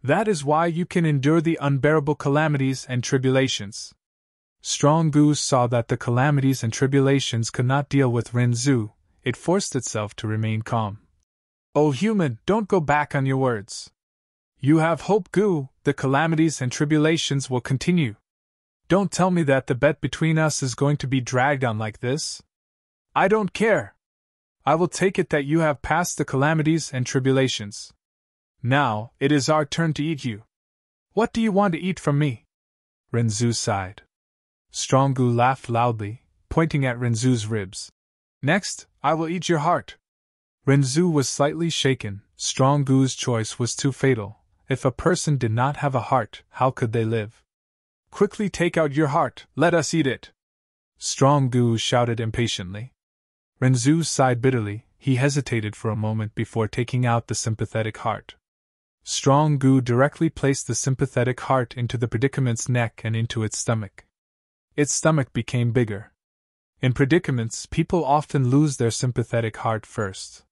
That is why you can endure the unbearable calamities and tribulations. Strong Gu saw that the calamities and tribulations could not deal with Renzu, it forced itself to remain calm. O human, don't go back on your words. You have hope Gu, the calamities and tribulations will continue. Don't tell me that the bet between us is going to be dragged on like this. I don't care. I will take it that you have passed the calamities and tribulations. Now, it is our turn to eat you. What do you want to eat from me? Renzu sighed. Strong Gu laughed loudly, pointing at Renzu's ribs. Next, I will eat your heart. Renzu was slightly shaken, Strong Gu's choice was too fatal. If a person did not have a heart, how could they live? Quickly take out your heart, let us eat it. Strong Gu shouted impatiently. Renzu sighed bitterly, he hesitated for a moment before taking out the sympathetic heart. Strong Gu directly placed the sympathetic heart into the predicament's neck and into its stomach. Its stomach became bigger. In predicaments, people often lose their sympathetic heart first.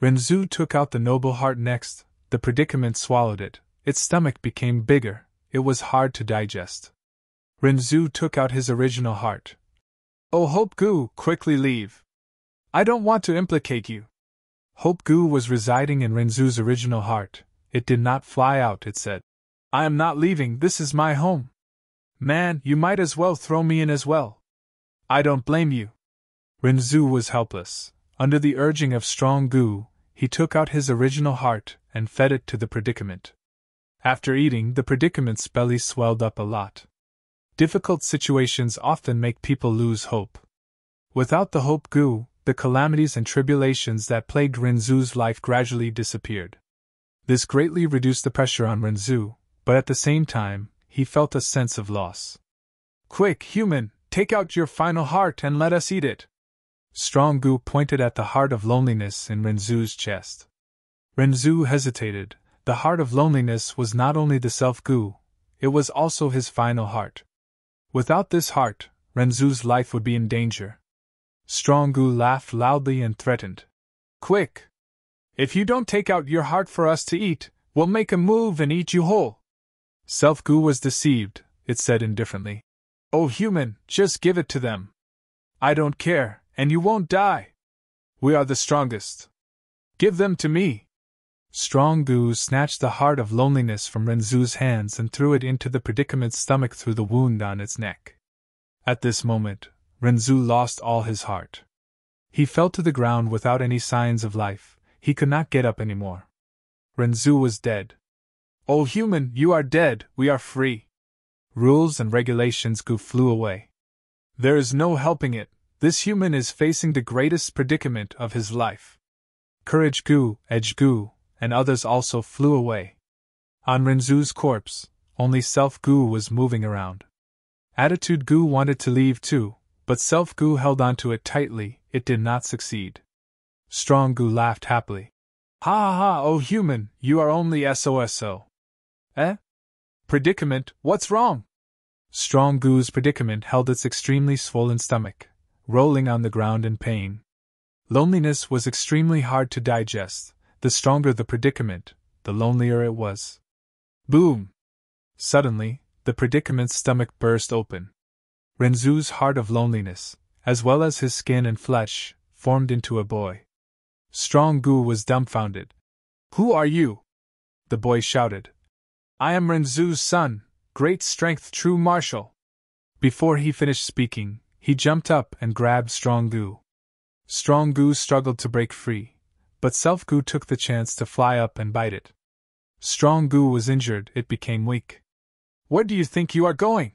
Renzu took out the noble heart next, the predicament swallowed it, its stomach became bigger, it was hard to digest. Renzu took out his original heart, Oh Hope Gu, quickly leave. I don't want to implicate you. Hope Gu was residing in Renzu's original heart. It did not fly out, it said. I am not leaving, this is my home. Man, you might as well throw me in as well. I don't blame you. Renzu was helpless. Under the urging of strong Gu, he took out his original heart and fed it to the predicament. After eating, the predicament's belly swelled up a lot. Difficult situations often make people lose hope. Without the Hope Gu, the calamities and tribulations that plagued Renzu's life gradually disappeared. This greatly reduced the pressure on Renzu, but at the same time, he felt a sense of loss. Quick, human, take out your final heart and let us eat it. Strong Gu pointed at the heart of loneliness in Renzu's chest. Renzu hesitated. The heart of loneliness was not only the self-Gu, it was also his final heart. Without this heart, Renzu's life would be in danger. Strong Gu laughed loudly and threatened. Quick! If you don't take out your heart for us to eat, we'll make a move and eat you whole. Self-Gu was deceived, it said indifferently. Oh human, just give it to them. I don't care, and you won't die. We are the strongest. Give them to me. Strong Gu snatched the heart of loneliness from Renzu's hands and threw it into the predicament's stomach through the wound on its neck. At this moment, Renzu lost all his heart. He fell to the ground without any signs of life. He could not get up anymore. Renzu was dead. Oh human, you are dead, we are free. Rules and regulations Gu flew away. There is no helping it, this human is facing the greatest predicament of his life. Courage Gu, Edge Gu, and others also flew away. On Renzu's corpse, only Self-Gu was moving around. Attitude Gu wanted to leave too, but Self-Gu held onto it tightly. It did not succeed. Strong Gu laughed happily. Ha ha ha, oh human, you are only SOSO. Eh? Predicament, what's wrong? Strong Gu's predicament held its extremely swollen stomach, rolling on the ground in pain. Loneliness was extremely hard to digest. The stronger the predicament, the lonelier it was. Boom! Suddenly, the predicament's stomach burst open. Renzu's heart of loneliness, as well as his skin and flesh, formed into a boy. Strong Gu was dumbfounded. Who are you? The boy shouted. I am Renzu's son, great strength true martial. Before he finished speaking, he jumped up and grabbed Strong Gu. Strong Gu struggled to break free, but Self-Gu took the chance to fly up and bite it. Strong Gu was injured, it became weak. Where do you think you are going?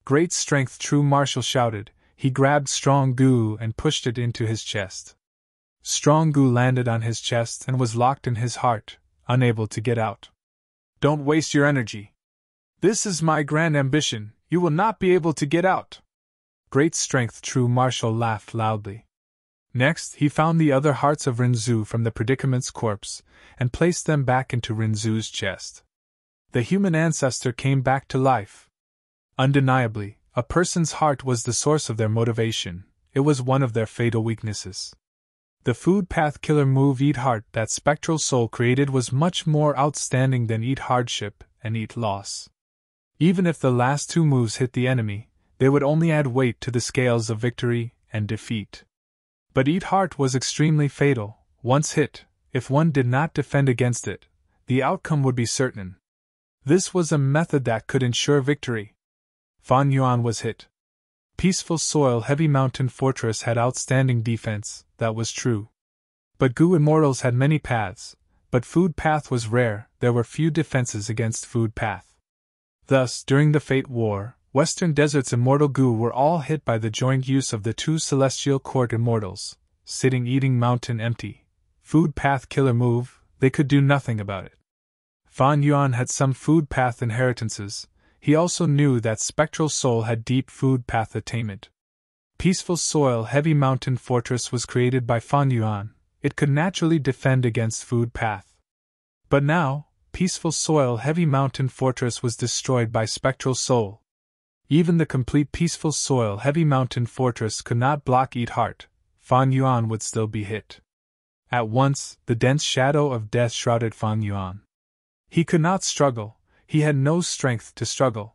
Great strength true martial shouted. He grabbed Strong Gu and pushed it into his chest. Strong Gu landed on his chest and was locked in his heart, unable to get out. Don't waste your energy. This is my grand ambition, you will not be able to get out. Great strength true martial laughed loudly. Next, he found the other hearts of Renzu from the predicament's corpse, and placed them back into Renzu's chest. The human ancestor came back to life. Undeniably, a person's heart was the source of their motivation. It was one of their fatal weaknesses. The food path killer move Eat Heart that Spectral Soul created was much more outstanding than Eat Hardship and Eat Loss. Even if the last two moves hit the enemy, they would only add weight to the scales of victory and defeat. But Eat Heart was extremely fatal. Once hit, if one did not defend against it, the outcome would be certain. This was a method that could ensure victory. Fan Yuan was hit. Peaceful Soil Heavy Mountain Fortress had outstanding defense, that was true. But Gu Immortals had many paths, but Food Path was rare, there were few defenses against Food Path. Thus, during the Fate War, Western Desert's Immortal Gu were all hit by the joint use of the two Celestial Court Immortals, Sitting Eating Mountain Empty, Food Path Killer move, they could do nothing about it. Fan Yuan had some Food Path inheritances. He also knew that Spectral Soul had deep Food Path attainment. Peaceful Soil Heavy Mountain Fortress was created by Fan Yuan. It could naturally defend against Food Path. But now, Peaceful Soil Heavy Mountain Fortress was destroyed by Spectral Soul. Even the complete Peaceful Soil Heavy Mountain Fortress could not block Eat Heart. Fan Yuan would still be hit. At once, the dense shadow of death shrouded Fan Yuan. He could not struggle. He had no strength to struggle.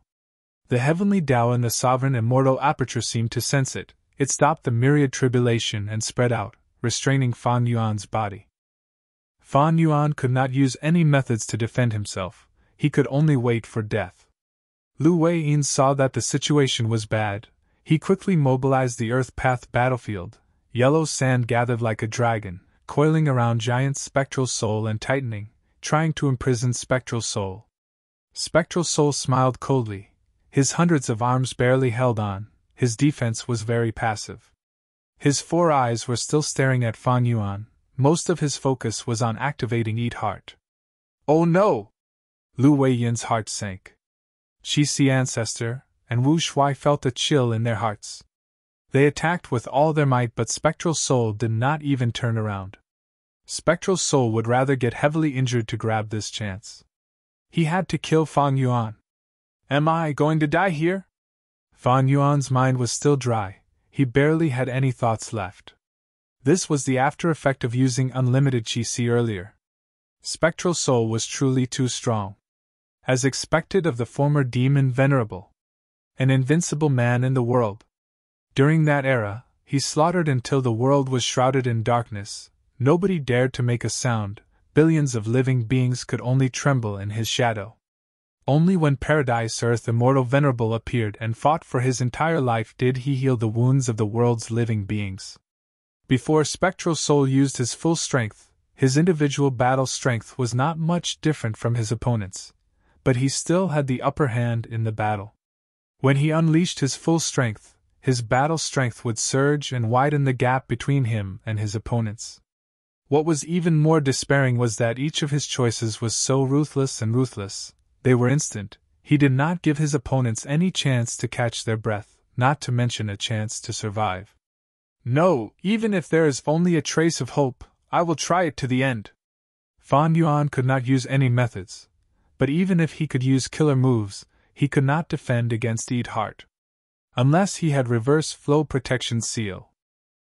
The heavenly Tao in the sovereign immortal aperture seemed to sense it. it stopped the myriad tribulation and spread out, restraining Fan Yuan's body. Fan Yuan could not use any methods to defend himself, he could only wait for death. Lu Weiyin saw that the situation was bad. He quickly mobilized the Earth Path battlefield. Yellow sand gathered like a dragon, coiling around Giant's Spectral Soul and tightening, trying to imprison Spectral Soul. Spectral Soul smiled coldly. His hundreds of arms barely held on, his defense was very passive. His 4 eyes were still staring at Fan Yuan, most of his focus was on activating Eat Heart. Oh no! Lu Weiyin's heart sank. Qixi Ancestor and Wu Shuai felt a chill in their hearts. They attacked with all their might, but Spectral Soul did not even turn around. Spectral Soul would rather get heavily injured to grab this chance. He had to kill Fan Yuan. Am I going to die here? Fan Yuan's mind was still dry, he barely had any thoughts left. This was the after effect of using unlimited Qixi earlier. Spectral Soul was truly too strong. As expected of the former demon Venerable. An invincible man in the world. During that era, he slaughtered until the world was shrouded in darkness, nobody dared to make a sound, billions of living beings could only tremble in his shadow. Only when Paradise Earth Immortal Venerable appeared and fought for his entire life did he heal the wounds of the world's living beings. Before Spectral Soul used his full strength, his individual battle strength was not much different from his opponent's, but he still had the upper hand in the battle. When he unleashed his full strength, his battle strength would surge and widen the gap between him and his opponents. What was even more despairing was that each of his choices was so ruthless, they were instant, he did not give his opponents any chance to catch their breath, not to mention a chance to survive. No, even if there is only a trace of hope, I will try it to the end. Fan Yuan could not use any methods, but even if he could use killer moves, he could not defend against Eat Heart. Unless he had reverse flow protection seal.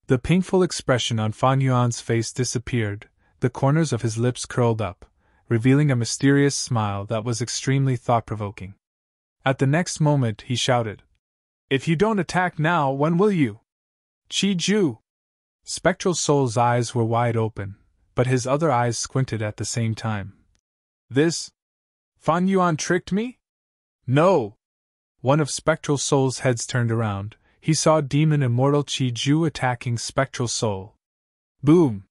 The painful expression on Fan Yuan's face disappeared, the corners of his lips curled up, revealing a mysterious smile that was extremely thought-provoking. At the next moment he shouted, "If you don't attack now, when will you?" Qi Ju! Spectral Soul's eyes were wide open, but his other eyes squinted at the same time. This? Fan Yuan tricked me? No! One of Spectral Soul's heads turned around. He saw Demon Immortal Qi Ju attacking Spectral Soul. Boom!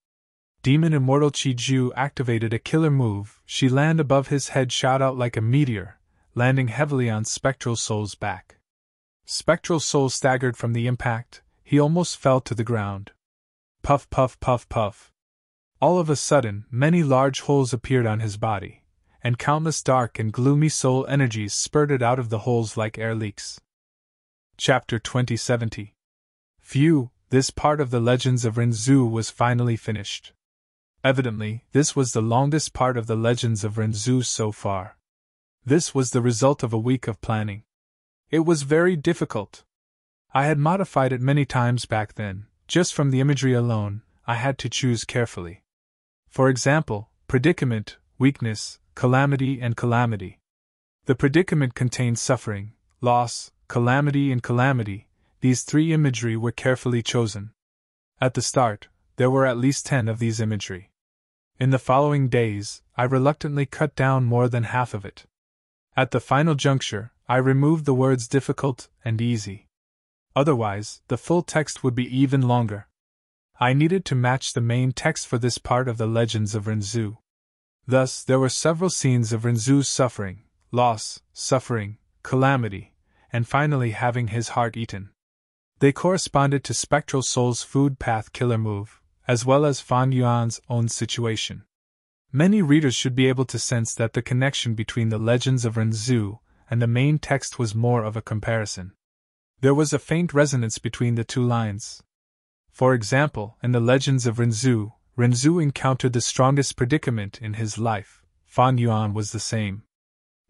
Demon Immortal Qi Ju activated a killer move. She landed above his head, shot out like a meteor, landing heavily on Spectral Soul's back. Spectral Soul staggered from the impact. He almost fell to the ground. Puff, puff, puff, puff. All of a sudden, many large holes appeared on his body, and countless dark and gloomy soul energies spurted out of the holes like air leaks. Chapter 2070. Phew, this part of the Legends of Renzu was finally finished. Evidently, this was the longest part of the Legends of Renzu so far. This was the result of a week of planning. It was very difficult. I had modified it many times back then, just from the imagery alone, I had to choose carefully. For example, predicament, weakness, calamity and calamity. The predicament contained suffering, loss, calamity and calamity. These 3 imagery were carefully chosen. At the start, there were at least 10 of these imagery. In the following days, I reluctantly cut down more than half of it. At the final juncture, I removed the words difficult and easy. Otherwise, the full text would be even longer. I needed to match the main text for this part of the Legends of Renzu. Thus, there were several scenes of Renzu's suffering, loss, suffering, calamity, and finally having his heart eaten. They corresponded to Spectral Soul's food path killer move, as well as Fan Yuan's own situation. Many readers should be able to sense that the connection between the Legends of Renzu and the main text was more of a comparison. There was a faint resonance between the 2 lines. For example, in the Legends of Renzu, Renzu encountered the strongest predicament in his life. Fan Yuan was the same.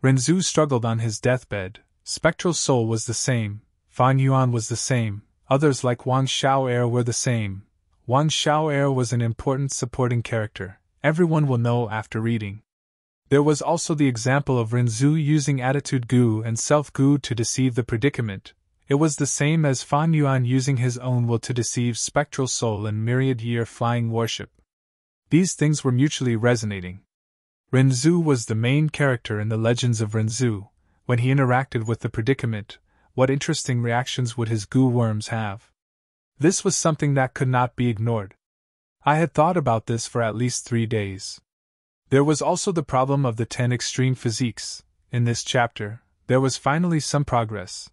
Renzu struggled on his deathbed. Spectral Soul was the same. Fan Yuan was the same. Others like Wang Xiao'er were the same. Wang Xiao'er was an important supporting character. Everyone will know after reading. There was also the example of Renzu using attitude gu and self gu to deceive the predicament. It was the same as Fan Yuan using his own will to deceive spectral soul in myriad-year flying worship. These things were mutually resonating. Renzu was the main character in the legends of Renzu. When he interacted with the predicament, what interesting reactions would his goo worms have? This was something that could not be ignored. I had thought about this for at least 3 days. There was also the problem of the 10 extreme physiques. In this chapter, there was finally some progress.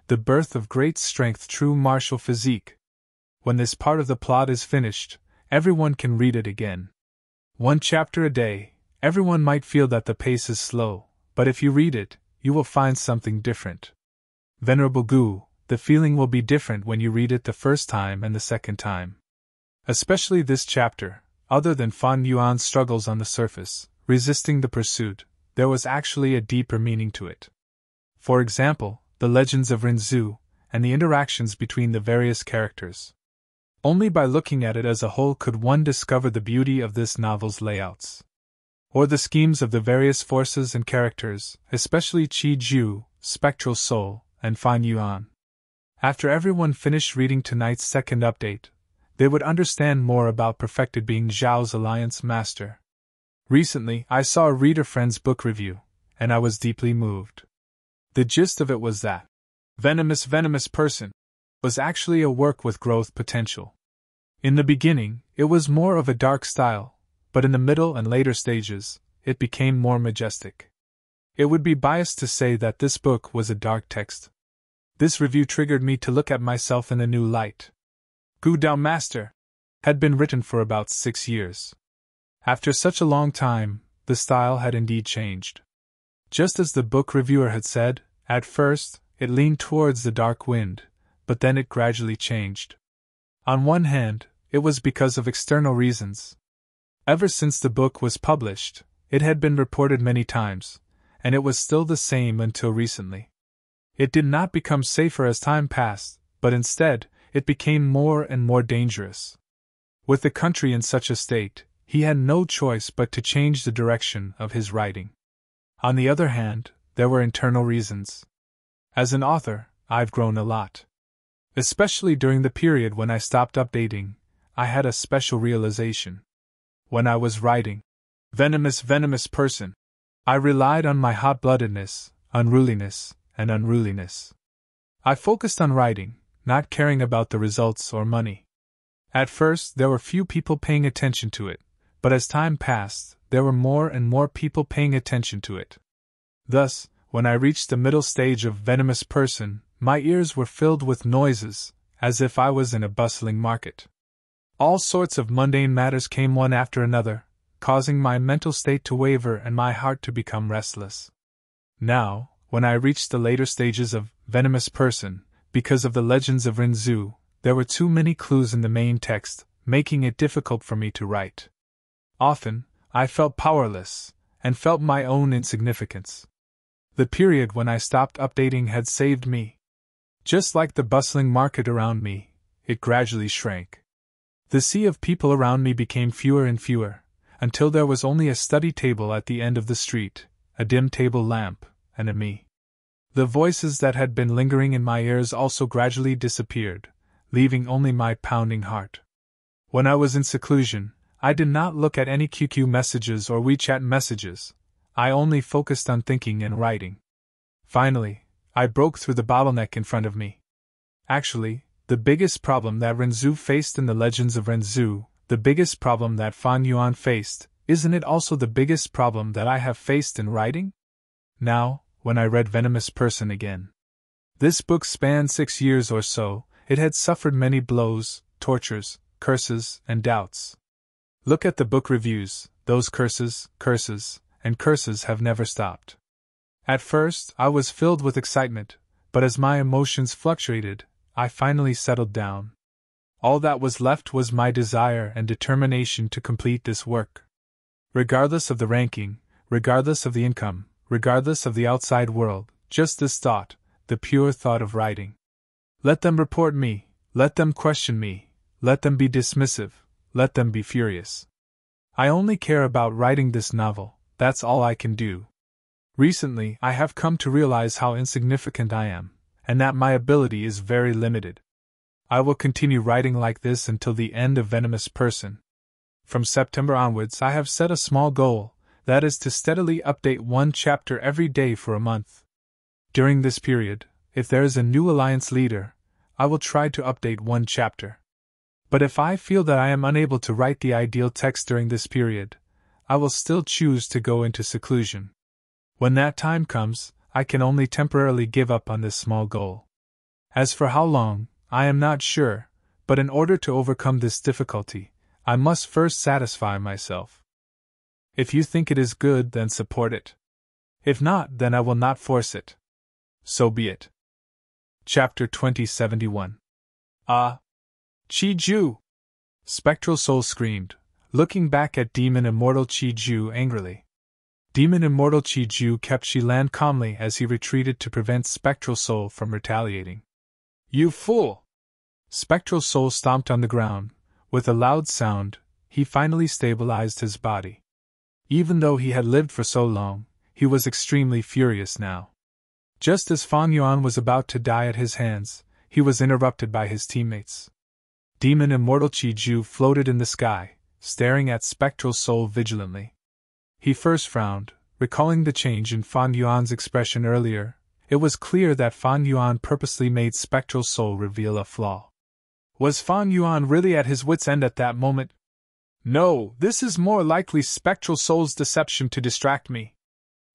The birth of great strength, true martial physique. When this part of the plot is finished, everyone can read it again. 1 chapter a day. Everyone might feel that the pace is slow, but if you read it, you will find something different. Venerable Gu, the feeling will be different when you read it the first time and the second time. Especially this chapter, other than Fan Yuan's struggles on the surface, resisting the pursuit, there was actually a deeper meaning to it. For example, the legends of Renzu, and the interactions between the various characters. Only by looking at it as a whole could one discover the beauty of this novel's layouts. Or the schemes of the various forces and characters, especially Qi Ju, Spectral Soul, and Fan Yuan. After everyone finished reading tonight's second update, they would understand more about Perfected Being Zhao's Alliance Master. Recently, I saw a reader friend's book review, and I was deeply moved. The gist of it was that Venomous Person was actually a work with growth potential. In the beginning, it was more of a dark style, but in the middle and later stages, it became more majestic. It would be biased to say that this book was a dark text. This review triggered me to look at myself in a new light. Gu Dao Master had been written for about 6 years. After such a long time, the style had indeed changed. Just as the book reviewer had said, at first, it leaned towards the dark wind, but then it gradually changed. On one hand, it was because of external reasons. Ever since the book was published, it had been reported many times, and it was still the same until recently. It did not become safer as time passed, but instead, it became more and more dangerous. With the country in such a state, he had no choice but to change the direction of his writing. On the other hand, there were internal reasons. As an author, I've grown a lot. Especially during the period when I stopped updating, I had a special realization. When I was writing Venomous Person, I relied on my hot-bloodedness, unruliness, and unruliness. I focused on writing, not caring about the results or money. At first, there were few people paying attention to it, but as time passed, there were more and more people paying attention to it. Thus, when I reached the middle stage of Venomous Person, my ears were filled with noises, as if I was in a bustling market. All sorts of mundane matters came one after another, causing my mental state to waver and my heart to become restless. Now, when I reached the later stages of Venomous Person, because of the legends of Renzu, there were too many clues in the main text, making it difficult for me to write. Often, I felt powerless, and felt my own insignificance. The period when I stopped updating had saved me. Just like the bustling market around me, it gradually shrank. The sea of people around me became fewer and fewer, until there was only a study table at the end of the street, a dim table lamp, and a me. The voices that had been lingering in my ears also gradually disappeared, leaving only my pounding heart. When I was in seclusion, I did not look at any QQ messages or WeChat messages. I only focused on thinking and writing. Finally, I broke through the bottleneck in front of me. Actually, the biggest problem that Renzu faced in the Legends of Renzu, the biggest problem that Fan Yuan faced, isn't it also the biggest problem that I have faced in writing? Now, when I read Venomous Person again. This book spanned 6 years or so, it had suffered many blows, tortures, curses, and doubts. Look at the book reviews, those curses, and curses have never stopped. At first, I was filled with excitement, but as my emotions fluctuated, I finally settled down. All that was left was my desire and determination to complete this work. Regardless of the ranking, regardless of the income, regardless of the outside world, just this thought, the pure thought of writing. Let them report me, let them question me, let them be dismissive, let them be furious. I only care about writing this novel, that's all I can do. Recently, I have come to realize how insignificant I am, and that my ability is very limited. I will continue writing like this until the end of Venomous Person. From September onwards, I have set a small goal, that is to steadily update one chapter every day for a month. During this period, if there is a new alliance leader, I will try to update one chapter. But if I feel that I am unable to write the ideal text during this period, I will still choose to go into seclusion. When that time comes, I can only temporarily give up on this small goal. As for how long, I am not sure, but in order to overcome this difficulty, I must first satisfy myself. If you think it is good, then support it. If not, then I will not force it. So be it. Chapter 2071. Ah! Chi-Ju! Spectral Soul screamed, looking back at Demon Immortal Chi-Ju angrily. Demon Immortal Chi-Ju kept Shi-Lan calmly as he retreated to prevent Spectral Soul from retaliating. You fool! Spectral Soul stomped on the ground. With a loud sound, he finally stabilized his body. Even though he had lived for so long, he was extremely furious now. Just as Fan Yuan was about to die at his hands, he was interrupted by his teammates. Demon Immortal Chi-Ju floated in the sky, staring at Spectral Soul vigilantly. He first frowned, recalling the change in Fan Yuan's expression earlier. It was clear that Fan Yuan purposely made Spectral Soul reveal a flaw. Was Fan Yuan really at his wits' end at that moment? No, this is more likely Spectral Soul's deception to distract me.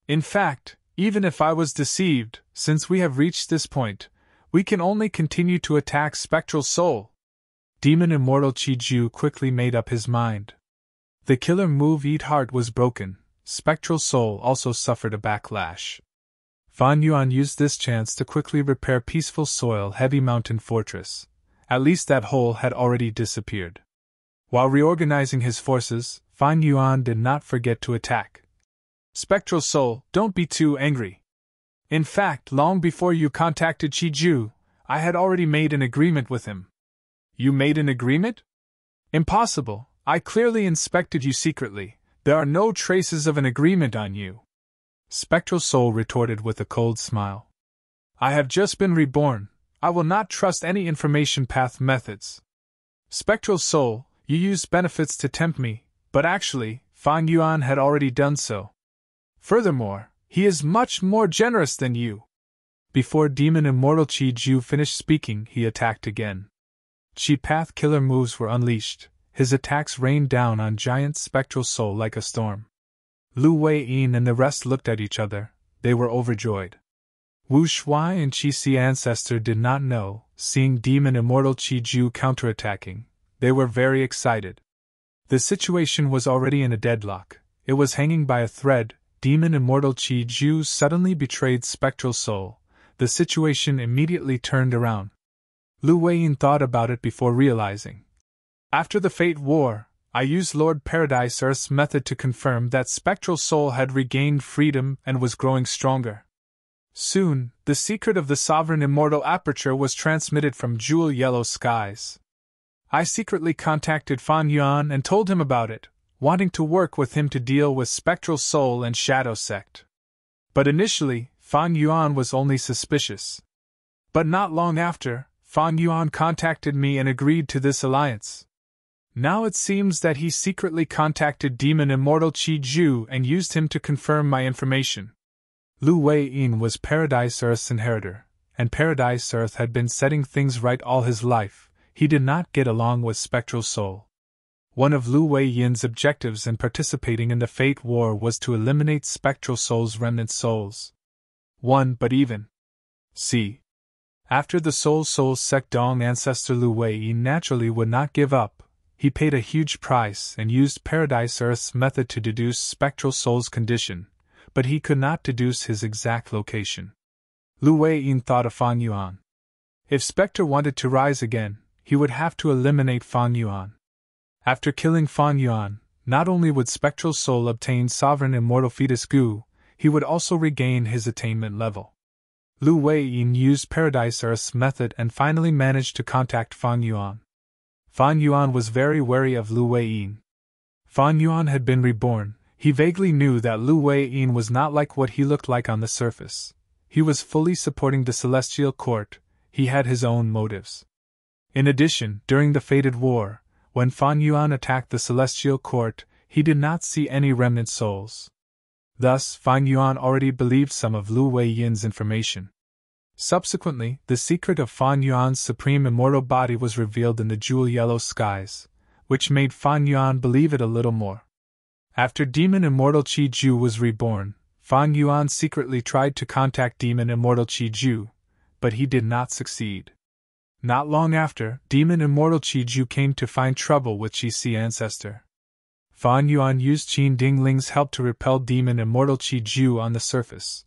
In fact, even if I was deceived, since we have reached this point, we can only continue to attack Spectral Soul. Demon Immortal Chi-Ju quickly made up his mind. The killer move Eat Heart was broken. Spectral Soul also suffered a backlash. Fan Yuan used this chance to quickly repair Peaceful Soil Heavy Mountain Fortress. At least that hole had already disappeared. While reorganizing his forces, Fan Yuan did not forget to attack. Spectral Soul, don't be too angry. In fact, long before you contacted Chi-Ju, I had already made an agreement with him. You made an agreement? Impossible. I clearly inspected you secretly. There are no traces of an agreement on you. Spectral Soul retorted with a cold smile. I have just been reborn. I will not trust any information path methods. Spectral Soul, you used benefits to tempt me, but actually, Fan Yuan had already done so. Furthermore, he is much more generous than you. Before Demon Immortal Chi-Ju finished speaking, he attacked again. Chi-Path killer moves were unleashed. His attacks rained down on giant Spectral Soul like a storm. Lu Wei-yin and the rest looked at each other. They were overjoyed. Wu Shuai and Chi-Si Ancestor did not know, seeing Demon Immortal Chi-Ju counterattacking. They were very excited. The situation was already in a deadlock. It was hanging by a thread. Demon Immortal Chi-Ju suddenly betrayed Spectral Soul. The situation immediately turned around. Lu Wei-yin thought about it before realizing. After the Fate War, I used Lord Paradise Earth's method to confirm that Spectral Soul had regained freedom and was growing stronger. Soon, the secret of the Sovereign Immortal Aperture was transmitted from Jewel Yellow Skies. I secretly contacted Fan Yuan and told him about it, wanting to work with him to deal with Spectral Soul and Shadow Sect. But initially, Fan Yuan was only suspicious. But not long after, Fan Yuan contacted me and agreed to this alliance. Now it seems that he secretly contacted Demon Immortal Chi-Ju and used him to confirm my information. Lu Wei-yin was Paradise Earth's inheritor, and Paradise Earth had been setting things right all his life. He did not get along with Spectral Soul. One of Lu Wei-yin's objectives in participating in the Fate War was to eliminate Spectral Soul's remnant souls. But even. See. After the Soul Sect Dong ancestor Lu Wei-yin naturally would not give up. He paid a huge price and used Paradise Earth's method to deduce Spectral Soul's condition, but he could not deduce his exact location. Lu Wei-yin thought of Fan Yuan. If Spectre wanted to rise again, he would have to eliminate Fan Yuan. After killing Fan Yuan, not only would Spectral Soul obtain Sovereign Immortal Fetus Gu, he would also regain his attainment level. Lu Wei-yin used Paradise Earth's method and finally managed to contact Fan Yuan. Fan Yuan was very wary of Lu Wei-yin. Fan Yuan had been reborn. He vaguely knew that Lu Wei-yin was not like what he looked like on the surface. he was fully supporting the Celestial Court, he had his own motives. In addition, during the fated war, when Fan Yuan attacked the Celestial Court, he did not see any remnant souls. Thus, Fan Yuan already believed some of Lu Weiyin's information. Subsequently, the secret of Fan Yuan's supreme immortal body was revealed in the jewel-yellow skies, which made Fan Yuan believe it a little more. After Demon Immortal Qi Ju was reborn, Fan Yuan secretly tried to contact Demon Immortal Qi Ju, but he did not succeed. Not long after, Demon Immortal Qi Ju came to find trouble with Qi ancestor. Fan Yuan used Qin Dingling's help to repel Demon Immortal Qi Ju on the surface,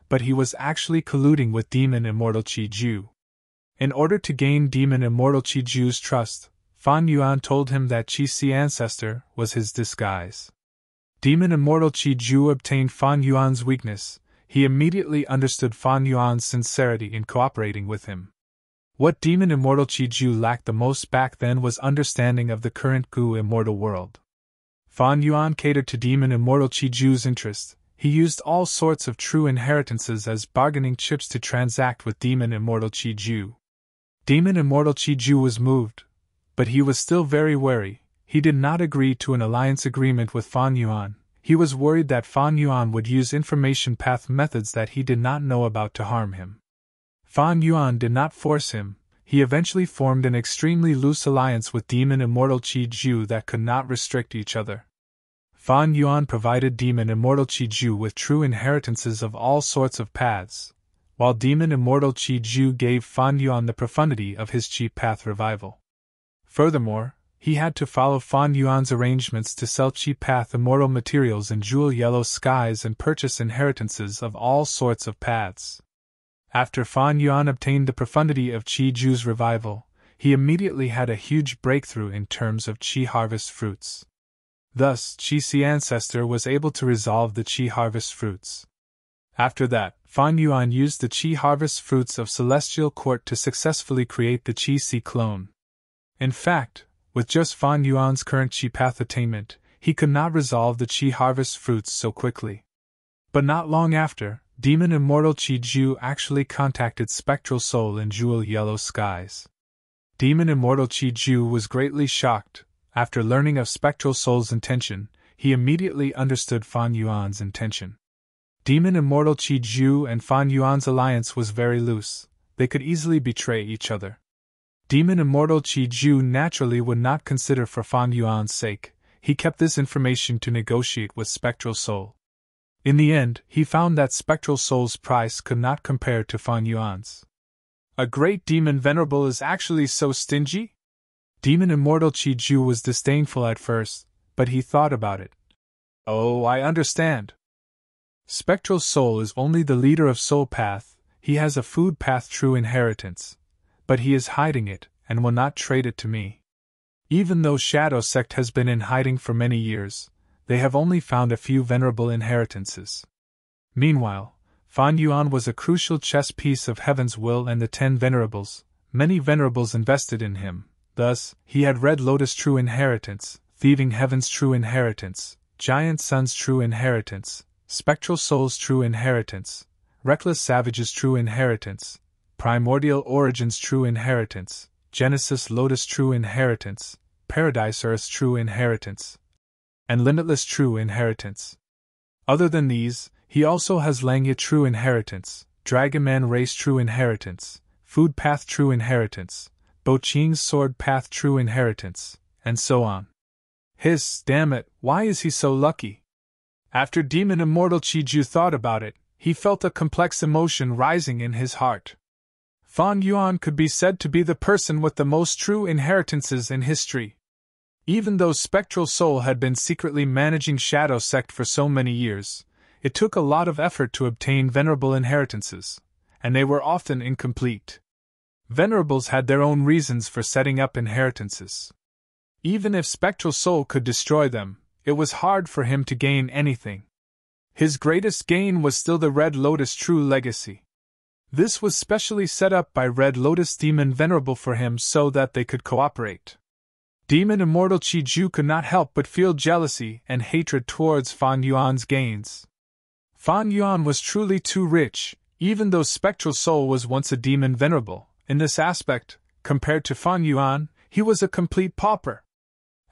but he was actually colluding with Demon Immortal Qi Ju. In order to gain Demon Immortal Qi Ju's trust, Fan Yuan told him that Qi ancestor was his disguise. Demon Immortal Qi Ju obtained Fan Yuan's weakness. He immediately understood Fan Yuan's sincerity in cooperating with him. What Demon Immortal Qi Ju lacked the most back then was understanding of the current Gu immortal world. Fan Yuan catered to Demon Immortal Qi Ju's interest. He used all sorts of true inheritances as bargaining chips to transact with Demon Immortal Qi Ju. Demon Immortal Qi Ju was moved, but he was still very wary. He did not agree to an alliance agreement with Fan Yuan. He was worried that Fan Yuan would use information path methods that he did not know about to harm him. Fan Yuan did not force him. He eventually formed an extremely loose alliance with Demon Immortal Qi Ju that could not restrict each other. Fan Yuan provided Demon Immortal Qi Ju with true inheritances of all sorts of paths, while Demon Immortal Qi Ju gave Fan Yuan the profundity of his Qi path revival. Furthermore, he had to follow Fan Yuan's arrangements to sell Qi path immortal materials in jewel-yellow skies and purchase inheritances of all sorts of paths. After Fan Yuan obtained the profundity of Qi Ju's revival, he immediately had a huge breakthrough in terms of Qi harvest fruits. Thus, Qi ancestor was able to resolve the Qi harvest fruits. After that, Fan Yuan used the Qi harvest fruits of Celestial Court to successfully create the Qi clone. In fact, with just Fan Yuan's current Qi path attainment, he could not resolve the Qi harvest fruits so quickly. But not long after, Demon Immortal Qi Ju actually contacted Spectral Soul in jewel-yellow skies. Demon Immortal Qi Ju was greatly shocked. After learning of Spectral Soul's intention, he immediately understood Fan Yuan's intention. Demon Immortal Qi Ju and Fan Yuan's alliance was very loose. They could easily betray each other. Demon Immortal Qi Ju naturally would not consider for Fan Yuan's sake. He kept this information to negotiate with Spectral Soul. In the end, he found that Spectral Soul's price could not compare to Fan Yuan's. A great demon venerable is actually so stingy? Demon Immortal Qi Ju was disdainful at first, but he thought about it. Oh, I understand. Spectral Soul is only the leader of Soul Path. He has a food path true inheritance, but he is hiding it and will not trade it to me. Even though Shadow Sect has been in hiding for many years, they have only found a few venerable inheritances. Meanwhile, Fan Yuan was a crucial chess piece of Heaven's will and the 10 venerables. Many venerables invested in him. Thus, he had Red Lotus true inheritance, Thieving Heaven's true inheritance, Giant Sun's true inheritance, Spectral Soul's true inheritance, Reckless Savage's true inheritance, Primordial Origin's true inheritance, Genesis Lotus true inheritance, Paradise Earth's true inheritance, and Limitless true inheritance. Other than these, he also has Langya true inheritance, Dragonman Race true inheritance, Food Path true inheritance, Bo Qing's Sword Path true inheritance, and so on. Damn it, why is he so lucky? After Demon Immortal Qi Ju thought about it, he felt a complex emotion rising in his heart. Fan Yuan could be said to be the person with the most true inheritances in history. Even though Spectral Soul had been secretly managing Shadow Sect for so many years, it took a lot of effort to obtain venerable inheritances, and they were often incomplete. Venerables had their own reasons for setting up inheritances. Even if Spectral Soul could destroy them, it was hard for him to gain anything. His greatest gain was still the Red Lotus True Legacy. This was specially set up by Red Lotus Demon Venerable for him so that they could cooperate. Demon Immortal Qi Ju could not help but feel jealousy and hatred towards Fan Yuan's gains. Fan Yuan was truly too rich. even though Spectral Soul was once a demon venerable, in this aspect, compared to Fan Yuan, he was a complete pauper.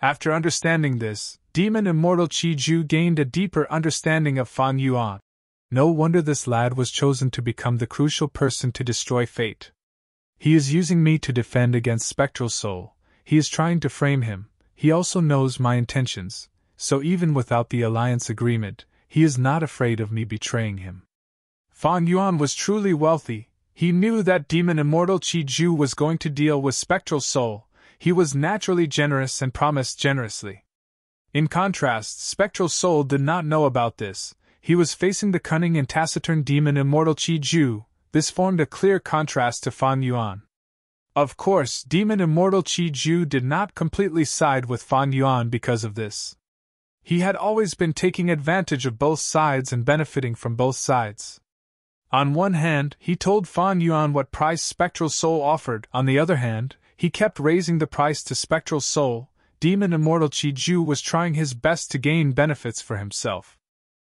After understanding this, Demon Immortal Qi Ju gained a deeper understanding of Fan Yuan. No wonder this lad was chosen to become the crucial person to destroy fate. He is using me to defend against Spectral Soul. He is trying to frame him. He also knows my intentions, so even without the alliance agreement, he is not afraid of me betraying him. Fan Yuan was truly wealthy. He knew that Demon Immortal Qi Ju was going to deal with Spectral Soul. He was naturally generous and promised generously. In contrast, Spectral Soul did not know about this. He was facing the cunning and taciturn Demon Immortal Qi Ju. This formed a clear contrast to Fan Yuan. Of course, Demon Immortal Qi Ju did not completely side with Fan Yuan because of this. He had always been taking advantage of both sides and benefiting from both sides. On one hand, he told Fan Yuan what price Spectral Soul offered. On the other hand, he kept raising the price to Spectral Soul. Demon Immortal Qi Ju was trying his best to gain benefits for himself.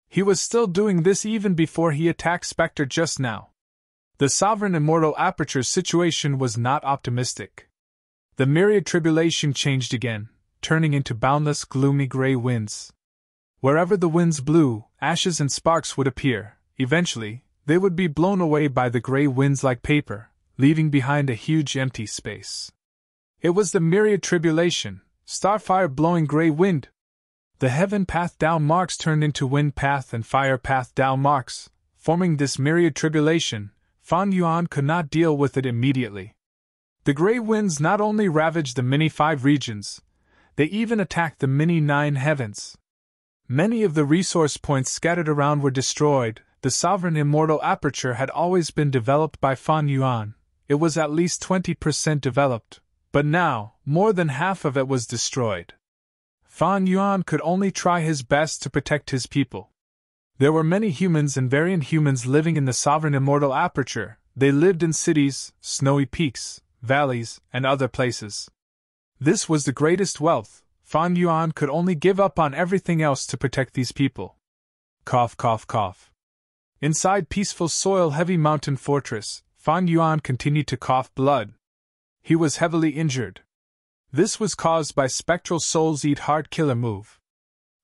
He was still doing this even before he attacked Spectre just now. The Sovereign Immortal Aperture's situation was not optimistic. The myriad tribulation changed again, turning into boundless gloomy gray winds. Wherever the winds blew, ashes and sparks would appear. Eventually, they would be blown away by the gray winds like paper, leaving behind a huge empty space. It was the myriad tribulation, starfire blowing gray wind. The heaven path Dao marks turned into wind path and fire path Dao marks, forming this myriad tribulation. Fan Yuan could not deal with it immediately. The gray winds not only ravaged the mini-5 regions, they even attacked the mini-9 heavens. Many of the resource points scattered around were destroyed. The Sovereign Immortal Aperture had always been developed by Fan Yuan. It was at least 20% developed, but now, more than half of it was destroyed. Fan Yuan could only try his best to protect his people. There were many humans and variant humans living in the Sovereign Immortal Aperture. They lived in cities, snowy peaks, valleys, and other places. This was the greatest wealth. Fan Yuan could only give up on everything else to protect these people. Cough, cough, cough. Inside Peaceful Soil Heavy Mountain Fortress, Fan Yuan continued to cough blood. He was heavily injured. This was caused by Spectral Soul's Eat Heart killer move.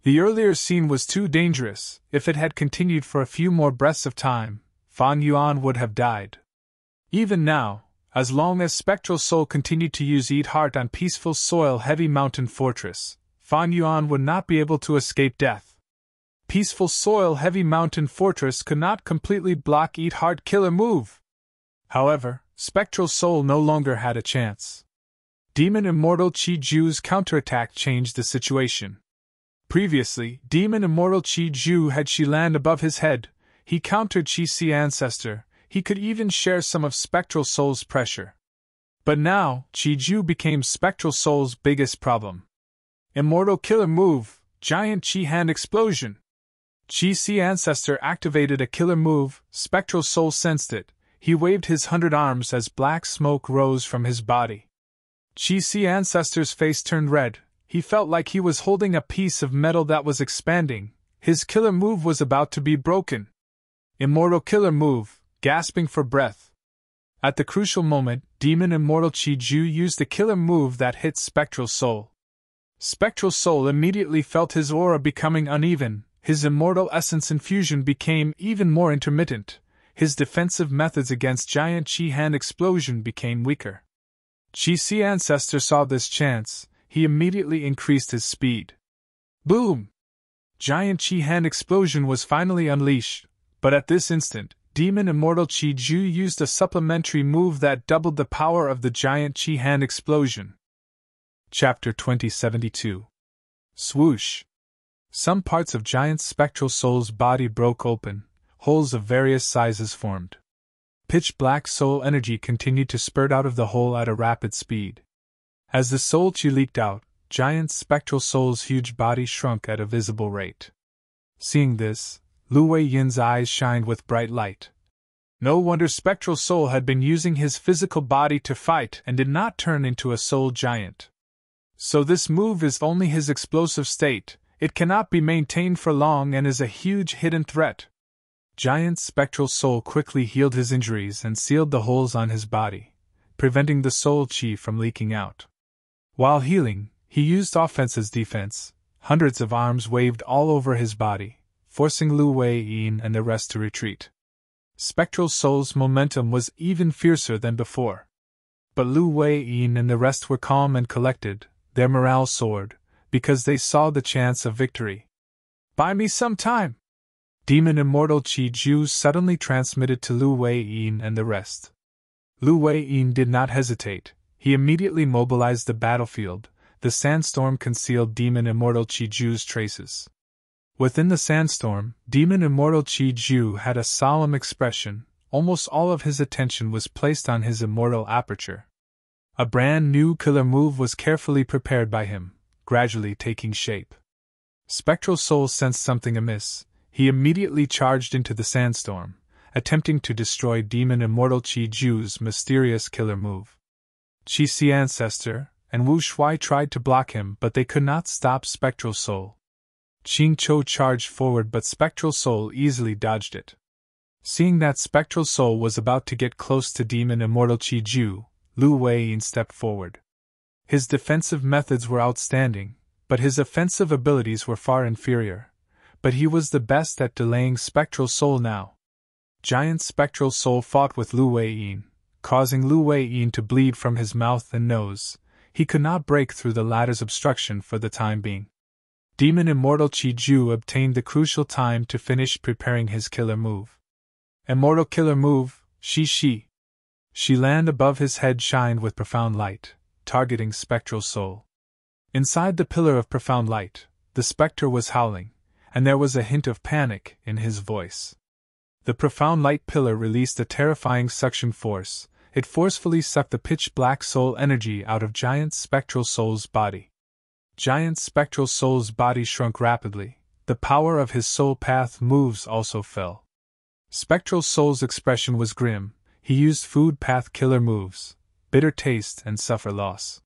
The earlier scene was too dangerous. If it had continued for a few more breaths of time, Fan Yuan would have died. Even now, as long as Spectral Soul continued to use Eat Heart on Peaceful Soil Heavy Mountain Fortress, Fan Yuan would not be able to escape death. Peaceful Soil Heavy Mountain Fortress could not completely block Eat Heart killer move. However, Spectral Soul no longer had a chance. Demon Immortal Qi Ju's counterattack changed the situation. Previously, Demon Immortal Qi Ju had Qi land above his head. He countered Qi Si Ancestor. He could even share some of Spectral Soul's pressure. But now, Qi Ju became Spectral Soul's biggest problem. Immortal Killer Move, Giant Qi Hand Explosion. Qi Si Ancestor activated a killer move. Spectral Soul sensed it. He waved his 100 arms as black smoke rose from his body. Qi Si Ancestor's face turned red. He felt like he was holding a piece of metal that was expanding. His killer move was about to be broken. Immortal Killer Move, gasping for breath. At the crucial moment, Demon Immortal Qi Ju used the killer move that hit Spectral Soul. Spectral Soul immediately felt his aura becoming uneven. His immortal essence infusion became even more intermittent. His defensive methods against Giant Qi Hand Explosion became weaker. Qi Si Ancestor saw this chance. He immediately increased his speed. Boom! Giant Qi Hand Explosion was finally unleashed, but at this instant, Demon Immortal Qi Ju used a supplementary move that doubled the power of the Giant Qi Hand Explosion. Chapter 2072. Swoosh! Some parts of Giant Spectral Soul's body broke open, holes of various sizes formed. Pitch-black soul energy continued to spurt out of the hole at a rapid speed. As the soul chi leaked out, Giant Spectral Soul's huge body shrunk at a visible rate. Seeing this, Lu Wei Yin's eyes shined with bright light. No wonder Spectral Soul had been using his physical body to fight and did not turn into a soul giant. So this move is only his explosive state. It cannot be maintained for long and is a huge hidden threat. Giant Spectral Soul quickly healed his injuries and sealed the holes on his body, preventing the soul chi from leaking out. While healing, he used offense as defense. Hundreds of arms waved all over his body, forcing Lu Wei-yin and the rest to retreat. Spectral Soul's momentum was even fiercer than before. But Lu Wei-yin and the rest were calm and collected, their morale soared, because they saw the chance of victory. "Buy me some time!" Demon Immortal Qi Ju suddenly transmitted to Lu Wei-yin and the rest. Lu Wei-yin did not hesitate. He immediately mobilized the battlefield. The sandstorm concealed Demon Immortal Qi Ju's traces. Within the sandstorm, Demon Immortal Qi Ju had a solemn expression. Almost all of his attention was placed on his immortal aperture. A brand new killer move was carefully prepared by him, gradually taking shape. Spectral Soul sensed something amiss. He immediately charged into the sandstorm, attempting to destroy Demon Immortal Qi Ju's mysterious killer move. Qi Si Ancestor and Wu Shuai tried to block him, but they could not stop Spectral Soul. Qing Chou charged forward, but Spectral Soul easily dodged it. Seeing that Spectral Soul was about to get close to Demon Immortal Qi Ju, Lu Wei-yin stepped forward. His defensive methods were outstanding, but his offensive abilities were far inferior. But he was the best at delaying Spectral Soul now. Giant Spectral Soul fought with Lu Wei-yin, causing Lu Wei-yin to bleed from his mouth and nose. He could not break through the latter's obstruction for the time being. Demon Immortal Qi Ju obtained the crucial time to finish preparing his killer move. Immortal Killer Move, Shi. She land above his head shined with profound light, targeting Spectral Soul. Inside the pillar of profound light, the specter was howling, and there was a hint of panic in his voice. The profound light pillar released a terrifying suction force. It forcefully sucked the pitch-black soul energy out of Giant Spectral Soul's body. Giant Spectral Soul's body shrunk rapidly. The power of his soul path moves also fell. Spectral Soul's expression was grim. He used food path killer moves, bitter taste and suffer loss.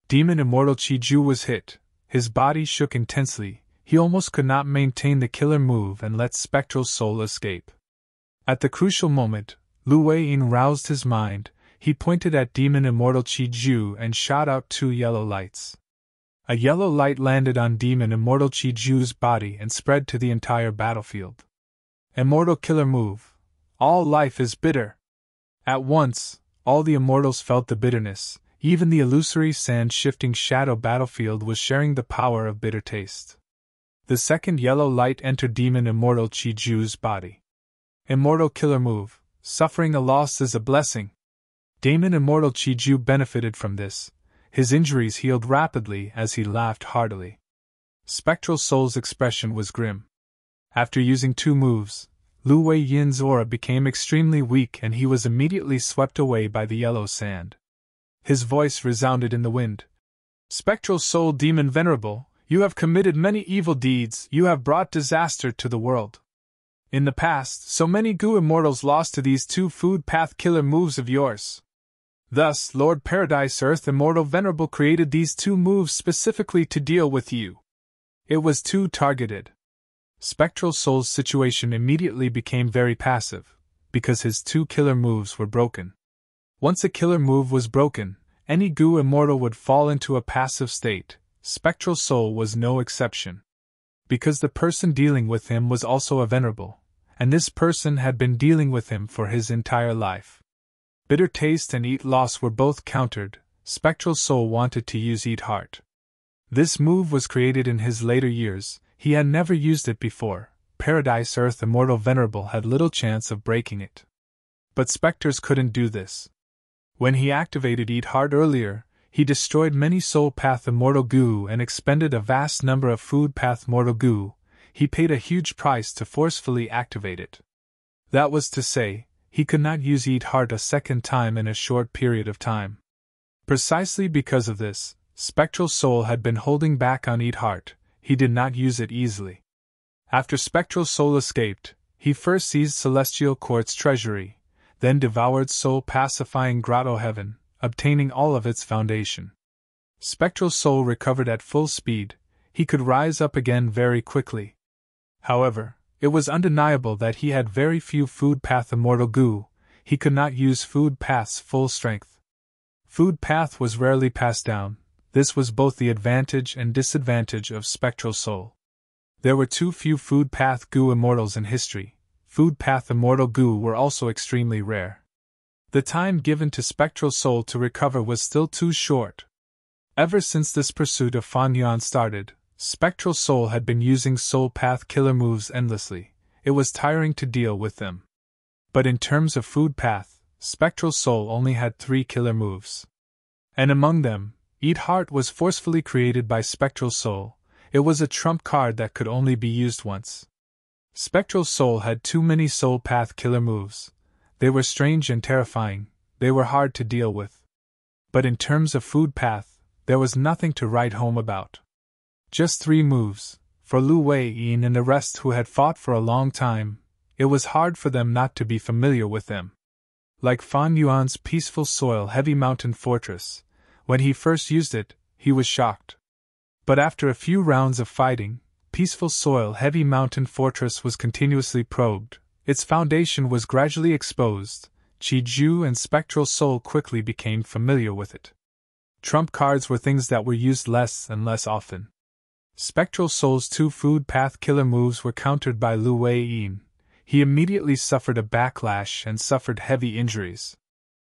Demon Immortal Qi Ju was hit. His body shook intensely. He almost could not maintain the killer move and let Spectral Soul escape. At the crucial moment, Lu Wei-yin roused his mind. He pointed at Demon Immortal Qi Ju and shot out 2 yellow lights. A yellow light landed on Demon Immortal Qi Ju's body and spread to the entire battlefield. Immortal Killer Move. All life is bitter. At once, all the immortals felt the bitterness. Even the illusory sand-shifting shadow battlefield was sharing the power of bitter taste. The second yellow light entered Demon Immortal Qi Ju's body. Immortal Killer Move. Suffering a loss is a blessing. Demon Immortal Qi Ju benefited from this. His injuries healed rapidly as he laughed heartily. Spectral Soul's expression was grim. After using 2 moves, Lu Wei-yin's aura became extremely weak and he was immediately swept away by the yellow sand. His voice resounded in the wind. "Spectral Soul Demon Venerable, you have committed many evil deeds, you have brought disaster to the world. In the past, so many Gu immortals lost to these 2 food path killer moves of yours. Thus, Lord Paradise Earth Immortal Venerable created these 2 moves specifically to deal with you. It was too targeted." Spectral Soul's situation immediately became very passive, because his 2 killer moves were broken. Once a killer move was broken, any Gu immortal would fall into a passive state. Spectral Soul was no exception. Because the person dealing with him was also a venerable, and this person had been dealing with him for his entire life. Bitter taste and eat loss were both countered. Spectral Soul wanted to use Eat Heart. This move was created in his later years. He had never used it before. Paradise Earth Immortal Venerable had little chance of breaking it. But specters couldn't do this. When he activated Eat Heart earlier, he destroyed many Soul Path Immortal Gu and expended a vast number of Food Path Mortal Gu. He paid a huge price to forcefully activate it. That was to say, he could not use Eat Heart a second time in a short period of time. Precisely because of this, Spectral Soul had been holding back on Eat Heart. He did not use it easily. After Spectral Soul escaped, he first seized Celestial Quartz Treasury, then devoured Soul Pacifying Grotto Heaven, obtaining all of its foundation. Spectral Soul recovered at full speed. He could rise up again very quickly. However, It was undeniable that he had very few food path immortal goo, he could not use food path's full strength. Food path was rarely passed down, this was both the advantage and disadvantage of spectral soul. There were too few food path goo immortals in history, food path immortal goo were also extremely rare. The time given to spectral soul to recover was still too short. Ever since this pursuit of Fan Yuan started, spectral soul had been using soul path killer moves endlessly, it was tiring to deal with them. But in terms of food path, spectral soul only had 3 killer moves. And among them, Eat Heart was forcefully created by spectral soul, it was a trump card that could only be used once. Spectral soul had too many soul path killer moves, they were strange and terrifying, they were hard to deal with. But in terms of food path, there was nothing to write home about. Just 3 moves, for Lu Wei-yin and the rest who had fought for a long time, it was hard for them not to be familiar with them. Like Fan Yuan's peaceful soil heavy mountain fortress, when he first used it, he was shocked. But after a few rounds of fighting, peaceful soil heavy mountain fortress was continuously probed, its foundation was gradually exposed, Qi-Ju and spectral soul quickly became familiar with it. Trump cards were things that were used less and less often. Spectral soul's 2 food path killer moves were countered by Lu Wei-yin. He immediately suffered a backlash and suffered heavy injuries.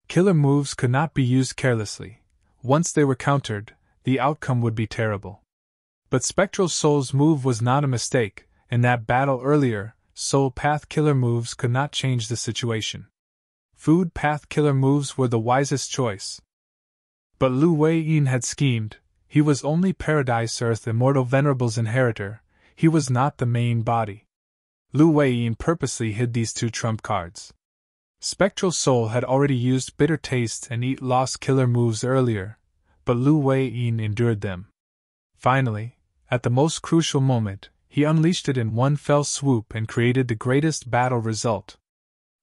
Killer moves could not be used carelessly. Once they were countered, the outcome would be terrible. But spectral soul's move was not a mistake. In that battle earlier, soul path killer moves could not change the situation. Food path killer moves were the wisest choice. But Lu Wei-yin had schemed, he was only Paradise Earth Immortal Venerable's inheritor, he was not the main body. Lu Wei-yin purposely hid these 2 trump cards. Spectral Soul had already used Bitter Taste and Eat Loss killer moves earlier, but Lu Wei-yin endured them. Finally, at the most crucial moment, he unleashed it in one fell swoop and created the greatest battle result.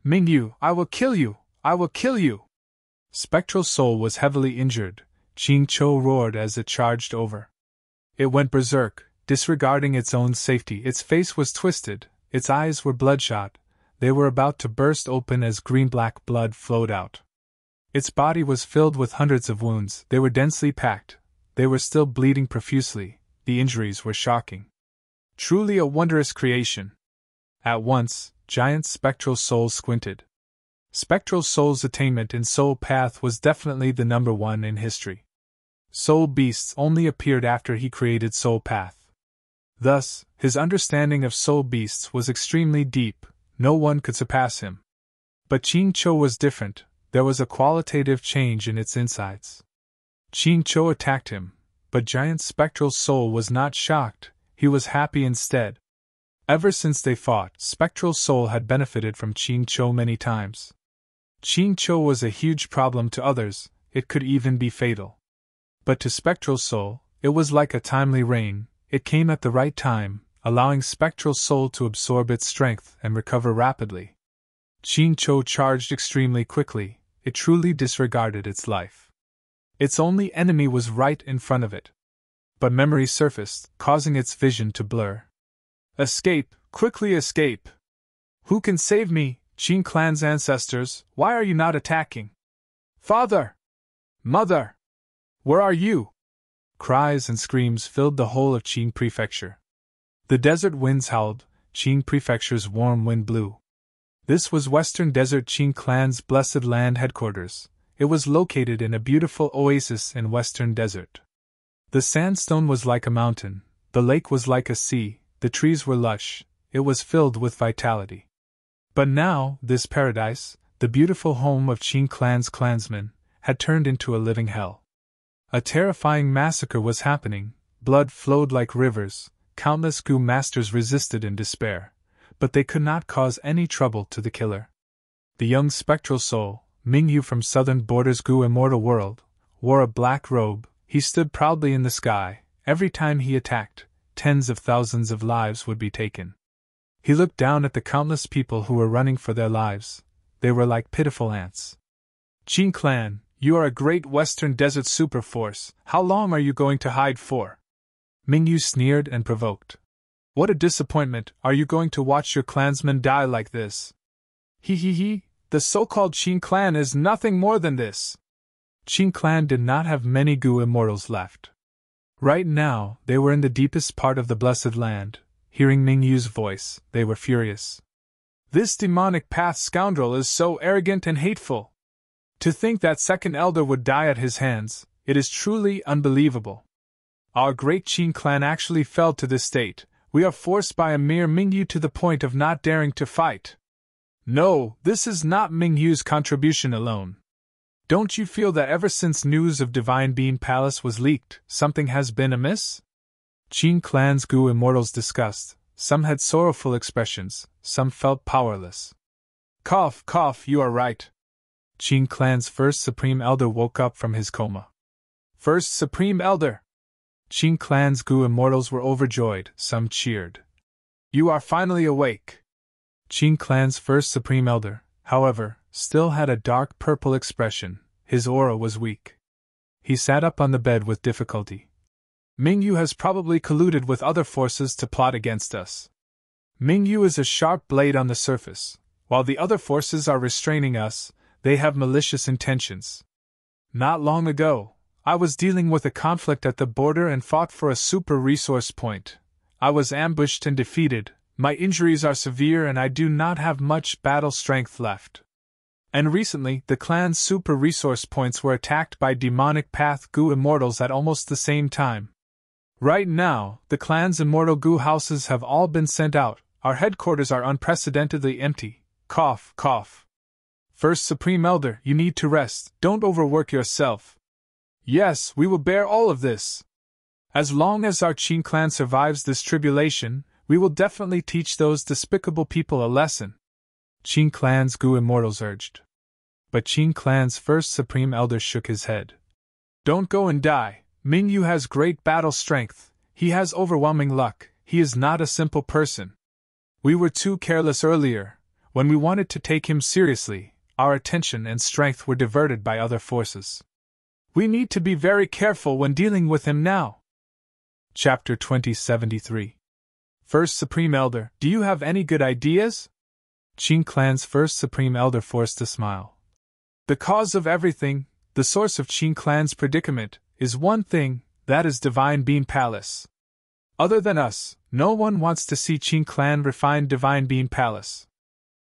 Mingyu, I will kill you! I will kill you! Spectral Soul was heavily injured, Qing Cho roared as it charged over. It went berserk, disregarding its own safety. Its face was twisted, its eyes were bloodshot, they were about to burst open as green-black blood flowed out. Its body was filled with hundreds of wounds, they were densely packed, they were still bleeding profusely, the injuries were shocking. Truly a wondrous creation. At once, giant Spectral Soul squinted. Spectral Soul's attainment in Soul Path was definitely the number 1 in history. Soul Beasts only appeared after he created Soul Path. Thus, his understanding of Soul Beasts was extremely deep, no one could surpass him. But Qing Cho was different, there was a qualitative change in its insides. Qing Cho attacked him, but giant Spectral Soul was not shocked, he was happy instead. Ever since they fought, Spectral Soul had benefited from Qing Cho many times. Qing Cho was a huge problem to others, it could even be fatal. But to Spectral Soul, it was like a timely rain, it came at the right time, allowing Spectral Soul to absorb its strength and recover rapidly. Qing Cho charged extremely quickly, it truly disregarded its life. Its only enemy was right in front of it. But memory surfaced, causing its vision to blur. Escape, quickly escape! Who can save me? Qing clan's ancestors, why are you not attacking? Father! Mother! Where are you? Cries and screams filled the whole of Qing Prefecture. The desert winds howled, Qing Prefecture's warm wind blew. This was Western Desert Qing clan's blessed land headquarters, it was located in a beautiful oasis in Western Desert. The sandstone was like a mountain, the lake was like a sea, the trees were lush, it was filled with vitality. But now, this paradise, the beautiful home of Qing clan's clansmen, had turned into a living hell. A terrifying massacre was happening, blood flowed like rivers, countless Gu masters resisted in despair, but they could not cause any trouble to the killer. The young Spectral Soul, Mingyu from southern borders Gu immortal world, wore a black robe, he stood proudly in the sky, every time he attacked, tens of thousands of lives would be taken. He looked down at the countless people who were running for their lives, they were like pitiful ants. Qing clan, you are a great Western Desert super force, how long are you going to hide for? Mingyu sneered and provoked. What a disappointment, are you going to watch your clansmen die like this? He, the so-called Qin clan is nothing more than this. Qin clan did not have many Gu immortals left. Right now, they were in the deepest part of the Blessed Land. Hearing Mingyu's voice, they were furious. This demonic path scoundrel is so arrogant and hateful. To think that second elder would die at his hands, it is truly unbelievable. Our great Qin clan actually fell to this state. We are forced by a mere Mingyu to the point of not daring to fight. No, this is not Mingyu's contribution alone. Don't you feel that ever since news of Divine Being Palace was leaked, something has been amiss? Qin clan's Gu immortals discussed. Some had sorrowful expressions, some felt powerless. Cough, you are right. Qin clan's first Supreme Elder woke up from his coma. First Supreme Elder! Qin clan's Gu immortals were overjoyed, some cheered. You are finally awake! Qin clan's first Supreme Elder, however, still had a dark purple expression. His aura was weak. He sat up on the bed with difficulty. Mingyu has probably colluded with other forces to plot against us. Mingyu is a sharp blade on the surface. While the other forces are restraining us, they have malicious intentions. Not long ago, I was dealing with a conflict at the border and fought for a super resource point. I was ambushed and defeated. My injuries are severe and I do not have much battle strength left. And recently, the clan's super resource points were attacked by demonic path Gu immortals at almost the same time. Right now, the clan's immortal Gu houses have all been sent out. Our headquarters are unprecedentedly empty. Cough. First Supreme Elder, you need to rest. Don't overwork yourself. Yes, we will bear all of this. As long as our Qin clan survives this tribulation, we will definitely teach those despicable people a lesson. Qin clan's Gu immortals urged. But Qin clan's first Supreme Elder shook his head. Don't go and die. Mingyu has great battle strength. He has overwhelming luck. He is not a simple person. We were too careless earlier. When we wanted to take him seriously, our attention and strength were diverted by other forces. We need to be very careful when dealing with him now. Chapter 2073. First Supreme Elder, do you have any good ideas? Qin clan's first Supreme Elder forced a smile. The cause of everything, the source of Qin clan's predicament, is one thing, that is Divine Being Palace. Other than us, no one wants to see Qin clan refine Divine Being Palace.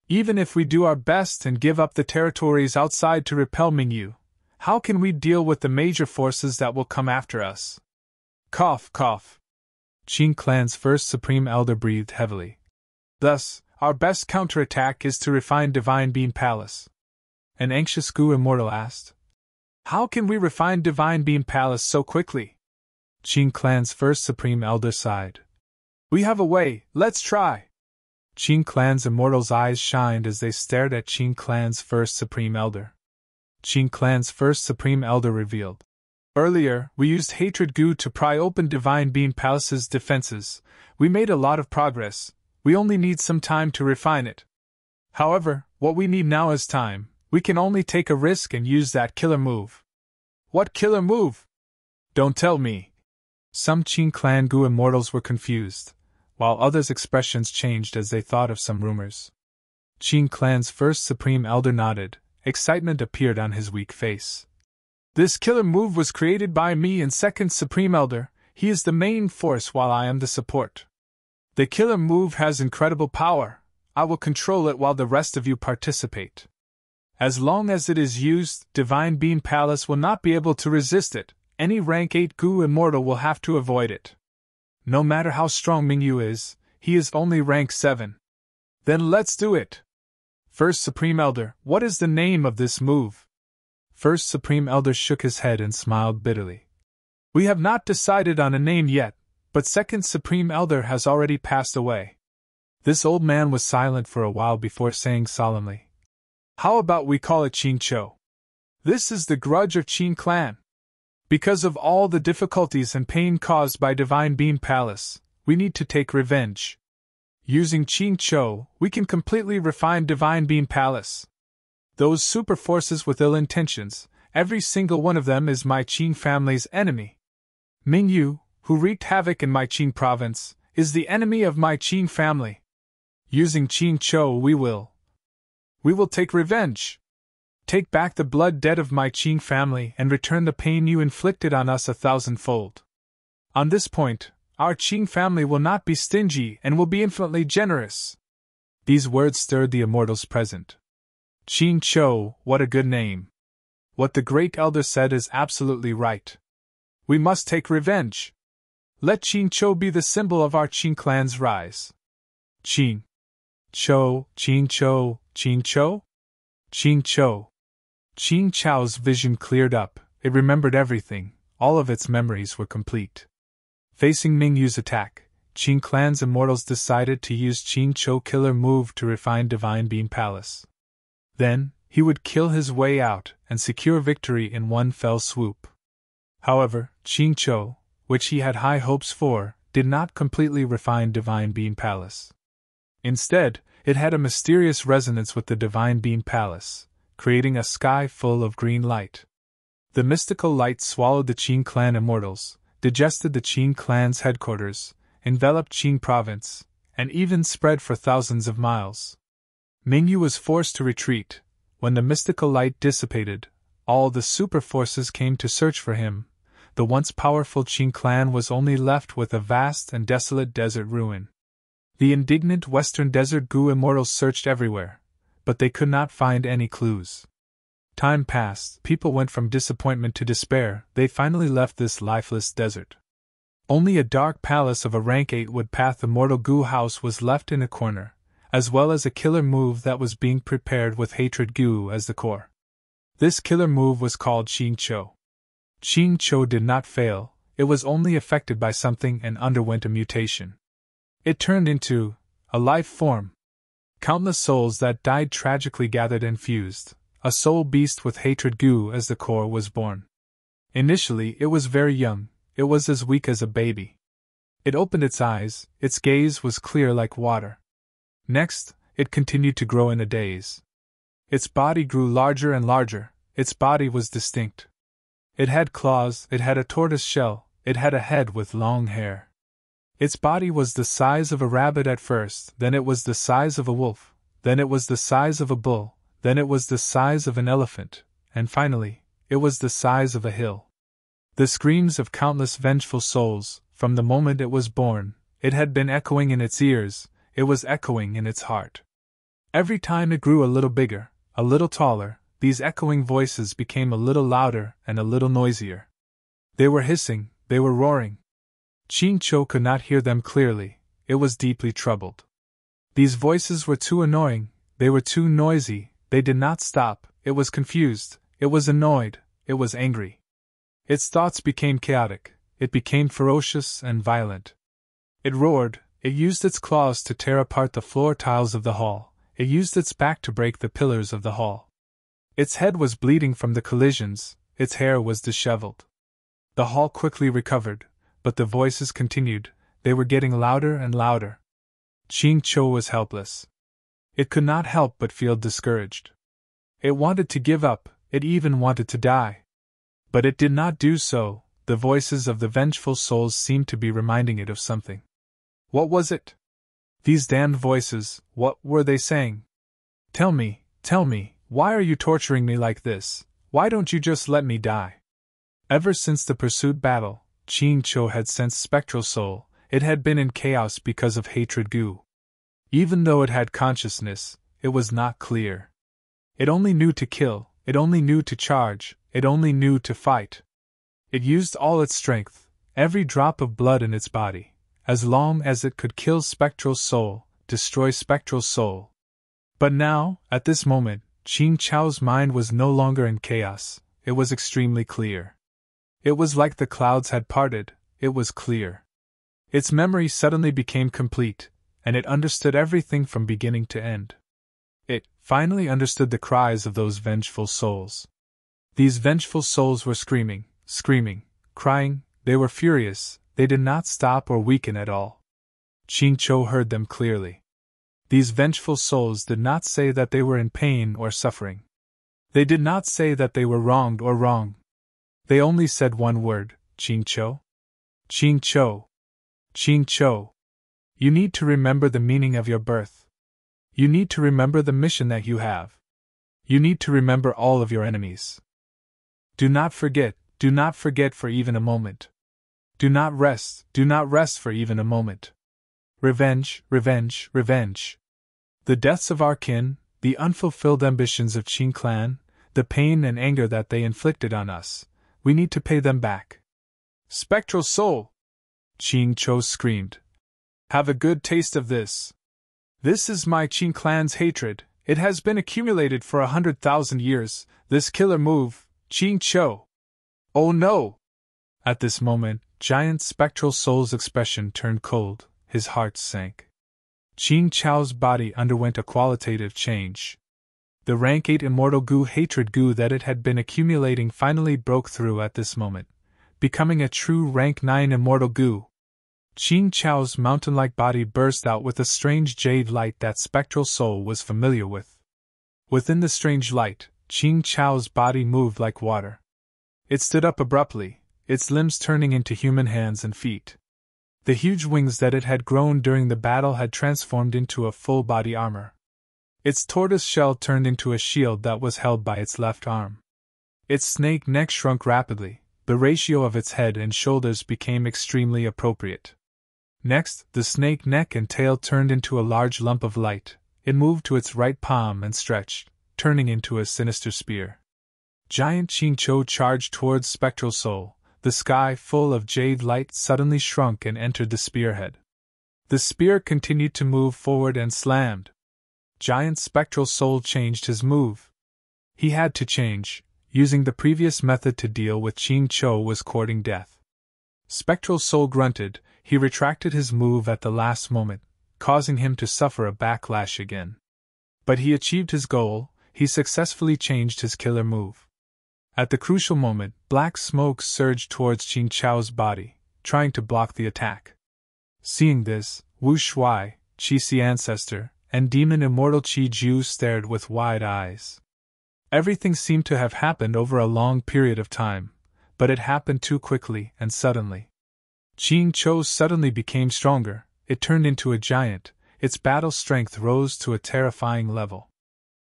Even if we do our best and give up the territories outside to repel Mingyu, how can we deal with the major forces that will come after us? Cough. Qin clan's first Supreme Elder breathed heavily. Thus, our best counterattack is to refine Divine Being Palace. An anxious Gu immortal asked. How can we refine Divine Being Palace so quickly? Qin clan's first Supreme Elder sighed. We have a way, let's try. Qin clan's immortals' eyes shined as they stared at Qin clan's first Supreme Elder. Qin clan's first Supreme Elder revealed. Earlier, we used Hatred Gu to pry open Divine Being Palace's defenses. We made a lot of progress. We only need some time to refine it. However, what we need now is time. We can only take a risk and use that killer move. What killer move? Don't tell me. Some Qin clan Gu immortals were confused, while others' expressions changed as they thought of some rumors. Qin clan's first Supreme Elder nodded. Excitement appeared on his weak face. This killer move was created by me and second Supreme Elder. He is the main force while I am the support. The killer move has incredible power. I will control it while the rest of you participate. As long as it is used, Divine Being Palace will not be able to resist it. Any rank 8 Gu immortal will have to avoid it. No matter how strong Mingyu is, he is only rank 7. Then let's do it. First Supreme Elder, what is the name of this move? First Supreme Elder shook his head and smiled bitterly. We have not decided on a name yet, but second Supreme Elder has already passed away. This old man was silent for a while before saying solemnly. How about we call it Qin Cho? This is the grudge of Qin clan. Because of all the difficulties and pain caused by Divine Being Palace, we need to take revenge. Using Qin Cho, we can completely refine Divine Being Palace. Those super forces with ill intentions, every single one of them is my Qin family's enemy. Mingyu, who wreaked havoc in my Qin province, is the enemy of my Qin family. Using Qin Chou we will take revenge. Take back the blood debt of my Qin family and return the pain you inflicted on us 1,000-fold. On this point, our Qin family will not be stingy and will be infinitely generous. These words stirred the immortals present. Qin Chou, what a good name. What the great elder said is absolutely right. We must take revenge. Let Qin Chou be the symbol of our Qin clan's rise. Qin Chou, Qin Chou, Qin Chou? Qin Chou. Qin Chou's vision cleared up, it remembered everything, all of its memories were complete. Facing Mingyu's attack, Qin clan's immortals decided to use Qin Chou killer move to refine Divine Beam Palace. Then, he would kill his way out and secure victory in one fell swoop. However, Qin Chou, which he had high hopes for, did not completely refine Divine Beam Palace. Instead, it had a mysterious resonance with the Divine Beam Palace, creating a sky full of green light. The mystical light swallowed the Qin clan immortals, digested the Qin clan's headquarters, enveloped Qin province, and even spread for thousands of miles. Mingyu was forced to retreat. When the mystical light dissipated, all the super forces came to search for him. The once powerful Qin clan was only left with a vast and desolate desert ruin. The indignant Western Desert Gu immortals searched everywhere, but they could not find any clues. Time passed, people went from disappointment to despair, they finally left this lifeless desert. Only a dark palace of a rank 8 wood path immortal Gu house was left in a corner, as well as a killer move that was being prepared with hatred Gu as the core. This killer move was called Qin Chou. Qin Chou did not fail, it was only affected by something and underwent a mutation. It turned into a life form. Countless souls that died tragically gathered and fused. A soul beast with hatred Gu as the core was born. Initially, it was very young, it was as weak as a baby. It opened its eyes, its gaze was clear like water. Next, it continued to grow in a daze. Its body grew larger and larger, its body was distinct. It had claws, it had a tortoise shell, it had a head with long hair. Its body was the size of a rabbit at first, then it was the size of a wolf, then it was the size of a bull, then it was the size of an elephant, and finally, it was the size of a hill. The screams of countless vengeful souls, from the moment it was born, it had been echoing in its ears, it was echoing in its heart. Every time it grew a little bigger, a little taller, these echoing voices became a little louder and a little noisier. They were hissing, they were roaring. Qin Chou could not hear them clearly, it was deeply troubled. These voices were too annoying, they were too noisy, they did not stop, it was confused, it was annoyed, it was angry. Its thoughts became chaotic, it became ferocious and violent. It roared, it used its claws to tear apart the floor tiles of the hall, it used its back to break the pillars of the hall. Its head was bleeding from the collisions, its hair was disheveled. The hall quickly recovered, but the voices continued, they were getting louder and louder. Qin Chou was helpless. It could not help but feel discouraged. It wanted to give up, it even wanted to die. But it did not do so, the voices of the vengeful souls seemed to be reminding it of something. What was it? These damned voices, what were they saying? Tell me, why are you torturing me like this? Why don't you just let me die? Ever since the pursuit battle, Qin Chou had sensed spectral soul, it had been in chaos because of hatred Gu. Even though it had consciousness, it was not clear. It only knew to kill, it only knew to charge, it only knew to fight. It used all its strength, every drop of blood in its body, as long as it could kill spectral soul, destroy spectral soul. But now, at this moment, Qin Chou's mind was no longer in chaos, it was extremely clear. It was like the clouds had parted, it was clear. Its memory suddenly became complete, and it understood everything from beginning to end. It finally understood the cries of those vengeful souls. These vengeful souls were screaming, crying, they were furious, they did not stop or weaken at all. Qin Chou heard them clearly. These vengeful souls did not say that they were in pain or suffering. They did not say that they were wronged or wrong. They only said one word, Qin Chou. Qin Chou. Qin Chou. You need to remember the meaning of your birth. You need to remember the mission that you have. You need to remember all of your enemies. Do not forget for even a moment. Do not rest for even a moment. Revenge, revenge, revenge. The deaths of our kin, the unfulfilled ambitions of Qing clan, the pain and anger that they inflicted on us, we need to pay them back. Spectral soul! Qing Cho screamed. Have a good taste of this. This is my Qing clan's hatred. It has been accumulated for 100,000 years, this killer move, Qing Cho. Oh no! At this moment, Giant Spectral Soul's expression turned cold, his heart sank. Qing Chao's body underwent a qualitative change. The rank 8 immortal goo hatred goo that it had been accumulating finally broke through at this moment, becoming a true rank 9 immortal goo. Qing Chao's mountain-like body burst out with a strange jade light that Spectral Soul was familiar with. Within the strange light, Qing Chao's body moved like water. It stood up abruptly, its limbs turning into human hands and feet. The huge wings that it had grown during the battle had transformed into a full-body armor. Its tortoise shell turned into a shield that was held by its left arm. Its snake neck shrunk rapidly, the ratio of its head and shoulders became extremely appropriate. Next, the snake neck and tail turned into a large lump of light. It moved to its right palm and stretched, turning into a sinister spear. Giant Qing Cho charged towards Spectral Soul. The sky full of jade light suddenly shrunk and entered the spearhead. The spear continued to move forward and slammed. Giant Spectral Soul changed his move. He had to change. Using the previous method to deal with Qing Cho was courting death. Spectral Soul grunted. He retracted his move at the last moment, causing him to suffer a backlash again. But he achieved his goal. He successfully changed his killer move. At the crucial moment, black smoke surged towards Qing Chao's body, trying to block the attack. Seeing this, Wu Shuai, Qi-Si ancestor, and demon immortal Qi Ju stared with wide eyes. Everything seemed to have happened over a long period of time, but it happened too quickly and suddenly. Qing Cho suddenly became stronger, it turned into a giant, its battle strength rose to a terrifying level.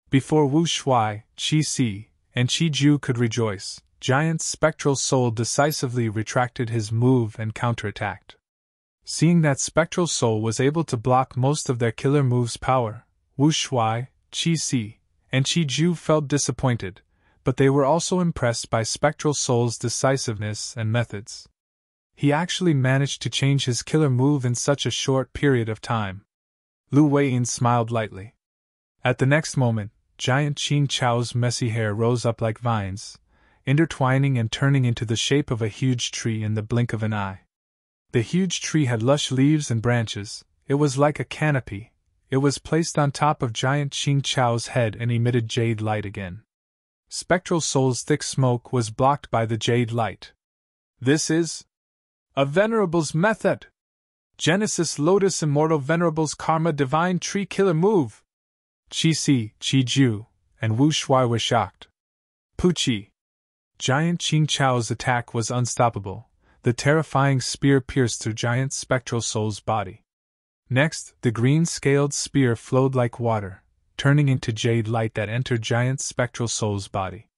Before Wu Shuai, Qi-Si, and Qi Ju could rejoice, Giant Spectral Soul decisively retracted his move and counterattacked. Seeing that Spectral Soul was able to block most of their killer move's power, Wu Shuai, Qi-Si, and Qi Ju felt disappointed, but they were also impressed by Spectral Soul's decisiveness and methods. He actually managed to change his killer move in such a short period of time. Lu Weiyin smiled lightly. At the next moment, Giant Qing Chao's messy hair rose up like vines, intertwining and turning into the shape of a huge tree in the blink of an eye. The huge tree had lush leaves and branches. It was like a canopy. It was placed on top of Giant Qing Chao's head and emitted jade light again. Spectral Soul's thick smoke was blocked by the jade light. This is a Venerable's method! Genesis Lotus Immortal Venerable's Karma Divine Tree Killer Move! Qi-Si, Qi Ju, and Wu Shuai were shocked. Puchi! Giant Qing Chao's attack was unstoppable. The terrifying spear pierced through Giant Spectral Soul's body. Next, the green-scaled spear flowed like water, turning into jade light that entered Giant Spectral Soul's body.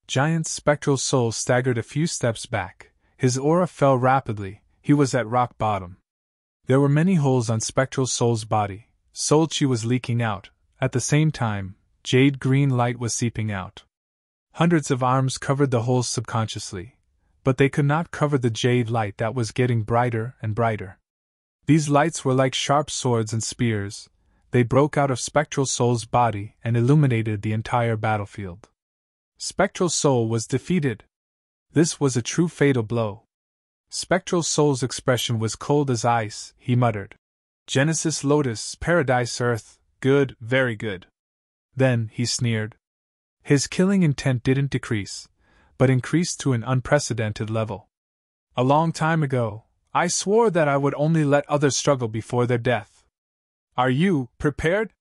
Giant Spectral Soul staggered a few steps back. His aura fell rapidly. He was at rock bottom. There were many holes on Spectral Soul's body. Soul Chi was leaking out. At the same time, jade green light was seeping out. Hundreds of arms covered the holes subconsciously, but they could not cover the jade light that was getting brighter and brighter. These lights were like sharp swords and spears. They broke out of Spectral Soul's body and illuminated the entire battlefield. Spectral Soul was defeated. This was a true fatal blow. Spectral Soul's expression was cold as ice. He muttered, "Genesis Lotus, Paradise Earth, good, very good." Then he sneered. His killing intent didn't decrease, but increased to an unprecedented level. "A long time ago, I swore that I would only let others struggle before their death. Are you prepared?"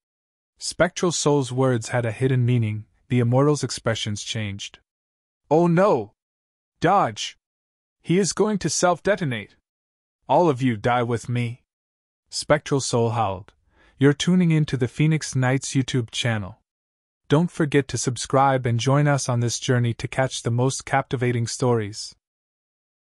Spectral Soul's words had a hidden meaning. The immortal's expressions changed. "Oh no! Dodge! He is going to self-detonate. All of you die with me." Spectral Soul howled. You're tuning in to the Phoenix Nights YouTube channel. Don't forget to subscribe and join us on this journey to catch the most captivating stories.